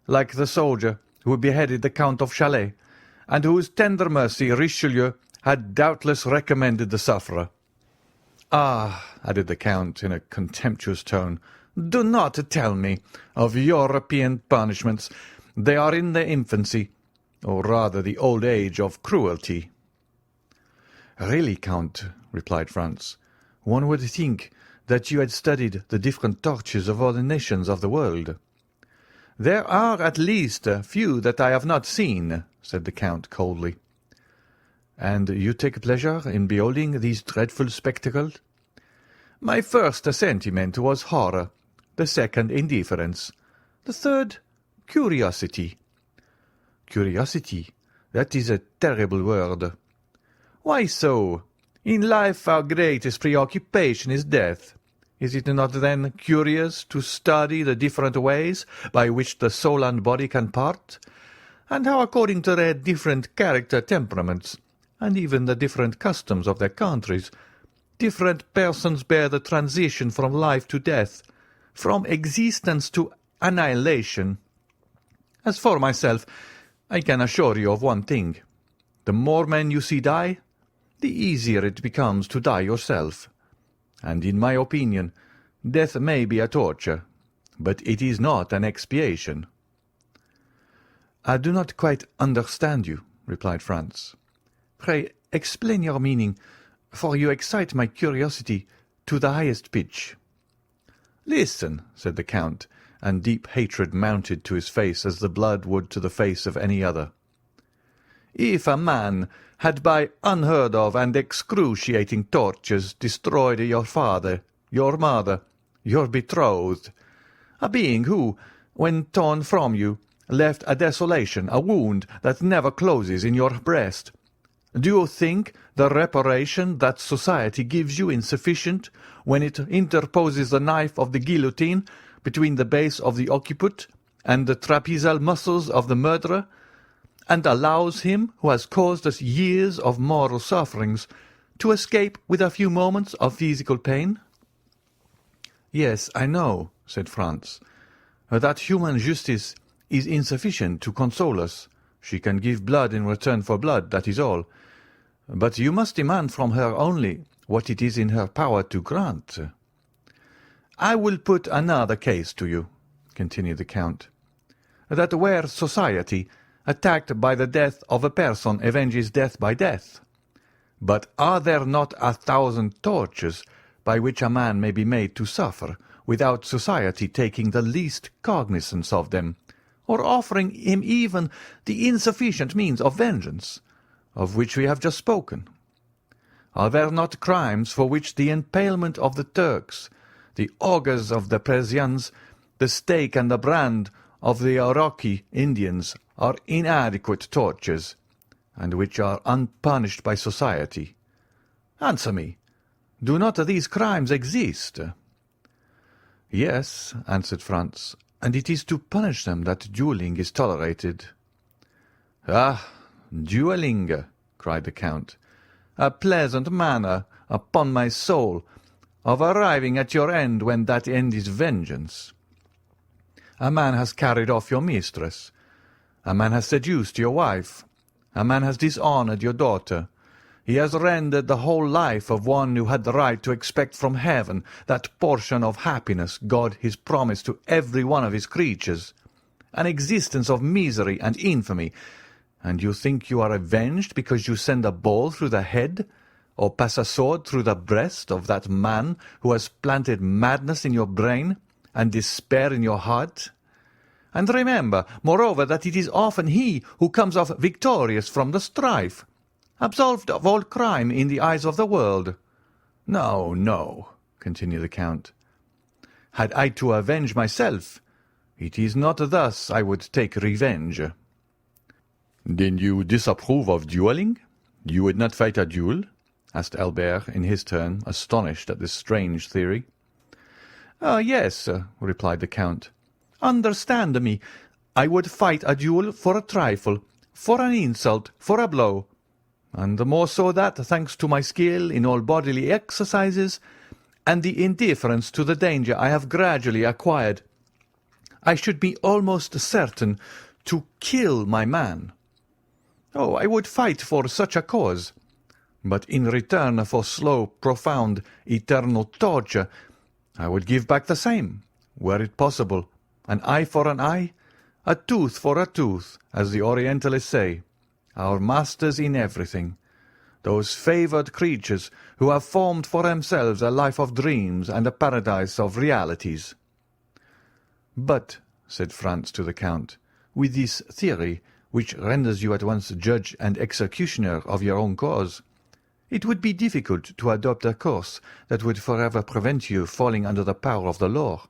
B: like the soldier who beheaded the Count of Chalais, and whose tender mercy Richelieu had doubtless recommended the sufferer. Ah," added the Count in a contemptuous tone, "do not tell me of European punishments. They are in their infancy, or rather the old age of cruelty." "Really, Count," replied Franz, "one would think that you had studied the different tortures of all the nations of the world." "There are at least a few that I have not seen," said the Count coldly. "And you take pleasure in beholding these dreadful spectacles?" "My first sentiment was horror, the second indifference, the third curiosity." "Curiosity? That is a terrible word." "Why so? In life our greatest preoccupation is death. Is it not then curious to study the different ways by which the soul and body can part, and how according to their different character temperaments, and even the different customs of their countries, different persons bear the transition from life to death, from existence to annihilation? As for myself, I can assure you of one thing. The more men you see die, the easier it becomes to die yourself. And in my opinion, death may be a torture, but it is not an expiation." "I do not quite understand you," replied Franz. "Pray explain your meaning, for you excite my curiosity to the highest pitch." "Listen," said the Count, and deep hatred mounted to his face as the blood would to the face of any other. "If a man had by unheard of and excruciating tortures destroyed your father, your mother, your betrothed, a being who, when torn from you, left a desolation, a wound that never closes in your breast? Do you think the reparation that society gives you insufficient when it interposes the knife of the guillotine between the base of the occiput and the trapezial muscles of the murderer, and allows him who has caused us years of moral sufferings to escape with a few moments of physical pain?
C: Yes, I know, said Franz, that human justice is insufficient to console us. She can give blood in return for blood, that is all. But you must demand from her only what it is in her power to grant.
B: I will put another case to you, continued the Count, that where society, attacked by the death of a person, avenges death by death. But are there not 1,000 tortures by which a man may be made to suffer, without society taking the least cognizance of them, or offering him even the insufficient means of vengeance, of which we have just spoken? Are there not crimes for which the impalement of the Turks, the augurs of the Persians, the stake and the brand of the Oroqui Indians are inadequate tortures, and which are unpunished by society? Answer me, do not these crimes exist?
C: Yes, answered Franz, and it is to punish them that duelling is tolerated.
B: Ah, duelling, cried the Count, a pleasant manner, upon my soul, of arriving at your end when that end is vengeance. A man has carried off your mistress. A man has seduced your wife. A man has dishonoured your daughter. He has rendered the whole life of one who had the right to expect from heaven that portion of happiness God has promised to every one of his creatures, an existence of misery and infamy, and you think you are avenged because you send a ball through the head, or pass a sword through the breast of that man who has planted madness in your brain and despair in your heart? And remember, moreover, that it is often he who comes off victorious from the strife, absolved of all crime in the eyes of the world. No, no, continued the Count. Had I to avenge myself, it is not thus I would take revenge.
C: Then you disapprove of duelling? You would not fight a duel? Asked Albert in his turn, astonished at this strange theory.
B: Yes, replied the Count. Understand me, I would fight a duel for a trifle, for an insult, for a blow, and the more so that, thanks to my skill in all bodily exercises, and the indifference to the danger I have gradually acquired, I should be almost certain to kill my man. Oh, I would fight for such a cause, but in return for slow, profound, eternal torture, I would give back the same, were it possible, an eye for an eye, a tooth for a tooth, as the Orientalists say, our masters in everything, those favoured creatures who have formed for themselves a life of dreams and a paradise of realities. But, said Franz to the Count, with this theory, which renders you at once judge and executioner of your own cause, it would be difficult to adopt a course that would forever prevent you falling under the power of the law.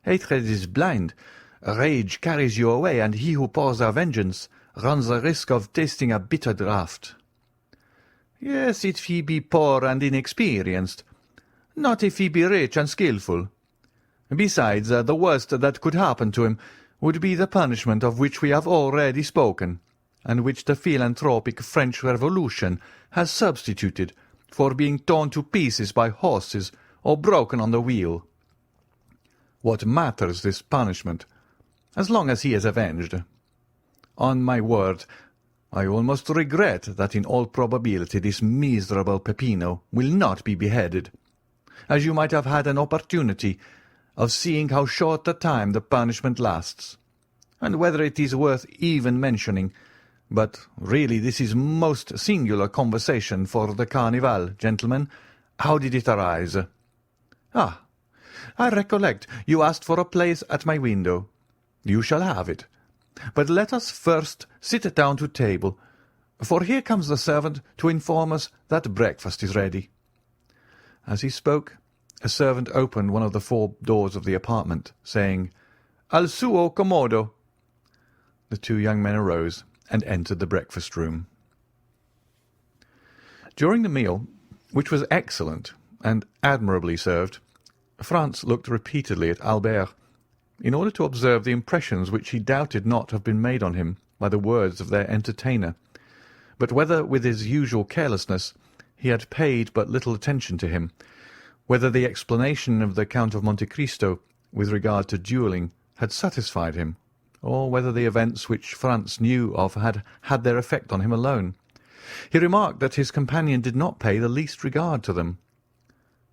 B: Hatred is blind, rage carries you away, and he who pours a vengeance runs the risk of tasting a bitter draught. Yes, if he be poor and inexperienced, not if he be rich and skilful. Besides, the worst that could happen to him would be the punishment of which we have already spoken, and which the philanthropic French Revolution has substituted for being torn to pieces by horses or broken on the wheel. What matters this punishment, as long as he is avenged? On my word, I almost regret that in all probability this miserable Peppino will not be beheaded, as you might have had an opportunity of seeing how short a time the punishment lasts, and whether it is worth even mentioning. But really this is most singular conversation for the Carnival, gentlemen. How did it arise? Ah, I recollect you asked for a place at my window. You shall have it. But let us first sit down to table, for here comes the servant to inform us that breakfast is ready. As he spoke, a servant opened one of the 4 doors of the apartment, saying, "Al suo commodo." the two young men arose and entered the breakfast-room. During the meal, which was excellent and admirably served, Franz looked repeatedly at Albert, in order to observe the impressions which he doubted not have been made on him by the words of their entertainer, but whether with his usual carelessness he had paid but little attention to him, whether the explanation of the Count of Monte Cristo with regard to duelling had satisfied him, or whether the events which Franz knew of had had their effect on him alone. He remarked that his companion did not pay the least regard to them,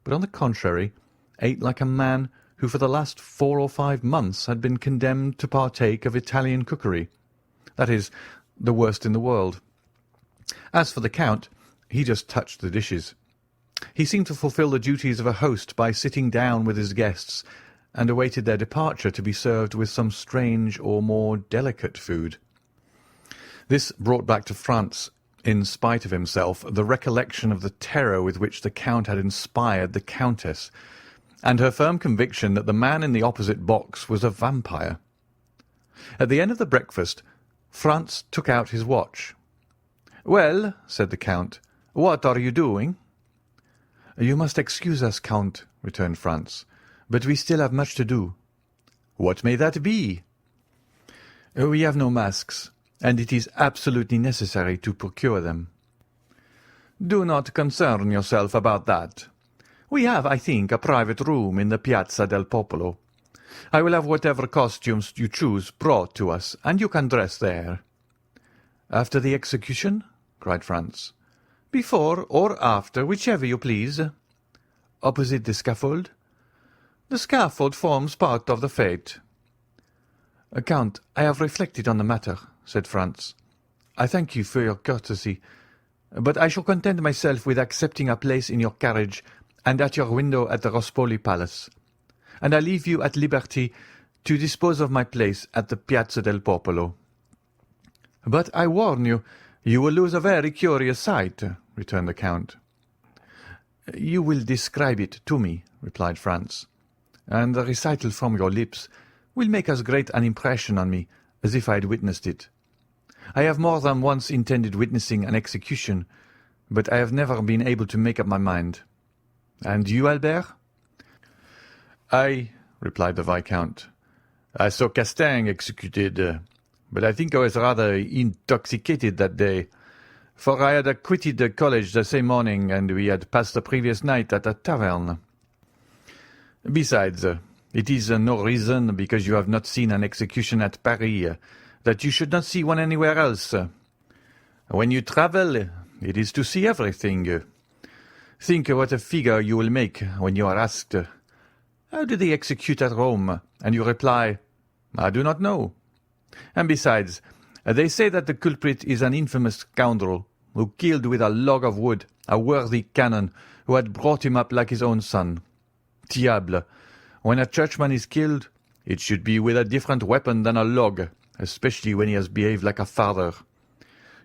B: but on the contrary ate like a man who for the last 4 or 5 months had been condemned to partake of Italian cookery, that is, the worst in the world. As for the Count, he just touched the dishes. He seemed to fulfil the duties of a host by sitting down with his guests, and awaited their departure to be served with some strange or more delicate food. This brought back to Franz, in spite of himself, the recollection of the terror with which the Count had inspired the Countess, and her firm conviction that the man in the opposite box was a vampire. At the end of the breakfast, Franz took out his watch. "Well," said the Count, "what are you doing?" "You must excuse us, Count," returned Franz, "but we still have much to do." "What may that be?" "We have no masks, and it is absolutely necessary to procure them." "Do not concern yourself about that. We have, I think, a private room in the Piazza del Popolo. I will have whatever costumes you choose brought to us, and you can dress there." "After the execution?" cried Franz. "Before or after, whichever you please." "Opposite the scaffold?" "The scaffold forms part of the fete." "Count, I have reflected on the matter," said Franz. "I thank you for your courtesy, but I shall content myself with accepting a place in your carriage and at your window at the Rospoli Palace, and I leave you at liberty to dispose of my place at the Piazza del Popolo." "But I warn you, you will lose a very curious sight," returned the Count. "You will describe it to me," replied Franz, "and the recital from your lips will make as great an impression on me as if I had witnessed it. I have more than once intended witnessing an execution, but I have never been able to make up my mind. And you, Albert?" "I," replied the Viscount, "I saw Castaing executed, but I think I was rather intoxicated that day, for I had quitted the college the same morning, and we had passed the previous night at a tavern. Besides, it is no reason, because you have not seen an execution at Paris, that you should not see one anywhere else. When you travel, it is to see everything. Think what a figure you will make when you are asked, 'How do they execute at Rome?' and you reply, 'I do not know.' And besides, they say that the culprit is an infamous scoundrel, who killed with a log of wood a worthy canon who had brought him up like his own son. Diable! When a churchman is killed, it should be with a different weapon than a log, especially when he has behaved like a father.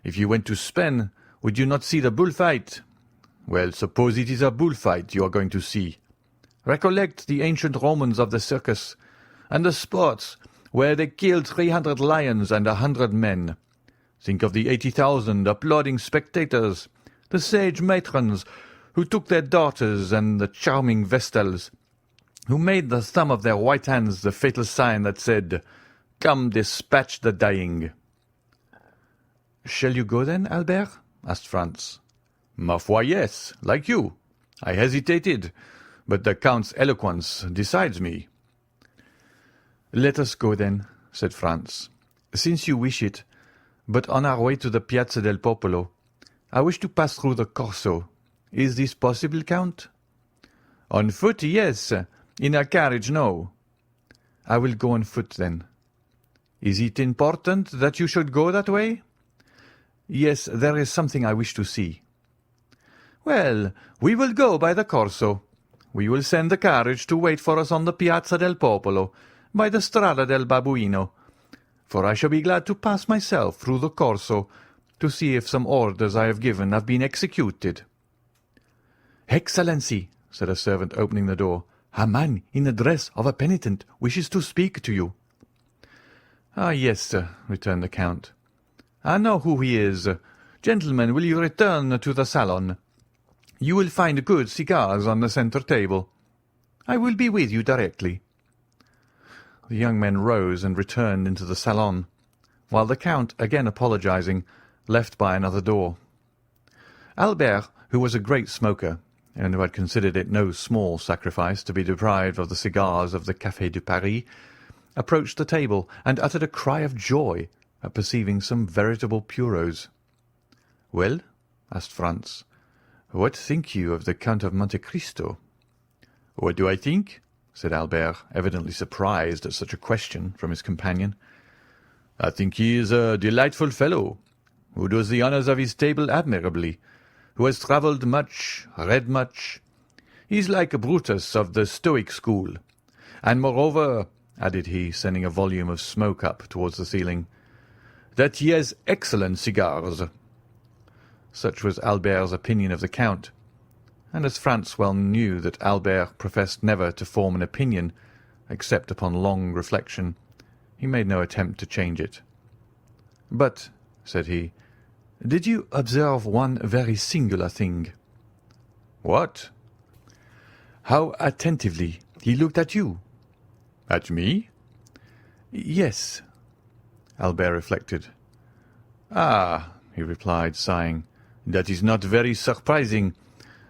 B: If you went to Spain, would you not see the bullfight? Well, suppose it is a bullfight you are going to see. Recollect the ancient Romans of the circus, and the sports where they killed 300 lions and 100 men. Think of the 80,000 applauding spectators, the sage matrons who took their daughters, and the charming vestals, who made the thumb of their white hands the fatal sign that said, 'Come, dispatch the dying.'" "Shall you go then, Albert?" asked Franz. "Ma foi, yes, like you. I hesitated, but the Count's eloquence decides me." "Let us go then," said Franz, "since you wish it, but on our way to the Piazza del Popolo, I wish to pass through the Corso. Is this possible, Count?" "On foot, yes. In a carriage, no." "I will go on foot, then." "Is it important that you should go that way?" "Yes, there is something I wish to see." "Well, we will go by the Corso. We will send the carriage to wait for us on the Piazza del Popolo, by the Strada del Babuino, for I shall be glad to pass myself through the Corso to see if some orders I have given have been executed." "Excellency," said a servant, opening the door, "a man in the dress of a penitent wishes to speak to you." "Ah, yes," returned the Count. "I know who he is. Gentlemen, will you return to the salon? You will find good cigars on the centre table. I will be with you directly." The young men rose and returned into the salon, while the Count, again apologizing, left by another door. Albert, who was a great smoker, and who had considered it no small sacrifice to be deprived of the cigars of the Café de Paris, approached the table and uttered a cry of joy at perceiving some veritable puros. "Well," asked Franz, "what think you of the Count of Monte Cristo?" "What do I think?" said Albert, evidently surprised at such a question from his companion. "I think he is a delightful fellow, who does the honours of his table admirably, who has travelled much, read much. He is like Brutus of the Stoic school. And moreover," added he, sending a volume of smoke up towards the ceiling, "that he has excellent cigars." Such was Albert's opinion of the Count, and as Franz well knew that Albert professed never to form an opinion except upon long reflection, he made no attempt to change it. "But," said he, "did you observe one very singular thing?" "What?" "How attentively he looked at you." "At me?" "Yes." Albert reflected. "Ah," he replied, sighing, "that is not very surprising.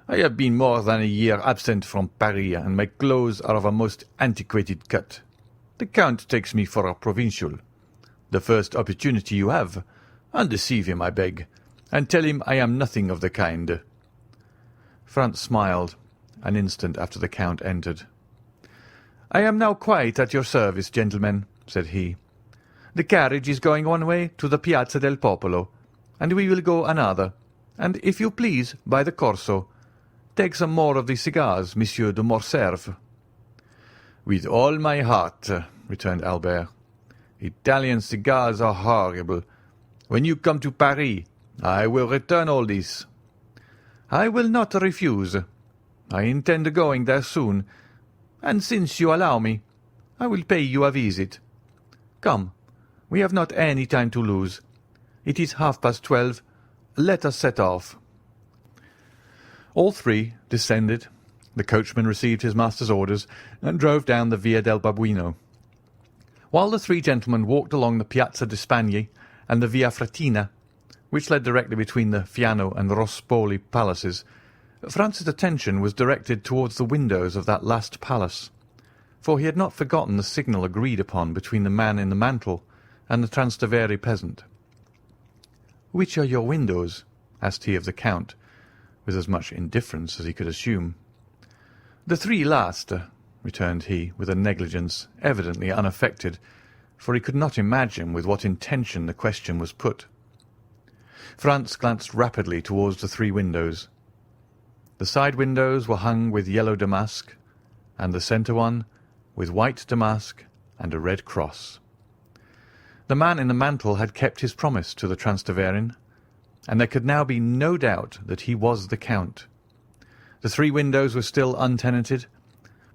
B: I have been more than a year absent from Paris, and my clothes are of a most antiquated cut. The Count takes me for a provincial. The first opportunity you have, undeceive him, I beg, and tell him I am nothing of the kind." Franz smiled an instant after the Count entered. "I am now quite at your service, gentlemen," said he. "The carriage is going one way to the Piazza del Popolo, and we will go another, and, if you please, by the Corso. Take some more of the cigars, Monsieur de Morcerf." "With all my heart," returned Albert. "Italian cigars are horrible. When you come to Paris, I will return all this." "I will not refuse. I intend going there soon, and since you allow me, I will pay you a visit. Come, we have not any time to lose. It is 12:30. Let us set off." All three descended. The coachman received his master's orders and drove down the Via del Babuino, while the three gentlemen walked along the Piazza di Spagna and the Via Frattina, which led directly between the Fiano and Rospoli palaces. Franz's attention was directed towards the windows of that last palace, for he had not forgotten the signal agreed upon between the man in the mantle and the Trastevere peasant. "Which are your windows?" asked he of the Count, with as much indifference as he could assume. "The three last," returned he, with a negligence evidently unaffected, for he could not imagine with what intention the question was put. Franz glanced rapidly towards the three windows. The side windows were hung with yellow damask, and the centre one with white damask and a red cross. The man in the mantle had kept his promise to the Transteverin, and there could now be no doubt that he was the Count. The three windows were still untenanted.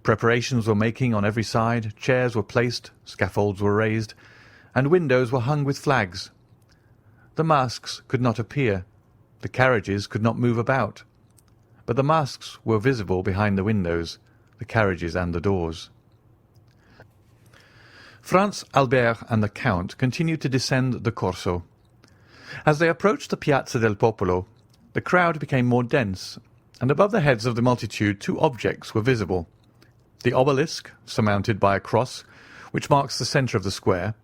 B: Preparations were making on every side, chairs were placed, scaffolds were raised, and windows were hung with flags. The masks could not appear, the carriages could not move about, but the masks were visible behind the windows, the carriages and the doors. Franz, Albert, and the Count continued to descend the Corso. As they approached the Piazza del Popolo, the crowd became more dense, and above the heads of the multitude two objects were visible: the obelisk, surmounted by a cross, which marks the centre of the square,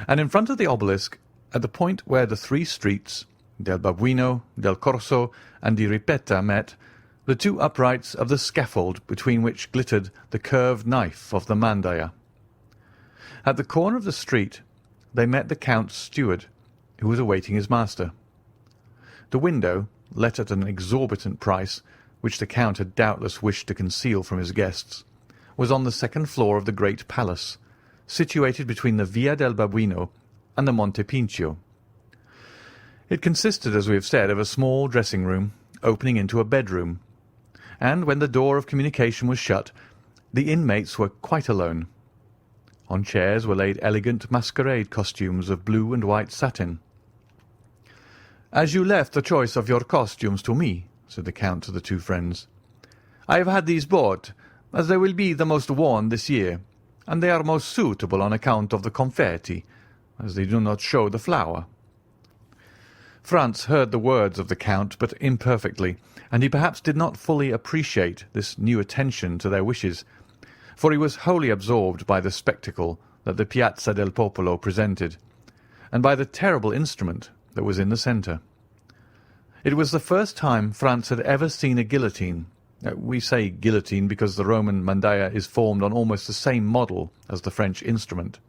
B: and in front of the obelisk, at the point where the three streets, del Babuino, del Corso, and di Ripetta met, the two uprights of the scaffold between which glittered the curved knife of the Mandaia. At the corner of the street they met the Count's steward, who was awaiting his master. The window, let at an exorbitant price, which the Count had doubtless wished to conceal from his guests, was on the second floor of the great palace, situated between the Via del Babuino and the Monte Pincio. It consisted, as we have said, of a small dressing-room opening into a bedroom, and when the door of communication was shut, the inmates were quite alone. On chairs were laid elegant masquerade costumes of blue and white satin. "As you left the choice of your costumes to me," said the Count to the two friends, "I have had these bought, as they will be the most worn this year, and they are most suitable on account of the confetti, as they do not show the flower." Franz heard the words of the Count but imperfectly, and he perhaps did not fully appreciate this new attention to their wishes, for he was wholly absorbed by the spectacle that the Piazza del Popolo presented, and by the terrible instrument that was in the centre. It was the first time Franz had ever seen a guillotine. We say guillotine because the Roman mandaia is formed on almost the same model as the French instrument.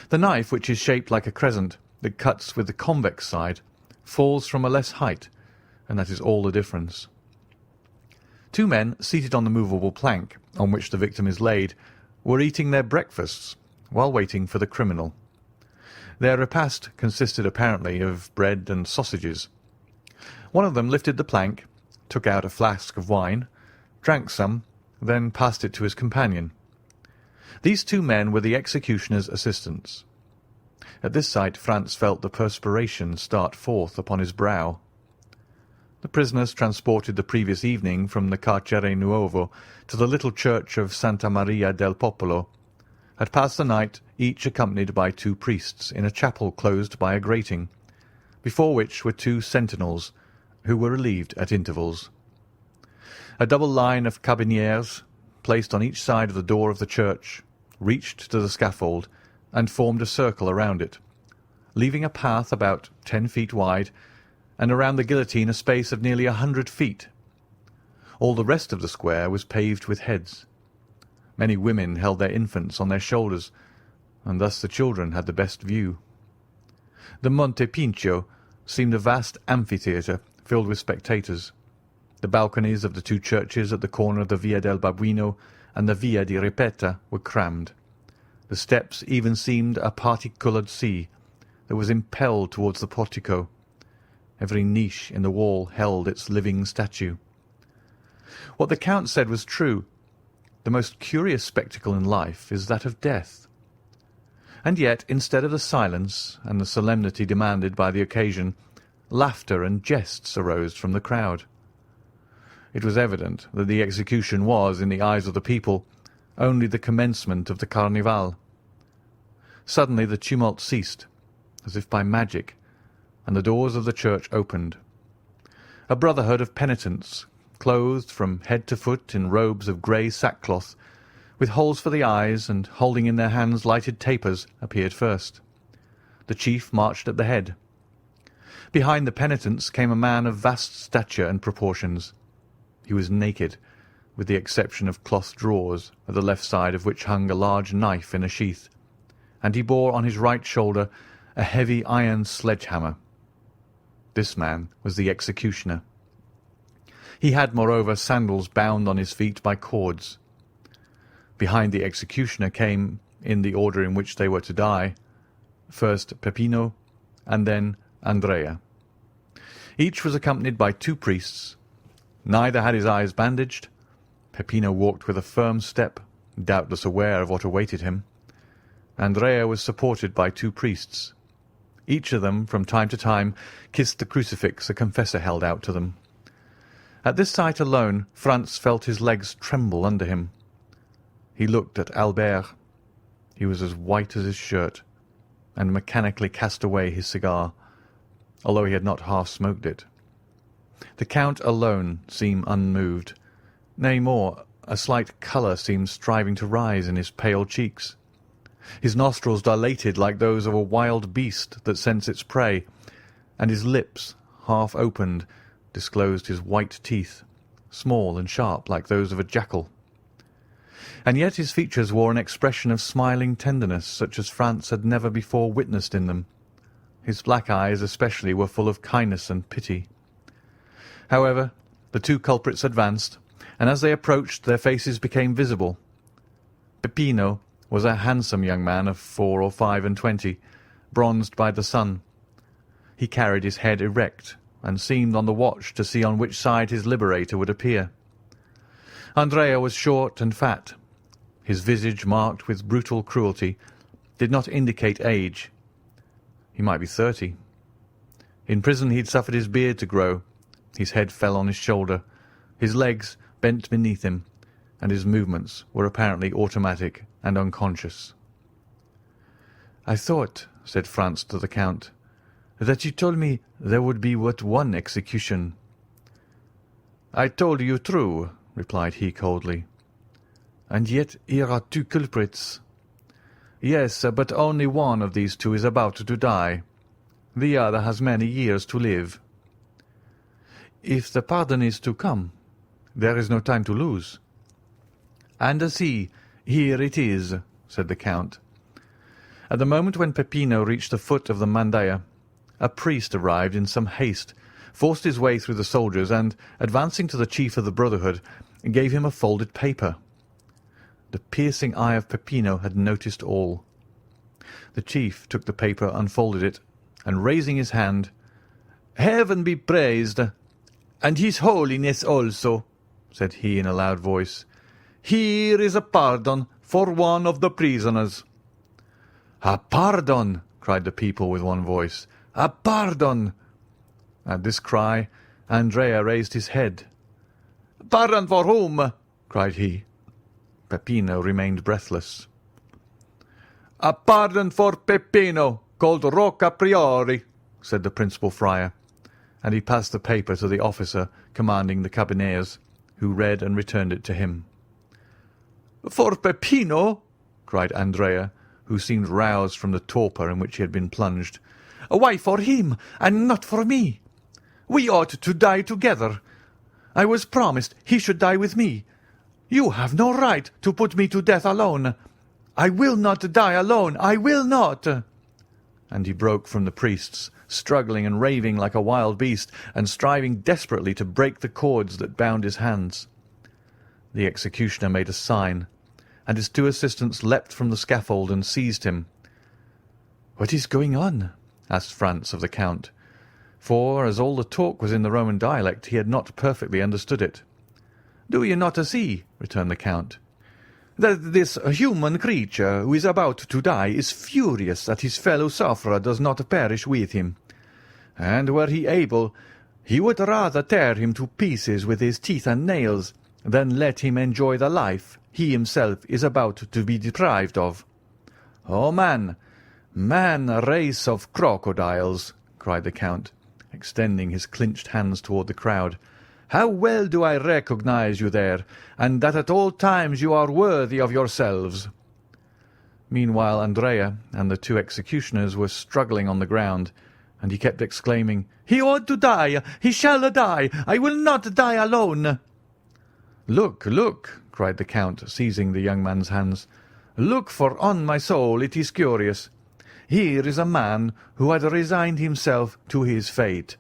B: The knife, which is shaped like a crescent, that cuts with the convex side, falls from a less height, and that is all the difference. Two men, seated on the movable plank on which the victim is laid, were eating their breakfasts while waiting for the criminal. Their repast consisted apparently of bread and sausages. One of them lifted the plank, took out a flask of wine, drank some, then passed it to his companion. These two men were the executioner's assistants. At this sight Franz felt the perspiration start forth upon his brow. The prisoners, transported the previous evening from the Carcere Nuovo to the little church of Santa Maria del Popolo, had passed the night, each accompanied by two priests, in a chapel closed by a grating, before which were two sentinels, who were relieved at intervals. A double line of carbineers, placed on each side of the door of the church, reached to the scaffold and formed a circle around it, leaving a path about 10 feet wide, and around the guillotine a space of nearly 100 feet. All the rest of the square was paved with heads. Many women held their infants on their shoulders, and thus the children had the best view. The Monte Pincio seemed a vast amphitheatre filled with spectators. The balconies of the two churches at the corner of the Via del Babuino and the Via di Ripetta were crammed. The steps even seemed a parti-coloured sea that was impelled towards the portico. Every niche in the wall held its living statue. What the Count said was true. The most curious spectacle in life is that of death. And yet, instead of the silence and the solemnity demanded by the occasion, laughter and jests arose from the crowd. It was evident that the execution was, in the eyes of the people, only the commencement of the Carnival. Suddenly the tumult ceased, as if by magic, and the doors of the church opened. A brotherhood of penitents, clothed from head to foot in robes of grey sackcloth, with holes for the eyes and holding in their hands lighted tapers, appeared first. The chief marched at the head. Behind the penitents came a man of vast stature and proportions. He was naked, with the exception of cloth drawers, at the left side of which hung a large knife in a sheath, and he bore on his right shoulder a heavy iron sledge-hammer. This man was the executioner. He had, moreover, sandals bound on his feet by cords. Behind the executioner came, in the order in which they were to die, first Peppino, and then Andrea. Each was accompanied by two priests. Neither had his eyes bandaged. Peppino walked with a firm step, doubtless aware of what awaited him. Andrea was supported by two priests. Each of them, from time to time, kissed the crucifix a confessor held out to them. At this sight alone, Franz felt his legs tremble under him. He looked at Albert. He was as white as his shirt, and mechanically cast away his cigar, although he had not half smoked it. The Count alone seemed unmoved. Nay, more, a slight colour seemed striving to rise in his pale cheeks. His nostrils dilated like those of a wild beast that scents its prey, and his lips, half opened, disclosed his white teeth, small and sharp like those of a jackal. And yet his features wore an expression of smiling tenderness such as Franz had never before witnessed in them. His black eyes especially were full of kindness and pity. However, the two culprits advanced, and as they approached their faces became visible. Peppino was a handsome young man of 4 or 5 and 20, bronzed by the sun. He carried his head erect, and seemed on the watch to see on which side his liberator would appear. Andrea was short and fat. his visage marked with brutal cruelty, did not indicate age. He might be 30. In prison he had suffered his beard to grow, his head fell on his shoulder, his legs bent beneath him, and his movements were apparently automatic and unconscious. "I thought," said Franz to the Count, "that you told me there would be but one execution." "I told you true," replied he coldly. "And yet here are two culprits." "Yes, but only one of these two is about to die. The other has many years to live." "If the pardon is to come, there is no time to lose." "And see, here it is," said the Count. At the moment when Peppino reached the foot of the mandaia, a priest arrived in some haste, forced his way through the soldiers, and, advancing to the chief of the Brotherhood, gave him a folded paper. The piercing eye of Peppino had noticed all. The chief took the paper, unfolded it, and raising his hand, "Heaven be praised, and His Holiness also," said he in a loud voice. "Here is a pardon for one of the prisoners." "A pardon!" cried the people with one voice. "A pardon!" At this cry, Andrea raised his head. "Pardon for whom?" cried he. Peppino remained breathless. "A pardon for Peppino, called Rocca Priori," said the principal friar, and he passed the paper to the officer commanding the cabineers, who read and returned it to him. "For Peppino?" cried Andrea, who seemed roused from the torpor in which he had been plunged. "Why for him, and not for me? We ought to die together. I was promised he should die with me. You have no right to put me to death alone. I will not die alone. I will not." And he broke from the priests, struggling and raving like a wild beast, and striving desperately to break the cords that bound his hands. The executioner made a sign, and his two assistants leapt from the scaffold and seized him. "What is going on?" asked Franz of the Count, for, as all the talk was in the Roman dialect, he had not perfectly understood it. "Do you not see," returned the Count, "that this human creature who is about to die is furious that his fellow sufferer does not perish with him, and were he able, he would rather tear him to pieces with his teeth and nails than let him enjoy the life he himself is about to be deprived of." "O man, a race of crocodiles," cried the Count, extending his clinched hands toward the crowd. "How well do I recognize you there, and that at all times you are worthy of yourselves." Meanwhile Andrea and the two executioners were struggling on the ground, and he kept exclaiming, "He ought to die! He shall die! I will not die alone!" "Look, look!" cried the Count, seizing the young man's hands. "Look, for on my soul it is curious. Here is a man who had resigned himself to his fate,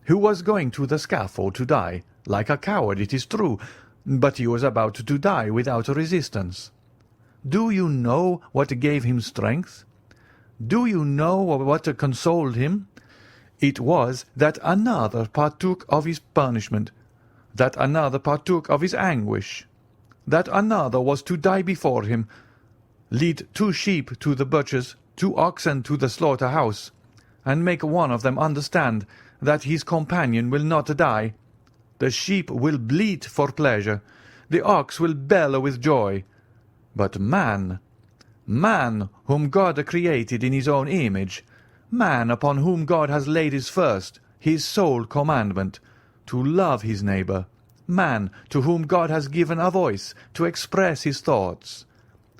B: who was going to the scaffold to die, like a coward, it is true, but he was about to die without resistance. Do you know what gave him strength? Do you know what consoled him? It was that another partook of his punishment, that another partook of his anguish, that another was to die before him, lead 2 sheep to the butcher's, 2 oxen to the slaughter-house, and make one of them understand that his companion will not die. The sheep will bleat for pleasure, the ox will bellow with joy. But man whom God created in his own image, man upon whom God has laid his first, his sole commandment, to love his neighbour, man to whom God has given a voice to express his thoughts.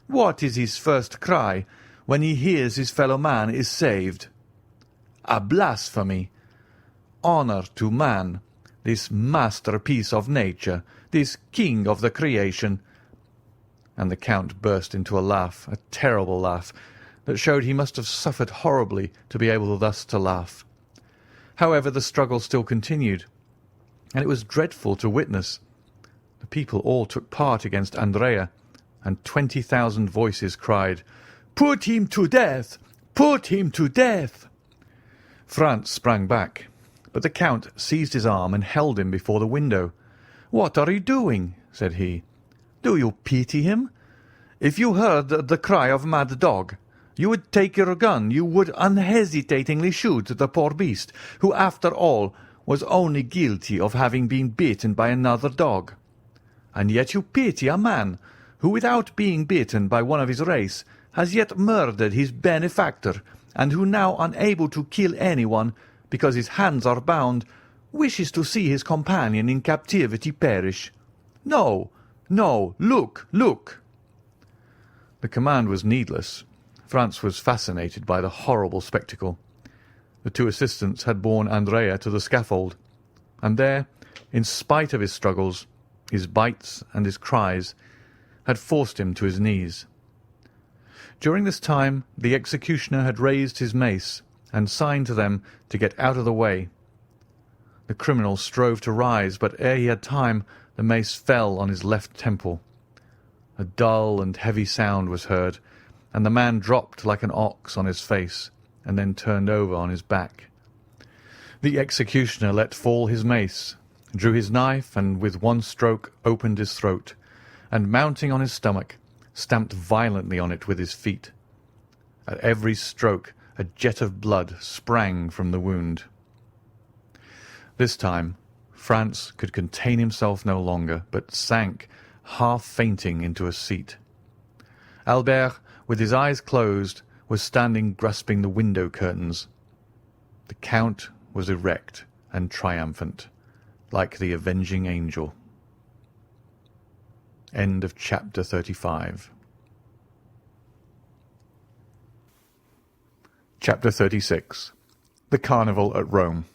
B: What is his first cry when he hears his fellow man is saved? A blasphemy. Honour to man, this masterpiece of nature, this king of the creation." And the Count burst into a laugh, a terrible laugh, that showed he must have suffered horribly to be able thus to laugh. However, the struggle still continued, and it was dreadful to witness. The people all took part against Andrea, and 20,000 voices cried, "Put him to death! Put him to death!" Franz sprang back, but the Count seized his arm and held him before the window. "What are you doing?" said he. "Do you pity him? If you heard the cry of mad dog, you would take your gun, you would unhesitatingly shoot the poor beast, who after all was only guilty of having been bitten by another dog. And yet you pity a man who, without being bitten by one of his race, has yet murdered his benefactor, and who now, unable to kill anyone because his hands are bound, wishes to see his companion in captivity perish. No, no, look, look!" The command was needless. Franz was fascinated by the horrible spectacle. The two assistants had borne Andrea to the scaffold, and there, in spite of his struggles, his bites and his cries, had forced him to his knees. During this time the executioner had raised his mace and signed to them to get out of the way. The criminal strove to rise, but ere he had time the mace fell on his left temple. A dull and heavy sound was heard, and the man dropped like an ox on his face, and then turned over on his back. The executioner let fall his mace, drew his knife, and with one stroke opened his throat, and mounting on his stomach, stamped violently on it with his feet. At every stroke a jet of blood sprang from the wound. This time Franz could contain himself no longer, but sank, half fainting, into a seat. Albert, with his eyes closed, was standing grasping the window curtains. The Count was erect and triumphant, like the avenging angel. End of chapter 35. Chapter 36. The Carnival at Rome.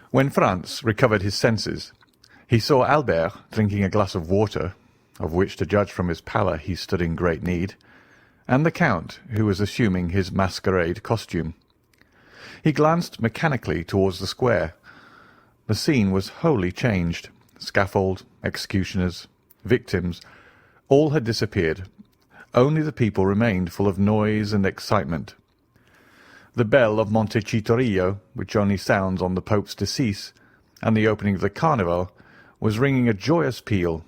B: When Franz recovered his senses, he saw Albert drinking a glass of water, of which, to judge from his pallor, he stood in great need, and the Count, who was assuming his masquerade costume. He glanced mechanically towards the square. The scene was wholly changed. Scaffold, executioners, victims, all had disappeared. Only the people remained, full of noise and excitement. The bell of Monte Cristo, which only sounds on the Pope's decease, and the opening of the Carnival, was ringing a joyous peal.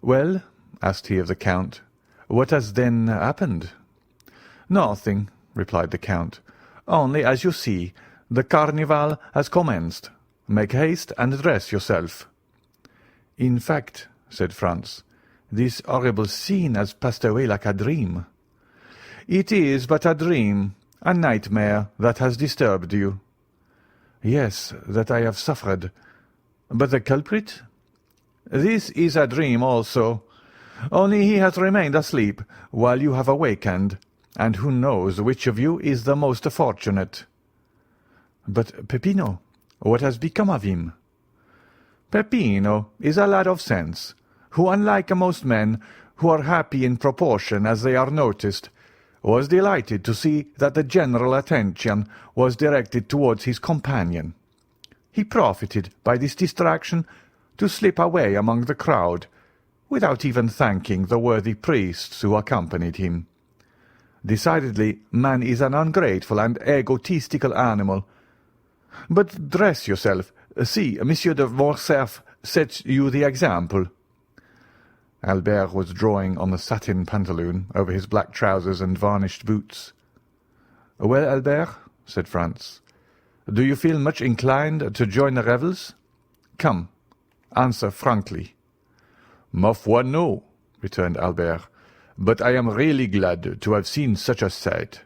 B: "Well," asked he of the Count, "what has then happened?" "Nothing," replied the Count. "Only, as you see, the Carnival has commenced. Make haste and dress yourself." "In fact," said Franz, "this horrible scene has passed away like a dream." "It is but a dream, a nightmare that has disturbed you." "Yes, that I have suffered. But the culprit?" "This is a dream also, only he has remained asleep while you have awakened, and who knows which of you is the most fortunate." "But Peppino, what has become of him?" "Peppino is a lad of sense, who, unlike most men who are happy in proportion as they are noticed, was delighted to see that the general attention was directed towards his companion. He profited by this distraction to slip away among the crowd, without even thanking the worthy priests who accompanied him. Decidedly, man is an ungrateful and egotistical animal. But dress yourself. See, Monsieur de Morcerf sets you the example." Albert was drawing on the satin pantaloon over his black trousers and varnished boots. "Well, Albert," said Franz, "do you feel much inclined to join the revels? Come, answer frankly." "Ma foi, no," returned Albert, "but I am really glad to have seen such a sight.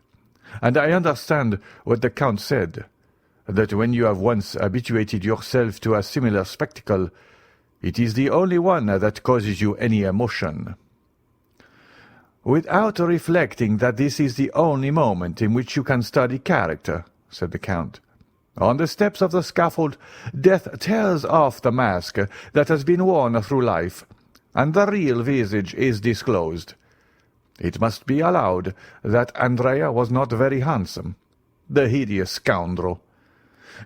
B: And I understand what the Count said, that when you have once habituated yourself to a similar spectacle, it is the only one that causes you any emotion." "Without reflecting that this is the only moment in which you can study character," said the Count. "On the steps of the scaffold, death tears off the mask that has been worn through life, and the real visage is disclosed. It must be allowed that Andrea was not very handsome, the hideous scoundrel.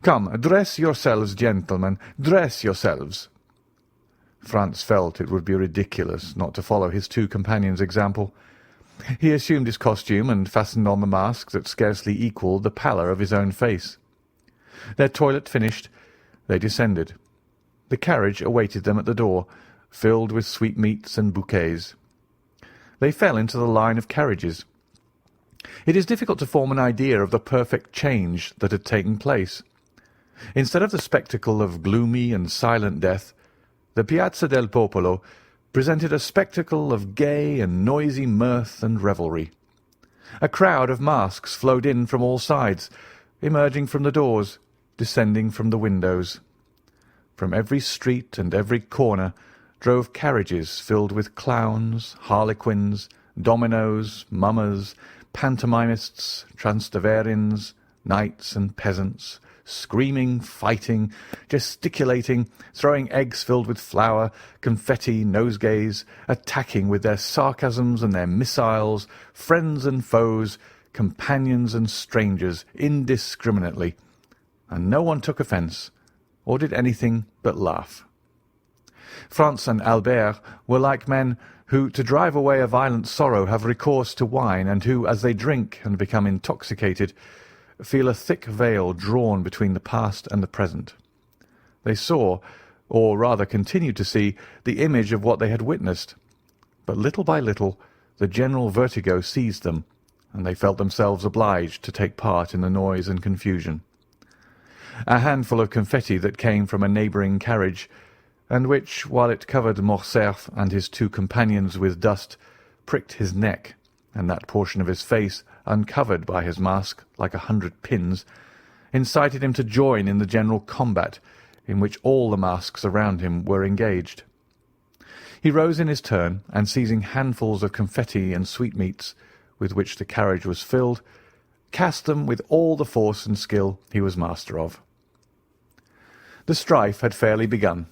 B: Come, dress yourselves, gentlemen, dress yourselves." Franz felt it would be ridiculous not to follow his two companions' example. He assumed his costume and fastened on the mask that scarcely equalled the pallor of his own face. Their toilet finished, they descended. The carriage awaited them at the door, filled with sweetmeats and bouquets. they fell into the line of carriages. It is difficult to form an idea of the perfect change that had taken place. Instead of the spectacle of gloomy and silent death, the Piazza del Popolo presented a spectacle of gay and noisy mirth and revelry. A crowd of masks flowed in from all sides, emerging from the doors, descending from the windows. From every street and every corner drove carriages filled with clowns, harlequins, dominoes, mummers, pantomimists, Transteverins, knights and peasants, screaming, fighting, gesticulating, throwing eggs filled with flour, confetti, nosegays, attacking with their sarcasms and their missiles, friends and foes, companions and strangers, indiscriminately, and no one took offence, or did anything but laugh. Franz and Albert were like men who, to drive away a violent sorrow, have recourse to wine, and who, as they drink and become intoxicated, feel a thick veil drawn between the past and the present. They saw, or rather continued to see, the image of what they had witnessed, but little by little the general vertigo seized them, and they felt themselves obliged to take part in the noise and confusion. A handful of confetti that came from a neighbouring carriage, and which, while it covered Morcerf and his two companions with dust, pricked his neck, and that portion of his face uncovered by his mask like 100 pins, incited him to join in the general combat in which all the masks around him were engaged. He rose in his turn, and seizing handfuls of confetti and sweetmeats with which the carriage was filled, cast them with all the force and skill he was master of. The strife had fairly begun,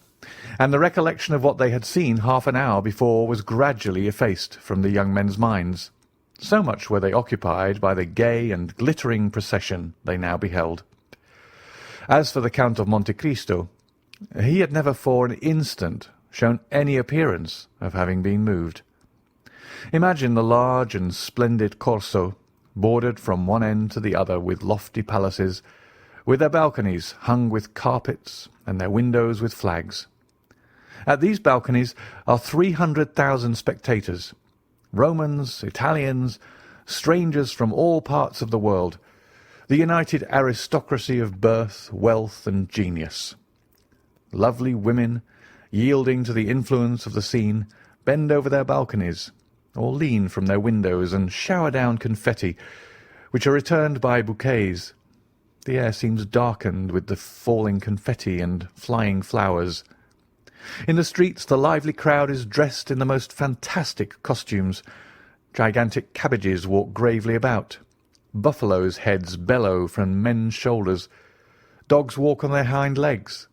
B: and the recollection of what they had seen half an hour before was gradually effaced from the young men's minds. So much were they occupied by the gay and glittering procession they now beheld. As for the Count of Monte Cristo, he had never for an instant shown any appearance of having been moved. Imagine the large and splendid Corso, bordered from one end to the other with lofty palaces, with their balconies hung with carpets and their windows with flags. At these balconies are 300,000 spectators, Romans, Italians, strangers from all parts of the world, the united aristocracy of birth, wealth, and genius. Lovely women, yielding to the influence of the scene, bend over their balconies, or lean from their windows and shower down confetti, which are returned by bouquets. The air seems darkened with the falling confetti and flying flowers. In the streets the lively crowd is dressed in the most fantastic costumes. Gigantic cabbages walk gravely about. Buffaloes' heads bellow from men's shoulders. Dogs walk on their hind legs.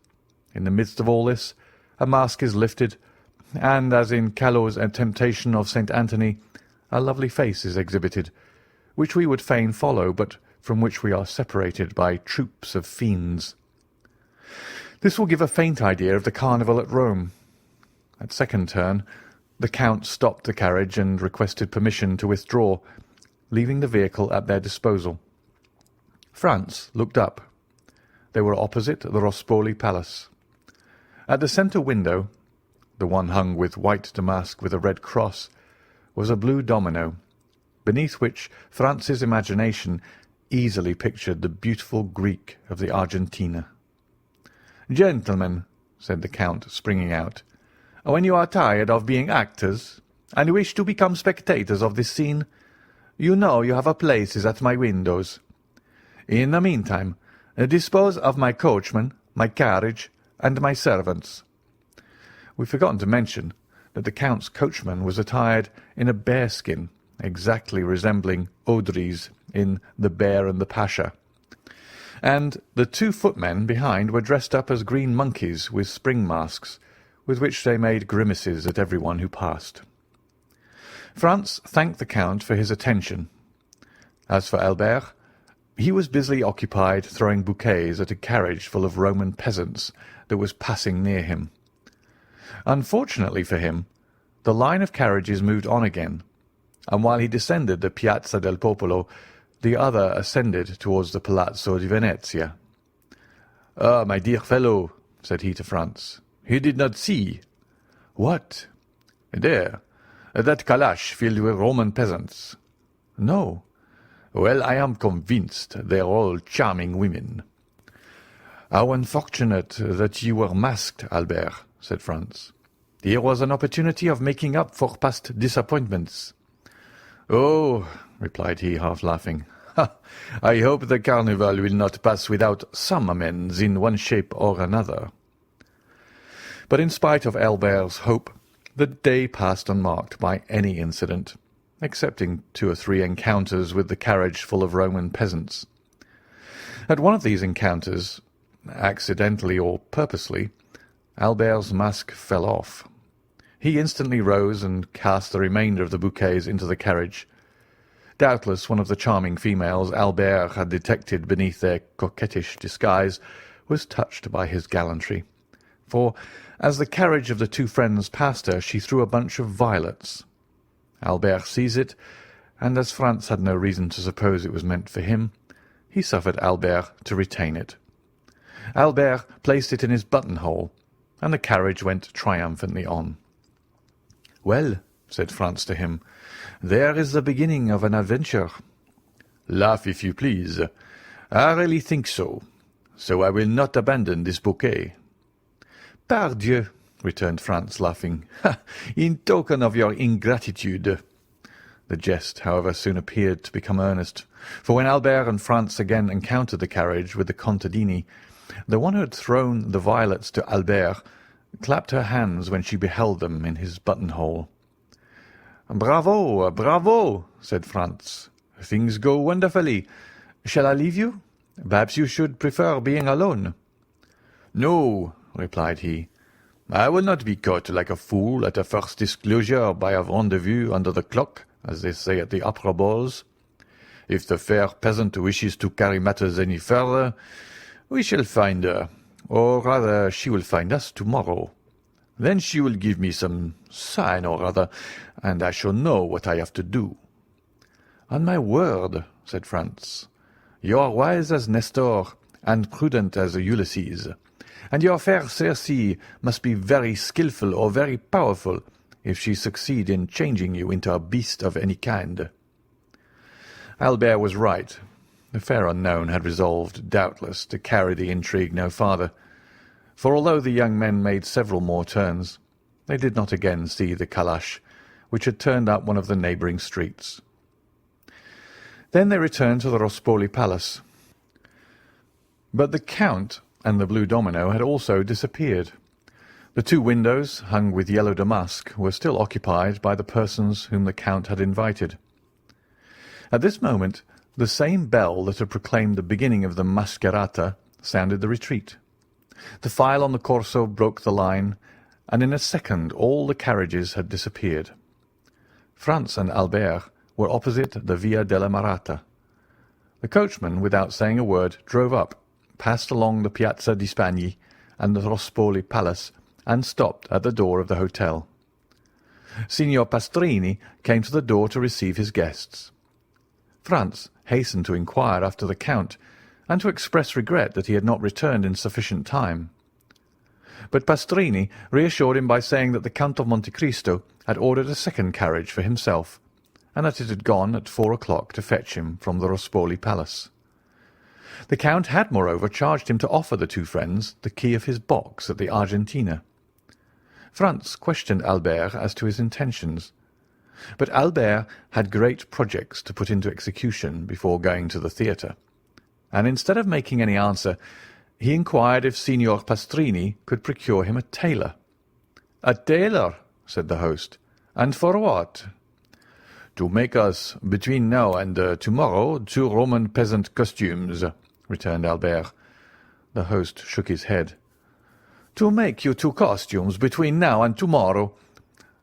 B: In the midst of all this, a mask is lifted, and, as in Callot's Temptation of St. Anthony, a lovely face is exhibited, which we would fain follow, but from which we are separated by troops of fiends. This will give a faint idea of the Carnival at Rome. At second turn, the Count stopped the carriage and requested permission to withdraw, leaving the vehicle at their disposal. Franz looked up. They were opposite the Rospoli Palace. At the centre window, the one hung with white damask with a red cross, was a blue domino, beneath which Franz's imagination easily pictured the beautiful Greek of the Argentina. "Gentlemen," said the Count, springing out, "when you are tired of being actors, and wish to become spectators of this scene, you know you have places at my windows. In the meantime, dispose of my coachman, my carriage, and my servants." We have forgotten to mention that the Count's coachman was attired in a bearskin, exactly resembling Audrey's in The Bear and the Pasha, and the two footmen behind were dressed up as green monkeys with spring masks, with which they made grimaces at everyone who passed. Franz thanked the Count for his attention. As for Albert, he was busily occupied throwing bouquets at a carriage full of Roman peasants that was passing near him. Unfortunately for him, the line of carriages moved on again, and while he descended the Piazza del Popolo, the other ascended towards the Palazzo di Venezia. "Ah, my dear fellow," said he to Franz, "he did not see." "What?" "There,
C: That calash filled with Roman peasants?"
B: "No."
C: "Well, I am convinced they are all charming women."
B: "How unfortunate that you were masked, Albert," said Franz. "Here was an opportunity of making up for past disappointments."
C: "Oh," replied he, half laughing, "I hope the Carnival will not pass without some amends in one shape or another."
B: But in spite of Albert's hope, the day passed unmarked by any incident, excepting 2 or 3 encounters with the carriage full of Roman peasants. At one of these encounters, accidentally or purposely, Albert's mask fell off. He instantly rose and cast the remainder of the bouquets into the carriage. Doubtless one of the charming females Albert had detected beneath their coquettish disguise was touched by his gallantry, for as the carriage of the 2 friends passed her, she threw a bunch of violets. Albert seized it, and as Franz had no reason to suppose it was meant for him, he suffered Albert to retain it. Albert placed it in his buttonhole, and the carriage went triumphantly on. "Well," said Franz to him, "there is the beginning of an adventure."
C: "Laugh if you please. I really think so. So I will not abandon this bouquet."
B: "Pardieu," returned Franz, laughing, "in token of your ingratitude." The jest, however, soon appeared to become earnest, for when Albert and Franz again encountered the carriage with the contadini, the one who had thrown the violets to Albert clapped her hands when she beheld them in his buttonhole. "Bravo, bravo!" said Franz. "Things go wonderfully. Shall I leave you? Perhaps you should prefer being alone."
C: "No," replied he. "I will not be caught like a fool at a first disclosure by a rendezvous under the clock, as they say at the opera balls. If the fair peasant wishes to carry matters any further, we shall find her, or rather she will find us tomorrow. Then she will give me some sign or other, and I shall know what I have to do."
B: "On my word," said Franz, "you are wise as Nestor and prudent as Ulysses, and your fair Circe must be very skilful or very powerful if she succeed in changing you into a beast of any kind." Albert was right. The fair unknown had resolved, doubtless, to carry the intrigue no farther, for although the young men made several more turns, they did not again see the calash, which had turned up one of the neighbouring streets. Then they returned to the Rospoli Palace. But the Count and the blue domino had also disappeared. The 2 windows, hung with yellow damask, were still occupied by the persons whom the Count had invited. At this moment, the same bell that had proclaimed the beginning of the mascherata sounded the retreat. The file on the Corso broke the line, and in a second all the carriages had disappeared. Franz and Albert were opposite the Via della Marata. The coachman, without saying a word, drove up, passed along the Piazza di Spagni and the Rospoli Palace, and stopped at the door of the hotel. Signor Pastrini came to the door to receive his guests. Franz hastened to inquire after the Count, and to express regret that he had not returned in sufficient time. But Pastrini reassured him by saying that the Count of Monte Cristo had ordered a second carriage for himself, and that it had gone at 4 o'clock to fetch him from the Rospoli Palace. The Count had, moreover, charged him to offer the 2 friends the key of his box at the Argentina. Franz questioned Albert as to his intentions, but Albert had great projects to put into execution before going to the theatre, and instead of making any answer, he inquired if Signor Pastrini could procure him a tailor. "A tailor," said the host. "And for what?" "To make us, between now and tomorrow, 2 Roman peasant costumes," returned Albert. The host shook his head. "To make you 2 costumes between now and tomorrow?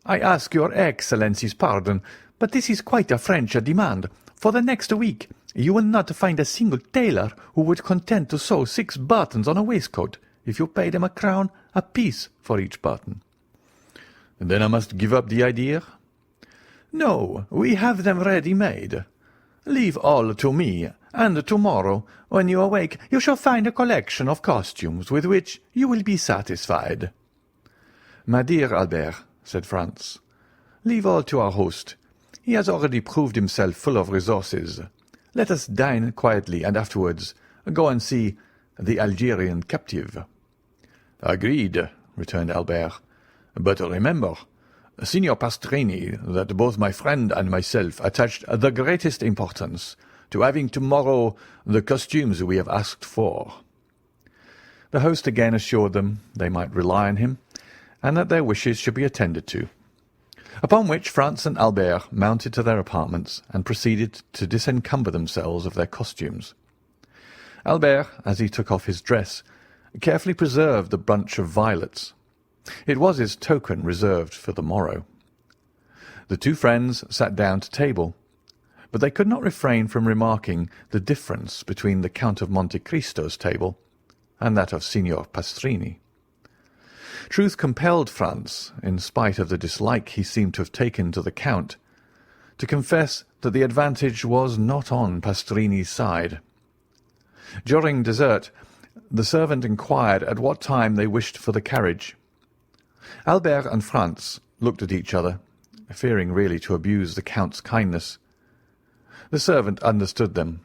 B: I ask your Excellency's pardon, but this is quite a French demand. For the next week you will not find a single tailor who would consent to sew 6 buttons on a waistcoat, if you paid him a crown apiece for each button."
C: "Then I must give up the idea?"
B: "No, we have them ready-made. Leave all to me, and tomorrow, when you awake, you shall find a collection of costumes with which you will be satisfied." "My dear Albert," said Franz, Leave all to our host. He has already proved himself full of resources. Let us dine quietly, and afterwards go and see the Algerian captive."
C: "Agreed," returned Albert. "But remember, Signor Pastrini, that both my friend and myself attached the greatest importance to having tomorrow the costumes we have asked for."
B: The host again assured them they might rely on him, and that their wishes should be attended to. Upon which Franz and Albert mounted to their apartments and proceeded to disencumber themselves of their costumes. Albert, as he took off his dress, carefully preserved the bunch of violets. It was his token reserved for the morrow. The two friends sat down to table, but they could not refrain from remarking the difference between the Count of Monte Cristo's table and that of Signor Pastrini. Truth compelled Franz, in spite of the dislike he seemed to have taken to the Count, to confess that the advantage was not on Pastrini's side. During dessert, the servant inquired at what time they wished for the carriage. Albert and Franz looked at each other, fearing really to abuse the Count's kindness. The servant understood them.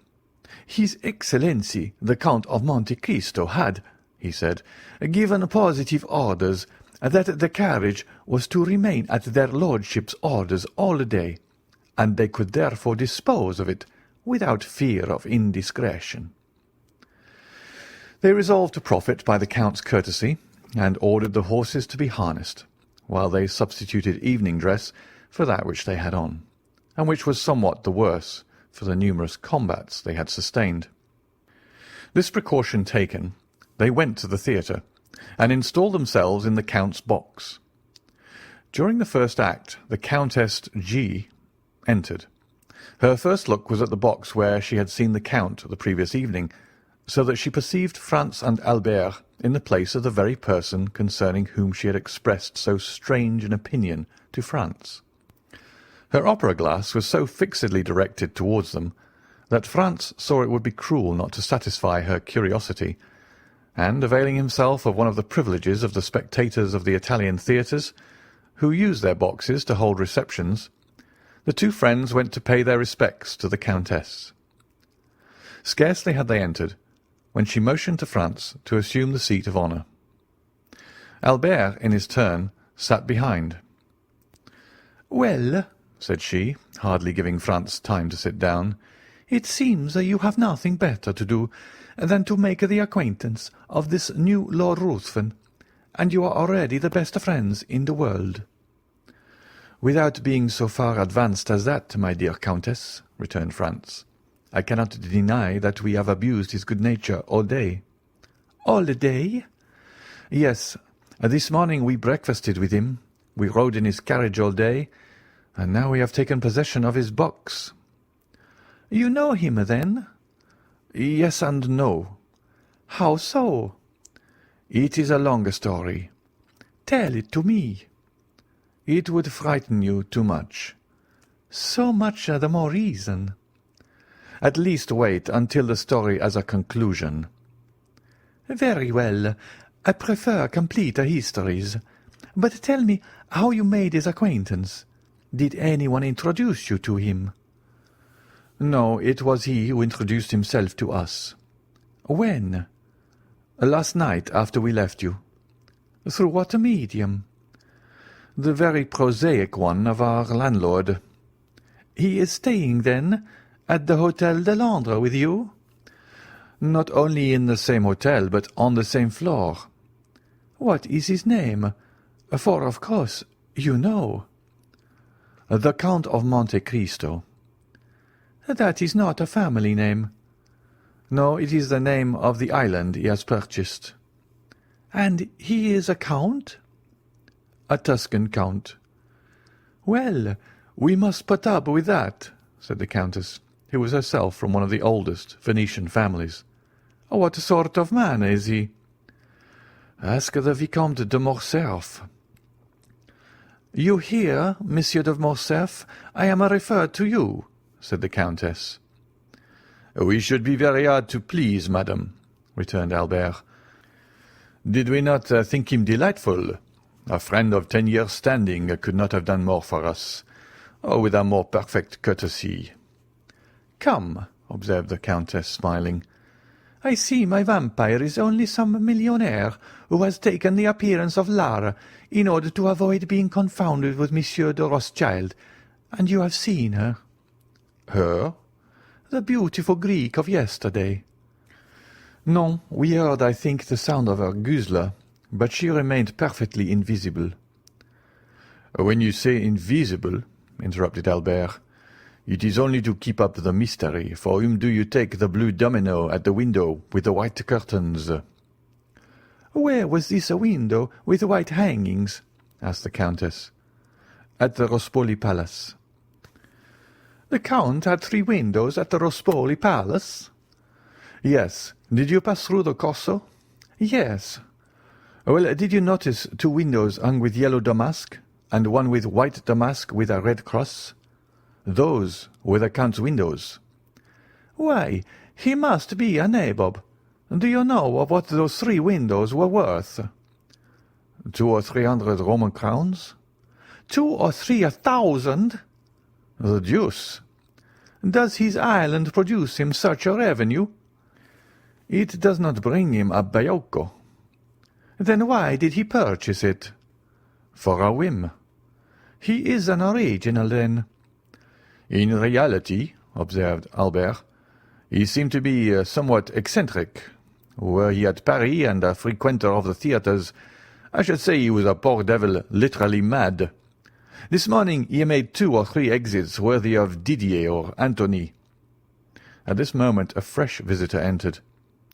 B: "His Excellency, the Count of Monte Cristo, had," he said, "given positive orders that the carriage was to remain at their lordships' orders all day, and they could therefore dispose of it without fear of indiscretion." They resolved to profit by the Count's courtesy, and ordered the horses to be harnessed, while they substituted evening dress for that which they had on, and which was somewhat the worse for the numerous combats they had sustained. This precaution taken, they went to the theatre, and installed themselves in the Count's box. During the first act, the Countess G. entered. Her first look was at the box where she had seen the Count the previous evening, so that she perceived Franz and Albert in the place of the very person concerning whom she had expressed so strange an opinion to Franz. Her opera-glass was so fixedly directed towards them that Franz saw it would be cruel not to satisfy her curiosity, and, availing himself of one of the privileges of the spectators of the Italian theatres, who use their boxes to hold receptions, the two friends went to pay their respects to the Countess. Scarcely had they entered, when she motioned to Franz to assume the seat of honour. Albert, in his turn, sat behind. "Well," said she, hardly giving Franz time to sit down, "it seems that you have nothing better to do than to make the acquaintance of this new Lord Ruthven, and you are already the best friends in the world." "Without being so far advanced as that, my dear Countess," returned Franz, "I cannot deny that we have abused his good nature all day." "All day?" "Yes. This morning we breakfasted with him, we rode in his carriage all day, and now we have taken possession of his box." "You know him, then?" "Yes and no." "How so?" "It is a long story." "Tell it to me." "It would frighten you too much." "So much the more reason." "At least wait until the story has a conclusion." "Very well. I prefer complete histories. But tell me how you made his acquaintance. Did anyone introduce you to him?" "No, it was he who introduced himself to us." "When?" "Last night, after we left you." "Through what medium?" "The very prosaic one of our landlord." "He is staying, then, at the Hôtel de Londres with you?" "Not only in the same hotel, but on the same floor." "What is his name? For, of course, you know." "The Count of Monte Cristo." "That is not a family name." "No, it is the name of the island he has purchased." "And he is a count?" "A Tuscan count." "Well, we must put up with that," said the Countess, who was herself from one of the oldest Venetian families. "What sort of man is he?" "Ask the Vicomte de Morcerf." "You hear, Monsieur de Morcerf, I am referred to you," said the Countess. "We should be very hard to please, madam," returned Albert. "Did we not think him delightful?"
C: A friend of 10 years' standing could not have done more for us, or with a more perfect courtesy."
B: "Come," observed the Countess, smiling, "I see my vampire is only some millionaire who has taken the appearance of Lara in order to avoid being confounded with Monsieur de Rothschild. And you have seen her."
C: "Her?"
B: "The beautiful Greek of yesterday."
C: "No, we heard, I think, the sound of her guzla, but she remained perfectly invisible." "When you say invisible," interrupted Albert, "it is only to keep up the mystery. For whom do you take the blue domino at the window with the white curtains?"
B: "Where was this window with white hangings?" asked the Countess.
C: "At the Rospoli Palace."
B: "The Count had 3 windows at the Rospoli Palace?"
C: "Yes. Did you pass through the Corso?"
B: "Yes."
C: "Well, did you notice 2 windows hung with yellow damask, and one with white damask with a red cross? Those were the Count's windows."
B: "Why, he must be a nabob. Do you know of what those 3 windows were worth?"
C: 200 or 300 Roman crowns.
B: 2 or 3,000?
C: The deuce!
B: Does his island produce him such a revenue?
C: It does not bring him a baiocco.
B: Then why did he purchase it?
C: For a whim.
B: He is an original, then.
C: In reality, observed Albert, he seemed to be somewhat eccentric. Were he at Paris and a frequenter of the theatres, I should say he was a poor devil literally mad. This morning he made 2 or 3 exits worthy of Didier or Antony. At this moment a fresh visitor entered,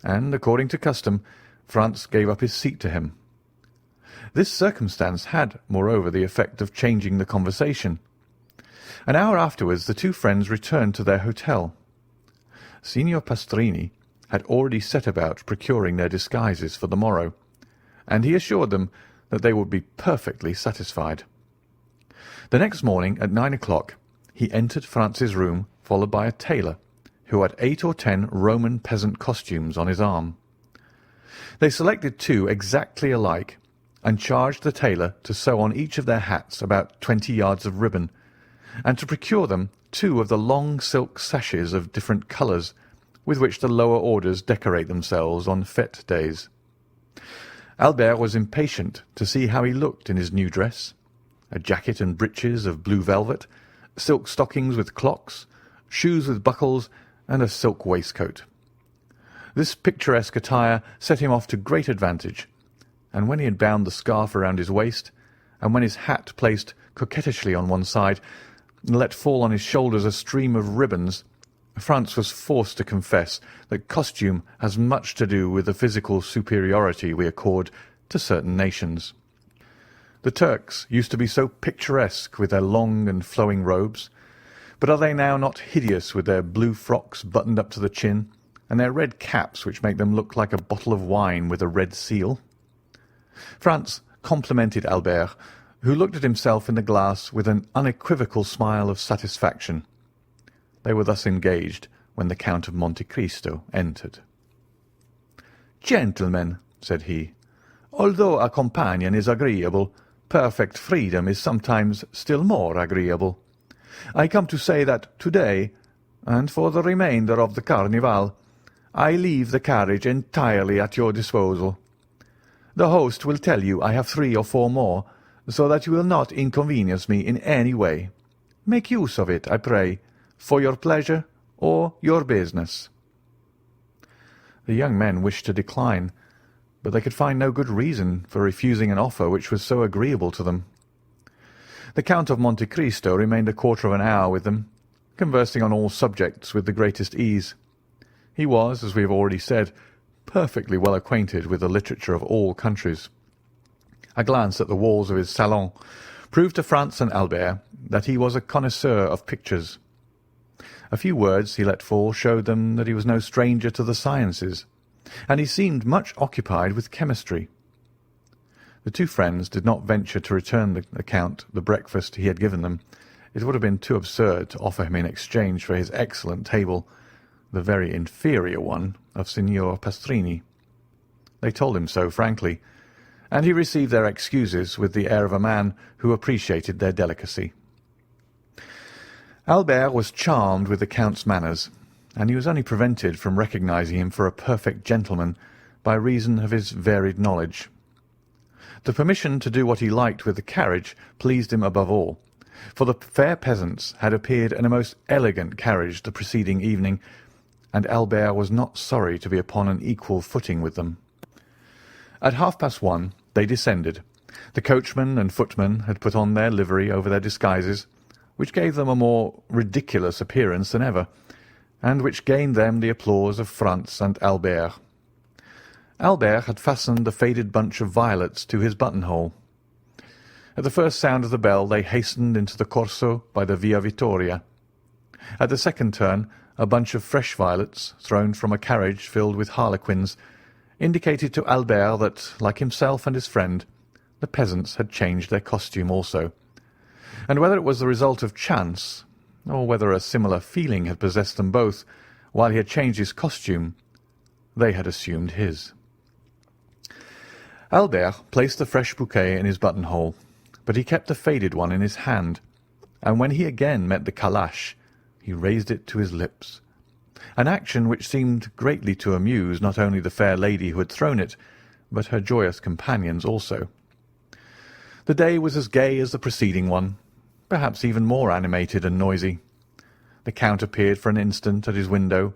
C: and, according to custom, Franz gave up his seat to him. This circumstance had, moreover, the effect of changing the conversation. An hour afterwards the 2 friends returned to their hotel. Signor Pastrini had already set about procuring their disguises for the morrow, and he assured them that they would be perfectly satisfied. The next morning at 9 o'clock he entered Franz's room, followed by a tailor, who had 8 or 10 Roman peasant costumes on his arm. They selected 2 exactly alike, and charged the tailor to sew on each of their hats about 20 yards of ribbon, and to procure them 2 of the long silk sashes of different colours, with which the lower orders decorate themselves on fête days. Albert was impatient to see how he looked in his new dress: a jacket and breeches of blue velvet, silk stockings with clocks, shoes with buckles, and a silk waistcoat. This picturesque attire set him off to great advantage, and when he had bound the scarf around his waist, and when his hat placed coquettishly on one side, let fall on his shoulders a stream of ribbons, Franz was forced to confess that costume has much to do with the physical superiority we accord to certain nations. The Turks used to be so picturesque with their long and flowing robes, but are they now not hideous with their blue frocks buttoned up to the chin, and their red caps which make them look like a bottle of wine with a red seal? Franz complimented Albert, who looked at himself in the glass with an unequivocal smile of satisfaction. They were thus engaged when the Count of Monte Cristo entered.
B: "Gentlemen," said he, "although a companion is agreeable, perfect freedom is sometimes still more agreeable. I come to say that today, and for the remainder of the Carnival, I leave the carriage entirely at your disposal. The host will tell you I have 3 or 4 more, so that you will not inconvenience me in any way. Make use of it, I pray, for your pleasure or your business."
C: The young men wished to decline, but they could find no good reason for refusing an offer which was so agreeable to them. The Count of Monte Cristo remained a quarter of an hour with them, conversing on all subjects with the greatest ease. He was, as we have already said, perfectly well acquainted with the literature of all countries. A glance at the walls of his salon proved to Franz and Albert that he was a connoisseur of pictures. A few words he let fall showed them that he was no stranger to the sciences, and he seemed much occupied with chemistry. The 2 friends did not venture to return the Count the breakfast he had given them. It would have been too absurd to offer him in exchange for his excellent table the very inferior one of Signor Pastrini. They told him so frankly,
B: and he received their excuses with the air of a man who appreciated their delicacy. Albert was charmed with the Count's manners, and he was only prevented from recognizing him for a perfect gentleman by reason of his varied knowledge. The permission to do what he liked with the carriage pleased him above all, for the fair peasants had appeared in a most elegant carriage the preceding evening, and Albert was not sorry to be upon an equal footing with them. At 1:30 they descended. The coachman and footman had put on their livery over their disguises, which gave them a more ridiculous appearance than ever, and which gained them the applause of Franz and Albert. Albert had fastened the faded bunch of violets to his buttonhole. At the first sound of the bell they hastened into the Corso by the Via Vittoria. At the second turn a bunch of fresh violets, thrown from a carriage filled with harlequins, indicated to Albert that, like himself and his friend, the peasants had changed their costume also, and whether it was the result of chance, or whether a similar feeling had possessed them both while he had changed his costume, they had assumed his. Albert placed the fresh bouquet in his buttonhole, but he kept the faded one in his hand, and when he again met the calash, he raised it to his lips, an action which seemed greatly to amuse not only the fair lady who had thrown it, but her joyous companions also. The day was as gay as the preceding one, perhaps even more animated and noisy. The Count appeared for an instant at his window,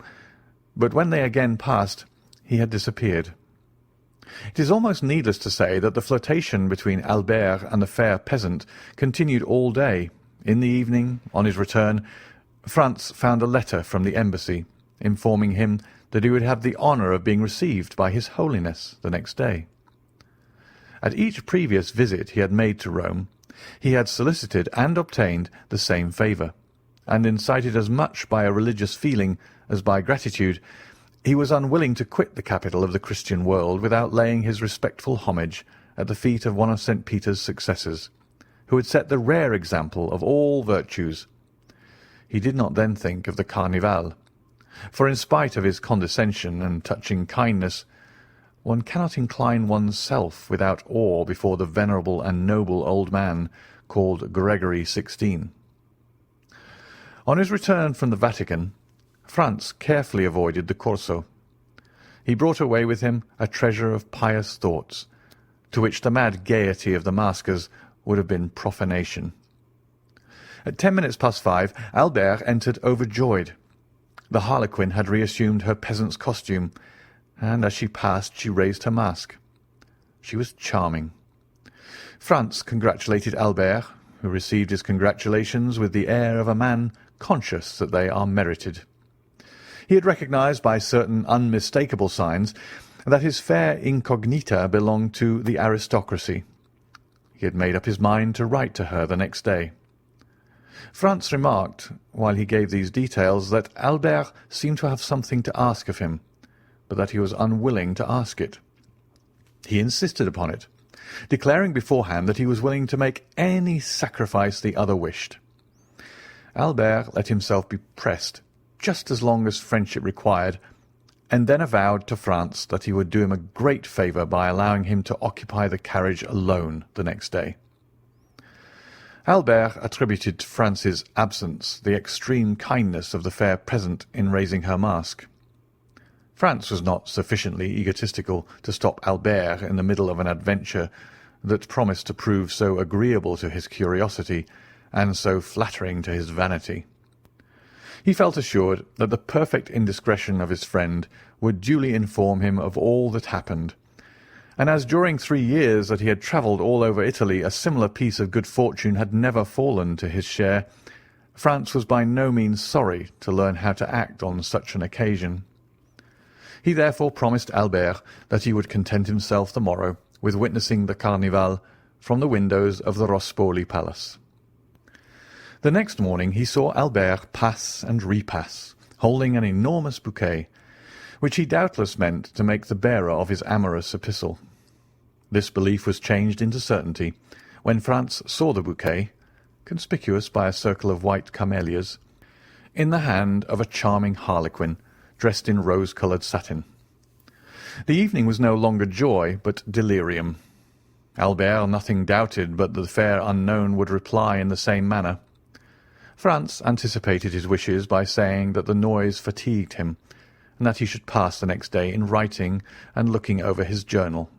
B: but when they again passed, he had disappeared. It is almost needless to say that the flirtation between Albert and the fair peasant continued all day. In the evening, on his return, Franz found a letter from the embassy, informing him that he would have the honour of being received by His Holiness the next day. At each previous visit he had made to Rome, he had solicited and obtained the same favour, and incited as much by a religious feeling as by gratitude, he was unwilling to quit the capital of the Christian world without laying his respectful homage at the feet of one of St. Peter's successors, who had set the rare example of all virtues. He did not then think of the Carnival, for in spite of his condescension and touching kindness, one cannot incline one's self without awe before the venerable and noble old man called Gregory XVI. On his return from the Vatican, Franz carefully avoided the Corso. He brought away with him a treasure of pious thoughts, to which the mad gaiety of the maskers would have been profanation. At 5:10, Albert entered overjoyed. The harlequin had reassumed her peasant's costume, and as she passed she raised her mask. She was charming. Franz congratulated Albert, who received his congratulations with the air of a man conscious that they are merited. He had recognized by certain unmistakable signs that his fair incognita belonged to the aristocracy. He had made up his mind to write to her the next day. Franz remarked, while he gave these details, that Albert seemed to have something to ask of him, but that he was unwilling to ask it. He insisted upon it, declaring beforehand that he was willing to make any sacrifice the other wished. Albert let himself be pressed just as long as friendship required, and then avowed to Franz that he would do him a great favour by allowing him to occupy the carriage alone the next day. Albert attributed to Franz's absence the extreme kindness of the fair peasant in raising her mask. Franz was not sufficiently egotistical to stop Albert in the middle of an adventure that promised to prove so agreeable to his curiosity and so flattering to his vanity. He felt assured that the perfect indiscretion of his friend would duly inform him of all that happened, and as during 3 years that he had travelled all over Italy a similar piece of good fortune had never fallen to his share, Franz was by no means sorry to learn how to act on such an occasion. He therefore promised Albert that he would content himself the morrow with witnessing the Carnival from the windows of the Rospoli Palace. The next morning he saw Albert pass and repass, holding an enormous bouquet, which he doubtless meant to make the bearer of his amorous epistle. This belief was changed into certainty when Franz saw the bouquet, conspicuous by a circle of white camellias, in the hand of a charming harlequin, dressed in rose-coloured satin. The evening was no longer joy, but delirium. Albert nothing doubted but that the fair unknown would reply in the same manner. Franz anticipated his wishes by saying that the noise fatigued him, and that he should pass the next day in writing and looking over his journal.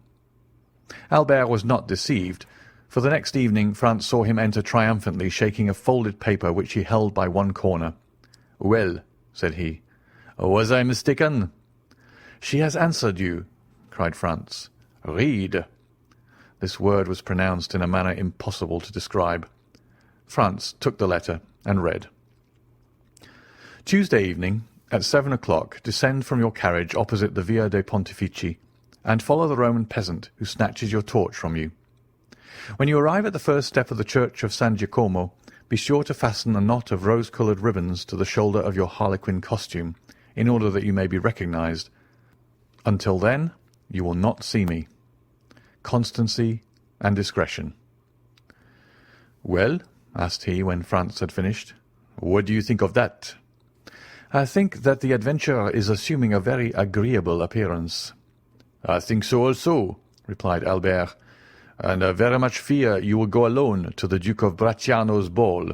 B: Albert was not deceived, for the next evening Franz saw him enter triumphantly, shaking a folded paper which he held by one corner. "Well," said he, "was I mistaken?" "She has answered you," cried Franz. "Read." This word was pronounced in a manner impossible to describe. Franz took the letter and read. "Tuesday evening, at 7 o'clock, descend from your carriage opposite the Via dei Pontefici, and follow the Roman peasant who snatches your torch from you. When you arrive at the first step of the church of San Giacomo, be sure to fasten a knot of rose-coloured ribbons to the shoulder of your harlequin costume, in order that you may be recognized. Until then, you will not see me. Constancy and discretion." "Well," asked he, when Franz had finished, "what do you think of that?" "I think that the adventure is assuming a very agreeable appearance." "I think so also," replied Albert, "and I very much fear you will go alone to the Duke of Bracciano's ball."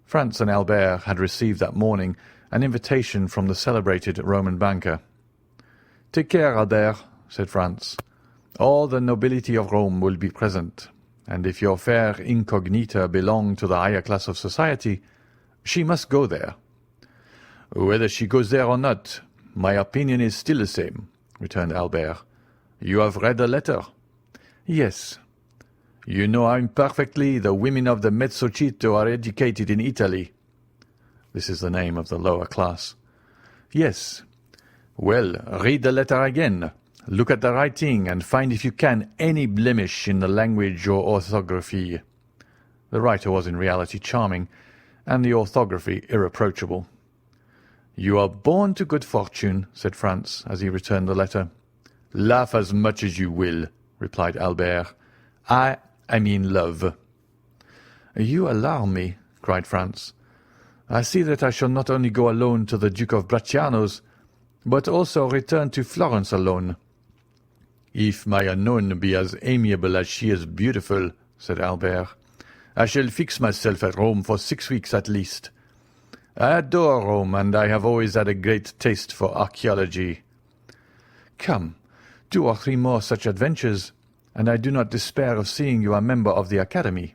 B: Franz and Albert had received that morning an invitation from the celebrated Roman banker. "Take care, Albert," said Franz. "All the nobility of Rome will be present, and if your fair incognita belong to the higher class of society, she must go there." "Whether she goes there or not, my opinion is still the same," returned Albert. "You have read the letter?" "Yes." "You know how imperfectly the women of the Mazzolata are educated in Italy." This is the name of the lower class. "Yes." "Well, read the letter again. Look at the writing, and find, if you can, any blemish in the language or orthography." The writer was in reality charming, and the orthography irreproachable. "You are born to good fortune," said Franz, as he returned the letter. "Laugh as much as you will," replied Albert. "I am in love." "You alarm me," cried Franz. "I see that I shall not only go alone to the Duke of Bracciano's, but also return to Florence alone." "If my unknown be as amiable as she is beautiful," said Albert, "I shall fix myself at Rome for 6 weeks at least. I adore Rome, and I have always had a great taste for archaeology." "Come, 2 or 3 more such adventures, and I do not despair of seeing you a member of the Academy."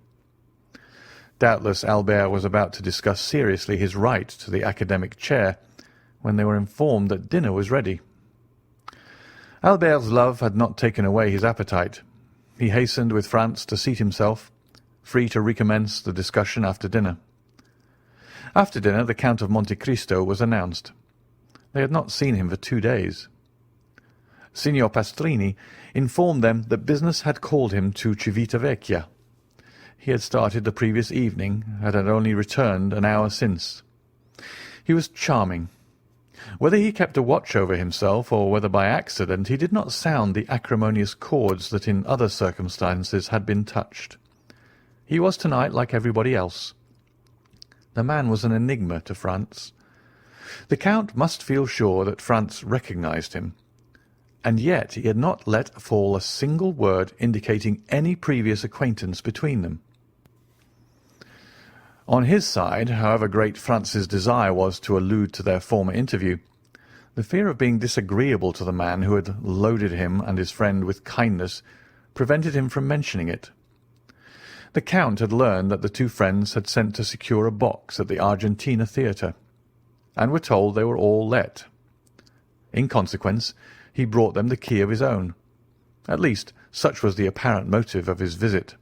B: Doubtless Albert was about to discuss seriously his right to the academic chair, when they were informed that dinner was ready. Albert's love had not taken away his appetite. He hastened with Franz to seat himself, free to recommence the discussion after dinner. After dinner the Count of Monte Cristo was announced. They had not seen him for 2 days. Signor Pastrini informed them that business had called him to Civitavecchia. He had started the previous evening, and had only returned an hour since. He was charming. Whether he kept a watch over himself, or whether by accident, he did not sound the acrimonious chords that in other circumstances had been touched. He was tonight like everybody else. The man was an enigma to Franz. The Count must feel sure that Franz recognized him, and yet he had not let fall a single word indicating any previous acquaintance between them. On his side, however great Franz's desire was to allude to their former interview, the fear of being disagreeable to the man who had loaded him and his friend with kindness prevented him from mentioning it. The Count had learned that the 2 friends had sent to secure a box at the Argentina Theatre, and were told they were all let. In consequence, he brought them the key of his own. At least, such was the apparent motive of his visit.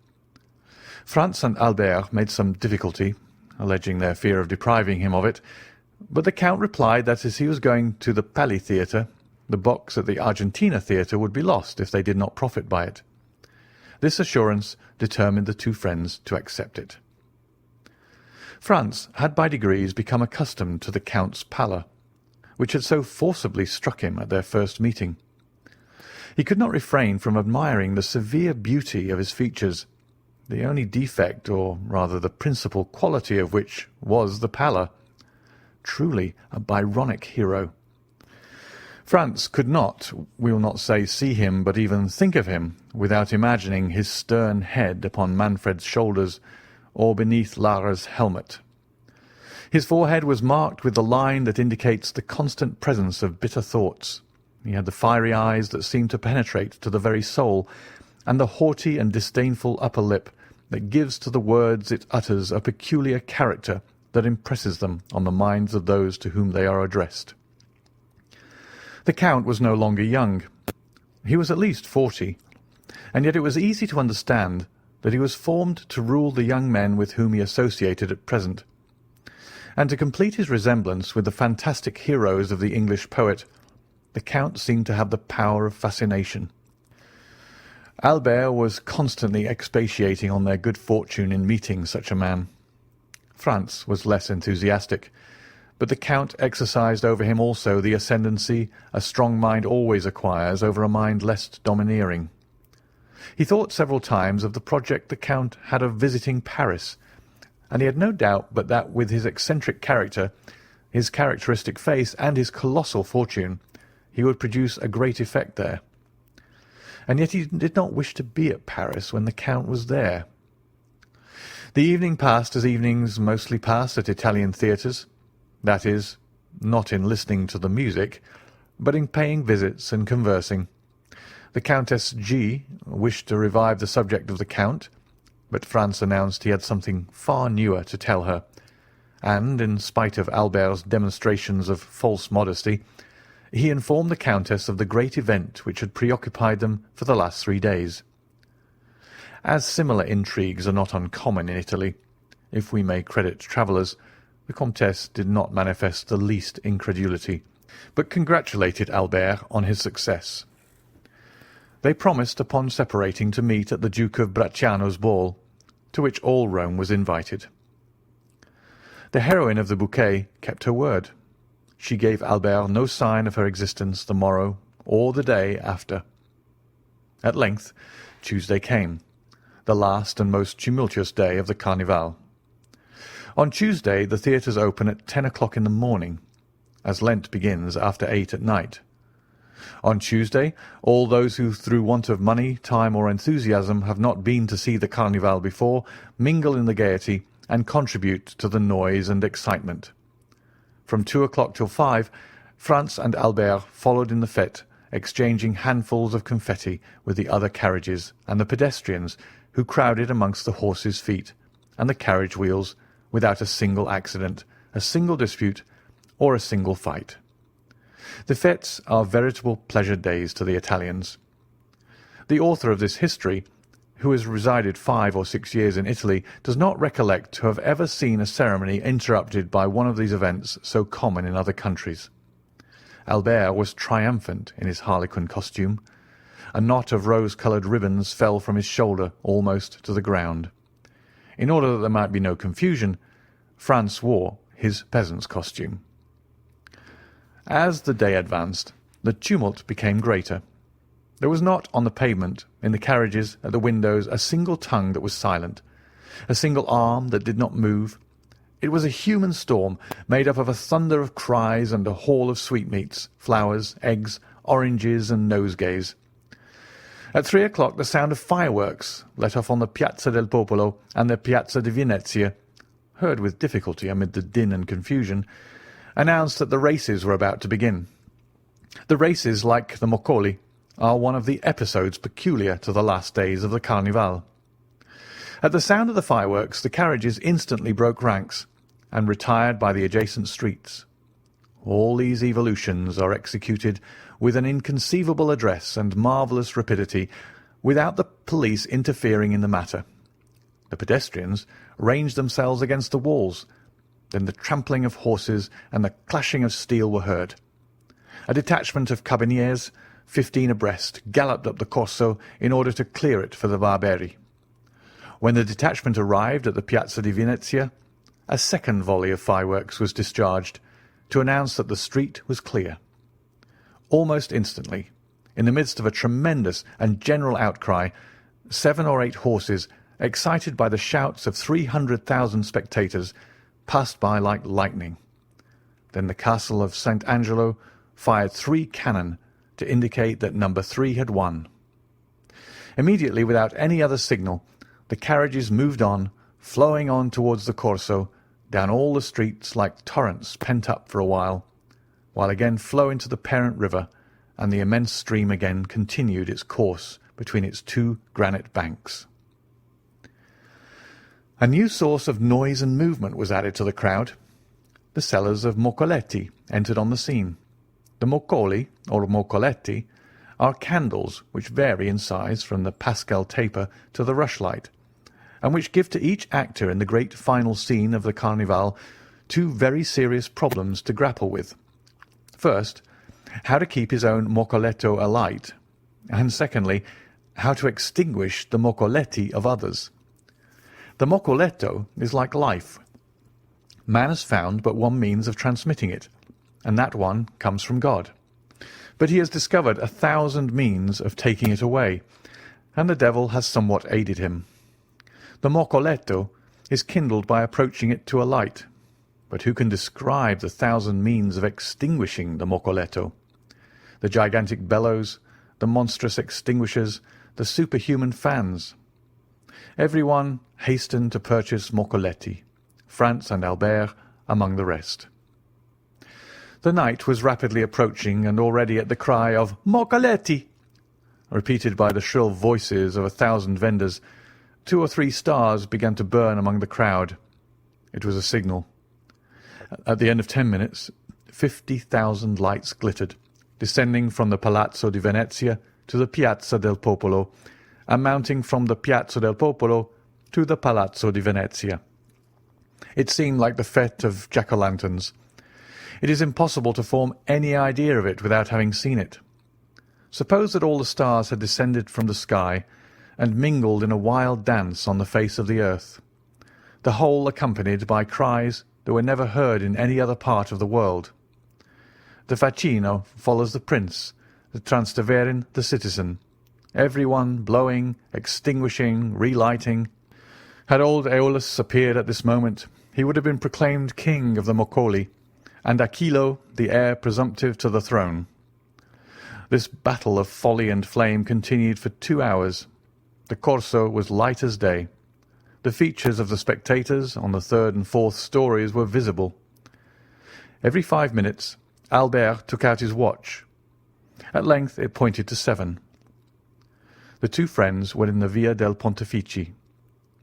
B: Franz and Albert made some difficulty, alleging their fear of depriving him of it, but the Count replied that as he was going to the Pali Theatre, the box at the Argentina Theatre would be lost if they did not profit by it. This assurance determined the 2 friends to accept it. Franz had by degrees become accustomed to the Count's pallor, which had so forcibly struck him at their first meeting. He could not refrain from admiring the severe beauty of his features, the only defect, or rather the principal quality of which was the pallor. Truly a Byronic hero. Franz could not, we will not say see him, but even think of him, without imagining his stern head upon Manfred's shoulders, or beneath Lara's helmet. His forehead was marked with the line that indicates the constant presence of bitter thoughts. He had the fiery eyes that seemed to penetrate to the very soul, and the haughty and disdainful upper lip that gives to the words it utters a peculiar character that impresses them on the minds of those to whom they are addressed. The Count was no longer young. He was at least 40, and yet it was easy to understand that he was formed to rule the young men with whom he associated at present. And to complete his resemblance with the fantastic heroes of the English poet, the Count seemed to have the power of fascination. Albert was constantly expatiating on their good fortune in meeting such a man. Franz was less enthusiastic, but the Count exercised over him also the ascendancy a strong mind always acquires over a mind less domineering. He thought several times of the project the Count had of visiting Paris, and he had no doubt but that with his eccentric character, his characteristic face, and his colossal fortune, he would produce a great effect there. And yet he did not wish to be at Paris when the Count was there. The evening passed as evenings mostly pass at Italian theatres, that is, not in listening to the music, but in paying visits and conversing. The Countess G. wished to revive the subject of the Count, but Franz announced he had something far newer to tell her, and, in spite of Albert's demonstrations of false modesty, he informed the Countess of the great event which had preoccupied them for the last 3 days. As similar intrigues are not uncommon in Italy, if we may credit travellers, the Comtesse did not manifest the least incredulity, but congratulated Albert on his success. They promised upon separating to meet at the Duke of Bracciano's ball, to which all Rome was invited. The heroine of the bouquet kept her word. She gave Albert no sign of her existence the morrow or the day after. At length Tuesday came, the last and most tumultuous day of the Carnival. On Tuesday the theatres open at 10 o'clock in the morning, as Lent begins after 8 at night. On Tuesday all those who through want of money, time, or enthusiasm have not been to see the Carnival before mingle in the gaiety and contribute to the noise and excitement. From 2 o'clock till 5, Franz and Albert followed in the fête, exchanging handfuls of confetti with the other carriages and the pedestrians who crowded amongst the horses' feet and the carriage wheels, without a single accident, a single dispute, or a single fight. The fêtes are veritable pleasure days to the Italians. The author of this history, who has resided 5 or 6 years in Italy, does not recollect to have ever seen a ceremony interrupted by one of these events so common in other countries. Albert was triumphant in his harlequin costume. A knot of rose-coloured ribbons fell from his shoulder almost to the ground. In order that there might be no confusion, Franz wore his peasant's costume. As the day advanced, the tumult became greater. There was not on the pavement, in the carriages, at the windows, a single tongue that was silent, a single arm that did not move. It was a human storm, made up of a thunder of cries and a haul of sweetmeats, flowers, eggs, oranges, and nosegays. At 3 o'clock the sound of fireworks, let off on the Piazza del Popolo and the Piazza di Venezia, heard with difficulty amid the din and confusion, announced that the races were about to begin. The races, like the Moccoli, are one of the episodes peculiar to the last days of the Carnival. At the sound of the fireworks the carriages instantly broke ranks, and retired by the adjacent streets. All these evolutions are executed with an inconceivable address and marvellous rapidity, without the police interfering in the matter. The pedestrians ranged themselves against the walls. Then the trampling of horses and the clashing of steel were heard. A detachment of carbineers, 15 abreast, galloped up the Corso in order to clear it for the Barberi. When the detachment arrived at the Piazza di Venezia, a second volley of fireworks was discharged, to announce that the street was clear. Almost instantly, in the midst of a tremendous and general outcry, 7 or 8 horses, excited by the shouts of 300,000 spectators, passed by like lightning. Then the castle of St. Angelo fired 3 cannon to indicate that number 3 had won. Immediately, without any other signal, the carriages moved on, flowing on towards the Corso, down all the streets like torrents pent up for a while again flow into the parent river, and the immense stream again continued its course between its 2 granite banks. A new source of noise and movement was added to the crowd. The sellers of moccoletti entered on the scene. The moccoli, or moccoletti, are candles which vary in size from the Pascal taper to the rushlight, and which give to each actor in the great final scene of the Carnival 2 very serious problems to grapple with. First, how to keep his own moccoletto alight, and secondly, how to extinguish the moccoletti of others. The moccoletto is like life. Man has found but one means of transmitting it, and that one comes from God. But he has discovered 1,000 means of taking it away, and the devil has somewhat aided him. The moccoletto is kindled by approaching it to a light, but who can describe the 1,000 means of extinguishing the moccoletto? The gigantic bellows, the monstrous extinguishers, the superhuman fans. Every one hastened to purchase moccoletti, Franz and Albert among the rest. The night was rapidly approaching, and already at the cry of "Moccoletti!" repeated by the shrill voices of 1,000 vendors, 2 or 3 stars began to burn among the crowd. It was a signal. At the end of 10 minutes, 50,000 lights glittered, descending from the Palazzo di Venezia to the Piazza del Popolo, and mounting from the Piazza del Popolo to the Palazzo di Venezia. It seemed like the fete of jack-o'-lanterns. It is impossible to form any idea of it without having seen it. Suppose that all the stars had descended from the sky and mingled in a wild dance on the face of the earth, the whole accompanied by cries that were never heard in any other part of the world. The facchino follows the prince, the Transteverin the citizen, every one blowing, extinguishing, relighting. Had old Aeolus appeared at this moment, he would have been proclaimed king of the Moccoli, and Achillo the heir presumptive to the throne. This battle of folly and flame continued for 2 hours. The Corso was light as day. The features of the spectators on the 3rd and 4th stories were visible. Every 5 minutes Albert took out his watch. At length it pointed to 7. The 2 friends were in the Via del Pontefici.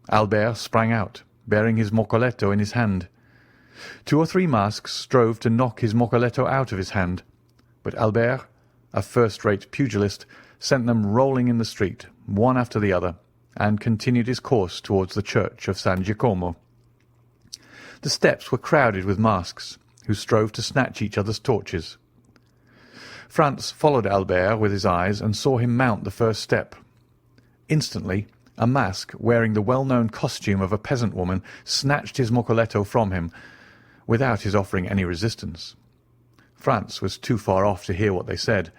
B: Albert sprang out, bearing his moccoletto in his hand. 2 or 3 masks strove to knock his moccoletto out of his hand, but Albert, a first-rate pugilist, sent them rolling in the street, one after the other, and continued his course towards the church of San Giacomo. The steps were crowded with masks, who strove to snatch each other's torches. Franz followed Albert with his eyes and saw him mount the first step. Instantly, a mask wearing the well-known costume of a peasant woman snatched his moccoletto from him, without his offering any resistance. Franz was too far off to hear what they said,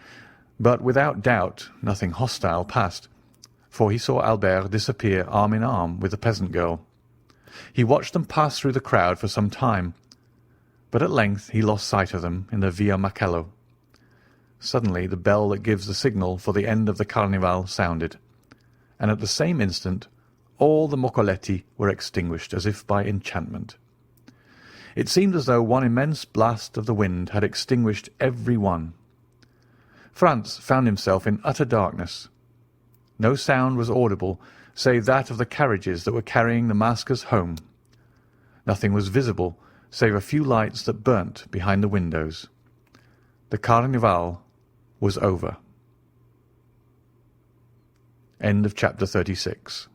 B: but without doubt nothing hostile passed, for he saw Albert disappear arm in arm with the peasant girl. He watched them pass through the crowd for some time, but at length he lost sight of them in the Via Macello. Suddenly the bell that gives the signal for the end of the Carnival sounded, and at the same instant all the moccoletti were extinguished as if by enchantment. It seemed as though one immense blast of the wind had extinguished every one. Franz found himself in utter darkness. No sound was audible save that of the carriages that were carrying the maskers home. Nothing was visible save a few lights that burnt behind the windows. The Carnival was over. End of chapter 36.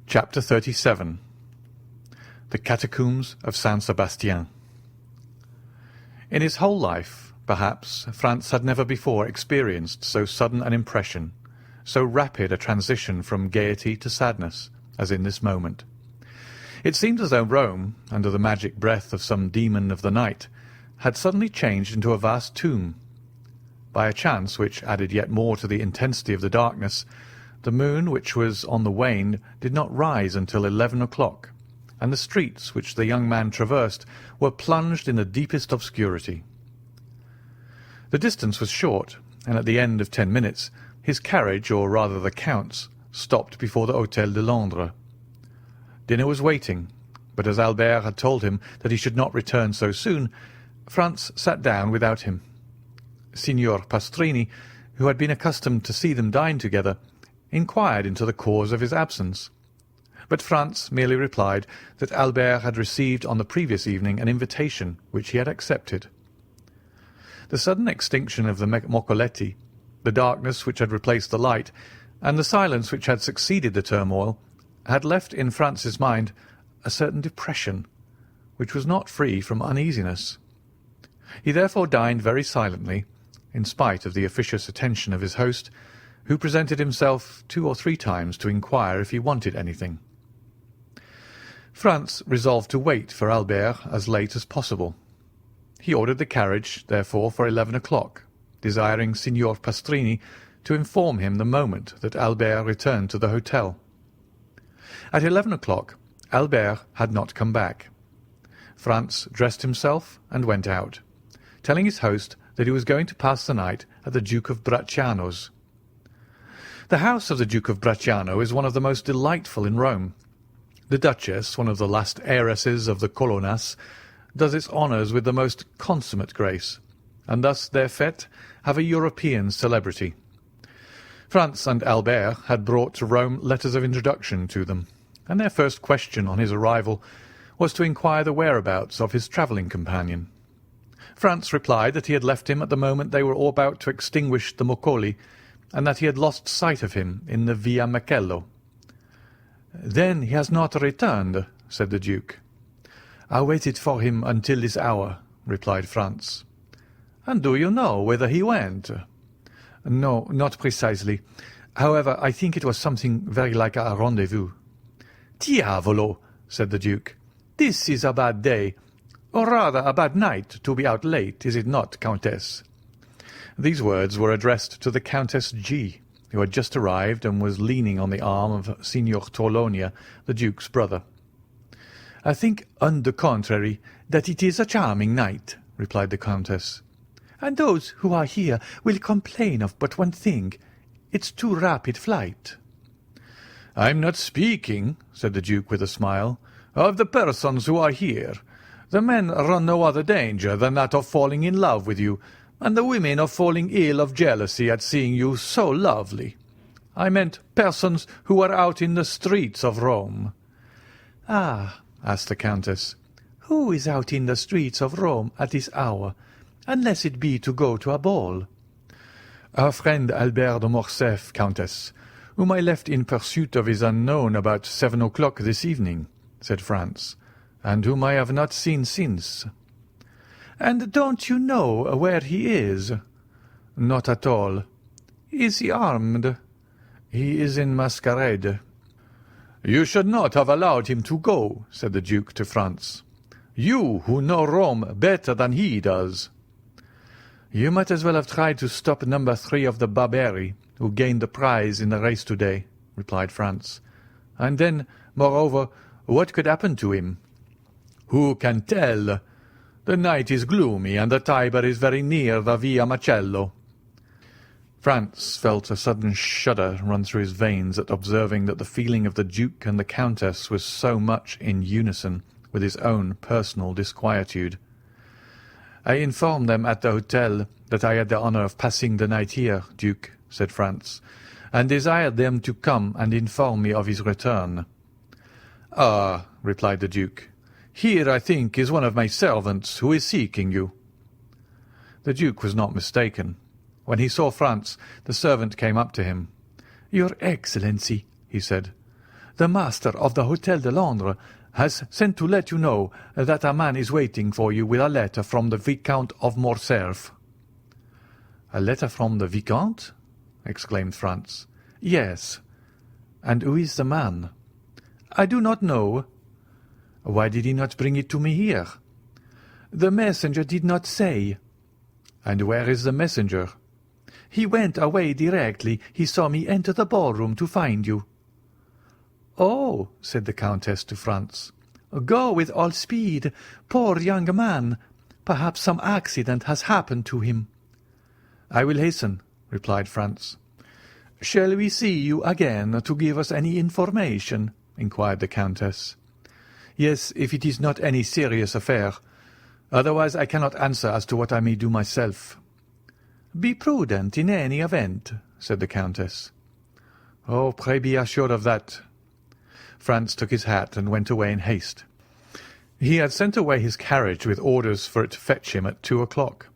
B: Chapter 37. The Catacombs of San Sebastian. In his whole life, perhaps, Franz had never before experienced so sudden an impression, so rapid a transition from gaiety to sadness, as in this moment. It seemed as though Rome, under the magic breath of some demon of the night, had suddenly changed into a vast tomb. By a chance which added yet more to the intensity of the darkness, the moon, which was on the wane, did not rise until 11 o'clock, and the streets which the young man traversed were plunged in the deepest obscurity. The distance was short, and at the end of 10 minutes his carriage, or rather the Count's, stopped before the Hôtel de Londres. Dinner was waiting, but as Albert had told him that he should not return so soon, Franz sat down without him. Signor Pastrini, who had been accustomed to see them dine together, inquired into the cause of his absence, but Franz merely replied that Albert had received on the previous evening an invitation which he had accepted. The sudden extinction of the Moccoletti, the darkness which had replaced the light, and the silence which had succeeded the turmoil, had left in Franz's mind a certain depression, which was not free from uneasiness. He therefore dined very silently, in spite of the officious attention of his host, who presented himself 2 or 3 times to inquire if he wanted anything. Franz resolved to wait for Albert as late as possible. He ordered the carriage, therefore, for 11 o'clock, desiring Signor Pastrini to inform him the moment that Albert returned to the hotel. At 11 o'clock Albert had not come back. Franz dressed himself and went out, telling his host that he was going to pass the night at the Duke of Bracciano's. The house of the Duke of Bracciano is one of the most delightful in Rome. The Duchess, one of the last heiresses of the Colonnas, does its honours with the most consummate grace, and thus their fête have a European celebrity. Franz and Albert had brought to Rome letters of introduction to them, and their first question on his arrival was to inquire the whereabouts of his travelling companion. Franz replied that he had left him at the moment they were all about to extinguish the Moccoli, and that he had lost sight of him in the Via Macello. "Then he has not returned," said the Duke. "I waited for him until this hour," replied Franz. "And do you know whither he went?" "No, not precisely. However, I think it was something very like a rendezvous." "Diavolo!" said the Duke. "This is a bad day, or rather a bad night, to be out late, is it not, Countess?" These words were addressed to the Countess G., who had just arrived and was leaning on the arm of Signor Torlonia, the Duke's brother. "I think, on the contrary, that it is a charming night," replied the Countess. "And those who are here will complain of but one thing. It's too rapid flight." "I'm not speaking," said the Duke with a smile, "of the persons who are here. The men run no other danger than that of falling in love with you, and the women of falling ill of jealousy at seeing you so lovely. I meant persons who were out in the streets of Rome." "Ah," asked the Countess, "who is out in the streets of Rome at this hour, unless it be to go to a ball?" "Our friend Albert de Morcerf, Countess, whom I left in pursuit of his unknown about 7 o'clock this evening," said Franz, "and whom I have not seen since." "And don't you know where he is?" "Not at all." "Is he armed?" "He is in masquerade." "You should not have allowed him to go," said the Duke to Franz. "You, who know Rome better than he does." "You might as well have tried to stop number 3 of the Barberi, who gained the prize in the race today," replied Franz. "And then, moreover, what could happen to him?" "Who can tell? The night is gloomy, and the Tiber is very near the Via Macello." Franz felt a sudden shudder run through his veins at observing that the feeling of the Duke and the Countess was so much in unison with his own personal disquietude. "I informed them at the hotel that I had the honour of passing the night here, Duke," said Franz, "and desired them to come and inform me of his return." "Ah," replied the Duke, "here, I think, is one of my servants who is seeking you." The Duke was not mistaken. When he saw Franz, the servant came up to him. "Your Excellency," he said, "the master of the Hôtel de Londres has sent to let you know that a man is waiting for you with a letter from the Viscount of Morcerf." "A letter from the Viscount?" exclaimed Franz. "Yes." "And who is the man?" "I do not know." "Why did he not bring it to me here?" "The messenger did not say." "And where is the messenger?" "He went away directly he saw me enter the ballroom to find you." "Oh," said the Countess to Franz, Go with all speed. Poor young man! Perhaps some accident has happened to him."
C: "I will hasten," replied Franz.
B: "Shall we see you again to give us any information?" inquired the Countess.
C: "Yes, if it is not any serious affair. Otherwise I cannot answer as to what I may do myself."
B: "Be prudent in any event," said the Countess.
C: "Oh, pray be assured of that." Franz took his hat and went away in haste. He had sent away his carriage with orders for it to fetch him at 2 o'clock.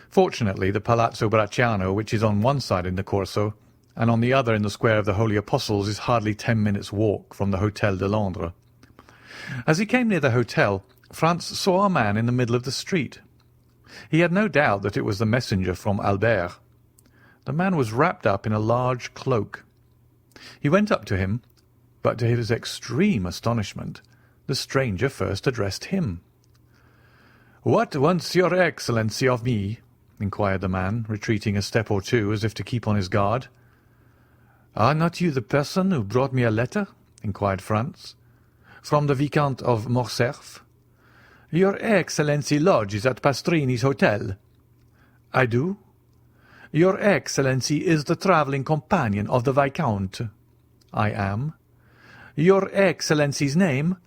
C: Fortunately, the Palazzo Bracciano, which is on one side in the Corso, and on the other in the Square of the Holy Apostles, is hardly 10 minutes' walk from the Hôtel de Londres. As he came near the hotel, Franz saw a man in the middle of the street. He had no doubt that it was the messenger from Albert. The man was wrapped up in a large cloak. He went up to him, but to his extreme astonishment, the stranger first addressed him. "What wants your Excellency of me?" inquired the man, retreating a step or two as if to keep on his guard. "Are not you the person who brought me a letter?" inquired Franz. "From the Viscount of Morcerf?" "Your Excellency lodges at Pastrini's hotel?" "I do." "Your Excellency is the travelling companion of the Viscount?" "I am." "Your Excellency's name?"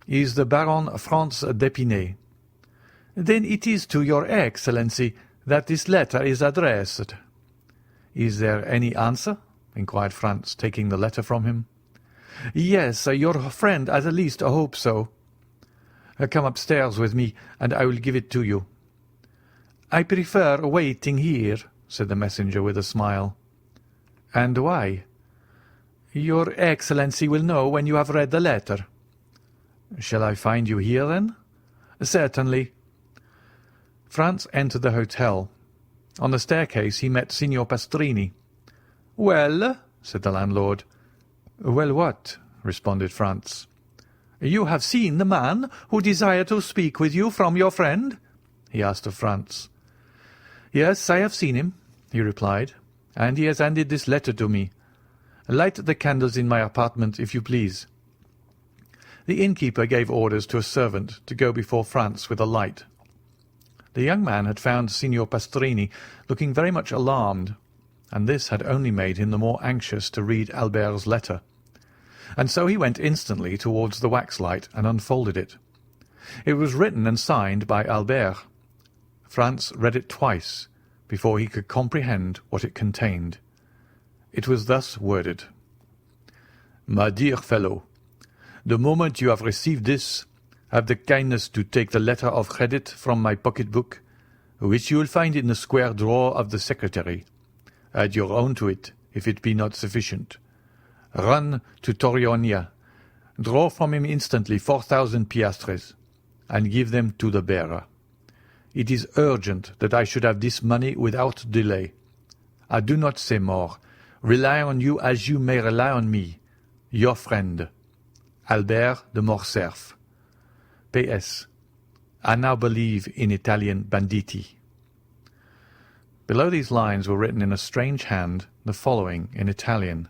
C: "Is the Baron Franz d'Épinay." "Then it is to your Excellency that this letter is addressed." "Is there any answer?" inquired Franz, taking the letter from him. "Yes, your friend at least hopes so." "Come upstairs with me, and I will give it to you." "I prefer waiting here," said the messenger with a smile. "And why?" "Your Excellency will know when you have read the letter." "Shall I find you here, then?" "Certainly." Franz entered the hotel. On the staircase he met Signor Pastrini. "Well?" said the landlord. "Well, what?" responded Franz. "You have seen the man who desired to speak with you from your friend?" he asked of Franz. "Yes, I have seen him," he replied, "and he has handed this letter to me. Light the candles in my apartment, if you please." The innkeeper gave orders to a servant to go before Franz with a light. The young man had found Signor Pastrini looking very much alarmed, and this had only made him the more anxious to read Albert's letter. And so he went instantly towards the waxlight and unfolded it. It was written and signed by Albert. Franz read it twice before he could comprehend what it contained. It was thus worded: "My dear fellow, the moment you have received this, have the kindness to take the letter of credit from my pocket-book, which you will find in the square drawer of the secretary. Add your own to it, if it be not sufficient. Run to Torionia, draw from him instantly 4,000 piastres, and give them to the bearer. It is urgent that I should have this money without delay. I do not say more. Rely on you as you may rely on me. Your friend, Albert de Morcerf. P.S. I now believe in Italian banditti." Below these lines were written in a strange hand the following in Italian: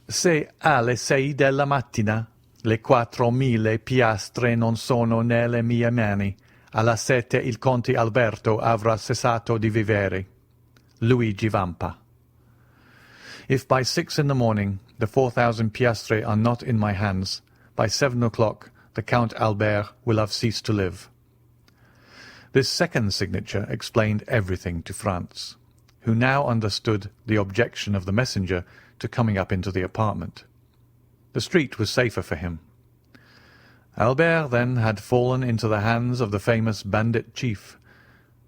C: "Se alle 6 della mattina le 4.000 piastre non sono nelle mie mani, alla 7 il conte Alberto avrà cessato di vivere. Luigi Vampa." If by 6 in the morning the 4,000 piastre are not in my hands, by 7 o'clock the Count Albert will have ceased to live. This second signature explained everything to Franz, who now understood the objection of the messenger to coming up into the apartment. The street was safer for him. Albert, then, had fallen into the hands of the famous bandit chief,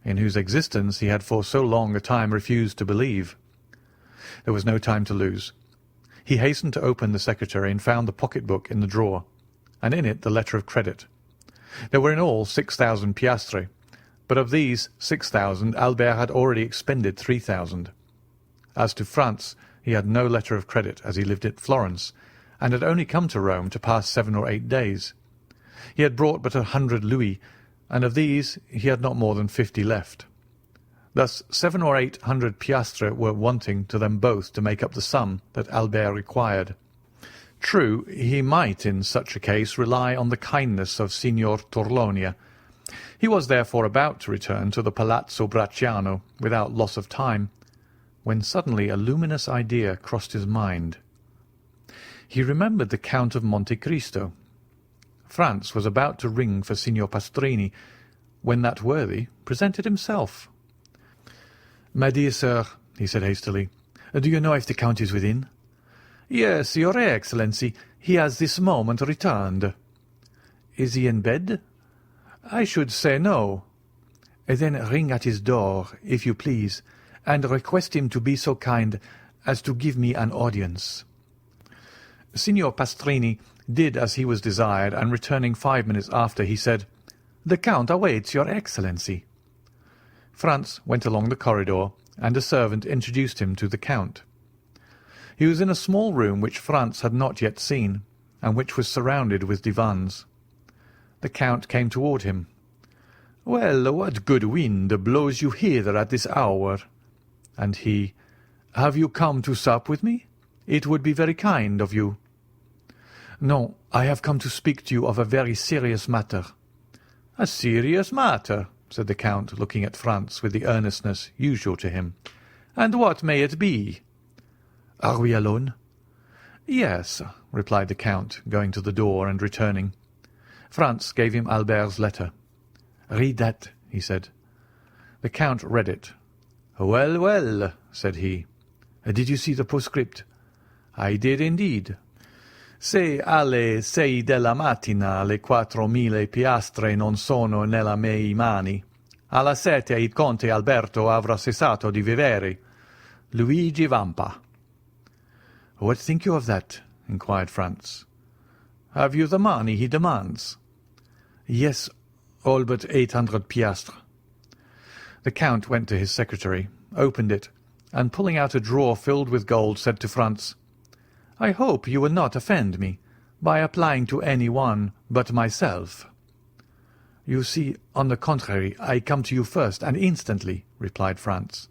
C: in whose existence he had for so long a time refused to believe. There was no time to lose. He hastened to open the secretary and found the pocket-book in the drawer, and in it the letter of credit. There were in all 6,000 piastre, but of these 6,000 Albert had already expended 3,000. As to Franz, he had no letter of credit, as he lived at Florence, and had only come to Rome to pass 7 or 8 days. He had brought but 100 louis, and of these he had not more than 50 left. Thus 700 or 800 piastre were wanting to them both to make up the sum that Albert required.
B: True, he might in such a case rely on the kindness of Signor Torlonia. He was therefore about to return to the Palazzo Bracciano without loss of time, when suddenly a luminous idea crossed his mind. He remembered the Count of Monte Cristo. Franz was about to ring for Signor Pastrini, when that worthy presented himself. "My dear sir," he said hastily, "do you know if the Count is within?" "Yes, your Excellency. He has this moment returned." "Is he in bed?" "I should say no." "Then ring at his door, if you please, and request him to be so kind as to give me an audience." Signor Pastrini did as he was desired, and returning 5 minutes after, he said, "The Count awaits your Excellency." Franz went along the corridor, and a servant introduced him to the Count. He was in a small room which Franz had not yet seen, and which was surrounded with divans. The Count came toward him. "Well, what good wind blows you hither at this hour?" And he, "Have you come to sup with me? It would be very kind of you." "No, I have come to speak to you of a very serious matter." "A serious matter," said the Count, looking at Franz with the earnestness usual to him. "And what may it be?" "Are we alone?" "Yes," replied the Count, going to the door and returning. Franz gave him Albert's letter. "Read that," he said. The Count read it. "Well, well," said he. "Did you see the postscript?" "I did indeed." "Se alle 6 della mattina le 4.000 piastre non sono nelle miei mani, alla 7 il conte Alberto avrà cessato di vivere. Luigi Vampa." "What think you of that?" inquired Franz. "Have you the money he demands?" "Yes, all but 800 piastres." The Count went to his secretary, opened it, and pulling out a drawer filled with gold, said to Franz, "I hope you will not offend me by applying to any one but myself." "You see, on the contrary, I come to you first and instantly," replied Franz.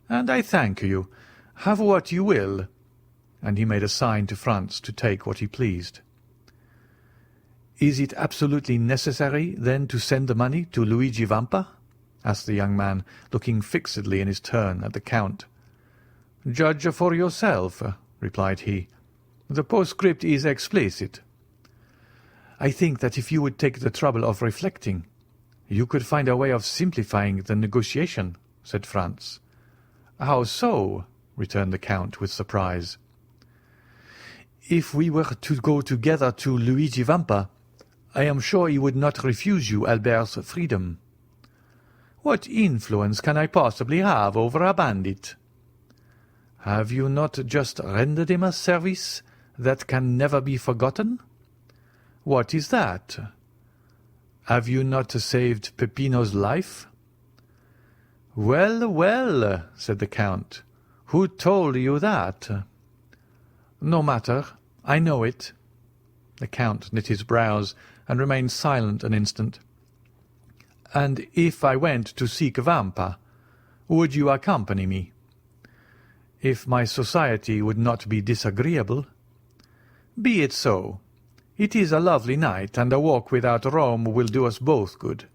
B: "And I thank you. Have what you will." And he made a sign to Franz to take what he pleased. "Is it absolutely necessary, then, to send the money to Luigi Vampa?" asked the young man, looking fixedly in his turn at the Count. "Judge for yourself," replied he. "The postscript is explicit." "I think that if you would take the trouble of reflecting, you could find a way of simplifying the negotiation," said Franz. "How so?" returned the Count with surprise. "If we were to go together to Luigi Vampa, I am sure he would not refuse you Albert's freedom." "What influence can I possibly have over a bandit?" "Have you not just rendered him a service that can never be forgotten?" "What is that?" "Have you not saved Peppino's life?" "Well, well," said the Count. "Who told you that?" "No matter. I know it." The Count knit his brows and remained silent an instant. "And if I went to seek Vampa, would you accompany me?" "If my society would not be disagreeable." "Be it so. It is a lovely night, and a walk without Rome will do us both good."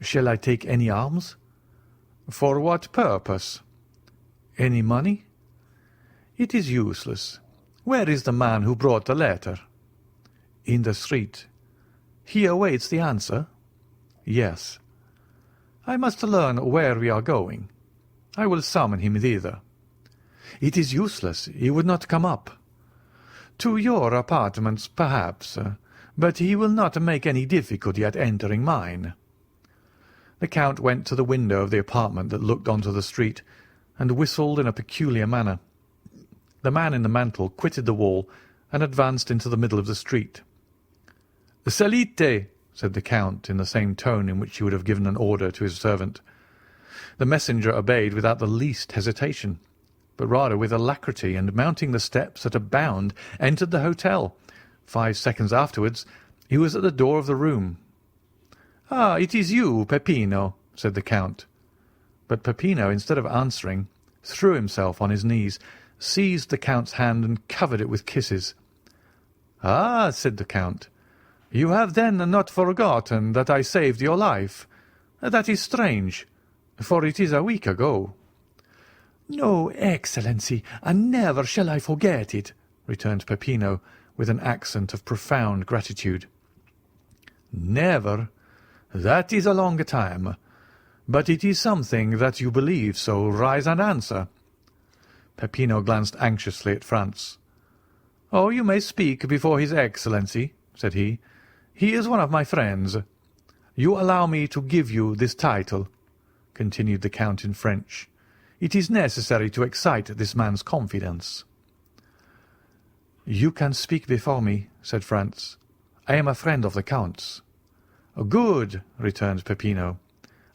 B: "Shall I take any arms?" "For what purpose?" "Any money?" "It is useless. Where is the man who brought the letter?" "In the street." "He awaits the answer?" "Yes." "I must learn where we are going. I will summon him thither." "It is useless. He would not come up." "To your apartments, perhaps, but he will not make any difficulty at entering mine." The Count went to the window of the apartment that looked on to the street, and whistled in a peculiar manner. The man in the mantle quitted the wall and advanced into the middle of the street. "Salite!" said the Count, in the same tone in which he would have given an order to his servant. The messenger obeyed without the least hesitation, but rather with alacrity, and mounting the steps at a bound, entered the hotel. 5 seconds afterwards he was at the door of the room. "Ah, it is you, Peppino," said the Count. But Peppino, instead of answering, threw himself on his knees, seized the Count's hand, and covered it with kisses. "Ah," said the Count, "you have then not forgotten that I saved your life. That is strange, for it is a week ago." "No, Excellency, and never shall I forget it," returned Peppino, with an accent of profound gratitude. "Never? That is a long time. But it is something that you believe, so rise and answer." Peppino glanced anxiously at Franz. "Oh, you may speak before his Excellency," said he. "He is one of my friends. You allow me to give you this title," continued the Count in French. "It is necessary to excite this man's confidence." "You can speak before me," said Franz. "I am a friend of the Count's." "Good," returned Peppino.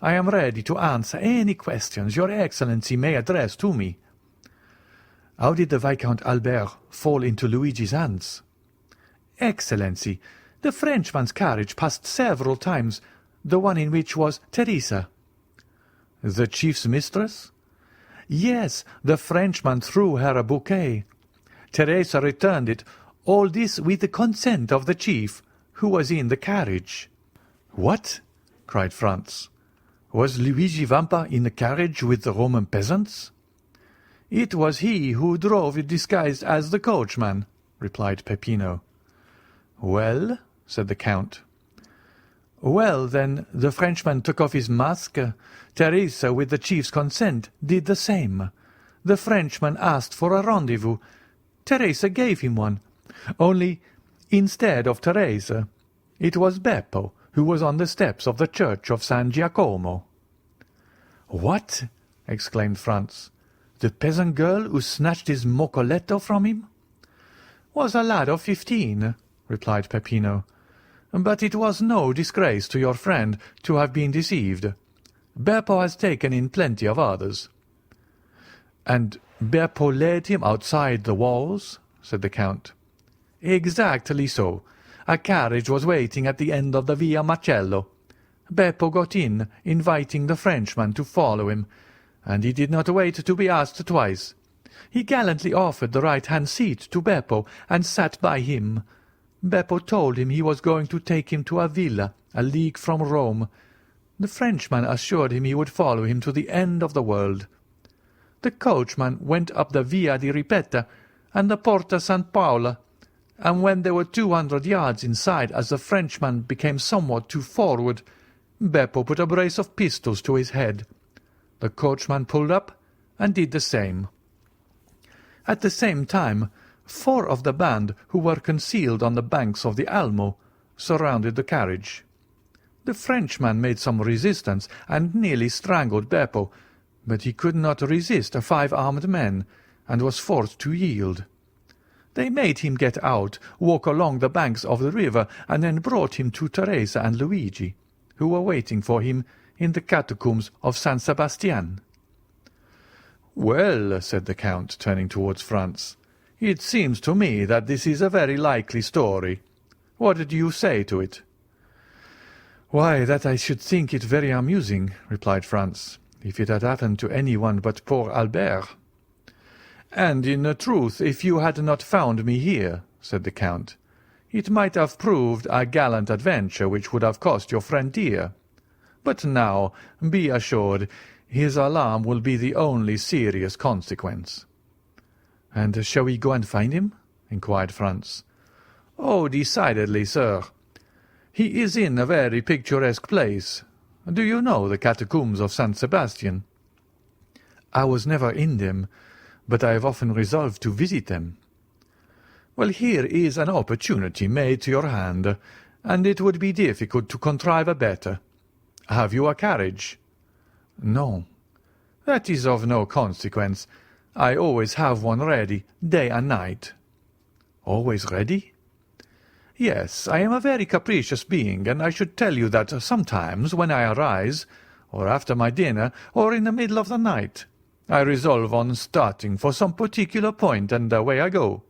B: "I am ready to answer any questions your Excellency may address to me." "How did the Viscount Albert fall into Luigi's hands?" "Excellency, the Frenchman's carriage passed several times, the one in which was Teresa." "The chief's mistress?" "Yes, the Frenchman threw her a bouquet. Teresa returned it, all this with the consent of the chief, who was in the carriage." "What?" cried Franz. "Was Luigi Vampa in the carriage with the Roman peasants?" "It was he who drove it disguised as the coachman," replied Peppino. "Well?" said the Count. "Well, then, the Frenchman took off his mask. Teresa, with the chief's consent, did the same. The Frenchman asked for a rendezvous. Teresa gave him one. Only, instead of Teresa, it was Beppo who was on the steps of the church of San Giacomo." "What?" exclaimed Franz. "The peasant girl who snatched his moccoletto from him?" "Was a lad of 15, replied Peppino. "But it was no disgrace to your friend to have been deceived. Beppo has taken in plenty of others." "And Beppo led him outside the walls?" said the Count. "Exactly so. A carriage was waiting at the end of the Via Macello. Beppo got in, inviting the Frenchman to follow him, and he did not wait to be asked twice. He gallantly offered the right-hand seat to Beppo and sat by him. Beppo told him he was going to take him to a villa a league from Rome. The Frenchman assured him he would follow him to the end of the world. The coachman went up the Via di Ripetta and the Porta San Paolo, and when they were 200 yards inside, as the Frenchman became somewhat too forward, Beppo put a brace of pistols to his head. The coachman pulled up and did the same. At the same time, 4 of the band, who were concealed on the banks of the Almo, surrounded the carriage. The Frenchman made some resistance and nearly strangled Beppo, but he could not resist 5 armed men, and was forced to yield. They made him get out, walk along the banks of the river, and then brought him to Teresa and Luigi, who were waiting for him in the Catacombs of San Sebastian. "Well," said the Count, turning towards Franz, "it seems to me that this is a very likely story. What do you say to it?" "Why, that I should think it very amusing," replied Franz, "if it had happened to any one but poor Albert." "And in truth, if you had not found me here," said the Count, "it might have proved a gallant adventure which would have cost your friend dear. But now, be assured, his alarm will be the only serious consequence." "And shall we go and find him?" inquired Franz. "Oh, decidedly, sir. He is in a very picturesque place. Do you know the Catacombs of San Sebastian?" "I was never in them, but I have often resolved to visit them." "Well, here is an opportunity made to your hand, and it would be difficult to contrive a better. Have you a carriage?" "No." "That is of no consequence. I always have one ready, day and night." "Always ready?" "Yes, I am a very capricious being, and I should tell you that sometimes when I arise, or after my dinner, or in the middle of the night, I resolve on starting for some particular point, and away I go."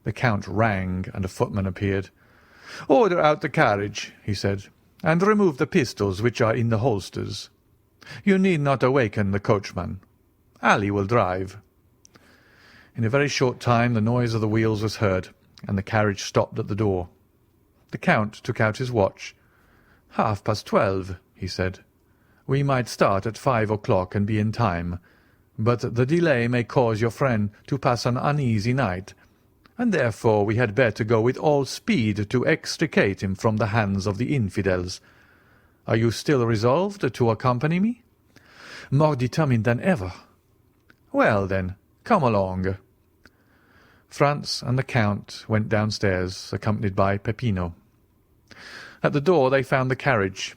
B: The Count rang, and a footman appeared. "Order out the carriage," he said, "and remove the pistols which are in the holsters. You need not awaken the coachman. Ali will drive." In a very short time the noise of the wheels was heard, and the carriage stopped at the door. The Count took out his watch. 12:30, he said. "We might start at 5 o'clock and be in time, but the delay may cause your friend to pass an uneasy night, and therefore we had better go with all speed to extricate him from the hands of the infidels. Are you still resolved to accompany me?" "More determined than ever." "Well, then, come along." Franz and the Count went downstairs, accompanied by Peppino. At the door they found the carriage.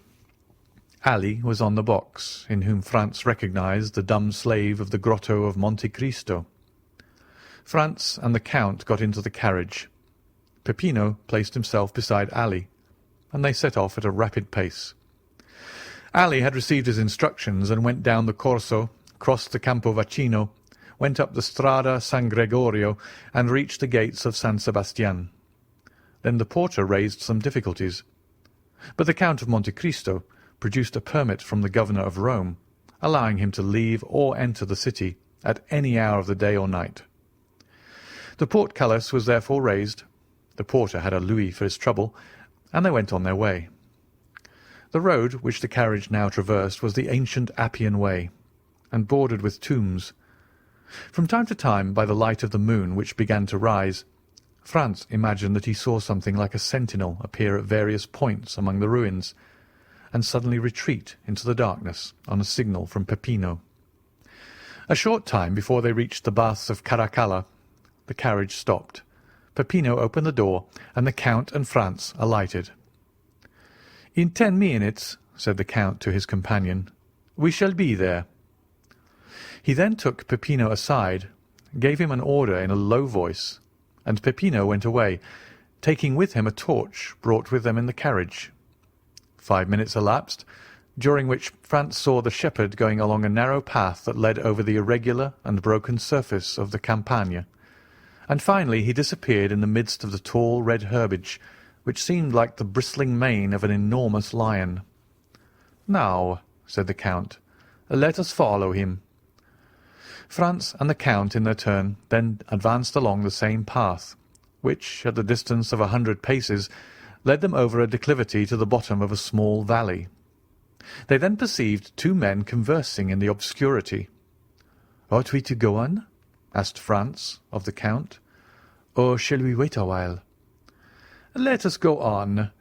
B: Ali was on the box, in whom Franz recognized the dumb slave of the grotto of Monte Cristo. Franz and the Count got into the carriage. Peppino placed himself beside Ali, and they set off at a rapid pace. Ali had received his instructions and went down the Corso, crossed the Campo Vaccino, went up the Strada San Gregorio, and reached the gates of San Sebastian. Then the porter raised some difficulties, but the Count of Monte Cristo produced a permit from the governor of Rome, allowing him to leave or enter the city at any hour of the day or night. The portcullis was therefore raised, the porter had a louis for his trouble, and they went on their way. The road which the carriage now traversed was the ancient Appian Way, and bordered with tombs. From time to time, by the light of the moon which began to rise, Franz imagined that he saw something like a sentinel appear at various points among the ruins, and suddenly retreat into the darkness on a signal from Peppino. A short time before they reached the Baths of Caracalla, the carriage stopped. Peppino opened the door, and the Count and Franz alighted. "In 10 minutes," said the Count to his companion, "we shall be there." He then took Peppino aside, gave him an order in a low voice, and Peppino went away, taking with him a torch brought with them in the carriage. 5 minutes elapsed, during which Franz saw the shepherd going along a narrow path that led over the irregular and broken surface of the Campagna, and finally he disappeared in the midst of the tall red herbage, which seemed like the bristling mane of an enormous lion. "Now," said the Count, "let us follow him." Franz and the Count in their turn then advanced along the same path, which, at the distance of 100 paces, led them over a declivity to the bottom of a small valley. They then perceived 2 men conversing in the obscurity. "Ought we to go on?" asked Franz of the Count. "Or shall we wait a while?" "Let us go on.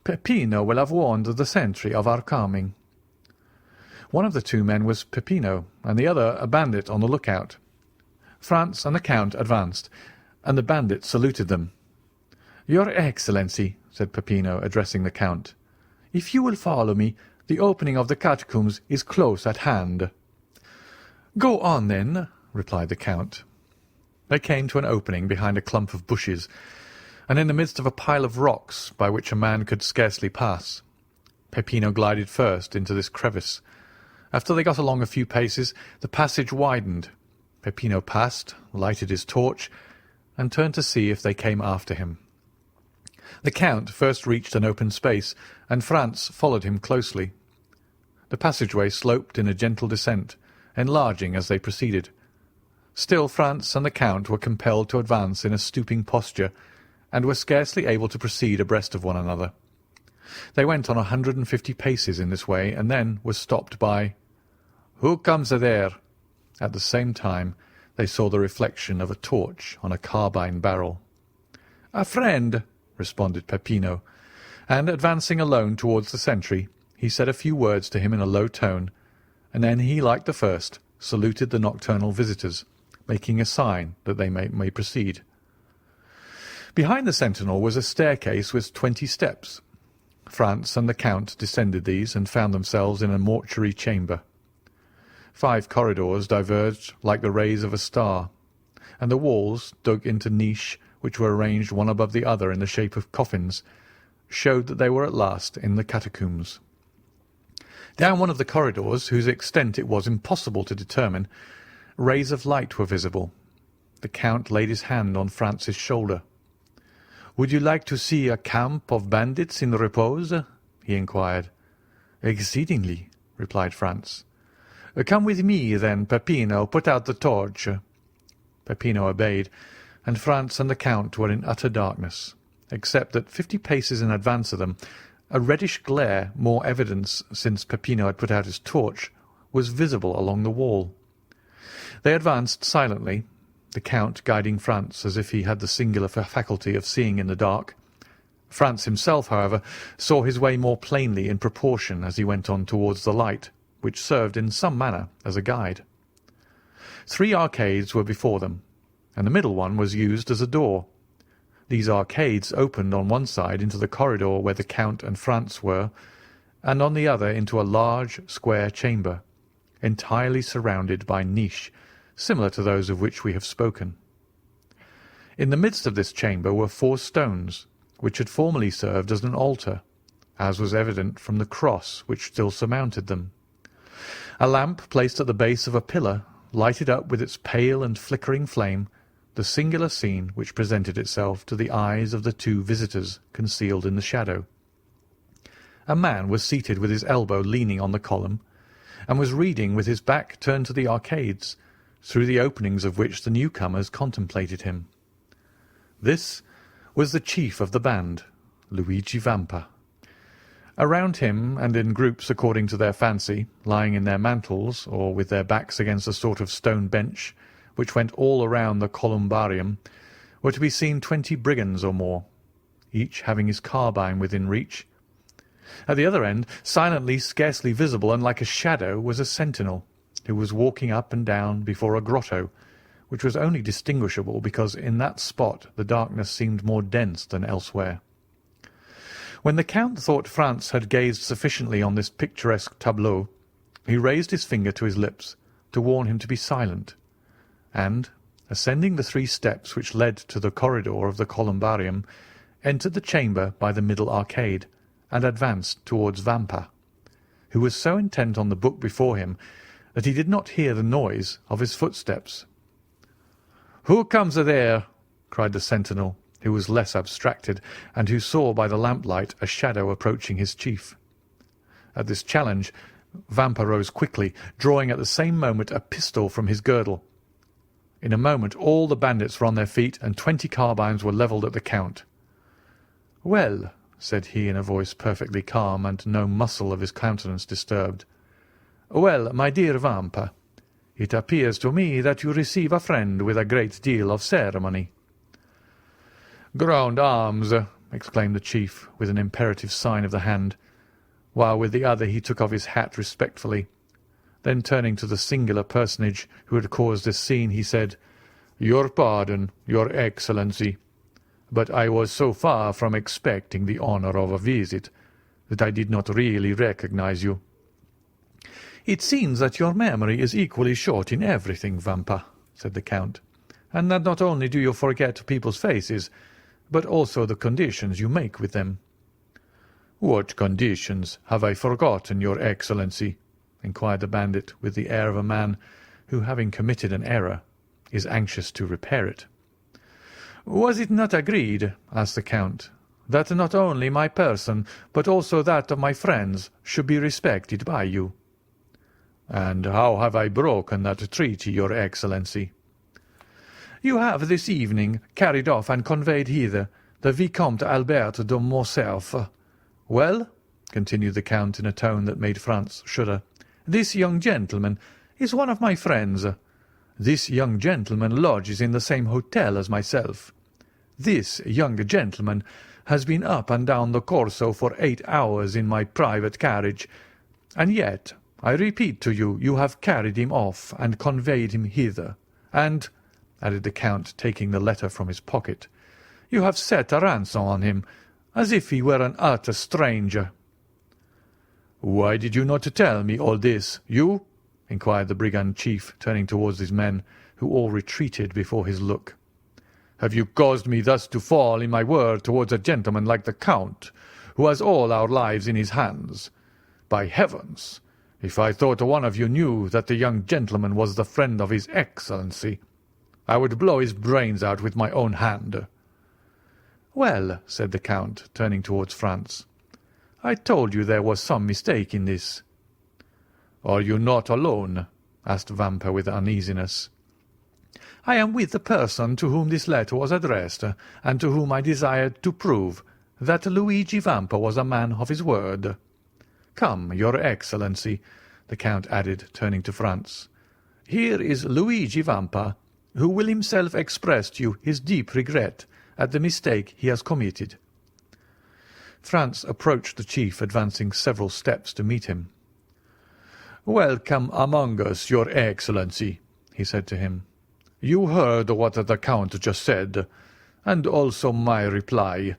B: Peppino will have warned the sentry of our coming." One of the 2 men was Peppino, and the other a bandit on the lookout. Franz and the Count advanced, and the bandit saluted them. "Your Excellency," said Peppino, addressing the Count, "if you will follow me, the opening of the catacombs is close at hand." "Go on, then," replied the Count. They came to an opening behind a clump of bushes, and in the midst of a pile of rocks by which a man could scarcely pass. Peppino glided first into this crevice. After they got along a few paces, the passage widened. Peppino passed, lighted his torch, and turned to see if they came after him. The Count first reached an open space, and Franz followed him closely. The passageway sloped in a gentle descent, enlarging as they proceeded. Still Franz and the Count were compelled to advance in a stooping posture, and were scarcely able to proceed abreast of one another. They went on 150 paces in this way, and then were stopped by "Who comes there?" At the same time they saw the reflection of a torch on a carbine barrel. "A friend," responded Peppino, and, advancing alone towards the sentry, he said a few words to him in a low tone, and then he, like the first, saluted the nocturnal visitors, making a sign that they may proceed. Behind the sentinel was a staircase with 20 steps. Franz and the Count descended these and found themselves in a mortuary chamber. 5 corridors diverged like the rays of a star, and the walls, dug into niche, which were arranged one above the other in the shape of coffins, showed that they were at last in the catacombs. Down one of the corridors, whose extent it was impossible to determine, rays of light were visible. The Count laid his hand on Franz's shoulder. "Would you like to see a camp of bandits in repose?" he inquired. "Exceedingly," replied Franz. "Come with me, then, Peppino. Put out the torch." Peppino obeyed, and France and the Count were in utter darkness, except that 50 paces in advance of them, a reddish glare, more evident since Peppino had put out his torch, was visible along the wall. They advanced silently, the Count guiding Franz as if he had the singular faculty of seeing in the dark. Franz himself, however, saw his way more plainly in proportion as he went on towards the light, which served in some manner as a guide. 3 arcades were before them, and the middle one was used as a door. These arcades opened on one side into the corridor where the Count and Franz were, and on the other into a large square chamber, entirely surrounded by niche, similar to those of which we have spoken. In the midst of this chamber were 4 stones, which had formerly served as an altar, as was evident from the cross which still surmounted them. A lamp placed at the base of a pillar lighted up with its pale and flickering flame the singular scene which presented itself to the eyes of the 2 visitors concealed in the shadow. A man was seated with his elbow leaning on the column, and was reading with his back turned to the arcades, through the openings of which the newcomers contemplated him. This was the chief of the band, Luigi Vampa. Around him, and in groups according to their fancy, lying in their mantles, or with their backs against a sort of stone bench, which went all around the columbarium, were to be seen 20 brigands or more, each having his carbine within reach. At the other end, silently, scarcely visible, and like a shadow, was a sentinel, who was walking up and down before a grotto, which was only distinguishable because in that spot the darkness seemed more dense than elsewhere. When the Count thought Franz had gazed sufficiently on this picturesque tableau, he raised his finger to his lips to warn him to be silent, and, ascending the 3 steps which led to the corridor of the columbarium, entered the chamber by the middle arcade, and advanced towards Vampa, who was so intent on the book before him that he did not hear the noise of his footsteps. "Who comes there?" cried the sentinel, who was less abstracted, and who saw by the lamplight a shadow approaching his chief. At this challenge Vampa rose quickly, drawing at the same moment a pistol from his girdle. In a moment all the bandits were on their feet, and 20 carbines were levelled at the Count. "Well," said he in a voice perfectly calm, and no muscle of his countenance disturbed. "Well, my dear Vampa, it appears to me that you receive a friend with a great deal of ceremony." "Ground arms!" exclaimed the chief, with an imperative sign of the hand, while with the other he took off his hat respectfully. Then turning to the singular personage who had caused this scene, he said, "Your pardon, your Excellency, but I was so far from expecting the honour of a visit that I did not really recognize you." "It seems that your memory is equally short in everything, Vampa," said the Count, "and that not only do you forget people's faces, but also the conditions you make with them." "What conditions have I forgotten, your Excellency?" inquired the bandit, with the air of a man who, having committed an error, is anxious to repair it. "Was it not agreed," asked the Count, "that not only my person, but also that of my friends, should be respected by you?" "And how have I broken that treaty, your Excellency?" "You have this evening carried off and conveyed hither the Vicomte Albert de Morcerf. Well," continued the Count in a tone that made Franz shudder, "this young gentleman is one of my friends. This young gentleman lodges in the same hotel as myself. This young gentleman has been up and down the Corso for 8 hours in my private carriage, and yet, I repeat to you, you have carried him off and conveyed him hither, and," added the Count, taking the letter from his pocket, "you have set a ransom on him, as if he were an utter stranger." "Why did you not tell me all this, you?" inquired the brigand chief, turning towards his men, who all retreated before his look. "Have you caused me thus to fall in my word towards a gentleman like the Count, who has all our lives in his hands? By heavens, if I thought one of you knew that the young gentleman was the friend of his Excellency, I would blow his brains out with my own hand." "Well," said the Count, turning towards Franz, "I told you there was some mistake in this." "Are you not alone?" asked Vampa with uneasiness. I am with the person to whom this letter was addressed, and to whom I desired to prove that Luigi Vampa was a man of his word. Come, your Excellency," the Count added, turning to Franz. "Here is Luigi Vampa, who will himself express to you his deep regret at the mistake he has committed." Franz approached the chief, advancing several steps to meet him. "Welcome among us, your Excellency," he said to him. "You heard what the Count just said, and also my reply.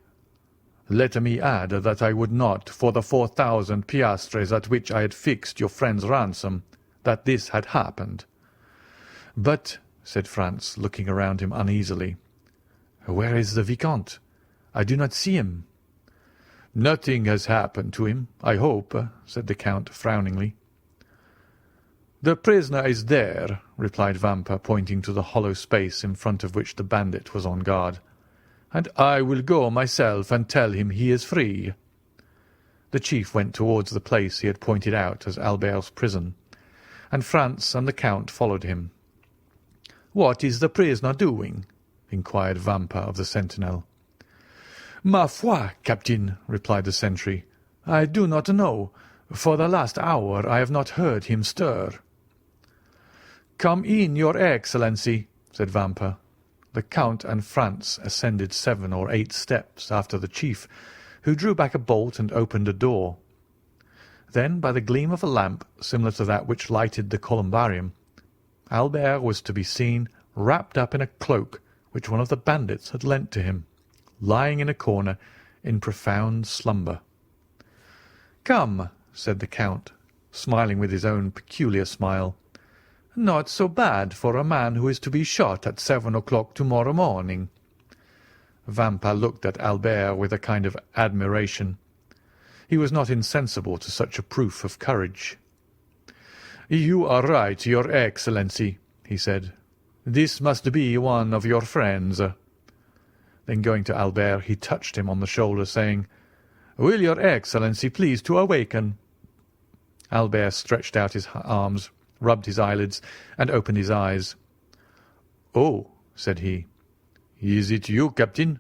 B: Let me add that I would not, for the 4,000 piastres at which I had fixed your friend's ransom, that this had happened." "But," said Franz, looking around him uneasily, "where is the Vicomte? I do not see him." "Nothing has happened to him, I hope," said the Count frowningly. "The prisoner is there," replied Vampa, pointing to the hollow space in front of which the bandit was on guard, "and I will go myself and tell him he is free." The chief went towards the place he had pointed out as Albert's prison, and Franz and the Count followed him. "What is the prisoner doing?" inquired Vampa of the sentinel. "Ma foi, captain," replied the sentry, "I do not know. For the last hour I have not heard him stir." "Come in, your Excellency," said Vampa. The Count and Franz ascended 7 or 8 steps after the chief, who drew back a bolt and opened a door. Then, by the gleam of a lamp similar to that which lighted the columbarium, Albert was to be seen wrapped up in a cloak which one of the bandits had lent to him, lying in a corner in profound slumber. "Come," said the Count, smiling with his own peculiar smile. "Not so bad for a man who is to be shot at 7 o'clock tomorrow morning." Vampa looked at Albert with a kind of admiration. He was not insensible to such a proof of courage. "You are right, your Excellency," he said. "This must be one of your friends." Then going to Albert, he touched him on the shoulder, saying, "Will your Excellency please to awaken?" Albert stretched out his arms, rubbed his eyelids, and opened his eyes. "Oh," said he, "is it you, Captain?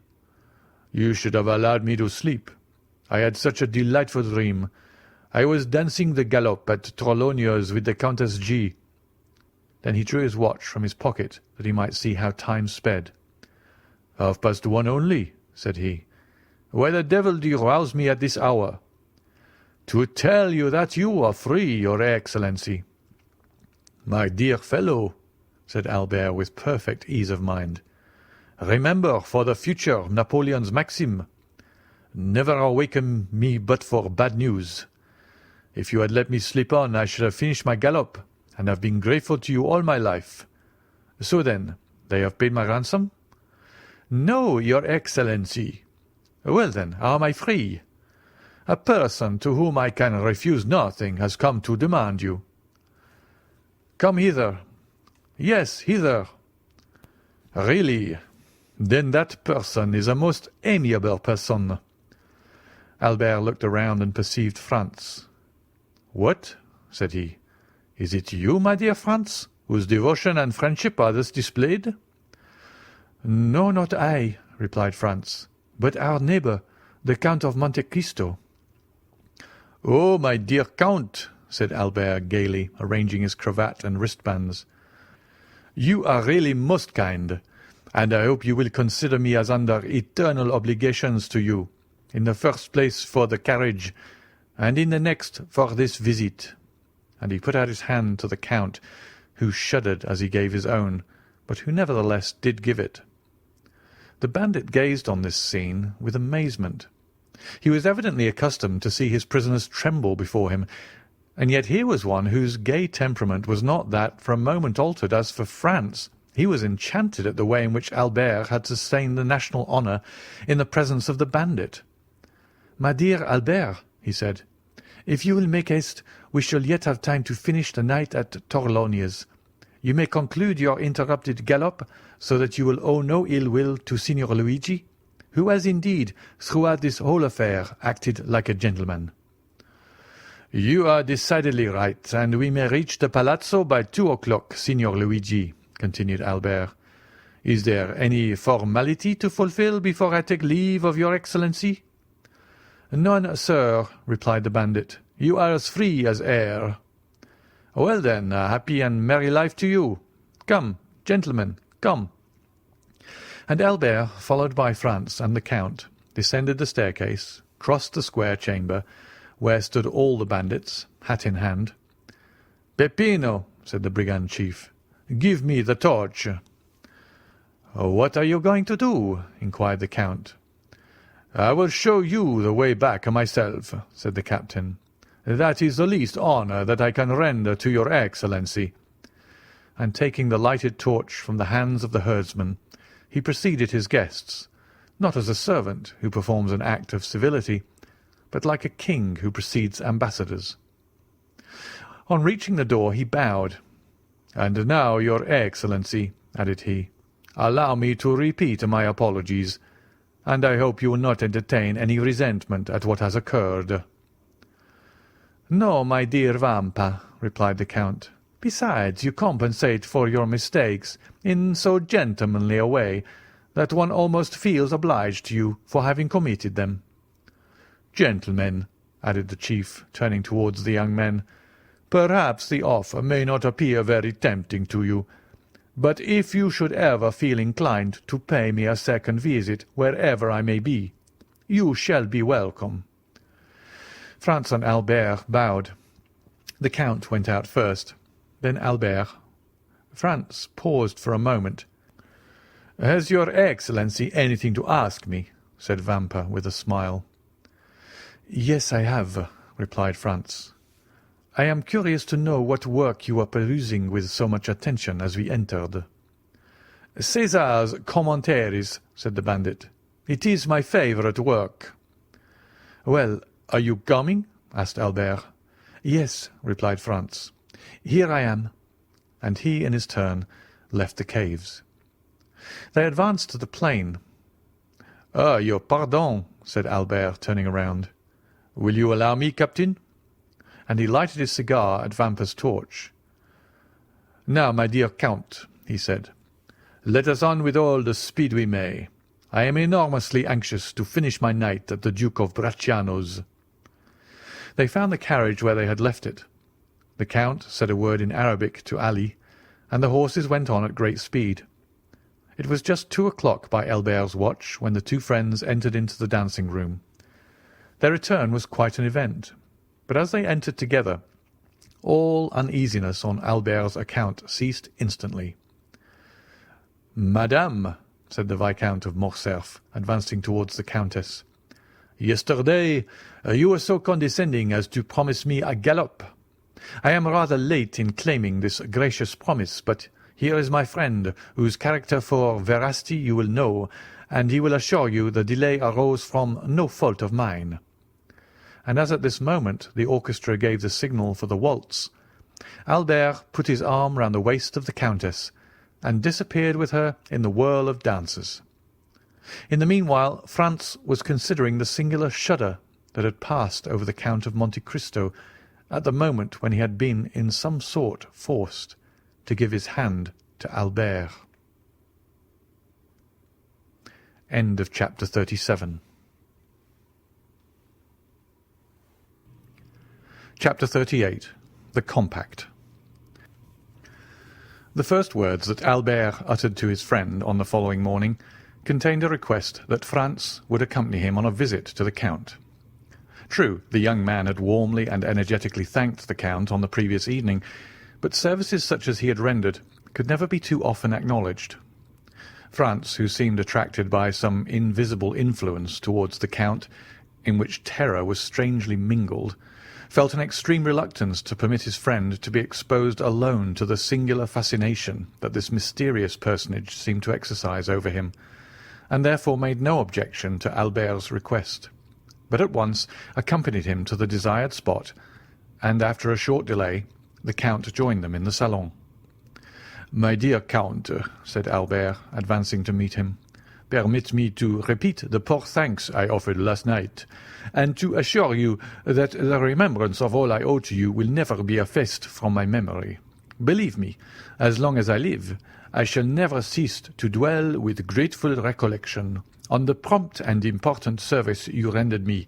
B: You should have allowed me to sleep. I had such a delightful dream. I was dancing the galop at Trollonia's with the Countess G." Then he drew his watch from his pocket that he might see how time sped. "1:30 only," said he. "Why the devil do you rouse me at this hour?" "To tell you that you are free, your Excellency." "My dear fellow," said Albert with perfect ease of mind, "remember for the future Napoleon's maxim, 'Never awaken me but for bad news.' If you had let me sleep on, I should have finished my gallop, and have been grateful to you all my life. So then, they have paid my ransom?" "No, your Excellency." "Well then, how am I free?" "A person to whom I can refuse nothing has come to demand you." "Come hither." "Yes, hither." "Really? Then that person is a most amiable person." Albert looked around and perceived Franz. "What?" said he. "Is it you, my dear Franz, whose devotion and friendship are thus displayed?" "No, not I," replied Franz, "but our neighbour, the Count of Monte Cristo." "Oh, my dear Count," said Albert gaily, arranging his cravat and wristbands, "you are really most kind, and I hope you will consider me as under eternal obligations to you, in the first place for the carriage, and in the next for this visit." And he put out his hand to the Count, who shuddered as he gave his own, but who nevertheless did give it. The bandit gazed on this scene with amazement. He was evidently accustomed to see his prisoners tremble before him, and yet here was one whose gay temperament was not that for a moment altered. As for Franz, he was enchanted at the way in which Albert had sustained the national honour in the presence of the bandit. "My dear Albert," he said, "if you will make haste, we shall yet have time to finish the night at Torlonia's. You may conclude your interrupted gallop, so that you will owe no ill will to Signor Luigi, who has indeed, throughout this whole affair, acted like a gentleman." "You are decidedly right, and we may reach the palazzo by 2 o'clock, Signor Luigi," continued Albert,
C: Is there any formality to fulfill before I take leave of your Excellency?" "None, sir," replied the bandit. "You are as free as air." "Well, then, a happy and merry life to you. Come, gentlemen, come." And Albert, followed by Franz and the Count, descended the staircase, crossed the square chamber, where stood all the bandits, hat in hand. "Peppino," said the brigand chief, "give me the torch." "What are you going to do?" inquired the Count. "I will show you the way back myself," said the captain. "That is the least honour that I can render to your Excellency." And taking the lighted torch from the hands of the herdsman, he preceded his guests, not as a servant who performs an act of civility, but like a king who precedes ambassadors. On reaching the door he bowed. "And now, your Excellency," added he, "allow me to repeat my apologies, and I hope you will not entertain any resentment at what has occurred." "No, my dear Vampa," replied the Count. "Besides, you compensate for your mistakes in so gentlemanly a way that one almost feels obliged to you for having committed them. Gentlemen," added the chief, turning towards the young men, "perhaps the offer may not appear very tempting to you, but if you should ever feel inclined to pay me a second visit wherever I may be, you shall be welcome." Franz and Albert bowed. The Count went out first, then Albert. Franz paused for a moment. "Has your Excellency anything to ask me?" said Vampa with a smile. "Yes, I have," replied Franz. "I am curious to know what work you were perusing with so much attention as we entered." "César's Commentaries," said the bandit. "It is my favourite work." "Well, are you coming?" asked Albert. "Yes," replied Franz. "Here I am." And he, in his turn, left the caves. They advanced to the plain. "Ah, your pardon," said Albert, turning around. "Will you allow me, Captain?" And he lighted his cigar at Vampa's torch. "Now, my dear Count," he said, "let us on with all the speed we may. I am enormously anxious to finish my night at the Duke of Bracciano's." They found the carriage where they had left it. The Count said a word in Arabic to Ali, and the horses went on at great speed. It was just 2 o'clock by Albert's watch when the two friends entered into the dancing-room. Their return was quite an event, but as they entered together, all uneasiness on Albert's account ceased instantly. "Madame," said the Viscount of Morcerf, advancing towards the Countess, "yesterday you were so condescending as to promise me a gallop. I am rather late in claiming this gracious promise, but here is my friend, whose character for veracity you will know, and he will assure you the delay arose from no fault of mine." And as at this moment the orchestra gave the signal for the waltz, Albert put his arm round the waist of the Countess, and disappeared with her in the whirl of dancers. In the meanwhile Franz was considering the singular shudder that had passed over the Count of Monte Cristo at the moment when he had been in some sort forced to give his hand to Albert. End of chapter 37. Chapter 38. The Compact. The first words that Albert uttered to his friend on the following morning contained a request that Franz would accompany him on a visit to the Count. True, the young man had warmly and energetically thanked the Count on the previous evening, but services such as he had rendered could never be too often acknowledged. Franz, who seemed attracted by some invisible influence towards the Count, in which terror was strangely mingled, felt an extreme reluctance to permit his friend to be exposed alone to the singular fascination that this mysterious personage seemed to exercise over him, and therefore made no objection to Albert's request, but at once accompanied him to the desired spot, and after a short delay the Count joined them in the salon. "My dear Count," said Albert, advancing to meet him, "permit me to repeat the poor thanks I offered last night, and to assure you that the remembrance of all I owe to you will never be effaced from my memory. Believe me, as long as I live, I shall never cease to dwell with grateful recollection on the prompt and important service you rendered me,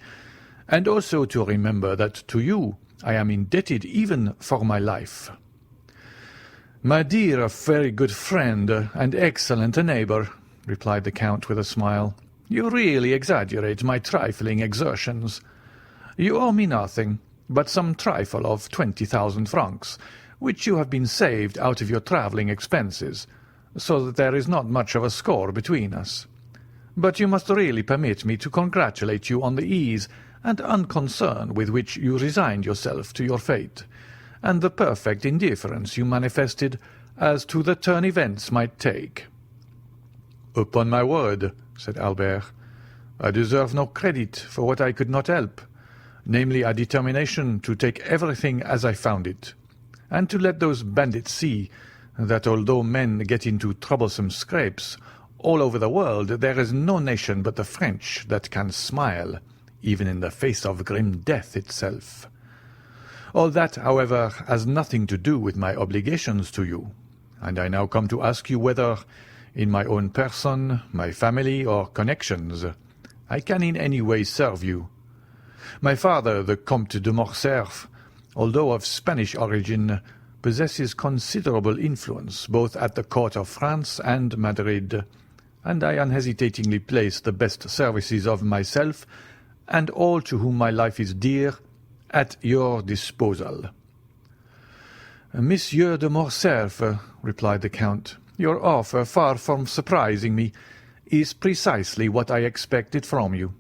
C: and also to remember that to you I am indebted even for my life." "My dear, very good friend, and excellent neighbour," replied the Count with a smile, "you really exaggerate my trifling exertions. You owe me nothing but some trifle of 20,000 francs, which you have been saved out of your travelling expenses, so that there is not much of a score between us. But you must really permit me to congratulate you on the ease and unconcern with which you resigned yourself to your fate, and the perfect indifference you manifested as to the turn events might take." "Upon my word," said Albert, "I deserve no credit for what I could not help, namely a determination to take everything as I found it, and to let those bandits see that although men get into troublesome scrapes all over the world, there is no nation but the French that can smile, even in the face of grim death itself. All that, however, has nothing to do with my obligations to you, and I now come to ask you whether, in my own person, my family, or connections, I can in any way serve you. My father, the Comte de Morcerf, although of Spanish origin, possesses considerable influence both at the court of France and Madrid, and I unhesitatingly place the best services of myself and all to whom my life is dear at your disposal." "Monsieur de Morcerf," replied the Count, "your offer, far from surprising me, is precisely what I expected from you,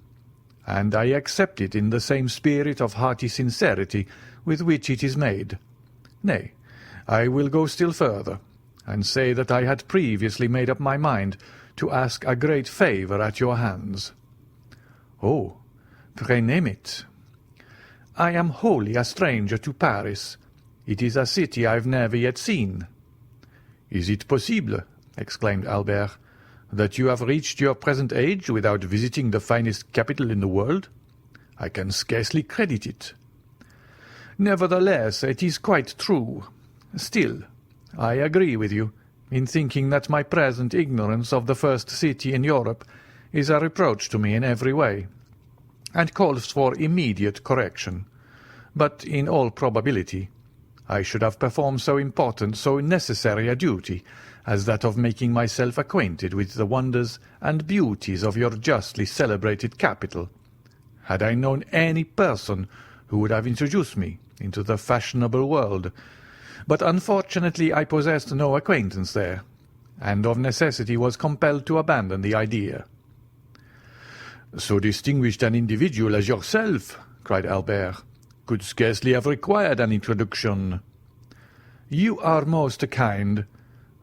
C: and I accept it in the same spirit of hearty sincerity with which it is made. Nay, I will go still further, and say that I had previously made up my mind to ask a great favour at your hands." "Oh, pray name it." "I am wholly a stranger to Paris. It is a city I have never yet seen." "Is it possible," exclaimed Albert, "that you have reached your present age without visiting the finest capital in the world? I can scarcely credit it." "Nevertheless, it is quite true. Still, I agree with you in thinking that my present ignorance of the first city in Europe is a reproach to me in every way, and calls for immediate correction. But in all probability I should have performed so important, so necessary a duty as that of making myself acquainted with the wonders and beauties of your justly celebrated capital, had I known any person who would have introduced me into the fashionable world. But unfortunately I possessed no acquaintance there, and of necessity was compelled to abandon the idea." "So distinguished an individual as yourself," cried Albert, "could scarcely have required an introduction." "You are most kind,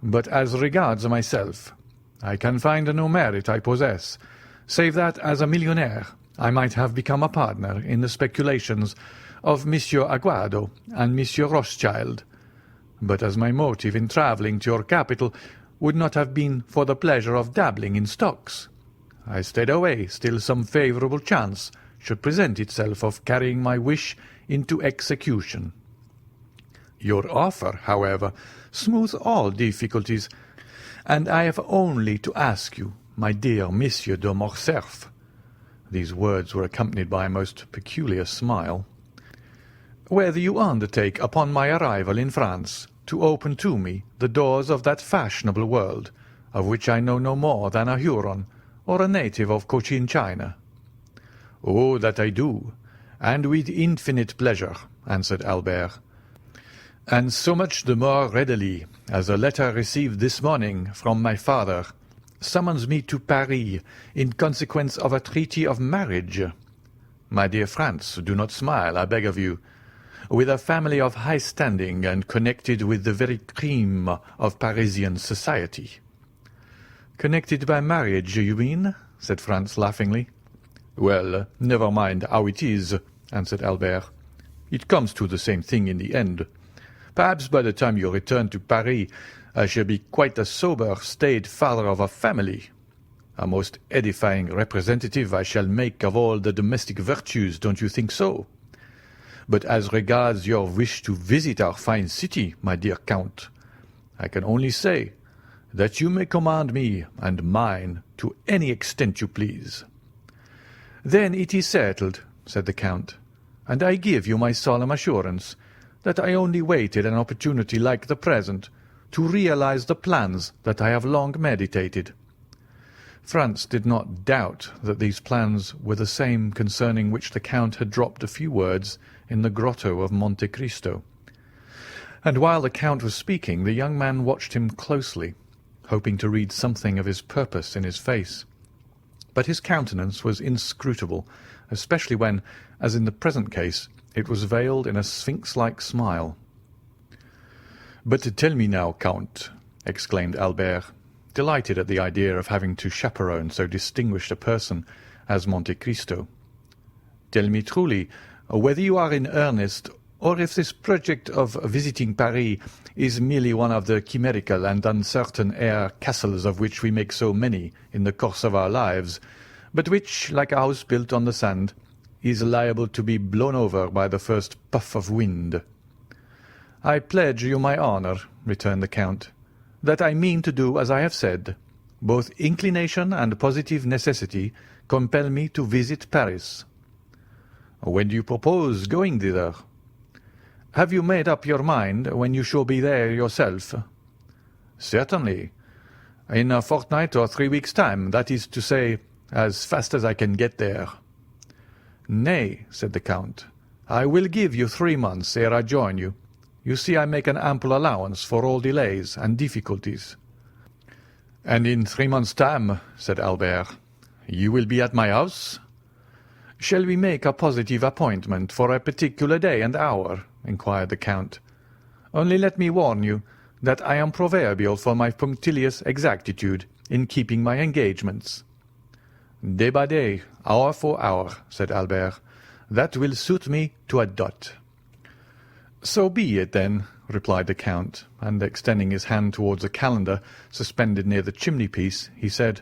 C: but as regards myself, I can find no merit I possess, save that as a millionaire I might have become a partner in the speculations of Monsieur Aguado and Monsieur Rothschild, but as my motive in travelling to your capital would not have been for the pleasure of dabbling in stocks, I stayed away till some favourable chance should present itself of carrying my wish into execution. Your offer, however, smooths all difficulties, and I have only to ask you, my dear Monsieur de Morcerf," these words were accompanied by a most peculiar smile, "whether you undertake upon my arrival in France to open to me the doors of that fashionable world, of which I know no more than a Huron or a native of Cochin China." "Oh, that I do, and with infinite pleasure," answered Albert, "and so much the more readily as a letter received this morning from my father summons me to Paris in consequence of a treaty of marriage. My dear France, do not smile, I beg of you. With a family of high standing and connected with the very cream of Parisian society." "Connected by marriage, you mean?" said Franz laughingly. "Well, never mind how it is," answered Albert. "It comes to the same thing in the end. Perhaps by the time you return to Paris I shall be quite a sober, staid father of a family. A most edifying representative I shall make of all the domestic virtues, don't you think so? But as regards your wish to visit our fine city, my dear Count, I can only say that you may command me and mine to any extent you please." "Then it is settled," said the Count, "and I give you my solemn assurance that I only waited an opportunity like the present to realize the plans that I have long meditated." Franz did not doubt that these plans were the same concerning which the Count had dropped a few words in the grotto of Monte Cristo. And while the Count was speaking, the young man watched him closely, hoping to read something of his purpose in his face. But his countenance was inscrutable, especially when, as in the present case, it was veiled in a sphinx-like smile. "But tell me now, Count," exclaimed Albert, delighted at the idea of having to chaperone so distinguished a person as Monte Cristo. "Tell me truly whether you are in earnest, or if this project of visiting Paris is merely one of the chimerical and uncertain air castles of which we make so many in the course of our lives, but which, like a house built on the sand, is liable to be blown over by the first puff of wind." "I pledge you my honour," returned the Count, "that I mean to do as I have said. Both inclination and positive necessity compel me to visit Paris." "When do you propose going thither?" "Have you made up your mind when you shall be there yourself?" "Certainly. In a fortnight or 3 weeks' time, that is to say, as fast as I can get there." "Nay," said the Count, "I will give you 3 months ere I join you. You see I make an ample allowance for all delays and difficulties." "And in 3 months' time," said Albert, "you will be at my house?" "Shall we make a positive appointment for a particular day and hour?" inquired the Count. "Only let me warn you that I am proverbial for my punctilious exactitude in keeping my engagements." "Day by day, hour for hour," said Albert. "That will suit me to a dot." "So be it, then," replied the Count, and extending his hand towards a calendar suspended near the chimney-piece, he said,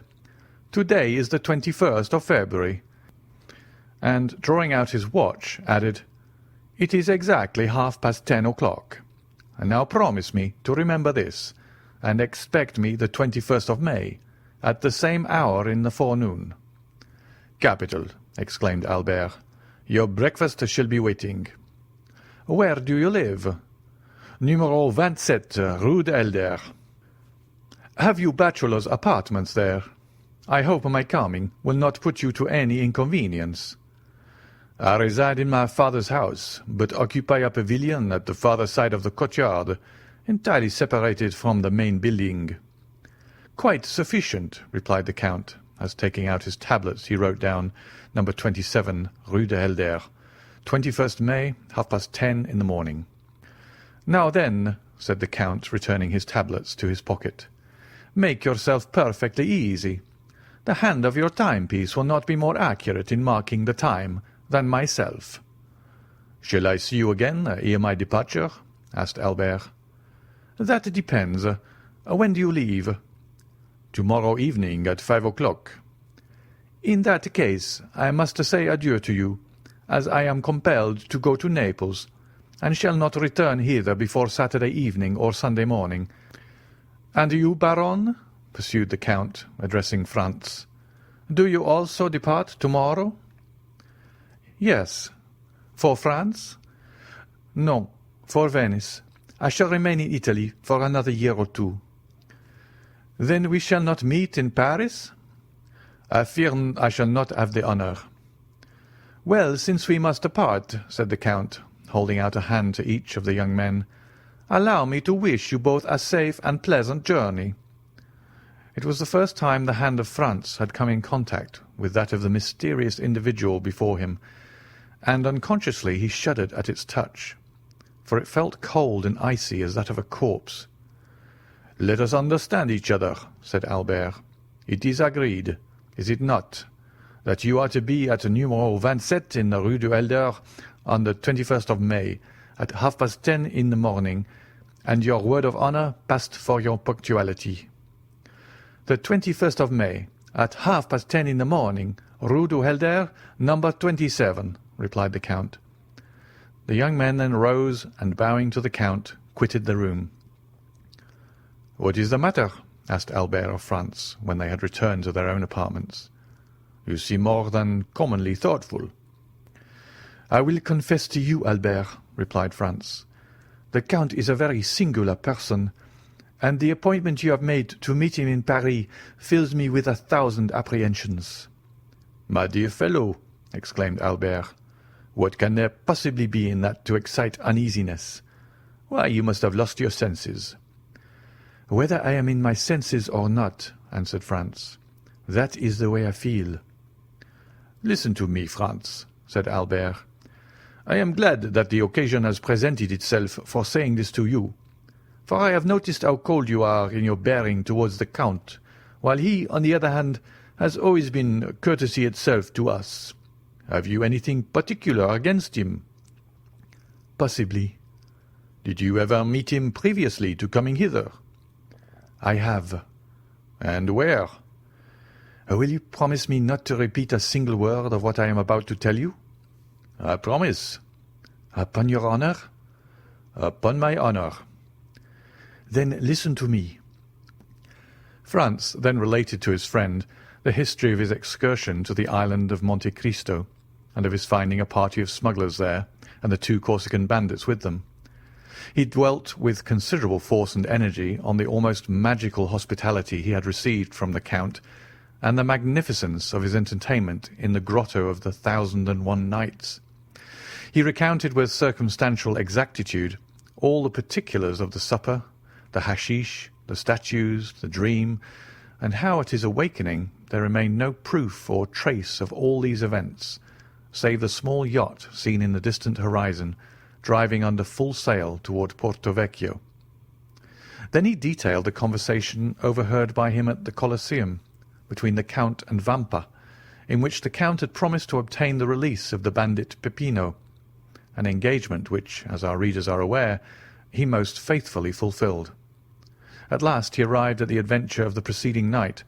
C: "To-day is the 21st of February," and, drawing out his watch, added, "It is exactly 10:30 o'clock. And now promise me to remember this, and expect me the 21st of May, at the same hour in the forenoon." "Capital!" exclaimed Albert. "Your breakfast shall be waiting." "Where do you live?" "Numero 27, Rue de Helder." "Have you bachelor's apartments there? I hope my coming will not put you to any inconvenience." "I reside in my father's house, but occupy a pavilion at the farther side of the courtyard, entirely separated from the main building." "Quite sufficient," replied the Count, as taking out his tablets he wrote down number 27, Rue de Helder, 21st May, 10:30 in the morning. "Now then," said the Count, returning his tablets to his pocket, "make yourself perfectly easy. The hand of your timepiece will not be more accurate in marking the time than myself." "Shall I see you again ere my departure?" asked Albert. "That depends. When do you leave?" "Tomorrow evening at 5 o'clock." "In that case I must say adieu to you, as I am compelled to go to Naples, and shall not return hither before Saturday evening or Sunday morning. And you, Baron?" pursued the Count, addressing Franz. "Do you also depart tomorrow?" "Yes." "For France?" "No, for Venice. I shall remain in Italy for another year or 2. "Then we shall not meet in Paris?" "I fear I shall not have the honour." "Well, since we must part," said the Count, holding out a hand to each of the young men, "allow me to wish you both a safe and pleasant journey." It was the first time the hand of Franz had come in contact with that of the mysterious individual before him, and unconsciously he shuddered at its touch, for it felt cold and icy as that of a corpse. "Let us understand each other," said Albert. "It is agreed, is it not, that you are to be at numero 27 in the Rue de Helder on the 21st of May, at 10:30 in the morning, and your word of honour passed for your punctuality?" "The 21st of May, at 10:30 in the morning, Rue de Helder, number 27," replied the Count.
B: The young men then rose, and bowing to the Count, quitted the room. "What is the matter?" asked Albert of Franz, when they had returned to their own apartments. "You seem more than commonly thoughtful." "I will confess to you, Albert," replied Franz, "the Count is a very singular person, and the appointment you have made to meet him in Paris fills me with 1,000 apprehensions." "My dear fellow," exclaimed Albert, "what can there possibly be in that to excite uneasiness? Why, you must have lost your senses." "Whether I am in my senses or not," answered Franz, "that is the way I feel." "Listen to me, Franz," said Albert. "I am glad that the occasion has presented itself for saying this to you, for I have noticed how cold you are in your bearing towards the Count, while he, on the other hand, has always been courtesy itself to us. Have you anything particular against him?" "Possibly." "Did you ever meet him previously to coming hither?" "I have." "And where?" "Will you promise me not to repeat a single word of what I am about to tell you?" "I promise." "Upon your honor?" "Upon my honor." "Then listen to me." Franz then related to his friend the history of his excursion to the island of Monte Cristo, and of his finding a party of smugglers there, and the 2 Corsican bandits with them. He dwelt with considerable force and energy on the almost magical hospitality he had received from the Count, and the magnificence of his entertainment in the grotto of the 1,001 Nights. He recounted with circumstantial exactitude all the particulars of the supper, the hashish, the statues, the dream, and how at his awakening there remained no proof or trace of all these events, save the small yacht seen in the distant horizon, driving under full sail toward Porto Vecchio. Then he detailed the conversation overheard by him at the Colosseum, between the Count and Vampa, in which the Count had promised to obtain the release of the bandit Peppino, an engagement which, as our readers are aware, he most faithfully fulfilled. At last he arrived at the adventure of the preceding night,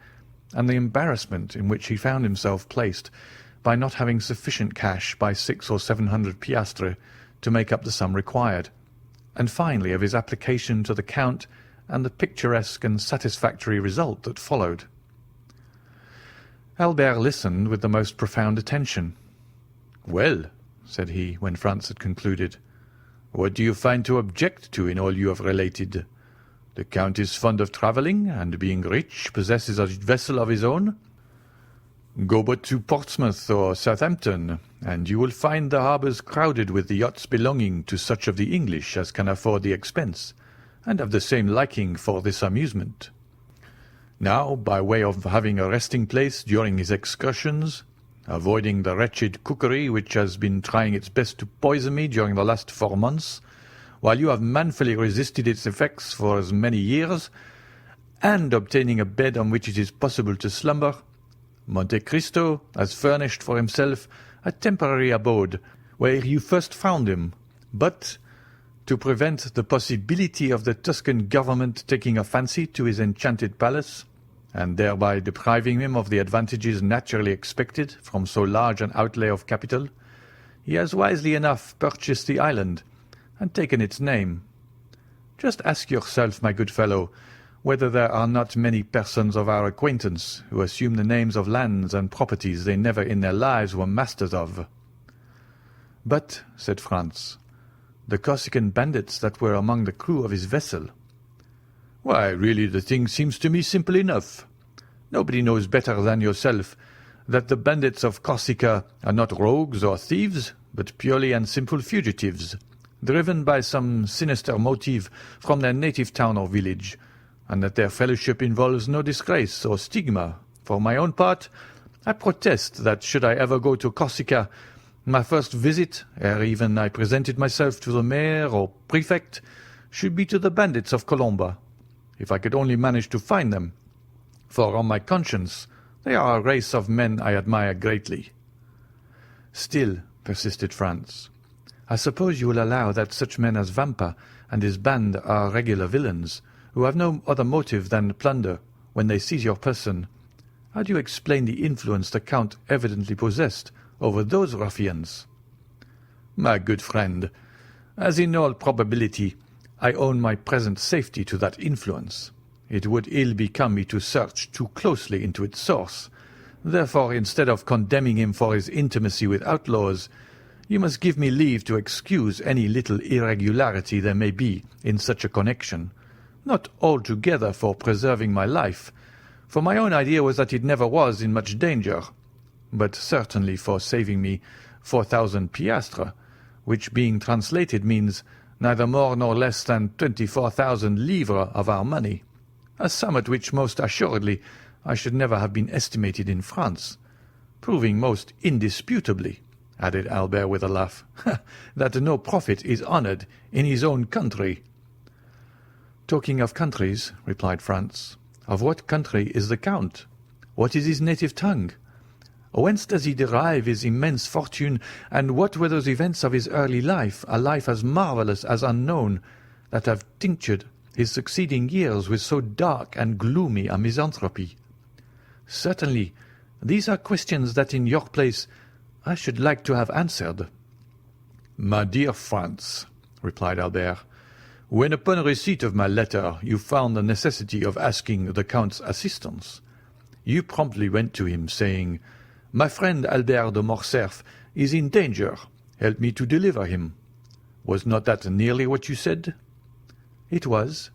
B: and the embarrassment in which he found himself placed by not having sufficient cash by 600 or 700 piastres to make up the sum required, and finally of his application to the Count and the picturesque and satisfactory result that followed. Albert listened with the most profound attention. "Well," said he, when Franz had concluded, "what do you find to object to in all you have related? The Count is fond of travelling, and being rich, possesses a vessel of his own. Go but to Portsmouth or Southampton, and you will find the harbours crowded with the yachts belonging to such of the English as can afford the expense, and have the same liking for this amusement. Now, by way of having a resting place during his excursions, avoiding the wretched cookery which has been trying its best to poison me during the last 4 months, while you have manfully resisted its effects for as many years, and obtaining a bed on which it is possible to slumber, Monte Cristo has furnished for himself a temporary abode where you first found him, but, to prevent the possibility of the Tuscan government taking a fancy to his enchanted palace, and thereby depriving him of the advantages naturally expected from so large an outlay of capital, he has wisely enough purchased the island, and taken its name. Just ask yourself, my good fellow, whether there are not many persons of our acquaintance who assume the names of lands and properties they never in their lives were masters of." "But," said Franz, "the Corsican bandits that were among the crew of his vessel." "Why, really the thing seems to me simple enough. Nobody knows better than yourself that the bandits of Corsica are not rogues or thieves, but purely and simple fugitives, driven by some sinister motive from their native town or village, and that their fellowship involves no disgrace or stigma. For my own part, I protest that should I ever go to Corsica, my first visit, ere even I presented myself to the mayor or prefect, should be to the bandits of Colomba, if I could only manage to find them, for on my conscience they are a race of men I admire greatly." "Still," persisted Franz, "I suppose you will allow that such men as Vampa and his band are regular villains, who have no other motive than plunder when they seize your person. How do you explain the influence the Count evidently possessed over those ruffians?" "My good friend,
C: as in all probability I owe my present safety to that influence. It would ill become me to search too closely into its source. Therefore, instead of condemning him for his intimacy with outlaws, you must give me leave to excuse any little irregularity there may be in such a connection, not altogether for preserving my life, for my own idea was that it never was in much danger, but certainly for saving me 4,000 piastres, which being translated means neither more nor less than 24,000 livres of our money, a sum at which most assuredly I should never have been estimated in France, proving most indisputably, added Albert with a laugh, that no prophet is honoured in his own country. Talking of countries, replied Franz, of what country is the Count? What is his native tongue? Whence does he derive his immense fortune, and what were those events of his early life, a life as marvellous as unknown, that have tinctured his succeeding years with so dark and gloomy a misanthropy? Certainly, these are questions that in your place I should like to have answered. My dear Franz, replied Albert, when upon receipt of my letter you found the necessity of asking the Count's assistance, you promptly went to him, saying, My friend Albert de Morcerf is in danger. Help me to deliver him. Was not that nearly what you said? It was.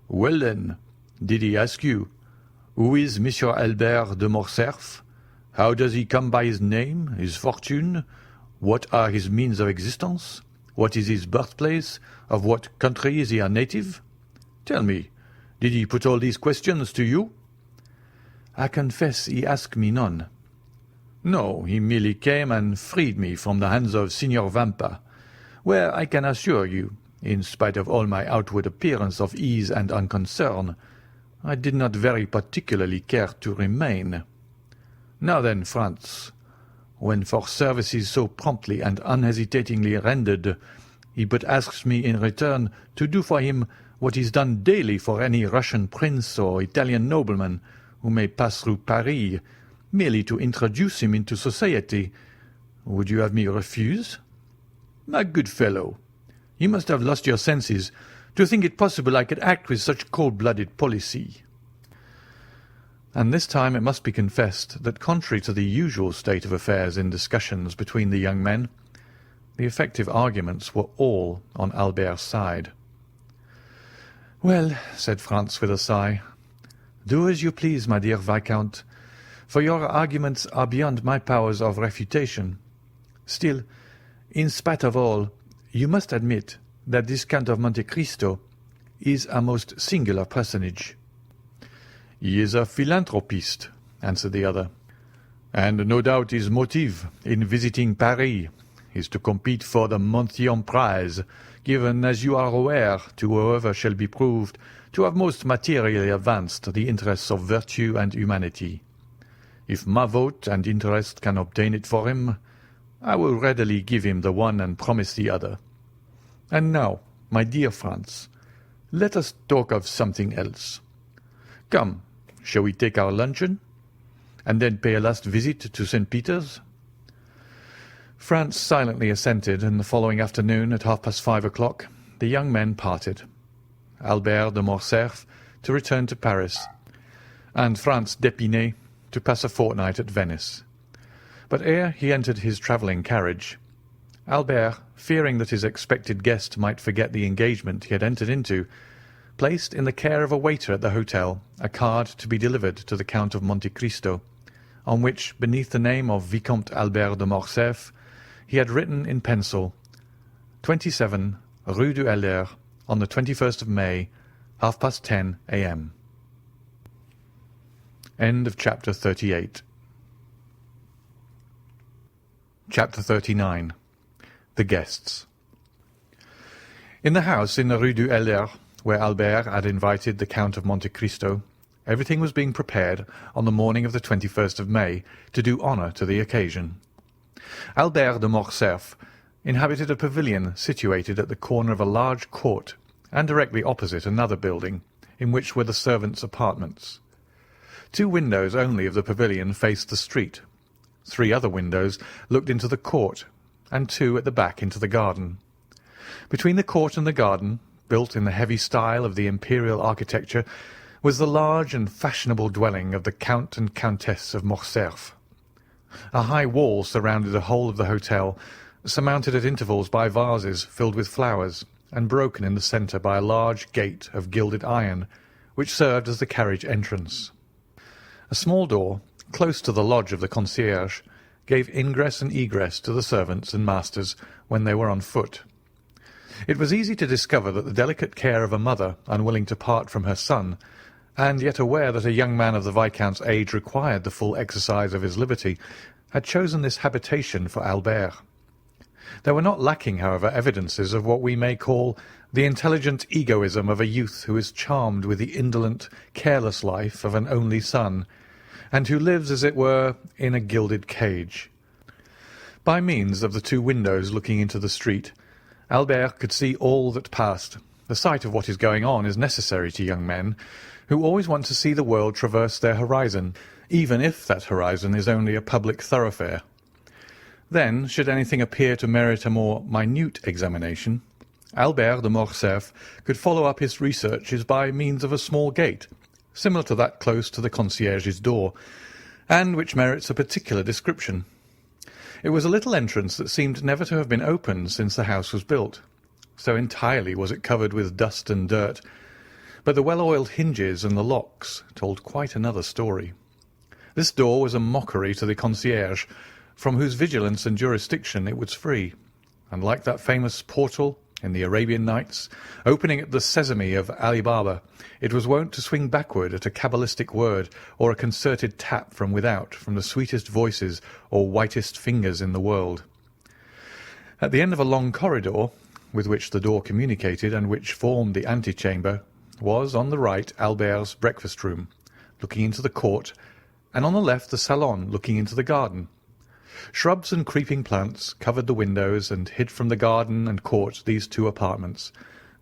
C: Well then, did he ask you, who is Monsieur Albert de Morcerf? How does he come by his name, his fortune? What are his means of existence? What is his birthplace? Of what country is he a native? Tell me, did he put all these questions to you? I confess he asked me none. No, he merely came and freed me from the hands of Signor Vampa, where I can assure you, in spite of all my outward appearance of ease and unconcern, I did not very particularly care to remain. Now then, Franz, when for services so promptly and unhesitatingly rendered, he but asks me in return to do for him what is done daily for any Russian prince or Italian nobleman who may pass through Paris, merely to introduce him into society, would you have me refuse? My good fellow, you must have lost your senses to think it possible I could act with such cold-blooded policy. And this time it must be confessed that, contrary to the usual state of affairs in discussions between the young men, the effective arguments were all on Albert's side. Well, said Franz with a sigh, do as you please, my dear Viscount, for your arguments are beyond my powers of refutation. Still, in spite of all, you must admit that this Count of Monte Cristo is a most singular personage. He is a philanthropist, answered the other, and no doubt his motive in visiting Paris is to compete for the Montyon prize, given, as you are aware, to whoever shall be proved to have most materially advanced the interests of virtue and humanity. If my vote and interest can obtain it for him, I will readily give him the one and promise the other. And now, my dear Franz, let us talk of something else. Come, shall we take our luncheon, and then pay a last visit to St. Peter's? Franz silently assented, and the following afternoon, at 5:30, the young men parted. Albert de Morcerf to return to Paris, and Franz d'Épinay to pass a fortnight at Venice. But ere he entered his travelling carriage, Albert, fearing that his expected guest might forget the engagement he had entered into, placed in the care of a waiter at the hotel a card to be delivered to the Count of Monte Cristo, on which, beneath the name of Vicomte Albert de Morcerf, he had written in pencil, 27 Rue du Helder, on the 21st of May, 10:30 a.m. End of chapter 38. Chapter 39. The Guests. In the house in the Rue du Helder, where Albert had invited the Count of Monte Cristo, everything was being prepared on the morning of the 21st of May to do honour to the occasion. Albert de Morcerf inhabited a pavilion situated at the corner of a large court, and directly opposite another building, in which were the servants' apartments. 2 windows only of the pavilion faced the street. 3 other windows looked into the court, and 2 at the back into the garden.
B: Between the court and the garden, built in the heavy style of the imperial architecture, was the large and fashionable dwelling of the Count and Countess of Morcerf. A high wall surrounded the whole of the hotel, surmounted at intervals by vases filled with flowers, and broken in the centre by a large gate of gilded iron, which served as the carriage entrance. A small door, close to the lodge of the concierge, gave ingress and egress to the servants and masters when they were on foot. It was easy to discover that the delicate care of a mother unwilling to part from her son, and yet aware that a young man of the Viscount's age required the full exercise of his liberty, had chosen this habitation for Albert. There were not lacking, however, evidences of what we may call the intelligent egoism of a youth who is charmed with the indolent, careless life of an only son, and who lives, as it were, in a gilded cage. By means of the two windows looking into the street, Albert could see all that passed. The sight of what is going on is necessary to young men, who always want to see the world traverse their horizon, even if that horizon is only a public thoroughfare. Then, should anything appear to merit a more minute examination, Albert de Morcerf could follow up his researches by means of a small gate, similar to that close to the concierge's door, and which merits a particular description. It was a little entrance that seemed never to have been opened since the house was built, so entirely was it covered with dust and dirt, but the well-oiled hinges and the locks told quite another story. This door was a mockery to the concierge, from whose vigilance and jurisdiction it was free, and like that famous portal in the Arabian Nights, opening at the sesame of Ali Baba, it was wont to swing backward at a cabalistic word or a concerted tap from without, from the sweetest voices or whitest fingers in the world. At the end of a long corridor, with which the door communicated and which formed the antechamber, was, on the right, Albert's breakfast-room, looking into the court, and on the left the salon looking into the garden. Shrubs and creeping plants covered the windows and hid from the garden and court these two apartments,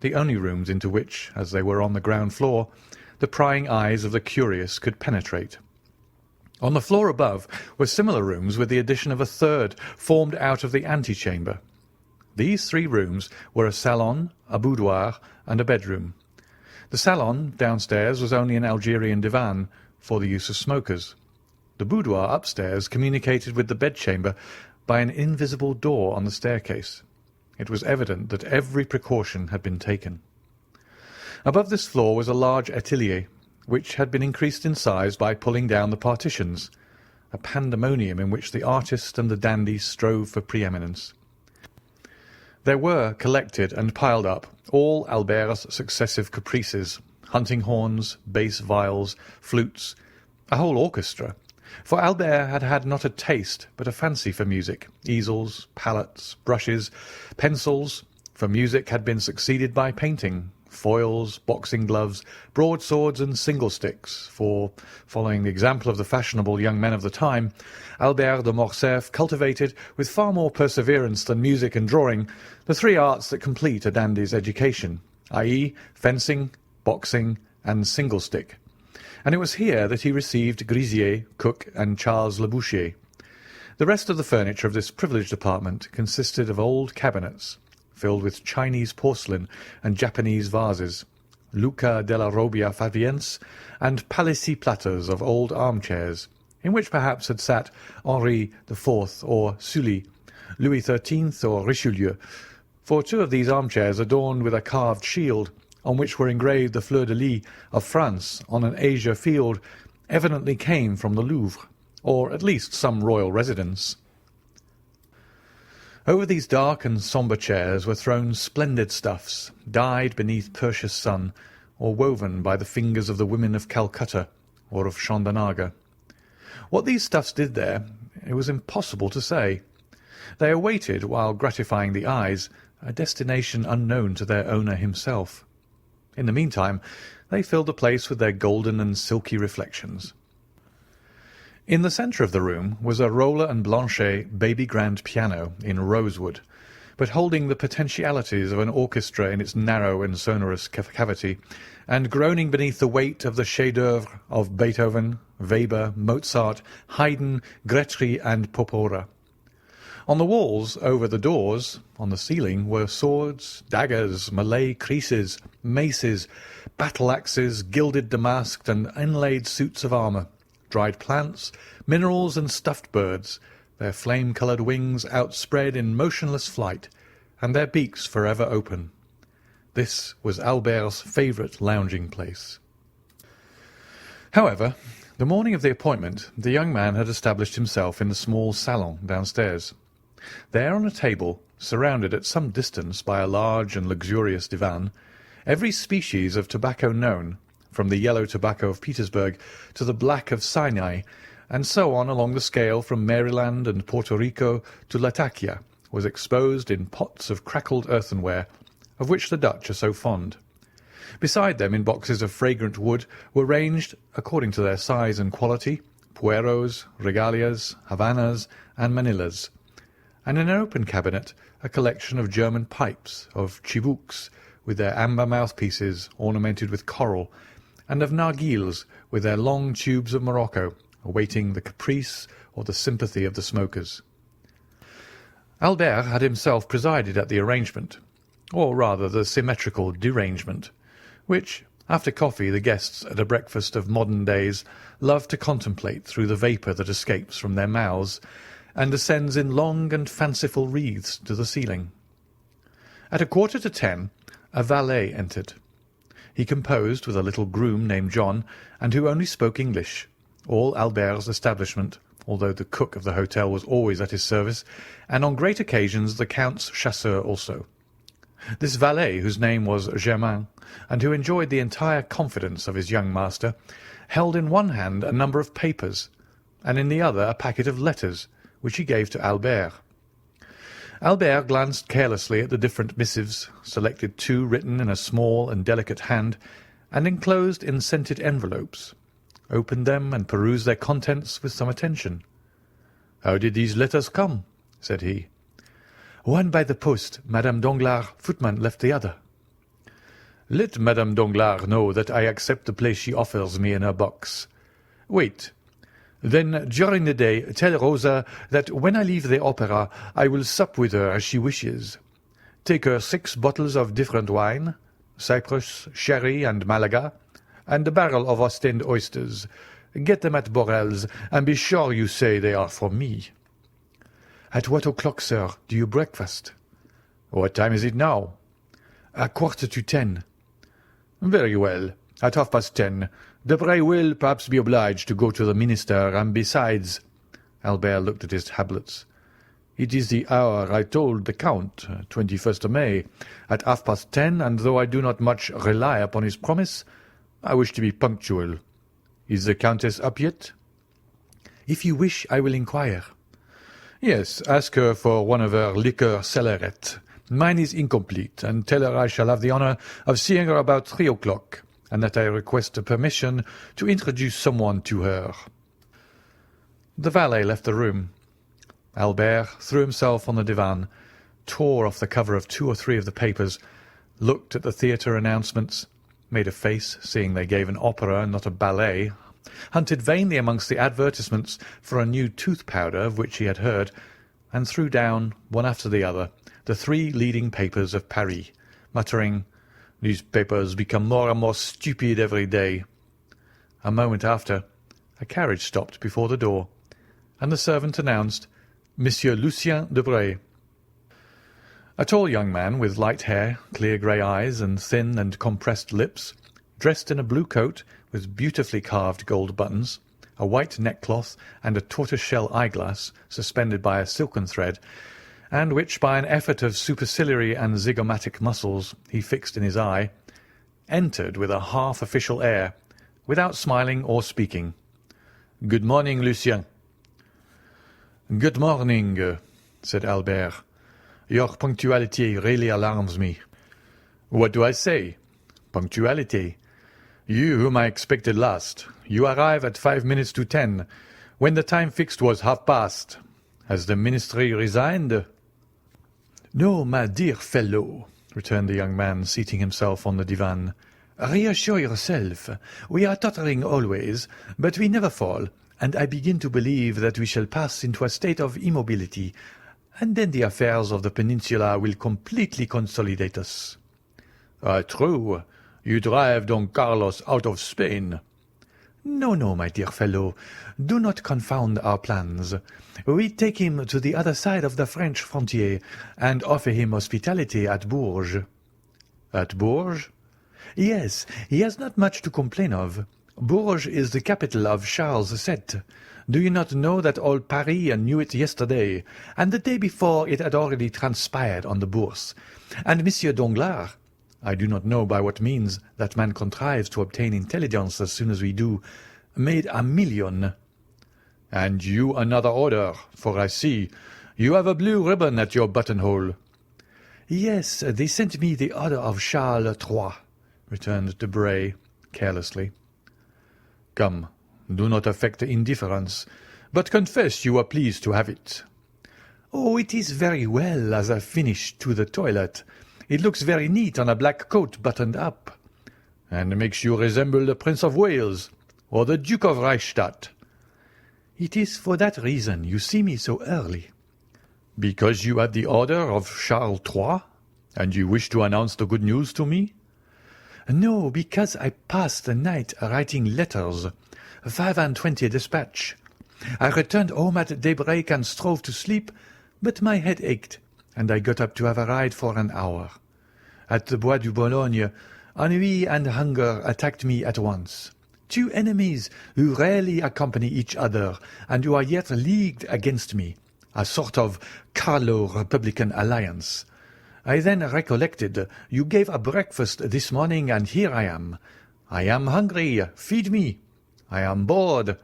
B: the only rooms into which, as they were on the ground floor, the prying eyes of the curious could penetrate. On the floor above were similar rooms, with the addition of a third, formed out of the antechamber. These three rooms were a salon, a boudoir, and a bedroom. The salon downstairs was only an Algerian divan for the use of smokers. The boudoir upstairs communicated with the bedchamber by an invisible door on the staircase. It was evident that every precaution had been taken. Above this floor was a large atelier, which had been increased in size by pulling down the partitions, a pandemonium in which the artist and the dandy strove for preeminence. There were collected and piled up all Albert's successive caprices, hunting horns, bass viols, flutes, a whole orchestra, for Albert had had not a taste but a fancy for music, easels, palettes, brushes, pencils, for music had been succeeded by painting, foils, boxing gloves, broadswords, and single-sticks, for, following the example of the fashionable young men of the time, Albert de Morcerf cultivated, with far more perseverance than music and drawing, the three arts that complete a dandy's education, i.e., fencing, boxing, and single-stick. And it was here that he received Grisier, Cook, and Charles Leboucher. The rest of the furniture of this privileged apartment consisted of old cabinets, filled with Chinese porcelain and Japanese vases, Luca della Robbia Fabiense, and Palissy platters of old armchairs, in which perhaps had sat Henri IV or Sully, Louis XIII or Richelieu, for two of these armchairs, adorned with a carved shield, on which were engraved the fleurs-de-lis of France on an azure field, evidently came from the Louvre, or at least some royal residence. Over these dark and sombre chairs were thrown splendid stuffs, dyed beneath Persia's sun, or woven by the fingers of the women of Calcutta or of Chandanaga. What these stuffs did there, it was impossible to say. They awaited, while gratifying the eyes, a destination unknown to their owner himself. In the meantime, they filled the place with their golden and silky reflections. In the centre of the room was a Roller and Blanchet baby grand piano in rosewood, but holding the potentialities of an orchestra in its narrow and sonorous cavity, and groaning beneath the weight of the chefs-d'œuvre of Beethoven, Weber, Mozart, Haydn, Grétry, and Popora. On the walls, over the doors, on the ceiling, were swords, daggers, Malay creeses, maces, battle-axes, gilded damasked and inlaid suits of armour, dried plants, minerals and stuffed birds, their flame-coloured wings outspread in motionless flight, and their beaks forever open. This was Albert's favourite lounging place. However, the morning of the appointment, the young man had established himself in the small salon downstairs. There on a table, surrounded at some distance by a large and luxurious divan, every species of tobacco known, from the yellow tobacco of Petersburg to the black of Sinai, and so on along the scale from Maryland and Puerto Rico to Latakia, was exposed in pots of crackled earthenware, of which the Dutch are so fond. Beside them, in boxes of fragrant wood, were ranged, according to their size and quality, pueros, regalias, Havanas, and Manillas, and in an open cabinet a collection of German pipes, of chibouks, with their amber mouthpieces ornamented with coral, and of narghils, with their long tubes of Morocco, awaiting the caprice or the sympathy of the smokers. Albert had himself presided at the arrangement, or rather the symmetrical derangement, which, after coffee, the guests at a breakfast of modern days love to contemplate through the vapour that escapes from their mouths and ascends in long and fanciful wreaths to the ceiling. At 10:15, a valet entered. He composed with a little groom named John, and who only spoke English, all Albert's establishment, although the cook of the hotel was always at his service, and on great occasions the Count's chasseur also. This valet, whose name was Germain, and who enjoyed the entire confidence of his young master, held in one hand a number of papers, and in the other a packet of letters, which he gave to Albert. Albert glanced carelessly at the different missives, selected two written in a small and delicate hand, and enclosed in scented envelopes, opened them and perused their contents with some attention. "How did these letters come?" said he. "One by the post. Madame Danglars' footman left the other." "Let Madame Danglars know that I accept the place she offers me in her box. Wait. Then, during the day, tell Rosa that when I leave the opera I will sup with her as she wishes. Take her 6 bottles of different wine, Cyprus, sherry, and Malaga, and a barrel of Ostend oysters. Get them at Borel's, and be sure you say they are from me." "At what o'clock, sir, do you breakfast?" "What time is it now?" "At 10:15. "Very well. At 10:30. Debray will perhaps be obliged to go to the minister, and besides—" Albert looked at his tablets. "It is the hour I told the Count, 21st of May, at 10:30, and though I do not much rely upon his promise, I wish to be punctual. Is the Countess up yet?" "If you wish, I will inquire." "Yes, ask her for one of her liqueur cellaret. Mine is incomplete, and tell her I shall have the honour of seeing her about 3 o'clock, and that I request permission to introduce someone to her." The valet left the room. Albert threw himself on the divan, tore off the cover of 2 or 3 of the papers, looked at the theatre announcements, made a face, seeing they gave an opera and not a ballet, hunted vainly amongst the advertisements for a new tooth-powder of which he had heard, and threw down, one after the other, the 3 leading papers of Paris, muttering, "These papers become more and more stupid every day." A moment after, a carriage stopped before the door, and the servant announced, "Monsieur Lucien Debray." A tall young man with light hair, clear grey eyes, and thin and compressed lips, dressed in a blue coat with beautifully carved gold buttons, a white neckcloth, and a tortoise-shell eyeglass suspended by a silken thread, and which, by an effort of superciliary and zygomatic muscles, he fixed in his eye, entered with a half-official air, without smiling or speaking. "Good morning, Lucien." "Good morning," said Albert. "Your punctuality really alarms me." "What do I say? Punctuality. You, whom I expected last, you arrive at 5 minutes to 10, when the time fixed was 1:30. Has the ministry resigned?" "No, my dear fellow," returned the young man, seating himself on the divan. "Reassure yourself. We are tottering always, but we never fall, and I begin to believe that we shall pass into a state of immobility.
C: and then the affairs of the peninsula will completely consolidate us." "True. You drive Don Carlos out of Spain."
B: "No, no, my dear fellow. Do not confound our plans. We take him to the other side of the French frontier, and offer him hospitality at Bourges."
C: "At Bourges?"
B: "Yes, he has not much to complain of. Bourges is the capital of Charles VII. Do you not know that all Paris knew it yesterday, and the day before it had already transpired on the Bourse? And Monsieur Danglars, I do not know by what means that man contrives to obtain intelligence as soon as we do, made 1,000,000.
C: "And you another order, for I see you have a blue ribbon at your buttonhole."
B: "Yes, they sent me the order of Charles III," returned Debray carelessly.
C: "Come, do not affect indifference, but confess you are pleased to have it."
B: "Oh, it is very well as a finish to the toilet. It looks very neat on a black coat buttoned up."
C: "And makes you resemble the Prince of Wales or the Duke of Reichstadt."
B: "It is for that reason you see me so early."
C: "Because you have the order of Charles III, and you wish to announce the good news to me?"
B: "No, because I passed the night writing letters, 25 dispatch. I returned home at daybreak and strove to sleep, but my head ached, and I got up to have a ride for an hour. At the Bois du Boulogne, ennui and hunger attacked me at once. Two enemies who rarely accompany each other, and who are yet leagued against me, a sort of Carlo-Republican alliance. I then recollected you gave a breakfast this morning, and here I am. I am hungry. Feed me. I am bored.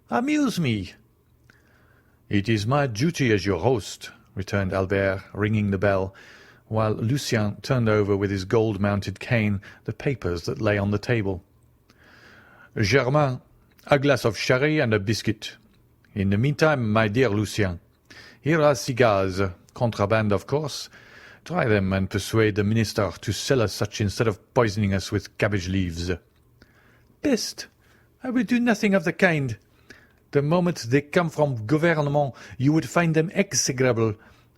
B: Amuse me."
C: "It is my duty as your host," returned Albert, ringing the bell, while Lucien turned over with his gold-mounted cane the papers that lay on the table. "Germain, a glass of sherry and a biscuit. In the meantime, my dear Lucien, here are cigars, contraband of course. Try them and persuade the minister to sell us such instead of poisoning us with cabbage leaves."
B: "Peste! I will do nothing of the kind. The moment they come from gouvernement, you would find them execrable.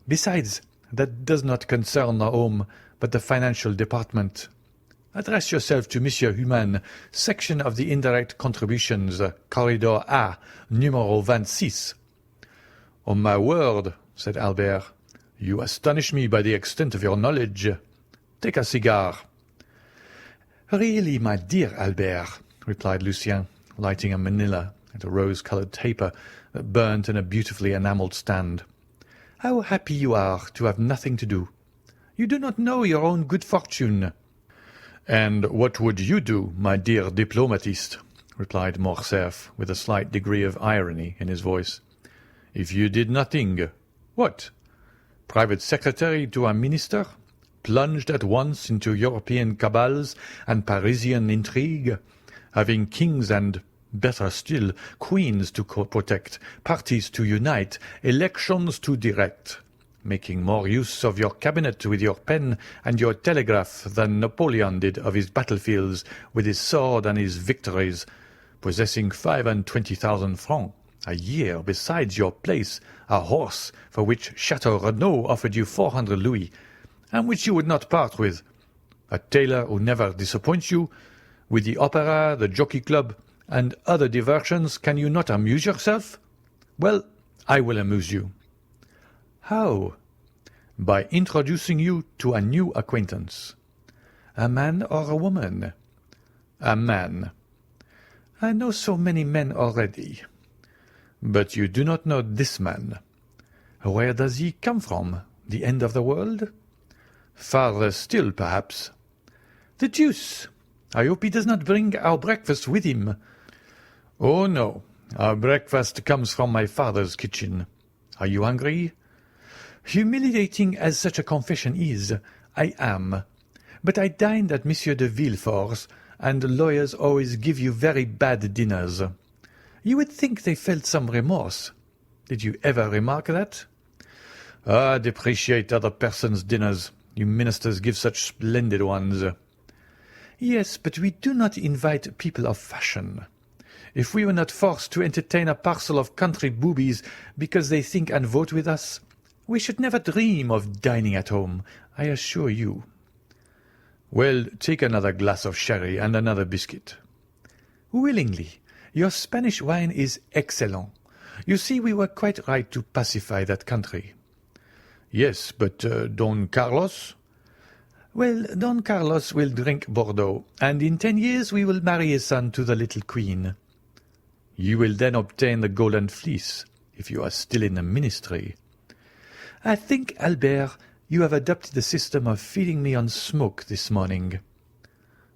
B: Besides, that does not concern the home, but the financial department. Address yourself to Monsieur Human, section of the indirect contributions, corridor A, numéro 26.
C: "On my word," said Albert, "you astonish me by the extent of your knowledge. Take a cigar."
B: "Really, my dear Albert," replied Lucien, lighting a manila at a rose-coloured taper that burnt in a beautifully enamelled stand. "How happy you are to have nothing to do. You do not know your own good fortune."
C: "And what would you do, my dear diplomatist," replied Morcerf, with a slight degree of irony in his voice, "if you did nothing? What? Private secretary to a minister? Plunged at once into European cabals and Parisian intrigue? Having kings and, better still, queens to protect, parties to unite, elections to direct? Making more use of your cabinet with your pen and your telegraph than Napoleon did of his battlefields with his sword and his victories, possessing 25,000 francs a year besides your place, a horse for which Chateau Renaud offered you 400 louis, and which you would not part with, a tailor who never disappoints you, with the opera, the jockey club, and other diversions. Can you not amuse yourself? Well, I will amuse you."
B: "How?"
C: "By introducing you to a new acquaintance."
B: "A man or a woman?"
C: "A man."
B: "I know so many men already."
C: "But you do not know this man."
B: "Where does he come from? The end of the world?"
C: "Farther still, perhaps."
B: "The deuce! I hope he does not bring our breakfast with him."
C: "Oh, no. Our breakfast comes from my father's kitchen. Are you hungry?"
B: "Humiliating as such a confession is, I am. But I dined at Monsieur de Villefort's, and lawyers always give you very bad dinners. You would think they felt some remorse. Did you ever remark that?"
C: "Ah, depreciate other persons' dinners. You ministers give such splendid ones."
B: "Yes, but we do not invite people of fashion. If we were not forced to entertain a parcel of country boobies because they think and vote with us, We should never dream of dining at home, I assure you."
C: "Well, take another glass of sherry and another biscuit."
B: "Willingly. Your Spanish wine is excellent. You see, we were quite right to pacify that country."
C: "Yes, but Don Carlos?"
B: "Well, Don Carlos will drink Bordeaux, and in 10 years we will marry his son to the little queen."
C: "You will then obtain the Golden Fleece, if you are still in the ministry."
B: "I think, Albert, you have adopted the system of feeding me on smoke this morning."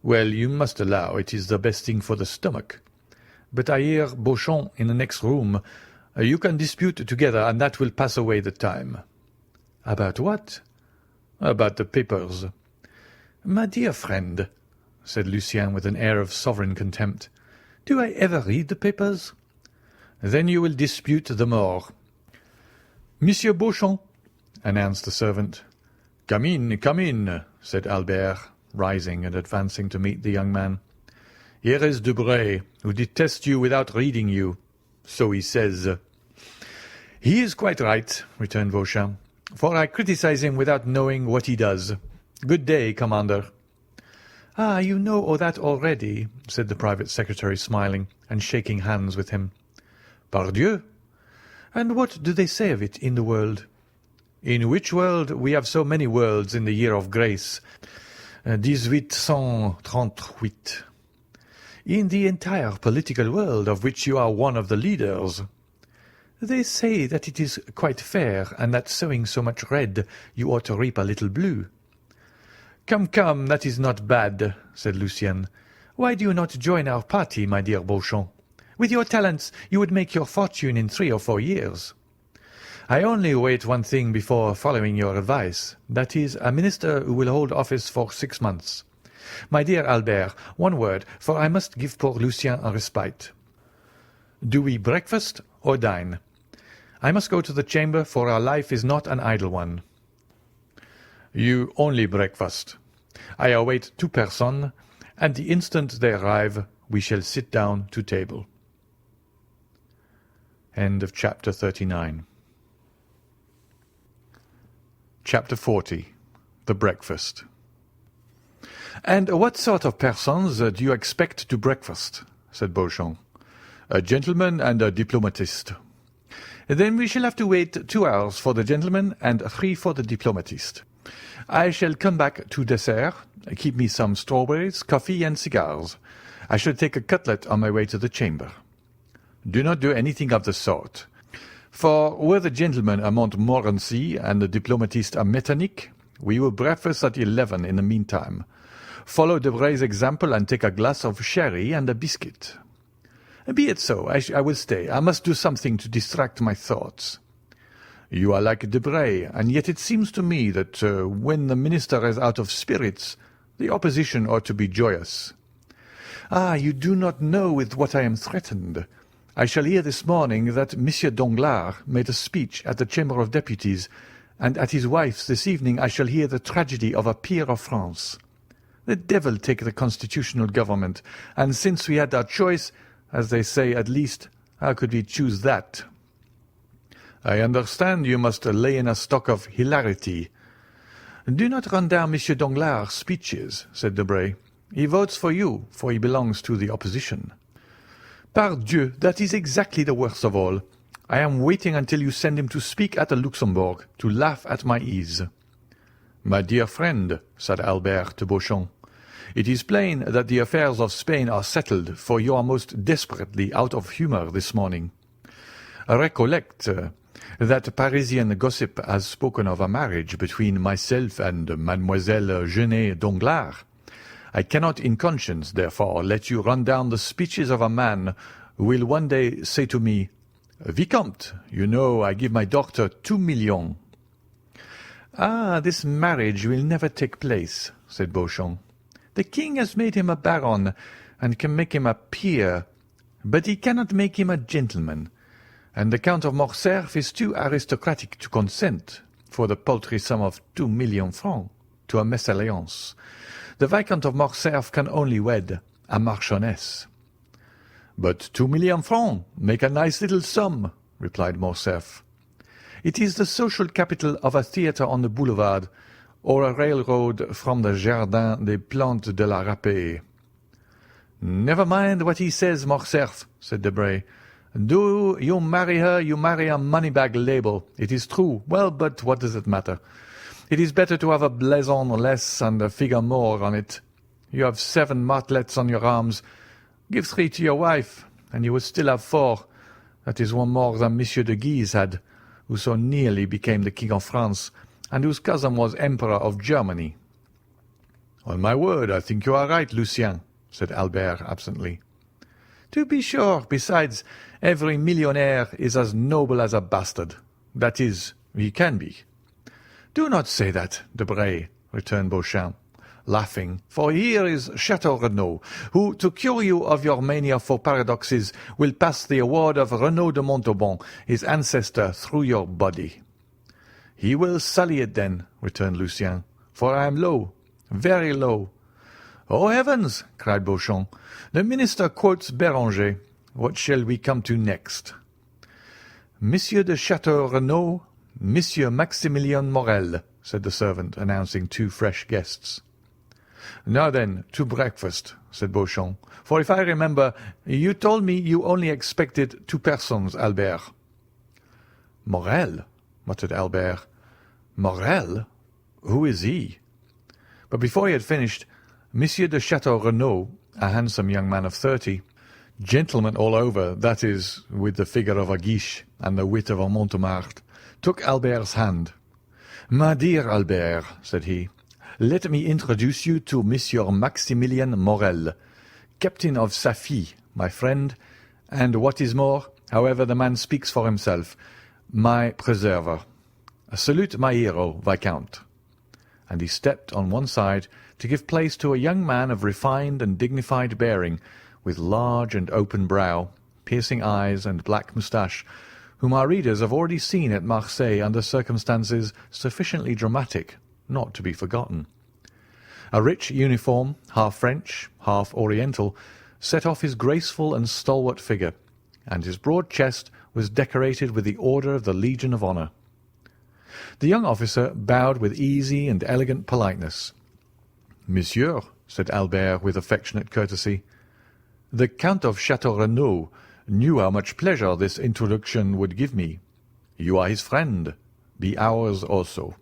C: "Well, you must allow it is the best thing for the stomach. But I hear Beauchamp in the next room. You can dispute together, and that will pass away the time."
B: "About what?"
C: "About the papers."
B: "My dear friend," said Lucien with an air of sovereign contempt, "do I ever read the papers?"
C: "Then you will dispute the more."
B: "Monsieur Beauchamp," announced the servant.
C: Come in," said Albert, rising and advancing to meet the young man. "Here is Debray, who detests you without reading you. So he says."
B: "He is quite right," returned Beauchamp, "for I criticize him without knowing what he does. Good day, Commander." "Ah, you know all that already," said the private secretary, smiling, and shaking hands with him.
C: "Pardieu!"
B: "And what do they say of it in the world?"
C: "In which world? We have so many worlds in the year of grace. 1838.
B: "In the entire political world, of which you are one of the leaders." "They say that it is quite fair, and that sowing so much red, you ought to reap a little blue."
C: Come, that is not bad," said Lucien.
B: "Why do you not join our party, my dear Beauchamp? With your talents you would make your fortune in 3 or 4 years."
C: "I only wait one thing before following your advice. That is, a minister who will hold office for 6 months.
B: My dear Albert, one word, for I must give poor Lucien a respite. Do we breakfast or dine? I must go to the chamber, for our life is not an idle one."
C: "You only breakfast. I await 2 personnes, and the instant they arrive we shall sit down to table."
B: End of chapter 39. Chapter 40. The Breakfast. "And what sort of persons do you expect to breakfast?" said Beauchamp.
C: "A gentleman and a diplomatist."
B: "Then we shall have to wait 2 hours for the gentleman and 3 for the diplomatist. I shall come back to dessert. Keep me some strawberries, coffee, and cigars. I shall take a cutlet on my way to the chamber."
C: "Do not do anything of the sort.
B: For were the gentleman a Montmorency and the diplomatist a Metternich, we will breakfast at 11 in the meantime. Follow Debray's example and take a glass of sherry and a biscuit." "Be it so. I will stay. I must do something to distract my thoughts."
C: "You are like Debray, and yet it seems to me that when the minister is out of spirits, the opposition ought to be joyous."
B: "Ah, you do not know with what I am threatened. I shall hear this morning that Monsieur Danglars made a speech at the Chamber of Deputies, and at his wife's this evening I shall hear the tragedy of a peer of France. The devil take the constitutional government, and since we had our choice, as they say, at least, how could we choose that?"
C: "I understand you must lay in a stock of hilarity."
B: "Do not run down Monsieur Danglars' speeches," said Debray. "He votes for you, for he belongs to the opposition." "Pardieu, that is exactly the worst of all. I am waiting until you send him to speak at the Luxembourg, to laugh at my ease."
C: "My dear friend," said Albert to Beauchamp,
B: "it is plain that the affairs of Spain are settled, for you are most desperately out of humour this morning. Recollect that Parisian gossip has spoken of a marriage between myself and Mademoiselle Genet Danglars. I cannot in conscience, therefore, let you run down the speeches of a man who will one day say to me, 'Vicomte, you know I give my daughter 2 millions.'" "Ah, this marriage will never take place," said Beauchamp. "The king has made him a baron, and can make him a peer, but he cannot make him a gentleman, and the Count of Morcerf is too aristocratic to consent, for the paltry sum of 2 millions francs, to a mésalliance. The Viscount of Morcerf can only wed a marchioness."
C: "But 2 millions francs make a nice little sum," replied Morcerf.
B: It is the social capital of a theatre on the boulevard, or a railroad from the Jardin des Plantes de la Râpée." "Never mind what he says, Morcerf," said Debray. "Do you marry her, you marry a money-bag label. It is true. Well, but what does it matter? It is better to have a blason less and a figure more on it. You have 7 martlets on your arms. Give 3 to your wife, and you will still have 4. That is one more than Monsieur de Guise had, who so nearly became the King of France, and whose cousin was Emperor of Germany." "On my word, I think you are right, Lucien," said Albert absently. "To be sure. Besides, every millionaire is as noble as a bastard. That is, he can be." "Do not say that, Debray," returned Beauchamp, laughing, "for here is Chateau Renaud, who, to cure you of your mania for paradoxes, will pass the award of Renaud de Montauban, his ancestor, through your body." "He will sully it then," returned Lucien, "for I am low, very low." "Oh, heavens!" cried Beauchamp. "The minister quotes Béranger. What shall we come to next?" "Monsieur de Chateau Renaud, Monsieur Maximilien Morel," said the servant, announcing 2 fresh guests. "Now then, to breakfast," said Beauchamp, "for if I remember, you told me you only expected 2 persons, Albert." "Morel," muttered Albert. "Morel? Who is he?" But before he had finished, Monsieur de Chateau Renaud, a handsome young man of 30, gentleman all over, that is, with the figure of a Guiche and the wit of a Montemart, took Albert's hand. "My dear Albert," said he, "let me introduce you to Monsieur Maximilien Morel, captain of Safie, my friend, and what is more, however the man speaks for himself, my preserver. Salute my hero, Viscount." And he stepped on one side to give place to a young man of refined and dignified bearing, with large and open brow, piercing eyes, and black moustache, whom our readers have already seen at Marseille under circumstances sufficiently dramatic not to be forgotten. A rich uniform, half French, half Oriental, set off his graceful and stalwart figure, and his broad chest was decorated with the Order of the Legion of Honour. The young officer bowed with easy and elegant politeness. "Monsieur," said Albert with affectionate courtesy, "the Count of Chateau Renaud knew how much pleasure this introduction would give me. You are his friend. Be ours also."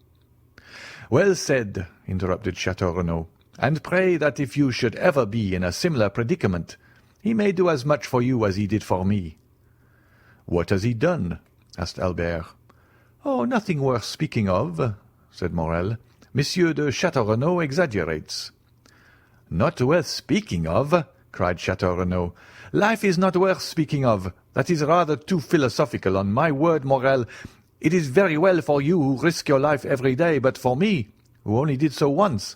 B: "Well said," interrupted Chateau Renaud, "and pray that if you should ever be in a similar predicament, he may do as much for you as he did for me." "What has he done?" asked Albert. "Oh, nothing worth speaking of," said Morel. "Monsieur de Chateau Renaud exaggerates." "Not worth speaking of!" cried Chateau Renaud. "Life is not worth speaking of. That is rather too philosophical. On my word, Morel, it is very well for you who risk your life every day, but for me, who only did so once."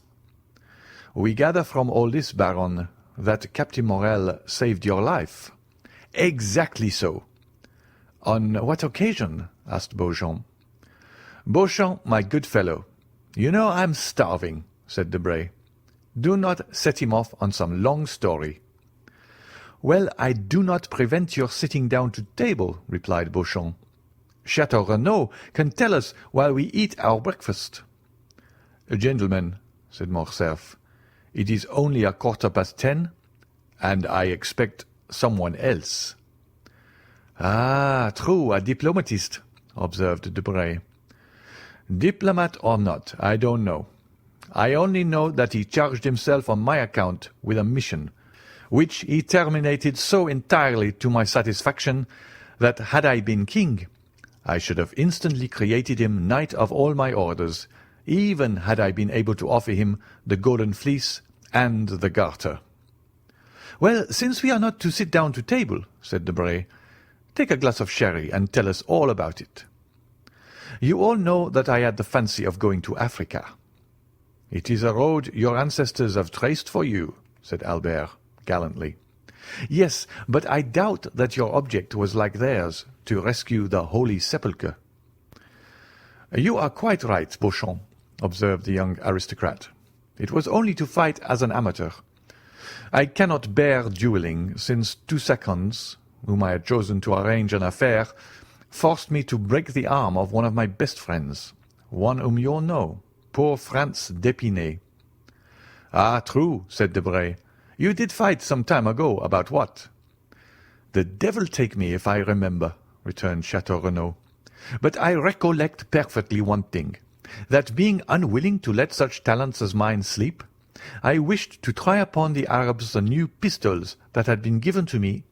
B: "We gather from all this, Baron, that Captain Morel saved your life." "Exactly so." "On what occasion?" asked Beauchamp. "Beauchamp, my good fellow, you know I am starving," said Debray. "Do not set him off on some long story." "Well, I do not prevent your sitting down to table," replied Beauchamp. "Chateau Renaud can tell us while we eat our breakfast." "Gentlemen," said Morcerf, "it is only 10:15, and I expect someone else." "Ah, true, a diplomatist," observed Debray. "Diplomat or not, I don't know. I only know that he charged himself on my account with a mission, which he terminated so entirely to my satisfaction that, had I been king, I should have instantly created him knight of all my orders, even had I been able to offer him the golden fleece and the garter." "Well, since we are not to sit down to table," said Debray, "take a glass of sherry and tell us all about it." "You all know that I had the fancy of going to Africa." "It is a road your ancestors have traced for you," said Albert gallantly. "Yes, but I doubt that your object was like theirs, to rescue the Holy Sepulchre." "You are quite right, Beauchamp," observed the young aristocrat. "It was only to fight as an amateur. I cannot bear duelling, since 2 seconds, whom I had chosen to arrange an affair, forced me to break the arm of one of my best friends, one whom you all know, poor Franz d'Épinay." "Ah, true," said Debray. "You did fight some time ago. About what?" "The devil take me if I remember," returned Chateau Renaud. "But I recollect perfectly one thing, that being unwilling to let such talents as mine sleep, I wished to try upon the Arabs the new pistols that had been given to me.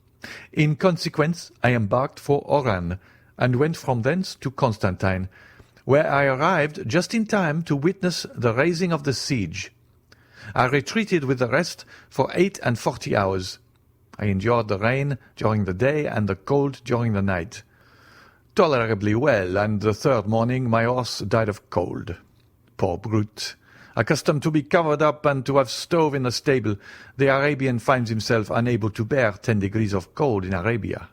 B: In consequence, I embarked for Oran, and went from thence to Constantine, where I arrived just in time to witness the raising of the siege. I retreated with the rest for 48 hours. I endured the rain during the day and the cold during the night. Tolerably well, and the third morning my horse died of cold. Poor brute! Accustomed to be covered up and to have stove in the stable, the Arabian finds himself unable to bear 10 degrees of cold in Arabia."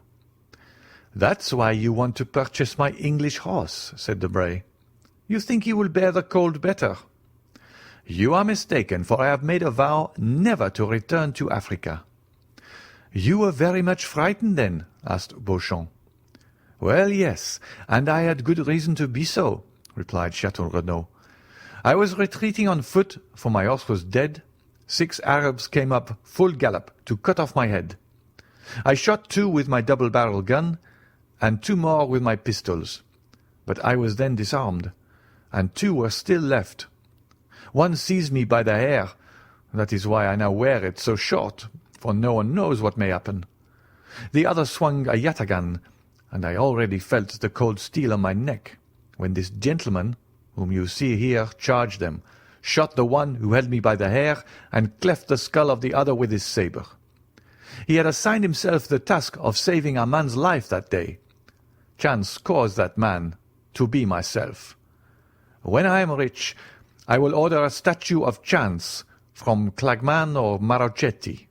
B: "That's why you want to purchase my English horse," said Debray. "You think he will bear the cold better." "You are mistaken, for I have made a vow never to return to Africa." "You were very much frightened, then?" asked Beauchamp. "Well, yes, and I had good reason to be so," replied Chateau Renaud. "I was retreating on foot, for my horse was dead. 6 Arabs came up full gallop to cut off my head. I shot 2 with my double-barrel gun, and 2 more with my pistols. But I was then disarmed, and 2 were still left. One seized me by the hair. That is why I now wear it so short, for no one knows what may happen. The other swung a yataghan, and I already felt the cold steel on my neck, when this gentleman, whom you see here, charged them, shot the one who held me by the hair, and cleft the skull of the other with his sabre. He had assigned himself the task of saving a man's life that day. Chance caused that man to be myself. When I am rich, I will order a statue of Chance from Clagman or Marochetti."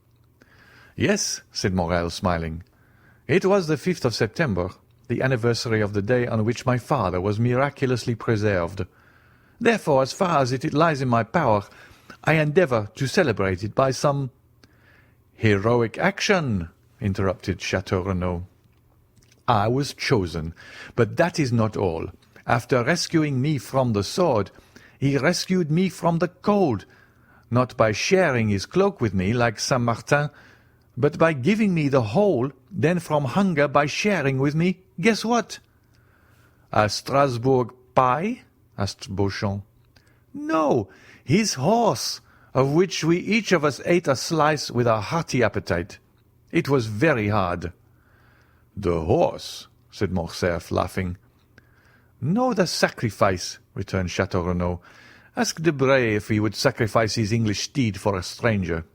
B: "Yes," said Morel, smiling. "It was the 5th of September, the anniversary of the day on which my father was miraculously preserved. Therefore, as far as it lies in my power, I endeavour to celebrate it by some—" "Heroic action," interrupted Chateau Renaud. "I was chosen, but that is not all. After rescuing me from the sword, he rescued me from the cold, not by sharing his cloak with me like Saint Martin, but by giving me the whole, then from hunger by sharing with me, guess what?" "A Strasbourg pie?" asked Beauchamp. "No, his horse, of which we each of us ate a slice with a hearty appetite. It was very hard." "The horse," said Morcerf, laughing. "No, the sacrifice," returned Chateau Renaud. "Ask Debray if he would sacrifice his English steed for a stranger."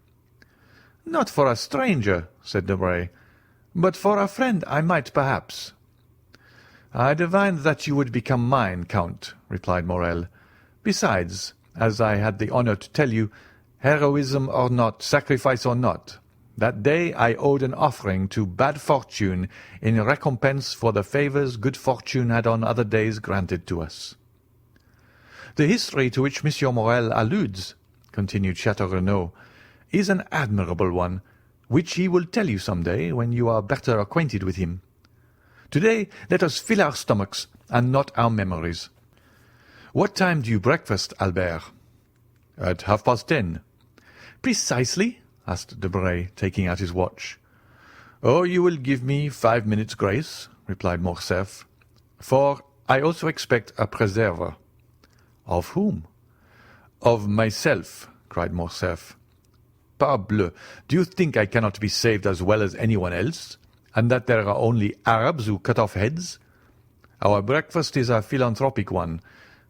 B: "Not for a stranger," said Debray, "but for a friend I might perhaps." "I divined that you would become mine, Count," replied Morel. "Besides, as I had the honour to tell you, heroism or not, sacrifice or not, that day I owed an offering to bad fortune in recompense for the favours good fortune had on other days granted to us." "The history to which Monsieur Morel alludes," continued Chateau Renaud, "is an admirable one, which he will tell you some day when you are better acquainted with him. Today let us fill our stomachs and not our memories. What time do you breakfast, Albert?" "At 10:30. "Precisely?" asked Debray, taking out his watch. "Oh, you will give me 5 minutes' grace," replied Morcerf, "for I also expect a preserver." "Of whom?" "Of myself," cried Morcerf. "Parbleu, do you think I cannot be saved as well as anyone else, and that there are only Arabs who cut off heads? Our breakfast is a philanthropic one,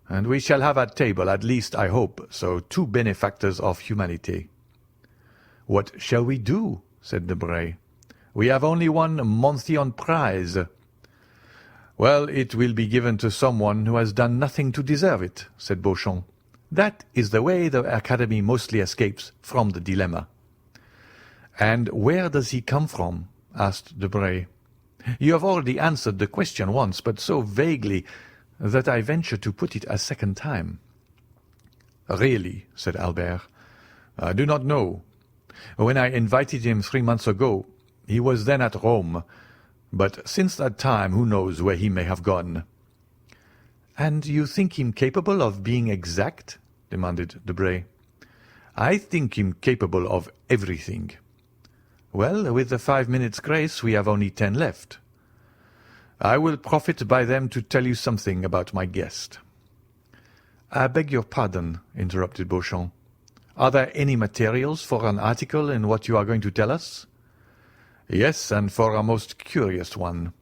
B: and we shall have at table, at least I hope, so 2 benefactors of humanity." "What shall we do?" said Debray. "We have only one Monthyon prize." "Well, it will be given to someone who has done nothing to deserve it," said Beauchamp. "That is the way the Academy mostly escapes from the dilemma." "And where does he come from?" asked Debray. "You have already answered the question once, but so vaguely that I venture to put it a second time." "Really," said Albert, "I do not know. When I invited him 3 months ago, he was then at Rome,
C: But since that time, who knows where he may have gone?"
B: "And you think him capable of being exact?" demanded Debray.
C: "I think him capable of everything."
B: "Well, with the 5 minutes' grace, we have only 10 left."
C: "I will profit by them to tell you something about my guest."
B: "I beg your pardon," interrupted Beauchamp. "Are there any materials for an article in what you are going to tell us?"
C: "Yes, and for a most curious one."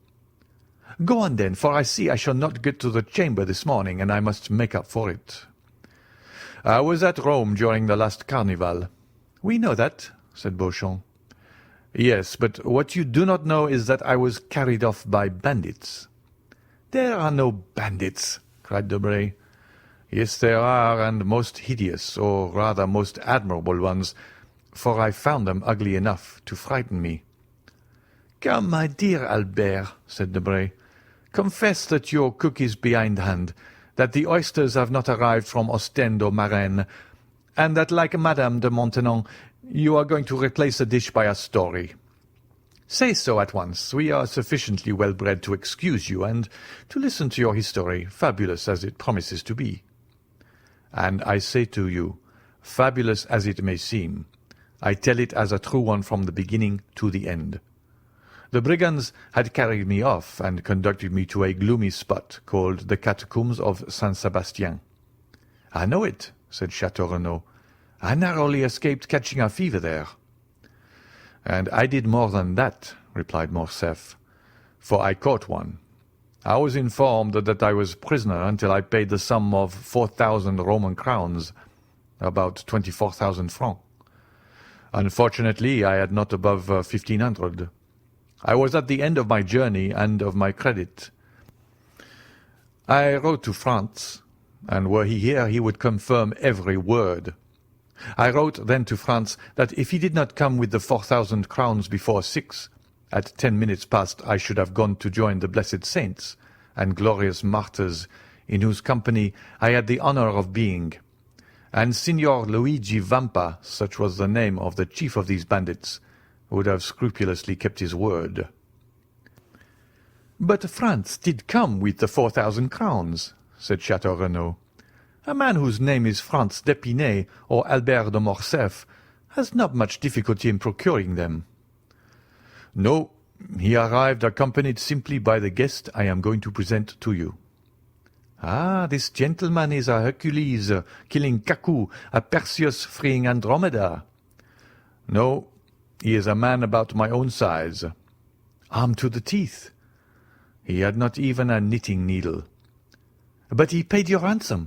B: "Go on, then, for I see I shall not get to the Chamber this morning, and I must make up for it."
C: "I was at Rome during the last Carnival."
B: "We know that," said Beauchamp.
C: "Yes, but what you do not know is that I was carried off by bandits."
B: "There are no bandits," cried Debray.
C: "Yes, there are, and most hideous, or rather most admirable ones, for I found them ugly enough to frighten me."
B: "Come, my dear Albert," said Debray, "confess that your cook is behindhand, that the oysters have not arrived from Ostend or Marennes, and that, like Madame de Maintenon, you are going to replace a dish by a story. Say so at once. We are sufficiently well bred to excuse you, and to listen to your history, fabulous as it promises to be."
C: "And I say to you, fabulous as it may seem, I tell it as a true one from the beginning to the end. The brigands had carried me off and conducted me to a gloomy spot called the Catacombs of Saint Sebastian."
B: "I know it," said Chateau Renaud. "I narrowly escaped catching a fever there."
C: "And I did more than that," replied Morcerf, "for I caught one. I was informed that I was prisoner until I paid the sum of 4,000 Roman crowns, about 24,000 francs. Unfortunately, I had not above 1,500. I was at the end of my journey and of my credit. I wrote to France, and were he here he would confirm every word. I wrote then to France that if he did not come with the 4,000 crowns before 6, at 10 minutes past I should have gone to join the blessed saints and glorious martyrs in whose company I had the honour of being. And Signor Luigi Vampa, such was the name of the chief of these bandits, would have scrupulously kept his word."
B: "But France did come with the 4,000 crowns," said Chateau Renaud. "A man whose name is Franz d'Épinay or Albert de Morcerf has not much difficulty in procuring them."
C: "No, he arrived accompanied simply by the guest I am going to present to you."
B: "Ah, this gentleman is a Hercules killing Cacus, a Perseus freeing Andromeda."
C: "No, he is a man about my own size."
B: "Armed to the teeth."
C: "He had not even a knitting needle."
B: "But he paid your ransom."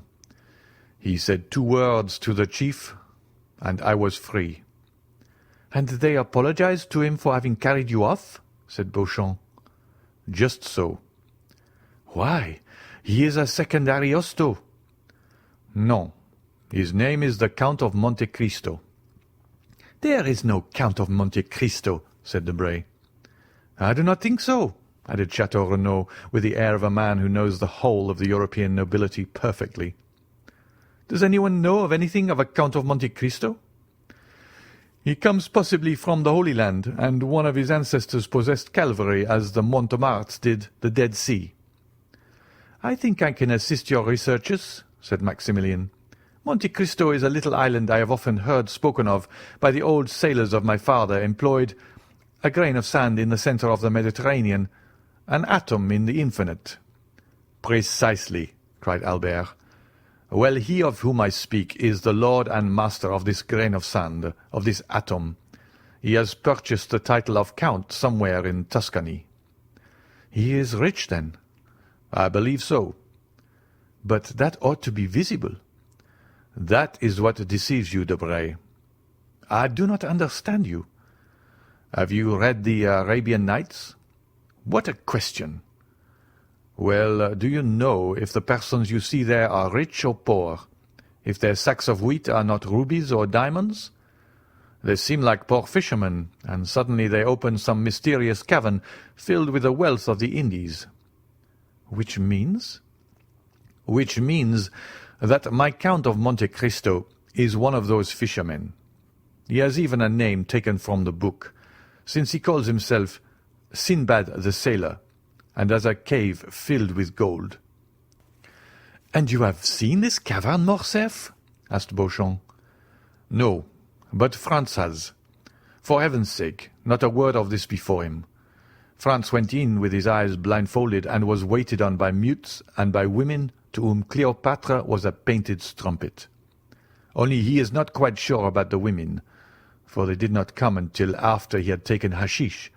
C: "He said 2 words to the chief, and I was free."
B: "And they apologized to him for having carried you off?" said Beauchamp.
C: "Just so."
B: "Why, he is a second Ariosto."
C: "No, his name is the Count of Monte Cristo."
B: "There is no Count of Monte Cristo," said Debray.
C: "I do not think so," added Chateau Renaud, with the air of a man who knows the whole of the European nobility perfectly.
B: "Does anyone know of anything of a Count of Monte Cristo?"
C: "He comes possibly from the Holy Land, and one of his ancestors possessed Calvary as the Montemarts did the Dead Sea."
B: "I think I can assist your researches," said Maximilian. "Monte Cristo is a little island I have often heard spoken of by the old sailors of my father employed, a grain of sand in the centre of the Mediterranean, an atom in the infinite."
C: "Precisely," cried Albert. "Well, he of whom I speak is the lord and master of this grain of sand, of this atom. He has purchased the title of count somewhere in Tuscany."
B: "He is rich, then?"
C: "I believe so."
B: "But that ought to be visible."
C: "That is what deceives you, Debray."
B: "I do not understand you."
C: "Have you read the Arabian Nights?"
B: "What a question!"
C: "Well, do you know if the persons you see there are rich or poor? If their sacks of wheat are not rubies or diamonds? They seem like poor fishermen, and suddenly they open some mysterious cavern filled with the wealth of the Indies."
B: "Which means?"
C: "Which means that my Count of Monte Cristo is one of those fishermen. He has even a name taken from the book, since he calls himself
B: Sinbad the sailor, and as a cave filled with gold." "And you have seen this cavern, Morcerf?" asked Beauchamp. "No, but Franz has. For heaven's sake, not a word of this before him. Franz went in with his eyes blindfolded, and was waited on by mutes and by women to whom Cleopatra was a painted strumpet. Only he is not quite sure about the women, for they did not come until after he had taken hashish,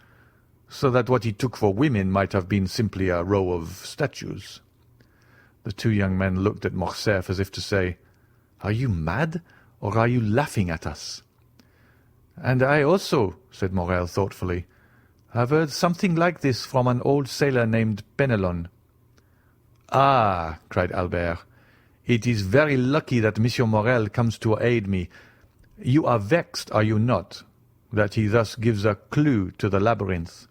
B: so that what he took for women might have been simply a row of statues." The two young men looked at Morcerf as if to say, "Are you mad, or are you laughing at us?" "And I also," said Morrel thoughtfully, "have heard something like this from an old sailor named Penelon." "Ah," cried Albert, "it is very lucky that Monsieur Morrel comes to aid me. You are vexed, are you not, that he thus gives a clue to the labyrinth?"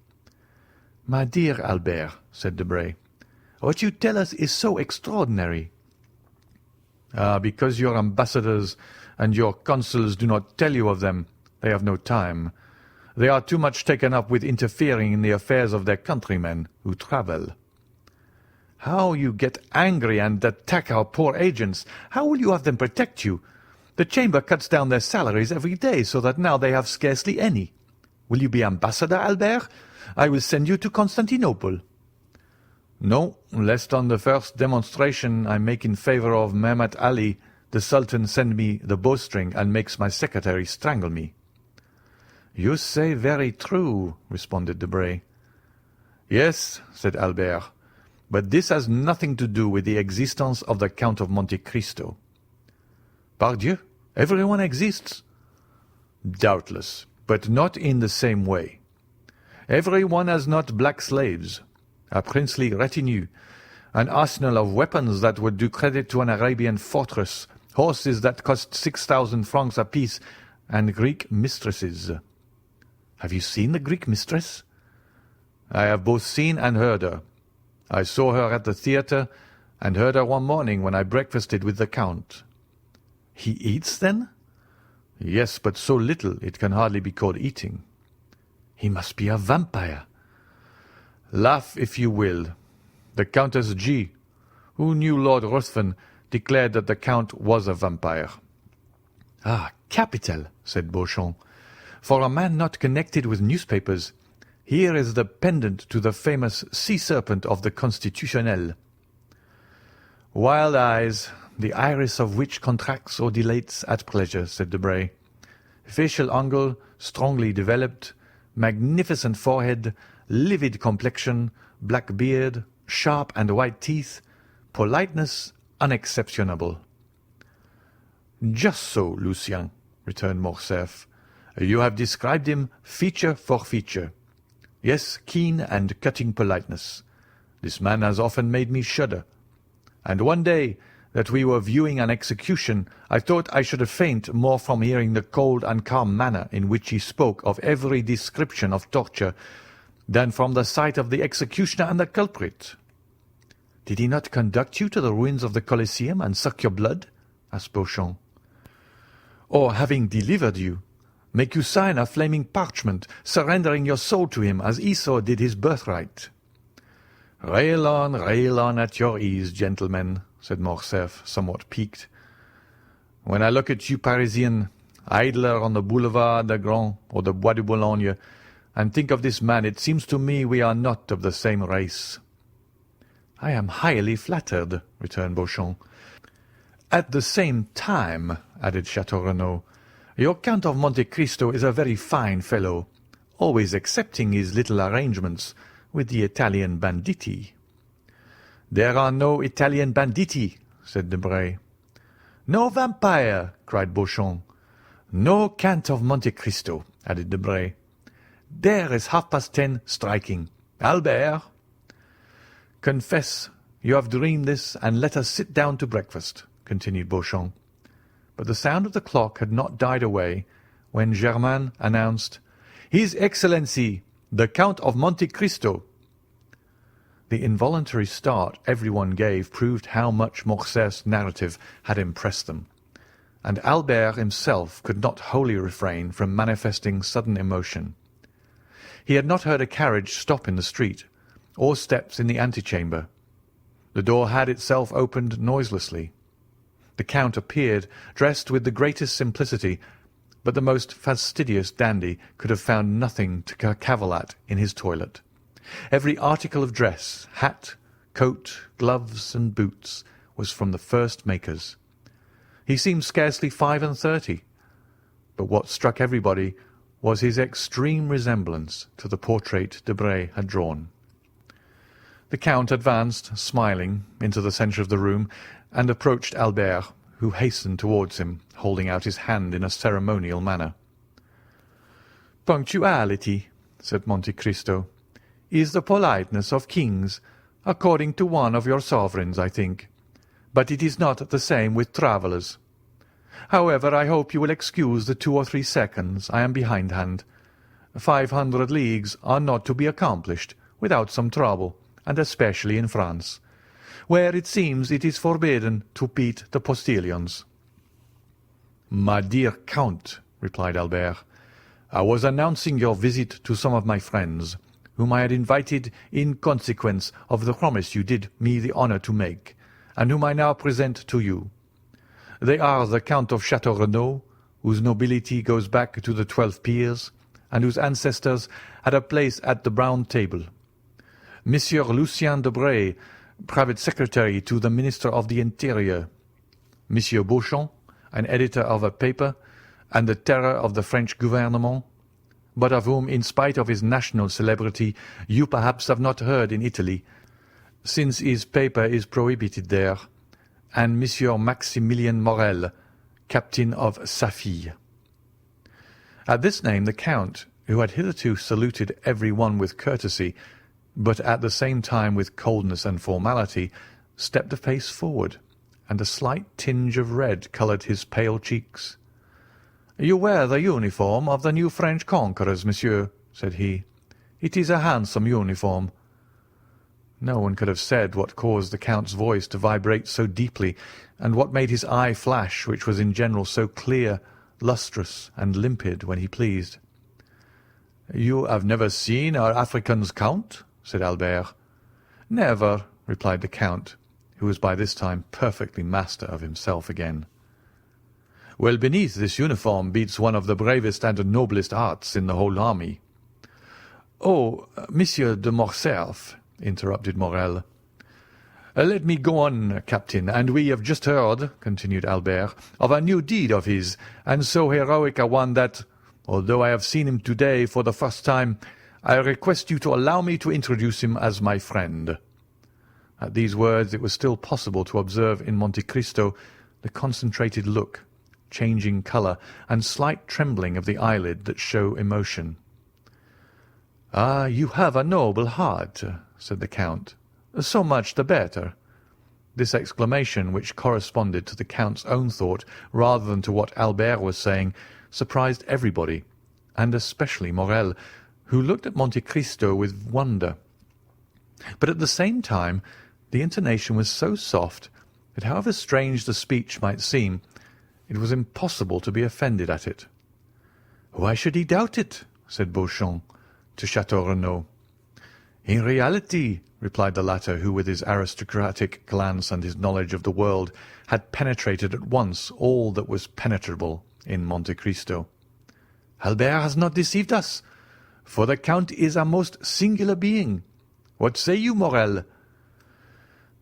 B: "My dear Albert," said Debray, "what you tell us is so extraordinary." "Ah, because your ambassadors and your consuls do not tell you of them. They have no time. They are too much taken up with interfering in the affairs of their countrymen who travel." "How you get angry and attack our poor agents! How will you have them protect you? The Chamber cuts down their salaries every day, so that now they have scarcely any. Will you be ambassador, Albert? I will send you to Constantinople." "No, lest on the first demonstration I make in favour of Mehmet Ali, the Sultan send me the bowstring and makes my secretary strangle me." "You say very true," responded Debray. "Yes," said Albert, "but this has nothing to do with the existence of the Count of Monte Cristo." "Pardieu, everyone exists." "Doubtless, but not in the same way. Everyone has not black slaves, a princely retinue, an arsenal of weapons that would do credit to an Arabian fortress, horses that cost 6,000 francs apiece, and Greek mistresses." "Have you seen the Greek mistress?" "I have both seen and heard her. I saw her at the theatre, and heard her one morning when I breakfasted with the Count." "He eats, then?" "Yes, but so little it can hardly be called eating." "He must be a vampire." "Laugh if you will. The Countess G., who knew Lord Ruthven, declared that the Count was a vampire." "Ah, capital," said Beauchamp. "For a man not connected with newspapers, here is the pendant to the famous sea serpent of the Constitutionnel." "Wild eyes, the iris of which contracts or dilates at pleasure," said Debray. "Facial angle strongly developed, magnificent forehead, livid complexion, black beard, sharp and white teeth, politeness unexceptionable." "Just so, Lucien," returned Morcerf. "You have described him feature for feature. Yes, keen and cutting politeness. This man has often made me shudder. And one day that we were viewing an execution, I thought I should faint more from hearing the cold and calm manner in which he spoke of every description of torture than from the sight of the executioner and the culprit." "Did he not conduct you to the ruins of the Colosseum and suck your blood?" asked Beauchamp. "Or, having delivered you, make you sign a flaming parchment, surrendering your soul to him as Esau did his birthright?" Rail on at your ease, gentlemen," said Morcerf, somewhat piqued. "When I look at you Parisian, idler on the Boulevard de Grand or the Bois de Boulogne, and think of this man, it seems to me we are not of the same race." "I am highly flattered," returned Beauchamp. "At the same time," added Chateau Renaud, "your Count of Monte Cristo is a very fine fellow, always accepting his little arrangements with the Italian banditti." "There are no Italian banditti," said Debray. "No vampire," cried Beauchamp. "No Count of Monte Cristo," added Debray. "There is 10:30 striking. Albert!" "Confess you have dreamed this, and let us sit down to breakfast," continued Beauchamp. But the sound of the clock had not died away when Germain announced, "His Excellency, the Count of Monte Cristo." The involuntary start everyone gave proved how much Morcerf's narrative had impressed them, and Albert himself could not wholly refrain from manifesting sudden emotion. He had not heard a carriage stop in the street, or steps in the antechamber. The door had itself opened noiselessly. The Count appeared, dressed with the greatest simplicity, but the most fastidious dandy could have found nothing to cavil at in his toilet. Every article of dress, hat, coat, gloves, and boots, was from the first makers. He seemed scarcely 35, but what struck everybody was his extreme resemblance to the portrait Debray had drawn. The Count advanced, smiling, into the centre of the room, and approached Albert, who hastened towards him, holding out his hand in a ceremonial manner. "Punctuality," said Monte Cristo, "is the politeness of kings, according to one of your sovereigns, I think. But it is not the same with travellers. However, I hope you will excuse the 2 or 3 seconds I am behindhand. 500 leagues are not to be accomplished without some trouble, and especially in France, where it seems it is forbidden to beat the postilions." "My dear Count," replied Albert, "I was announcing your visit to some of my friends, whom I had invited in consequence of the promise you did me the honour to make, and whom I now present to you. They are the Count of Château-Renaud, whose nobility goes back to the 12 peers, and whose ancestors had a place at the Round Table. Monsieur Lucien Debray, private secretary to the Minister of the Interior. Monsieur Beauchamp, an editor of a paper, and the terror of the French gouvernement, but of whom, in spite of his national celebrity, you perhaps have not heard in Italy, since his paper is prohibited there, and Monsieur Maximilien Morel, captain of Safille." At this name the Count, who had hitherto saluted every one with courtesy, but at the same time with coldness and formality, stepped a pace forward, and a slight tinge of red coloured his pale cheeks. "You wear the uniform of the new French conquerors, monsieur," said he. "It is a handsome uniform." No one could have said what caused the Count's voice to vibrate so deeply, and what made his eye flash, which was in general so clear, lustrous, and limpid when he pleased. "You have never seen our Africans, Count?" said Albert. "Never," replied the Count, who was by this time perfectly master of himself again. "Well, beneath this uniform beats one of the bravest and noblest hearts in the whole army." "Oh, Monsieur de Morcerf," interrupted Morel. "Let me go on, Captain, and we have just heard," continued Albert, "of a new deed of his, and so heroic a one that, although I have seen him today for the first time, I request you to allow me to introduce him as my friend." At these words it was still possible to observe in Monte Cristo the concentrated look, changing colour, and slight trembling of the eyelid that show emotion. "Ah, you have a noble heart," said the Count. "So much the better." This exclamation, which corresponded to the Count's own thought rather than to what Albert was saying, surprised everybody, and especially Morel, who looked at Monte Cristo with wonder. But at the same time the intonation was so soft that, however strange the speech might seem, it was impossible to be offended at it. "Why should he doubt it?" said Beauchamp to Château-Renaud. "In reality," replied the latter, who with his aristocratic glance and his knowledge of the world had penetrated at once all that was penetrable in Monte Cristo, "Albert has not deceived us, for the Count is a most singular being. What say you, Morel?"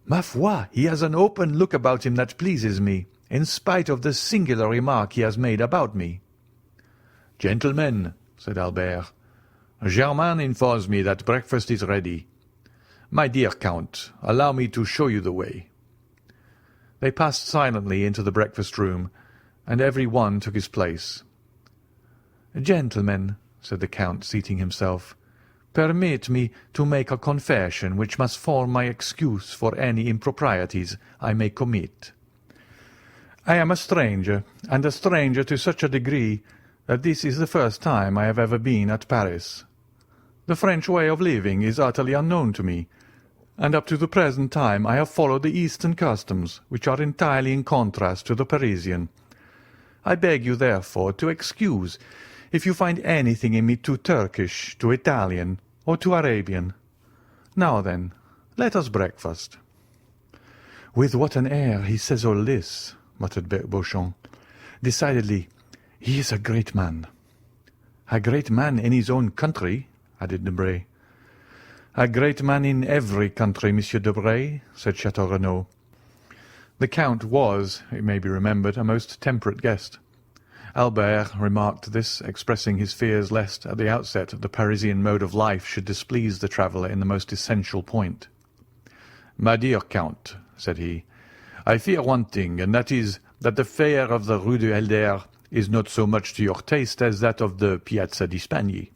B: "Ma foi, he has an open look about him that pleases me, in spite of the singular remark he has made about me." "Gentlemen," said Albert, "Germain informs me that breakfast is ready. My dear Count, allow me to show you the way." They passed silently into the breakfast-room, and every one took his place. "Gentlemen," said the Count, seating himself, "permit me to make a confession which must form my excuse for any improprieties I may commit. I am a stranger, and a stranger to such a degree that this is the first time I have ever been at Paris. The French way of living is utterly unknown to me, and up to the present time I have followed the Eastern customs, which are entirely in contrast to the Parisian. I beg you, therefore, to excuse if you find anything in me too Turkish, too Italian, or too Arabian. Now then, let us breakfast." "With what an air he says all this," muttered Beauchamp. "Decidedly, he is a great man." "A great man in his own country," added Debray. "A great man in every country, Monsieur Debray," said Chateau Renaud. The Count was, it may be remembered, a most temperate guest. Albert remarked this, expressing his fears lest, at the outset, the Parisian mode of life should displease the traveller in the most essential point. "My dear Count," said he, "I fear one thing, and that is that the fare of the Rue du Helder is not so much to your taste as that of the Piazza di Spagna.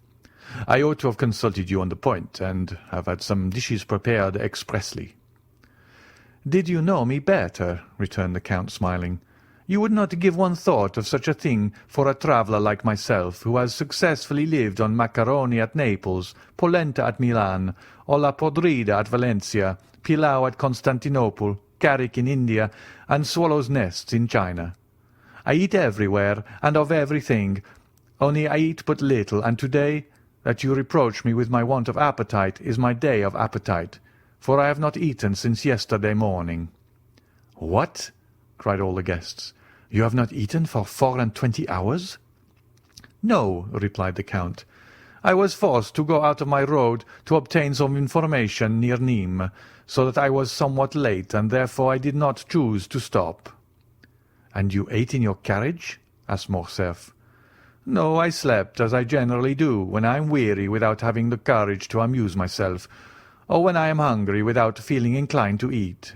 B: I ought to have consulted you on the point, and have had some dishes prepared expressly." "Did you know me better," returned the Count, smiling, "you would not give one thought of such a thing for a traveller like myself, who has successfully lived on macaroni at Naples, polenta at Milan, olla podrida at Valencia, pilau at Constantinople, carrick in India, and swallows' nests in China. I eat everywhere, and of everything, only I eat but little, and to-day, that you reproach me with my want of appetite, is my day of appetite, for I have not eaten since yesterday morning." "What!" cried all the guests. "You have not eaten for 24 hours?" "No," replied the Count. "I was forced to go out of my road to obtain some information near Nîmes, so that I was somewhat late, and therefore I did not choose to stop." "And you ate in your carriage?" asked Morcerf. "No, I slept, as I generally do, when I am weary without having the courage to amuse myself, or when I am hungry without feeling inclined to eat."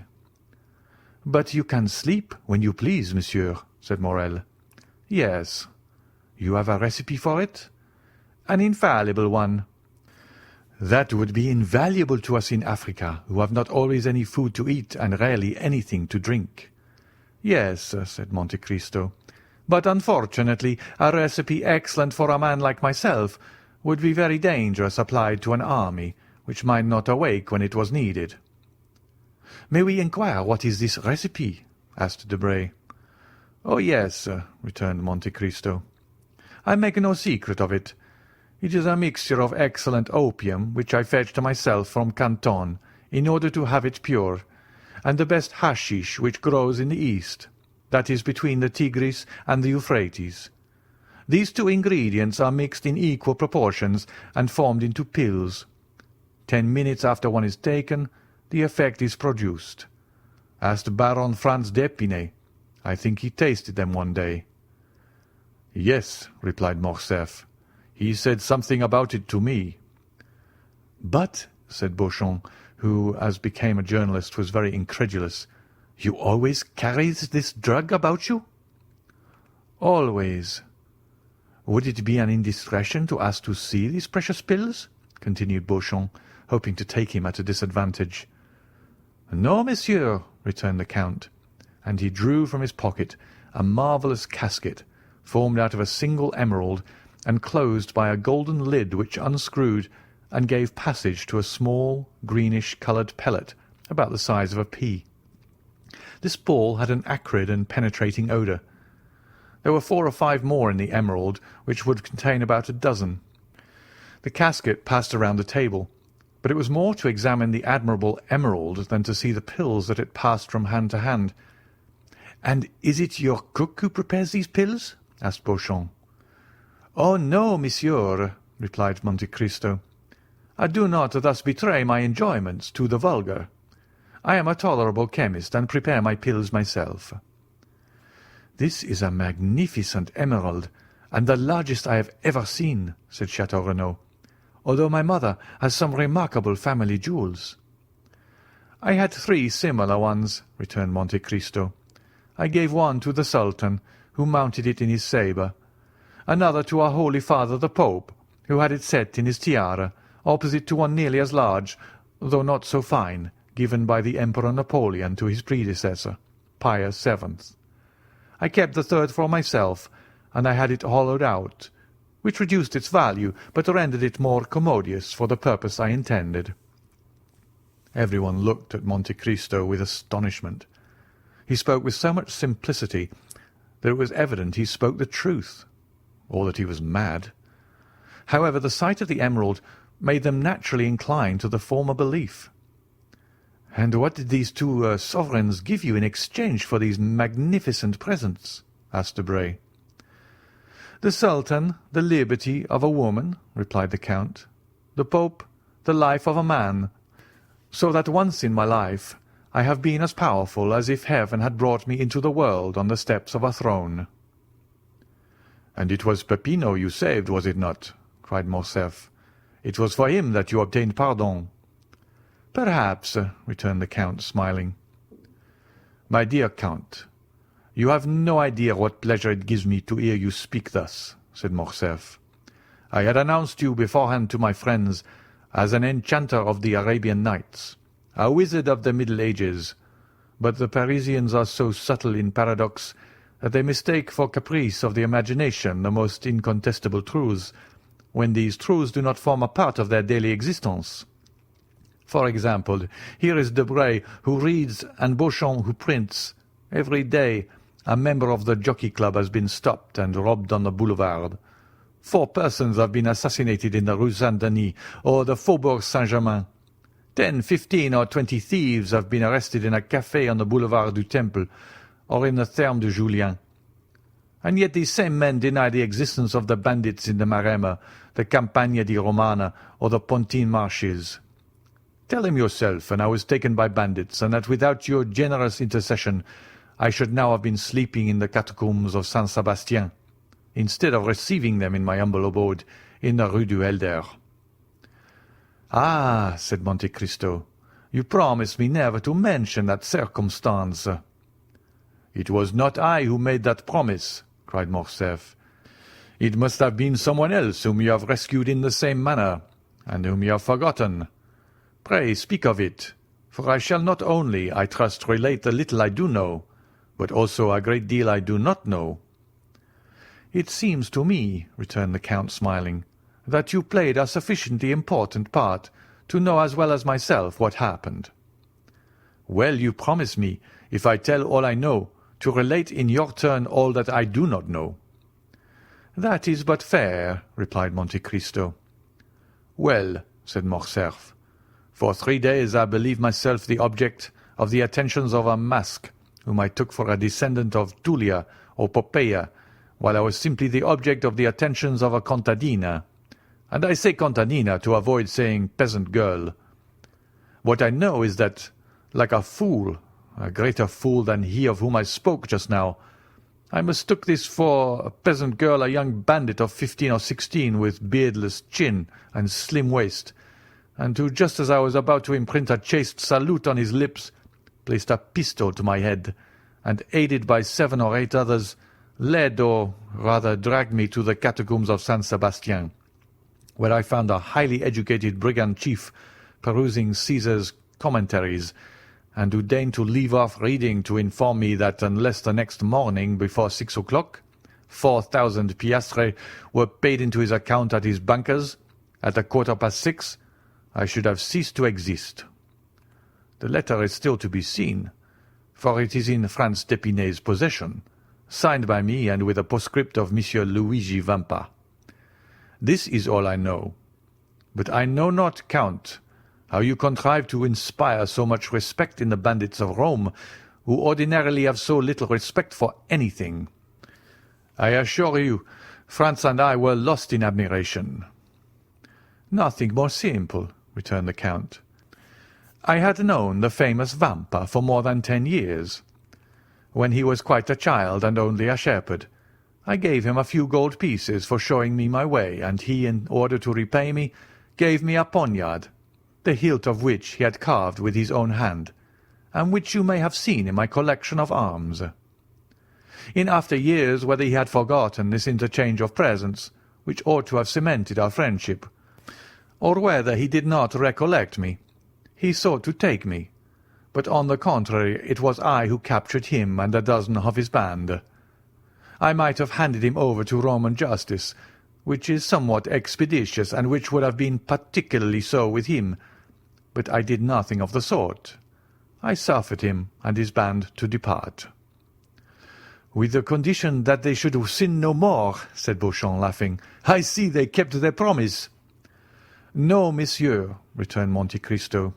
B: "But you can sleep when you please, monsieur," said Morrel. "Yes." "You have a recipe for it?" "An infallible one." "That would be invaluable to us in Africa, who have not always any food to eat and rarely anything to drink." "Yes," said Monte Cristo, "but unfortunately a recipe excellent for a man like myself would be very dangerous applied to an army, which might not awake when it was needed." "May we inquire what is this recipe?" asked Debray. "Oh, yes," returned Monte Cristo. "I make no secret of it. It is a mixture of excellent opium, which I fetched myself from Canton, in order to have it pure, and the best hashish which grows in the East, that is between the Tigris and the Euphrates. These two ingredients are mixed in equal proportions and formed into pills. 10 minutes after one is taken, the effect is produced. Ask Baron Franz d'Épinay. I think he tasted them one day." "Yes," replied Morcerf. "He said something about it to me." "But," said Beauchamp, who, as became a journalist, was very incredulous, "you always carry this drug about you?" "Always." "Would it be an indiscretion to ask to see these precious pills?" continued Beauchamp, hoping to take him at a disadvantage. "No, monsieur," returned the Count, and he drew from his pocket a marvellous casket, formed out of a single emerald, and closed by a golden lid which unscrewed and gave passage to a small, greenish-coloured pellet about the size of a pea. This ball had an acrid and penetrating odour. There were 4 or 5 more in the emerald, which would contain about a dozen. The casket passed around the table, but it was more to examine the admirable emerald than to see the pills that it passed from hand to hand. "And is it your cook who prepares these pills?" asked Beauchamp. "Oh, no, monsieur," replied Monte Cristo. "I do not thus betray my enjoyments to the vulgar. I am a tolerable chemist, and prepare my pills myself." "This is a magnificent emerald, and the largest I have ever seen," said Chateau Renaud, "although my mother has some remarkable family jewels." "I had 3 similar ones," returned Monte Cristo. "I gave one to the Sultan, who mounted it in his sabre, another to our Holy Father the Pope, who had it set in his tiara, opposite to one nearly as large, though not so fine, given by the Emperor Napoleon to his predecessor, Pius VII. I kept the 3rd for myself, and I had it hollowed out, which reduced its value, but rendered it more commodious for the purpose I intended." Everyone looked at Monte Cristo with astonishment. He spoke with so much simplicity that it was evident he spoke the truth. or that he was mad. However, the sight of the emerald made them naturally incline to the former belief. "And what did these two sovereigns give you in exchange for these magnificent presents?" asked Debray. "The Sultan, the liberty of a woman," replied the Count. "The Pope, the life of a man, so that once in my life I have been as powerful as if heaven had brought me into the world on the steps of a throne." "And it was Peppino you saved, was it not?" cried Morcerf. "It was for him that you obtained pardon." "Perhaps," returned the Count, smiling. "My dear Count, you have no idea what pleasure it gives me to hear you speak thus," said Morcerf. "I had announced you beforehand to my friends as an enchanter of the Arabian Nights, a wizard of the Middle Ages, but the Parisians are so subtle in paradox that they mistake for caprice of the imagination the most incontestable truths, when these truths do not form a part of their daily existence. For example, here is Debray who reads and Beauchamp who prints. Every day a member of the Jockey Club has been stopped and robbed on the boulevard. 4 persons have been assassinated in the Rue Saint-Denis or the Faubourg Saint-Germain. 10, 15, or 20 thieves have been arrested in a café on the Boulevard du Temple or in the Therme de Julien. And yet these same men deny the existence of the bandits in the Maremma, the Campagna di Romana, or the Pontine marshes. Tell him yourself, and I was taken by bandits, and that without your generous intercession I should now have been sleeping in the Catacombs of Saint Sebastian, instead of receiving them in my humble abode in the Rue du Helder." "Ah," said Monte Cristo, "you promised me never to mention that circumstance." "It was not I who made that promise," cried Morcerf. "It must have been someone else whom you have rescued in the same manner, and whom you have forgotten. Pray speak of it, for I shall not only, I trust, relate the little I do know, but also a great deal I do not know." "It seems to me," returned the Count, smiling, "that you played a sufficiently important part to know as well as myself what happened." "Well, you promise me, if I tell all I know, to relate in your turn all that I do not know." "That is but fair," replied Monte Cristo. "Well," said Morcerf, "for 3 days I believed myself the object of the attentions of a mask, whom I took for a descendant of Tullia or Poppaea, while I was simply the object of the attentions of a contadina. And I say contadina to avoid saying peasant girl. What I know is that, like a fool, a greater fool than he of whom I spoke just now, I mistook this for a peasant girl, a young bandit of 15 or 16, with beardless chin and slim waist, and who, just as I was about to imprint a chaste salute on his lips, placed a pistol to my head, and, aided by 7 or 8 others, led, or rather dragged me to the Catacombs of Saint Sebastian, where I found a highly educated brigand chief perusing Caesar's commentaries, and who deigned to leave off reading to inform me that unless the next morning before 6 o'clock 4,000 piastres were paid into his account at his banker's at 6:15, I should have ceased to exist. The letter is still to be seen, for it is in Franz d'Épinay's possession, signed by me and with a postscript of Monsieur Luigi Vampa. This is all I know. But I know not, Count, how you contrive to inspire so much respect in the bandits of Rome, who ordinarily have so little respect for anything. I assure you, Franz and I were lost in admiration." "Nothing more simple," returned the Count. "I had known the famous Vampa for more than 10 years. When he was quite a child and only a shepherd, I gave him a few gold pieces for showing me my way, and he, in order to repay me, gave me a poniard, the hilt of which he had carved with his own hand, and which you may have seen in my collection of arms. In after years, whether he had forgotten this interchange of presents, which ought to have cemented our friendship, or whether he did not recollect me, he sought to take me, but on the contrary it was I who captured him and a dozen of his band. I might have handed him over to Roman justice, which is somewhat expeditious, and which would have been particularly so with him, but I did nothing of the sort. I suffered him and his band to depart." "With the condition that they should sin no more," said Beauchamp, laughing. "I see they kept their promise." "No, monsieur," returned Monte Cristo,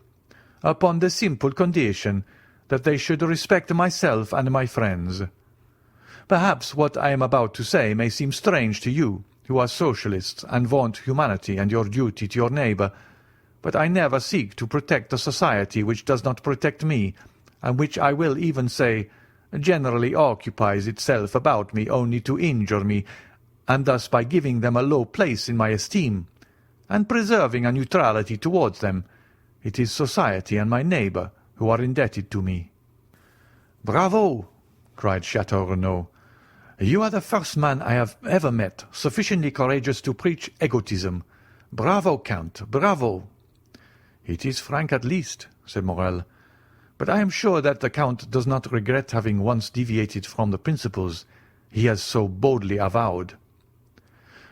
B: "upon the simple condition that they should respect myself and my friends. Perhaps what I am about to say may seem strange to you, who are socialists and want humanity and your duty to your neighbour, but I never seek to protect a society which does not protect me, and which I will even say generally occupies itself about me only to injure me, and thus by giving them a low place in my esteem, and preserving a neutrality towards them, it is society and my neighbour who are indebted to me." "Bravo!" cried Chateau Renaud. "You are the first man I have ever met sufficiently courageous to preach egotism. Bravo, Count, bravo!" "It is frank at least," said Morrel. "But I am sure that the Count does not regret having once deviated from the principles he has so boldly avowed."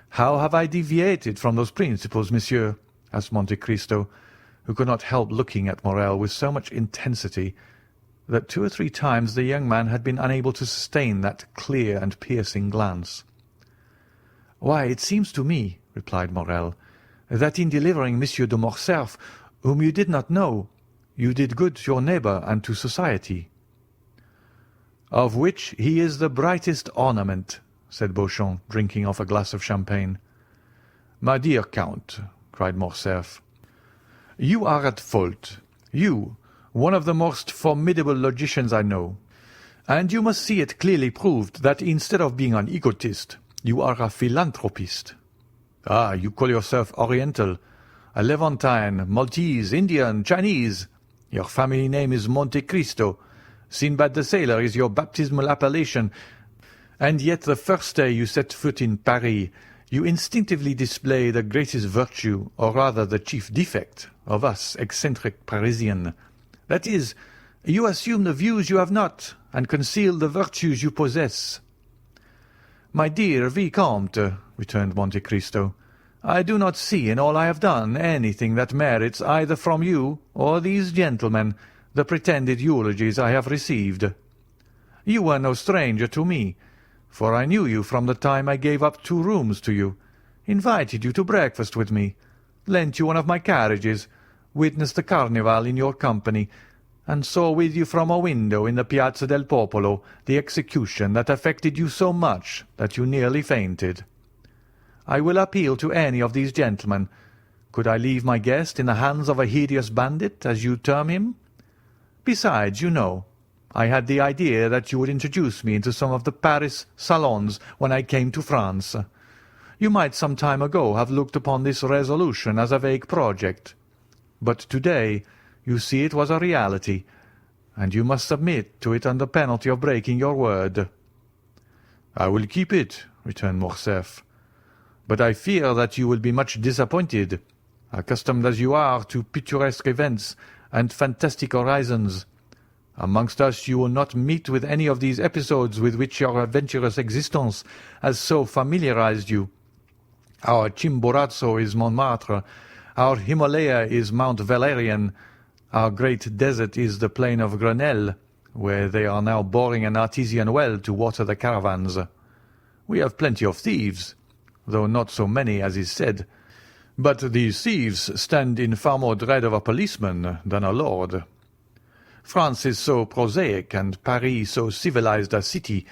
B: "How have I deviated from those principles, monsieur?" asked Monte Cristo, who could not help looking at Morrel with so much intensity that 2 or 3 times the young man had been unable to sustain that clear and piercing glance. "Why, it seems to me," replied Morrel, "that in delivering Monsieur de Morcerf, whom you did not know, you did good to your neighbour and to society." "Of which he is the brightest ornament," said Beauchamp, drinking off a glass of champagne. "My dear Count," cried Morcerf, "you are at fault. You, one of the most formidable logicians I know. And you must see it clearly proved that instead of being an egotist, you are a philanthropist. Ah, you call yourself Oriental, a Levantine, Maltese, Indian, Chinese. Your family name is Monte Cristo. Sinbad the sailor is your baptismal appellation. And yet the first day you set foot in Paris, you instinctively display the greatest virtue, or rather the chief defect, of us eccentric Parisians. That is, you assume the views you have not, and conceal the virtues you possess." "My dear Vicomte," returned Monte Cristo, "I do not see in all I have done anything that merits either from you or these gentlemen the pretended eulogies I have received. You were no stranger to me, for I knew you from the time I gave up 2 rooms to you, invited you to breakfast with me, lent you one of my carriages, witnessed the Carnival in your company, and saw with you from a window in the Piazza del Popolo the execution that affected you so much that you nearly fainted. I will appeal to any of these gentlemen. Could I leave my guest in the hands of a hideous bandit, as you term him? Besides, you know, I had the idea that you would introduce me into some of the Paris salons when I came to France. You might some time ago have looked upon this resolution as a vague project. But today you see it was a reality, and you must submit to it under penalty of breaking your word." "I will keep it," returned Morcerf, "but I fear that you will be much disappointed, accustomed as you are to picturesque events and fantastic horizons. Amongst us you will not meet with any of these episodes with which your adventurous existence has so familiarized you. Our Chimborazo is Montmartre, our Himalaya is Mount Valerian, our great desert is the plain of Grenelle, where they are now boring an artesian well to water the caravans. We have plenty of thieves, though not so many as is said, but these thieves stand in far more dread of a policeman than a lord. France is so prosaic and Paris so civilized a city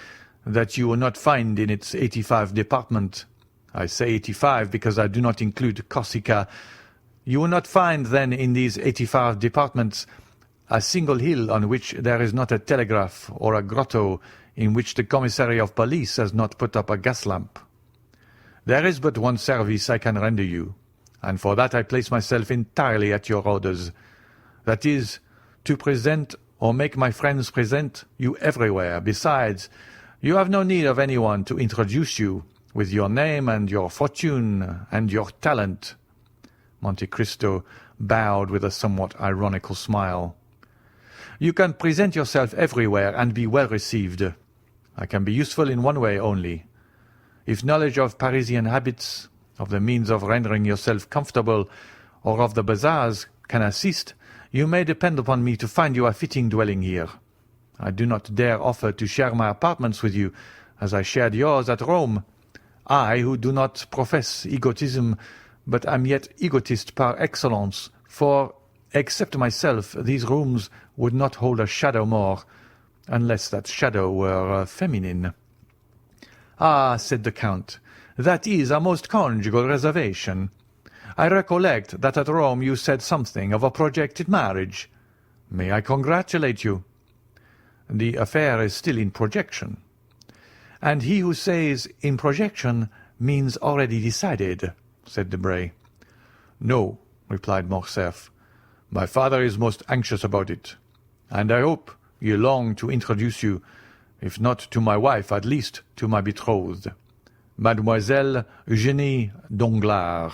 B: that you will not find in its 85 department. I say 85 because I do not include Corsica. You will not find, then, in these 85 departments, a single hill on which there is not a telegraph, or a grotto in which the commissary of police has not put up a gas lamp. There is but one service I can render you, and for that I place myself entirely at your orders. That is, to present, or make my friends present, you everywhere. Besides, you have no need of anyone to introduce you, with your name and your fortune and your talent." Monte Cristo bowed with a somewhat ironical smile. "You can present yourself everywhere and be well received. I can be useful in one way only. If knowledge of Parisian habits, of the means of rendering yourself comfortable, or of the bazaars can assist, you may depend upon me to find you a fitting dwelling here.
C: I do not dare offer to share my apartments with you, as I shared yours at Rome. I, who do not profess egotism, but am yet egotist par excellence, for, except myself, these rooms would not hold a shadow more, unless that shadow were feminine." "Ah," said the Count, "that is a most conjugal reservation. I recollect that at Rome you said something of a projected marriage. May I congratulate you?" "The affair is still in projection." "And he who says in projection means already decided," said Debray. "No," replied Morcerf. "My father is most anxious about it, and I hope he long to introduce you, if not to my wife, at least to my betrothed, Mademoiselle Eugénie Danglars."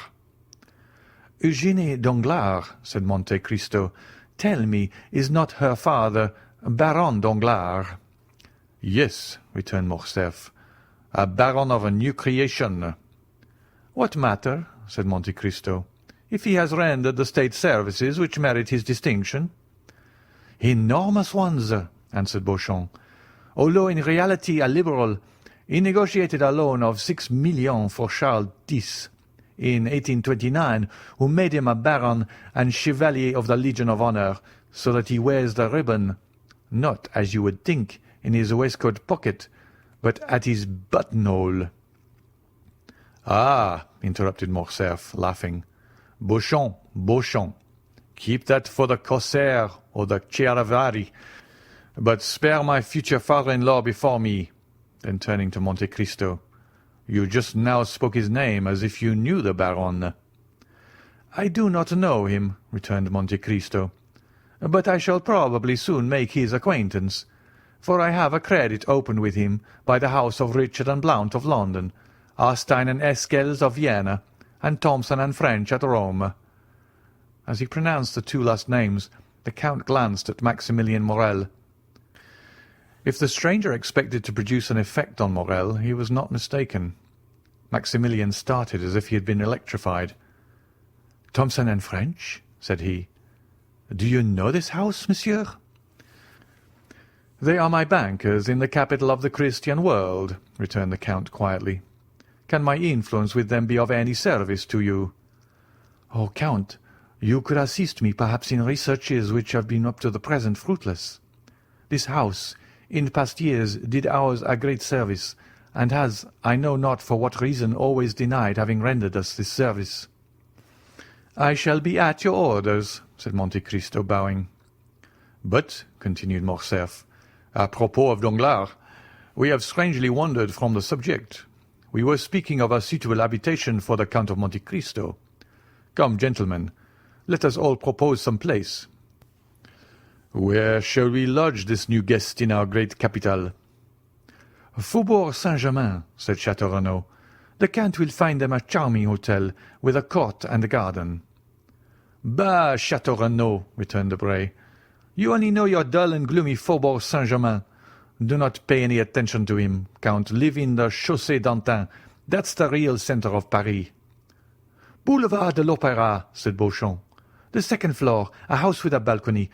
C: "Eugénie Danglars," said Monte Cristo. "Tell me, is not her father Baron Danglars?" "Yes," returned Morcerf, "a baron of a new creation." "What matter," said Monte Cristo, "if he has rendered the state services which merit his distinction?" "Enormous ones," answered Beauchamp. "Although in reality a liberal, he negotiated a loan of 6 millions for Charles X in 1829, who made him a baron and chevalier of the Legion of Honor, so that he wears the ribbon, not, as you would think, in his waistcoat pocket, but at his buttonhole." "Ah," interrupted Morcerf, laughing, "Beauchamp, Beauchamp, keep that for the Corsair or the Chiaravari, but spare my future father-in-law before me." Then turning to Monte Cristo, "You just now spoke his name as if you knew the Baron." "I do not know him," returned Monte Cristo, "but I shall probably soon make his acquaintance, for I have a credit opened with him by the house of Richard and Blount of London, Arstein and Esquels of Vienna, and Thomson and French at Rome." As he pronounced the two last names, the Count glanced at Maximilien Morrel. If the stranger expected to produce an effect on Morrel, he was not mistaken. Maximilien started as if he had been electrified. "Thomson and French?" said he. "Do you know this house, monsieur?" "They are my bankers in the capital of the Christian world," returned the Count quietly. "Can my influence with them be of any service to you?" "Oh, Count, you could assist me perhaps in researches which have been up to the present fruitless. This house, in past years, did ours a great service, and has, I know not for what reason, always denied having rendered us this service." "I shall be at your orders," said Monte Cristo, bowing. "But," continued Morcerf, "apropos of Danglars, we have strangely wandered from the subject. We were speaking of a suitable habitation for the Count of Monte Cristo. Come, gentlemen, let us all propose some place. Where shall we lodge this new guest in our great capital?" "Faubourg Saint-Germain," said Château Renaud. "The Count will find them a charming hotel, with a court and a garden." "Bah, Château Renaud," returned Debray. "You only know your dull and gloomy Faubourg Saint-Germain. Do not pay any attention to him, Count. Live in the Chaussée d'Antin. That's the real centre of Paris." "Boulevard de l'Opéra," said Beauchamp. "The second floor, a house with a balcony.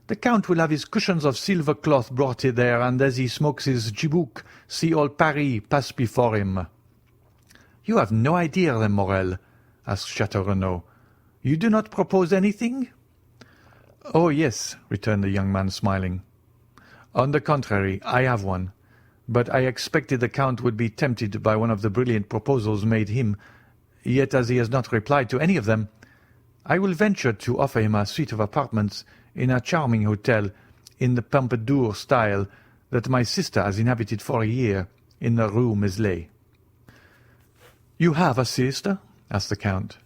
C: The Count will have his cushions of silver cloth brought there, and as he smokes his chibouk, see all Paris pass before him." "You have no idea, then, Morrel?" asked Château Renaud. "You do not propose anything?" "Oh, yes," returned the young man, smiling. "On the contrary, I have one, but I expected the Count would be tempted by one of the brilliant proposals made him, yet as he has not replied to any of them, I will venture to offer him a suite of apartments in a charming hotel in the Pompadour style that my sister has inhabited for a year in the Rue Meslay." "You have a sister?" asked the Count.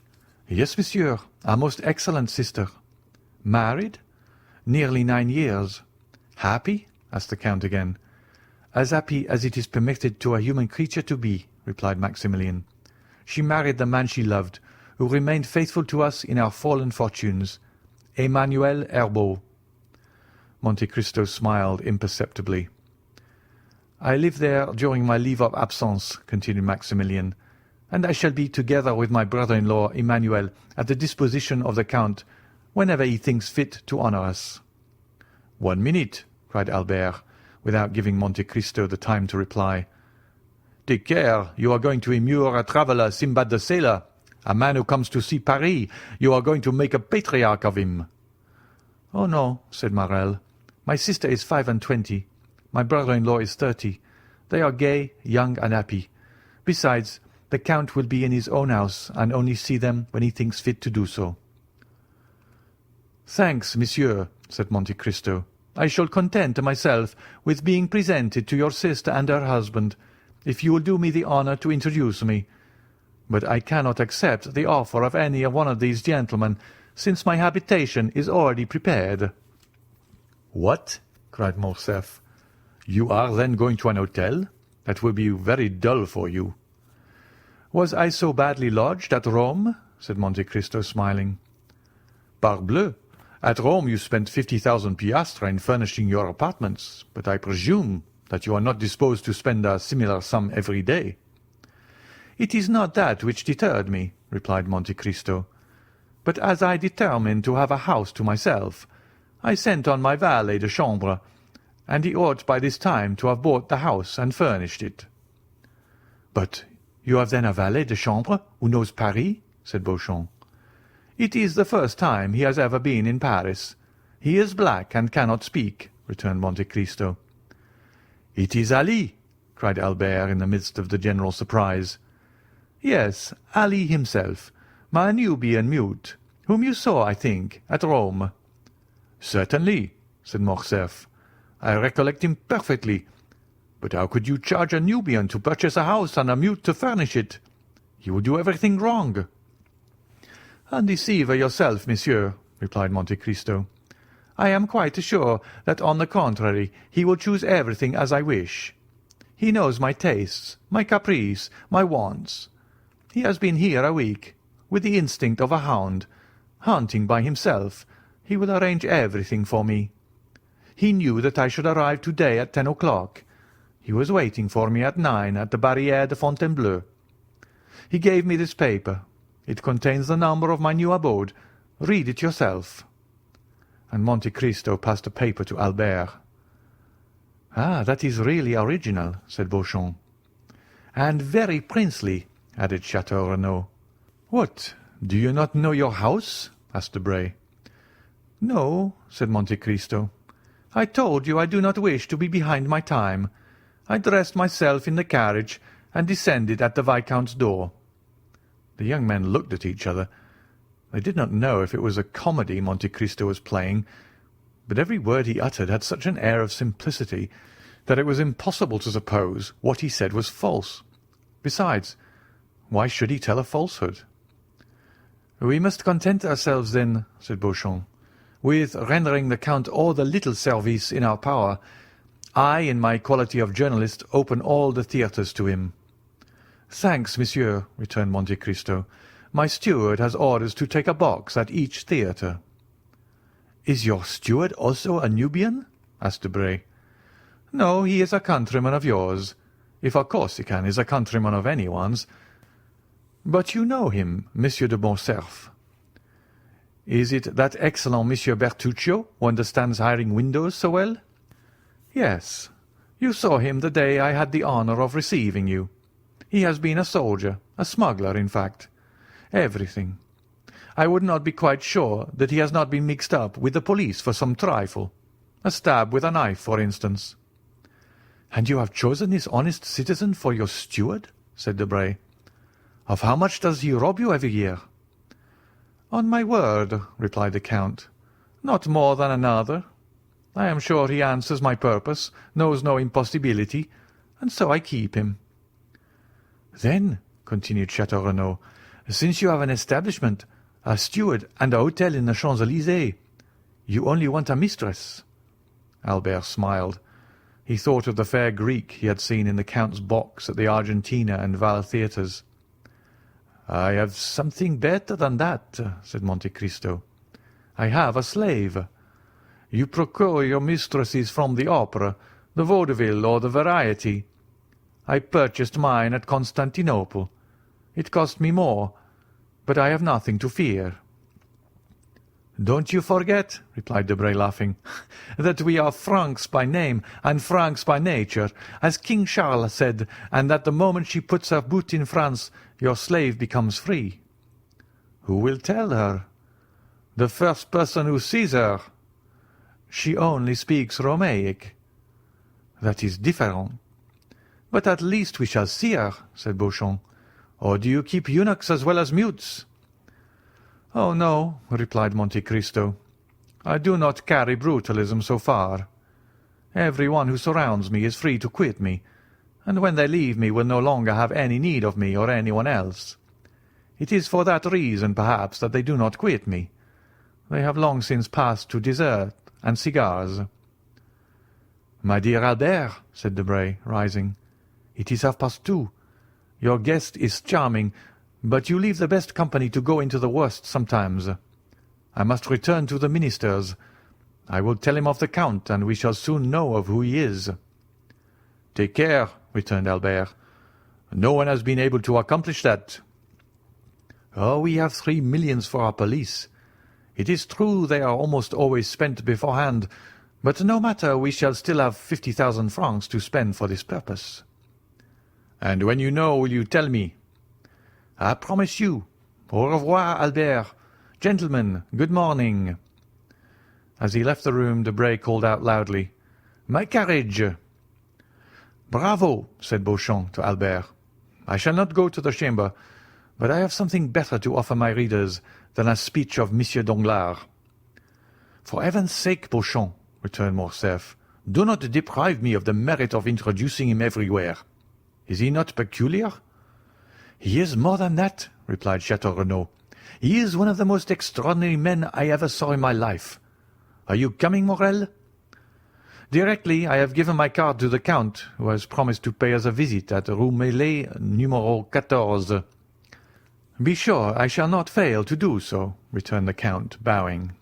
C: "Yes, monsieur, a most excellent sister." "Married?" "Nearly 9 years." "Happy?" asked the Count again. "As happy as it is permitted to a human creature to be," replied Maximilien. "She married the man she loved, who remained faithful to us in our fallen fortunes, Emmanuel Herbaut." Monte Cristo smiled imperceptibly. "I live there during my leave of absence," continued Maximilien, "and I shall be, together with my brother-in-law Emmanuel, at the disposition of the Count whenever he thinks fit to honour us." "1 minute," cried Albert.
B: without giving Monte Cristo the time to reply. "Take care, you are going to immure a traveller, Sinbad the sailor. A man who comes to see Paris, you are going to make a patriarch of him." "Oh, no," said Morel. "My sister is 25. My brother-in-law is 30. They are gay, young, and happy. Besides, the Count will be in his own house, and only see them when he thinks fit to do so." "Thanks, monsieur," said Monte Cristo. "I shall content myself with being presented to your sister and her husband, if you will do me the honour to introduce me. But I cannot accept the offer of any one of these gentlemen, since my habitation is already prepared." "What?" cried Morcerf. "You are then going to an hotel? That will be very dull for you." "Was I so badly lodged at Rome?" said Monte Cristo, smiling. "Parbleu! At Rome you spent 50,000 piastres in furnishing your apartments, but I presume that you are not disposed to spend a similar sum every day." "It is not that which deterred me," replied Monte Cristo. "But as I determined to have a house to myself, I sent on my valet de chambre, and he ought by this time to have bought the house and furnished it." "But you have then a valet de chambre who knows Paris?" said Beauchamp. "It is the first time he has ever been in Paris. He is black and cannot speak," returned Monte Cristo. "It is Ali!" cried Albert in the midst of the general surprise. "Yes, Ali himself, my Nubian mute, whom you saw, I think, at Rome." "Certainly," said Morcerf. "I recollect him perfectly. But how could you charge a Nubian to purchase a house and a mute to furnish it? You would do everything wrong." "Undeceive yourself, monsieur," replied Monte Cristo. "I am quite sure that, on the contrary, he will choose everything as I wish. He knows my tastes, my caprice, my wants. He has been here a week. With the instinct of a hound, hunting by himself, he will arrange everything for me. He knew that I should arrive to-day at 10 o'clock. He was waiting for me at 9 at the Barrière de Fontainebleau. He gave me this paper. It contains the number of my new abode. Read it yourself." And Monte Cristo passed a paper to Albert. "Ah, that is really original," said Beauchamp. "And very princely," added Château Renaud. "What, do you not know your house?" asked Debray. "No," said Monte Cristo. "I told you I do not wish to be behind my time. I dressed myself in the carriage and descended at the Viscount's door." The young men looked at each other. They did not know if it was a comedy Monte Cristo was playing, but every word he uttered had such an air of simplicity that it was impossible to suppose what he said was false. Besides, why should he tell a falsehood? "We must content ourselves, then," said Beauchamp, "with rendering the Count all the little service in our power. I, in my quality of journalist, open all the theatres to him." "Thanks, monsieur," returned Monte Cristo. "My steward has orders to take a box at each theatre." "Is your steward also a Nubian?" asked Debray. "No, he is a countryman of yours, if a Corsican is a countryman of anyone's. But you know him, Monsieur de Morcerf." "Is it that excellent Monsieur Bertuccio, who understands hiring windows so well?" "Yes. You saw him the day I had the honour of receiving you. He has been a soldier, a smuggler, in fact. Everything. I would not be quite sure that he has not been mixed up with the police for some trifle. A stab with a knife, for instance." "And you have chosen this honest citizen for your steward?" said Debray. "Of how much does he rob you every year?" "On my word," replied the Count, "not more than another. I am sure he answers my purpose, knows no impossibility, and so I keep him." "Then," continued Château Renaud, "since you have an establishment, a steward, and a hotel in the Champs-Élysées, you only want a mistress." Albert smiled. He thought of the fair Greek he had seen in the Count's box at the Argentina and Val theatres. "I have something better than that," said Monte Cristo. "I have a slave. You procure your mistresses from the opera, the vaudeville, or the variety. I purchased mine at Constantinople. It cost me more, but I have nothing to fear." "Don't you forget," replied Debray, laughing, "that we are Franks by name and Franks by nature, as King Charles said, and that the moment she puts her boot in France, your slave becomes free." "Who will tell her?" "The first person who sees her." "She only speaks Romaic." "That is different." "But at least we shall see her," said Beauchamp. "Or do you keep eunuchs as well as mutes?" "Oh, no," replied Monte Cristo. "I do not carry brutalism so far. Every one who surrounds me is free to quit me, and when they leave me will no longer have any need of me or anyone else. It is for that reason, perhaps, that they do not quit me. They have long since passed to dessert and cigars." "My dear Albert," said Debray, rising, "it is 2:30. Your guest is charming, but you leave the best company to go into the worst sometimes. I must return to the minister's. I will tell him of the Count, and we shall soon know of who he is." "Take care," returned Albert. "No one has been able to accomplish that." "Oh, we have 3 millions for our police. It is true they are almost always spent beforehand, but no matter, we shall still have 50,000 francs to spend for this purpose." "And when you know, will you tell me?" "I promise you. Au revoir, Albert. Gentlemen, good morning." As he left the room, Debray called out loudly, "My carriage!" "Bravo!" said Beauchamp to Albert. "I shall not go to the chamber, but I have something better to offer my readers than a speech of Monsieur Danglars." "For heaven's sake, Beauchamp," returned Morcerf, "do not deprive me of the merit of introducing him everywhere. Is he not peculiar?" "He is more than that," replied Chateau Renaud. "He is one of the most extraordinary men I ever saw in my life. Are you coming, Morel?" "Directly. I have given my card to the Count, who has promised to pay us a visit at Rue Meslay, numéro 14. "Be sure I shall not fail to do so," returned the Count, bowing.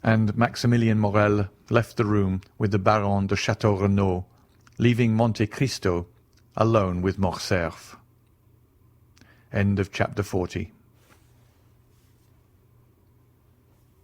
B: And Maximilien Morel left the room with the Baron de Chateau Renaud, leaving Monte Cristo alone with Morcerf. End of chapter 40.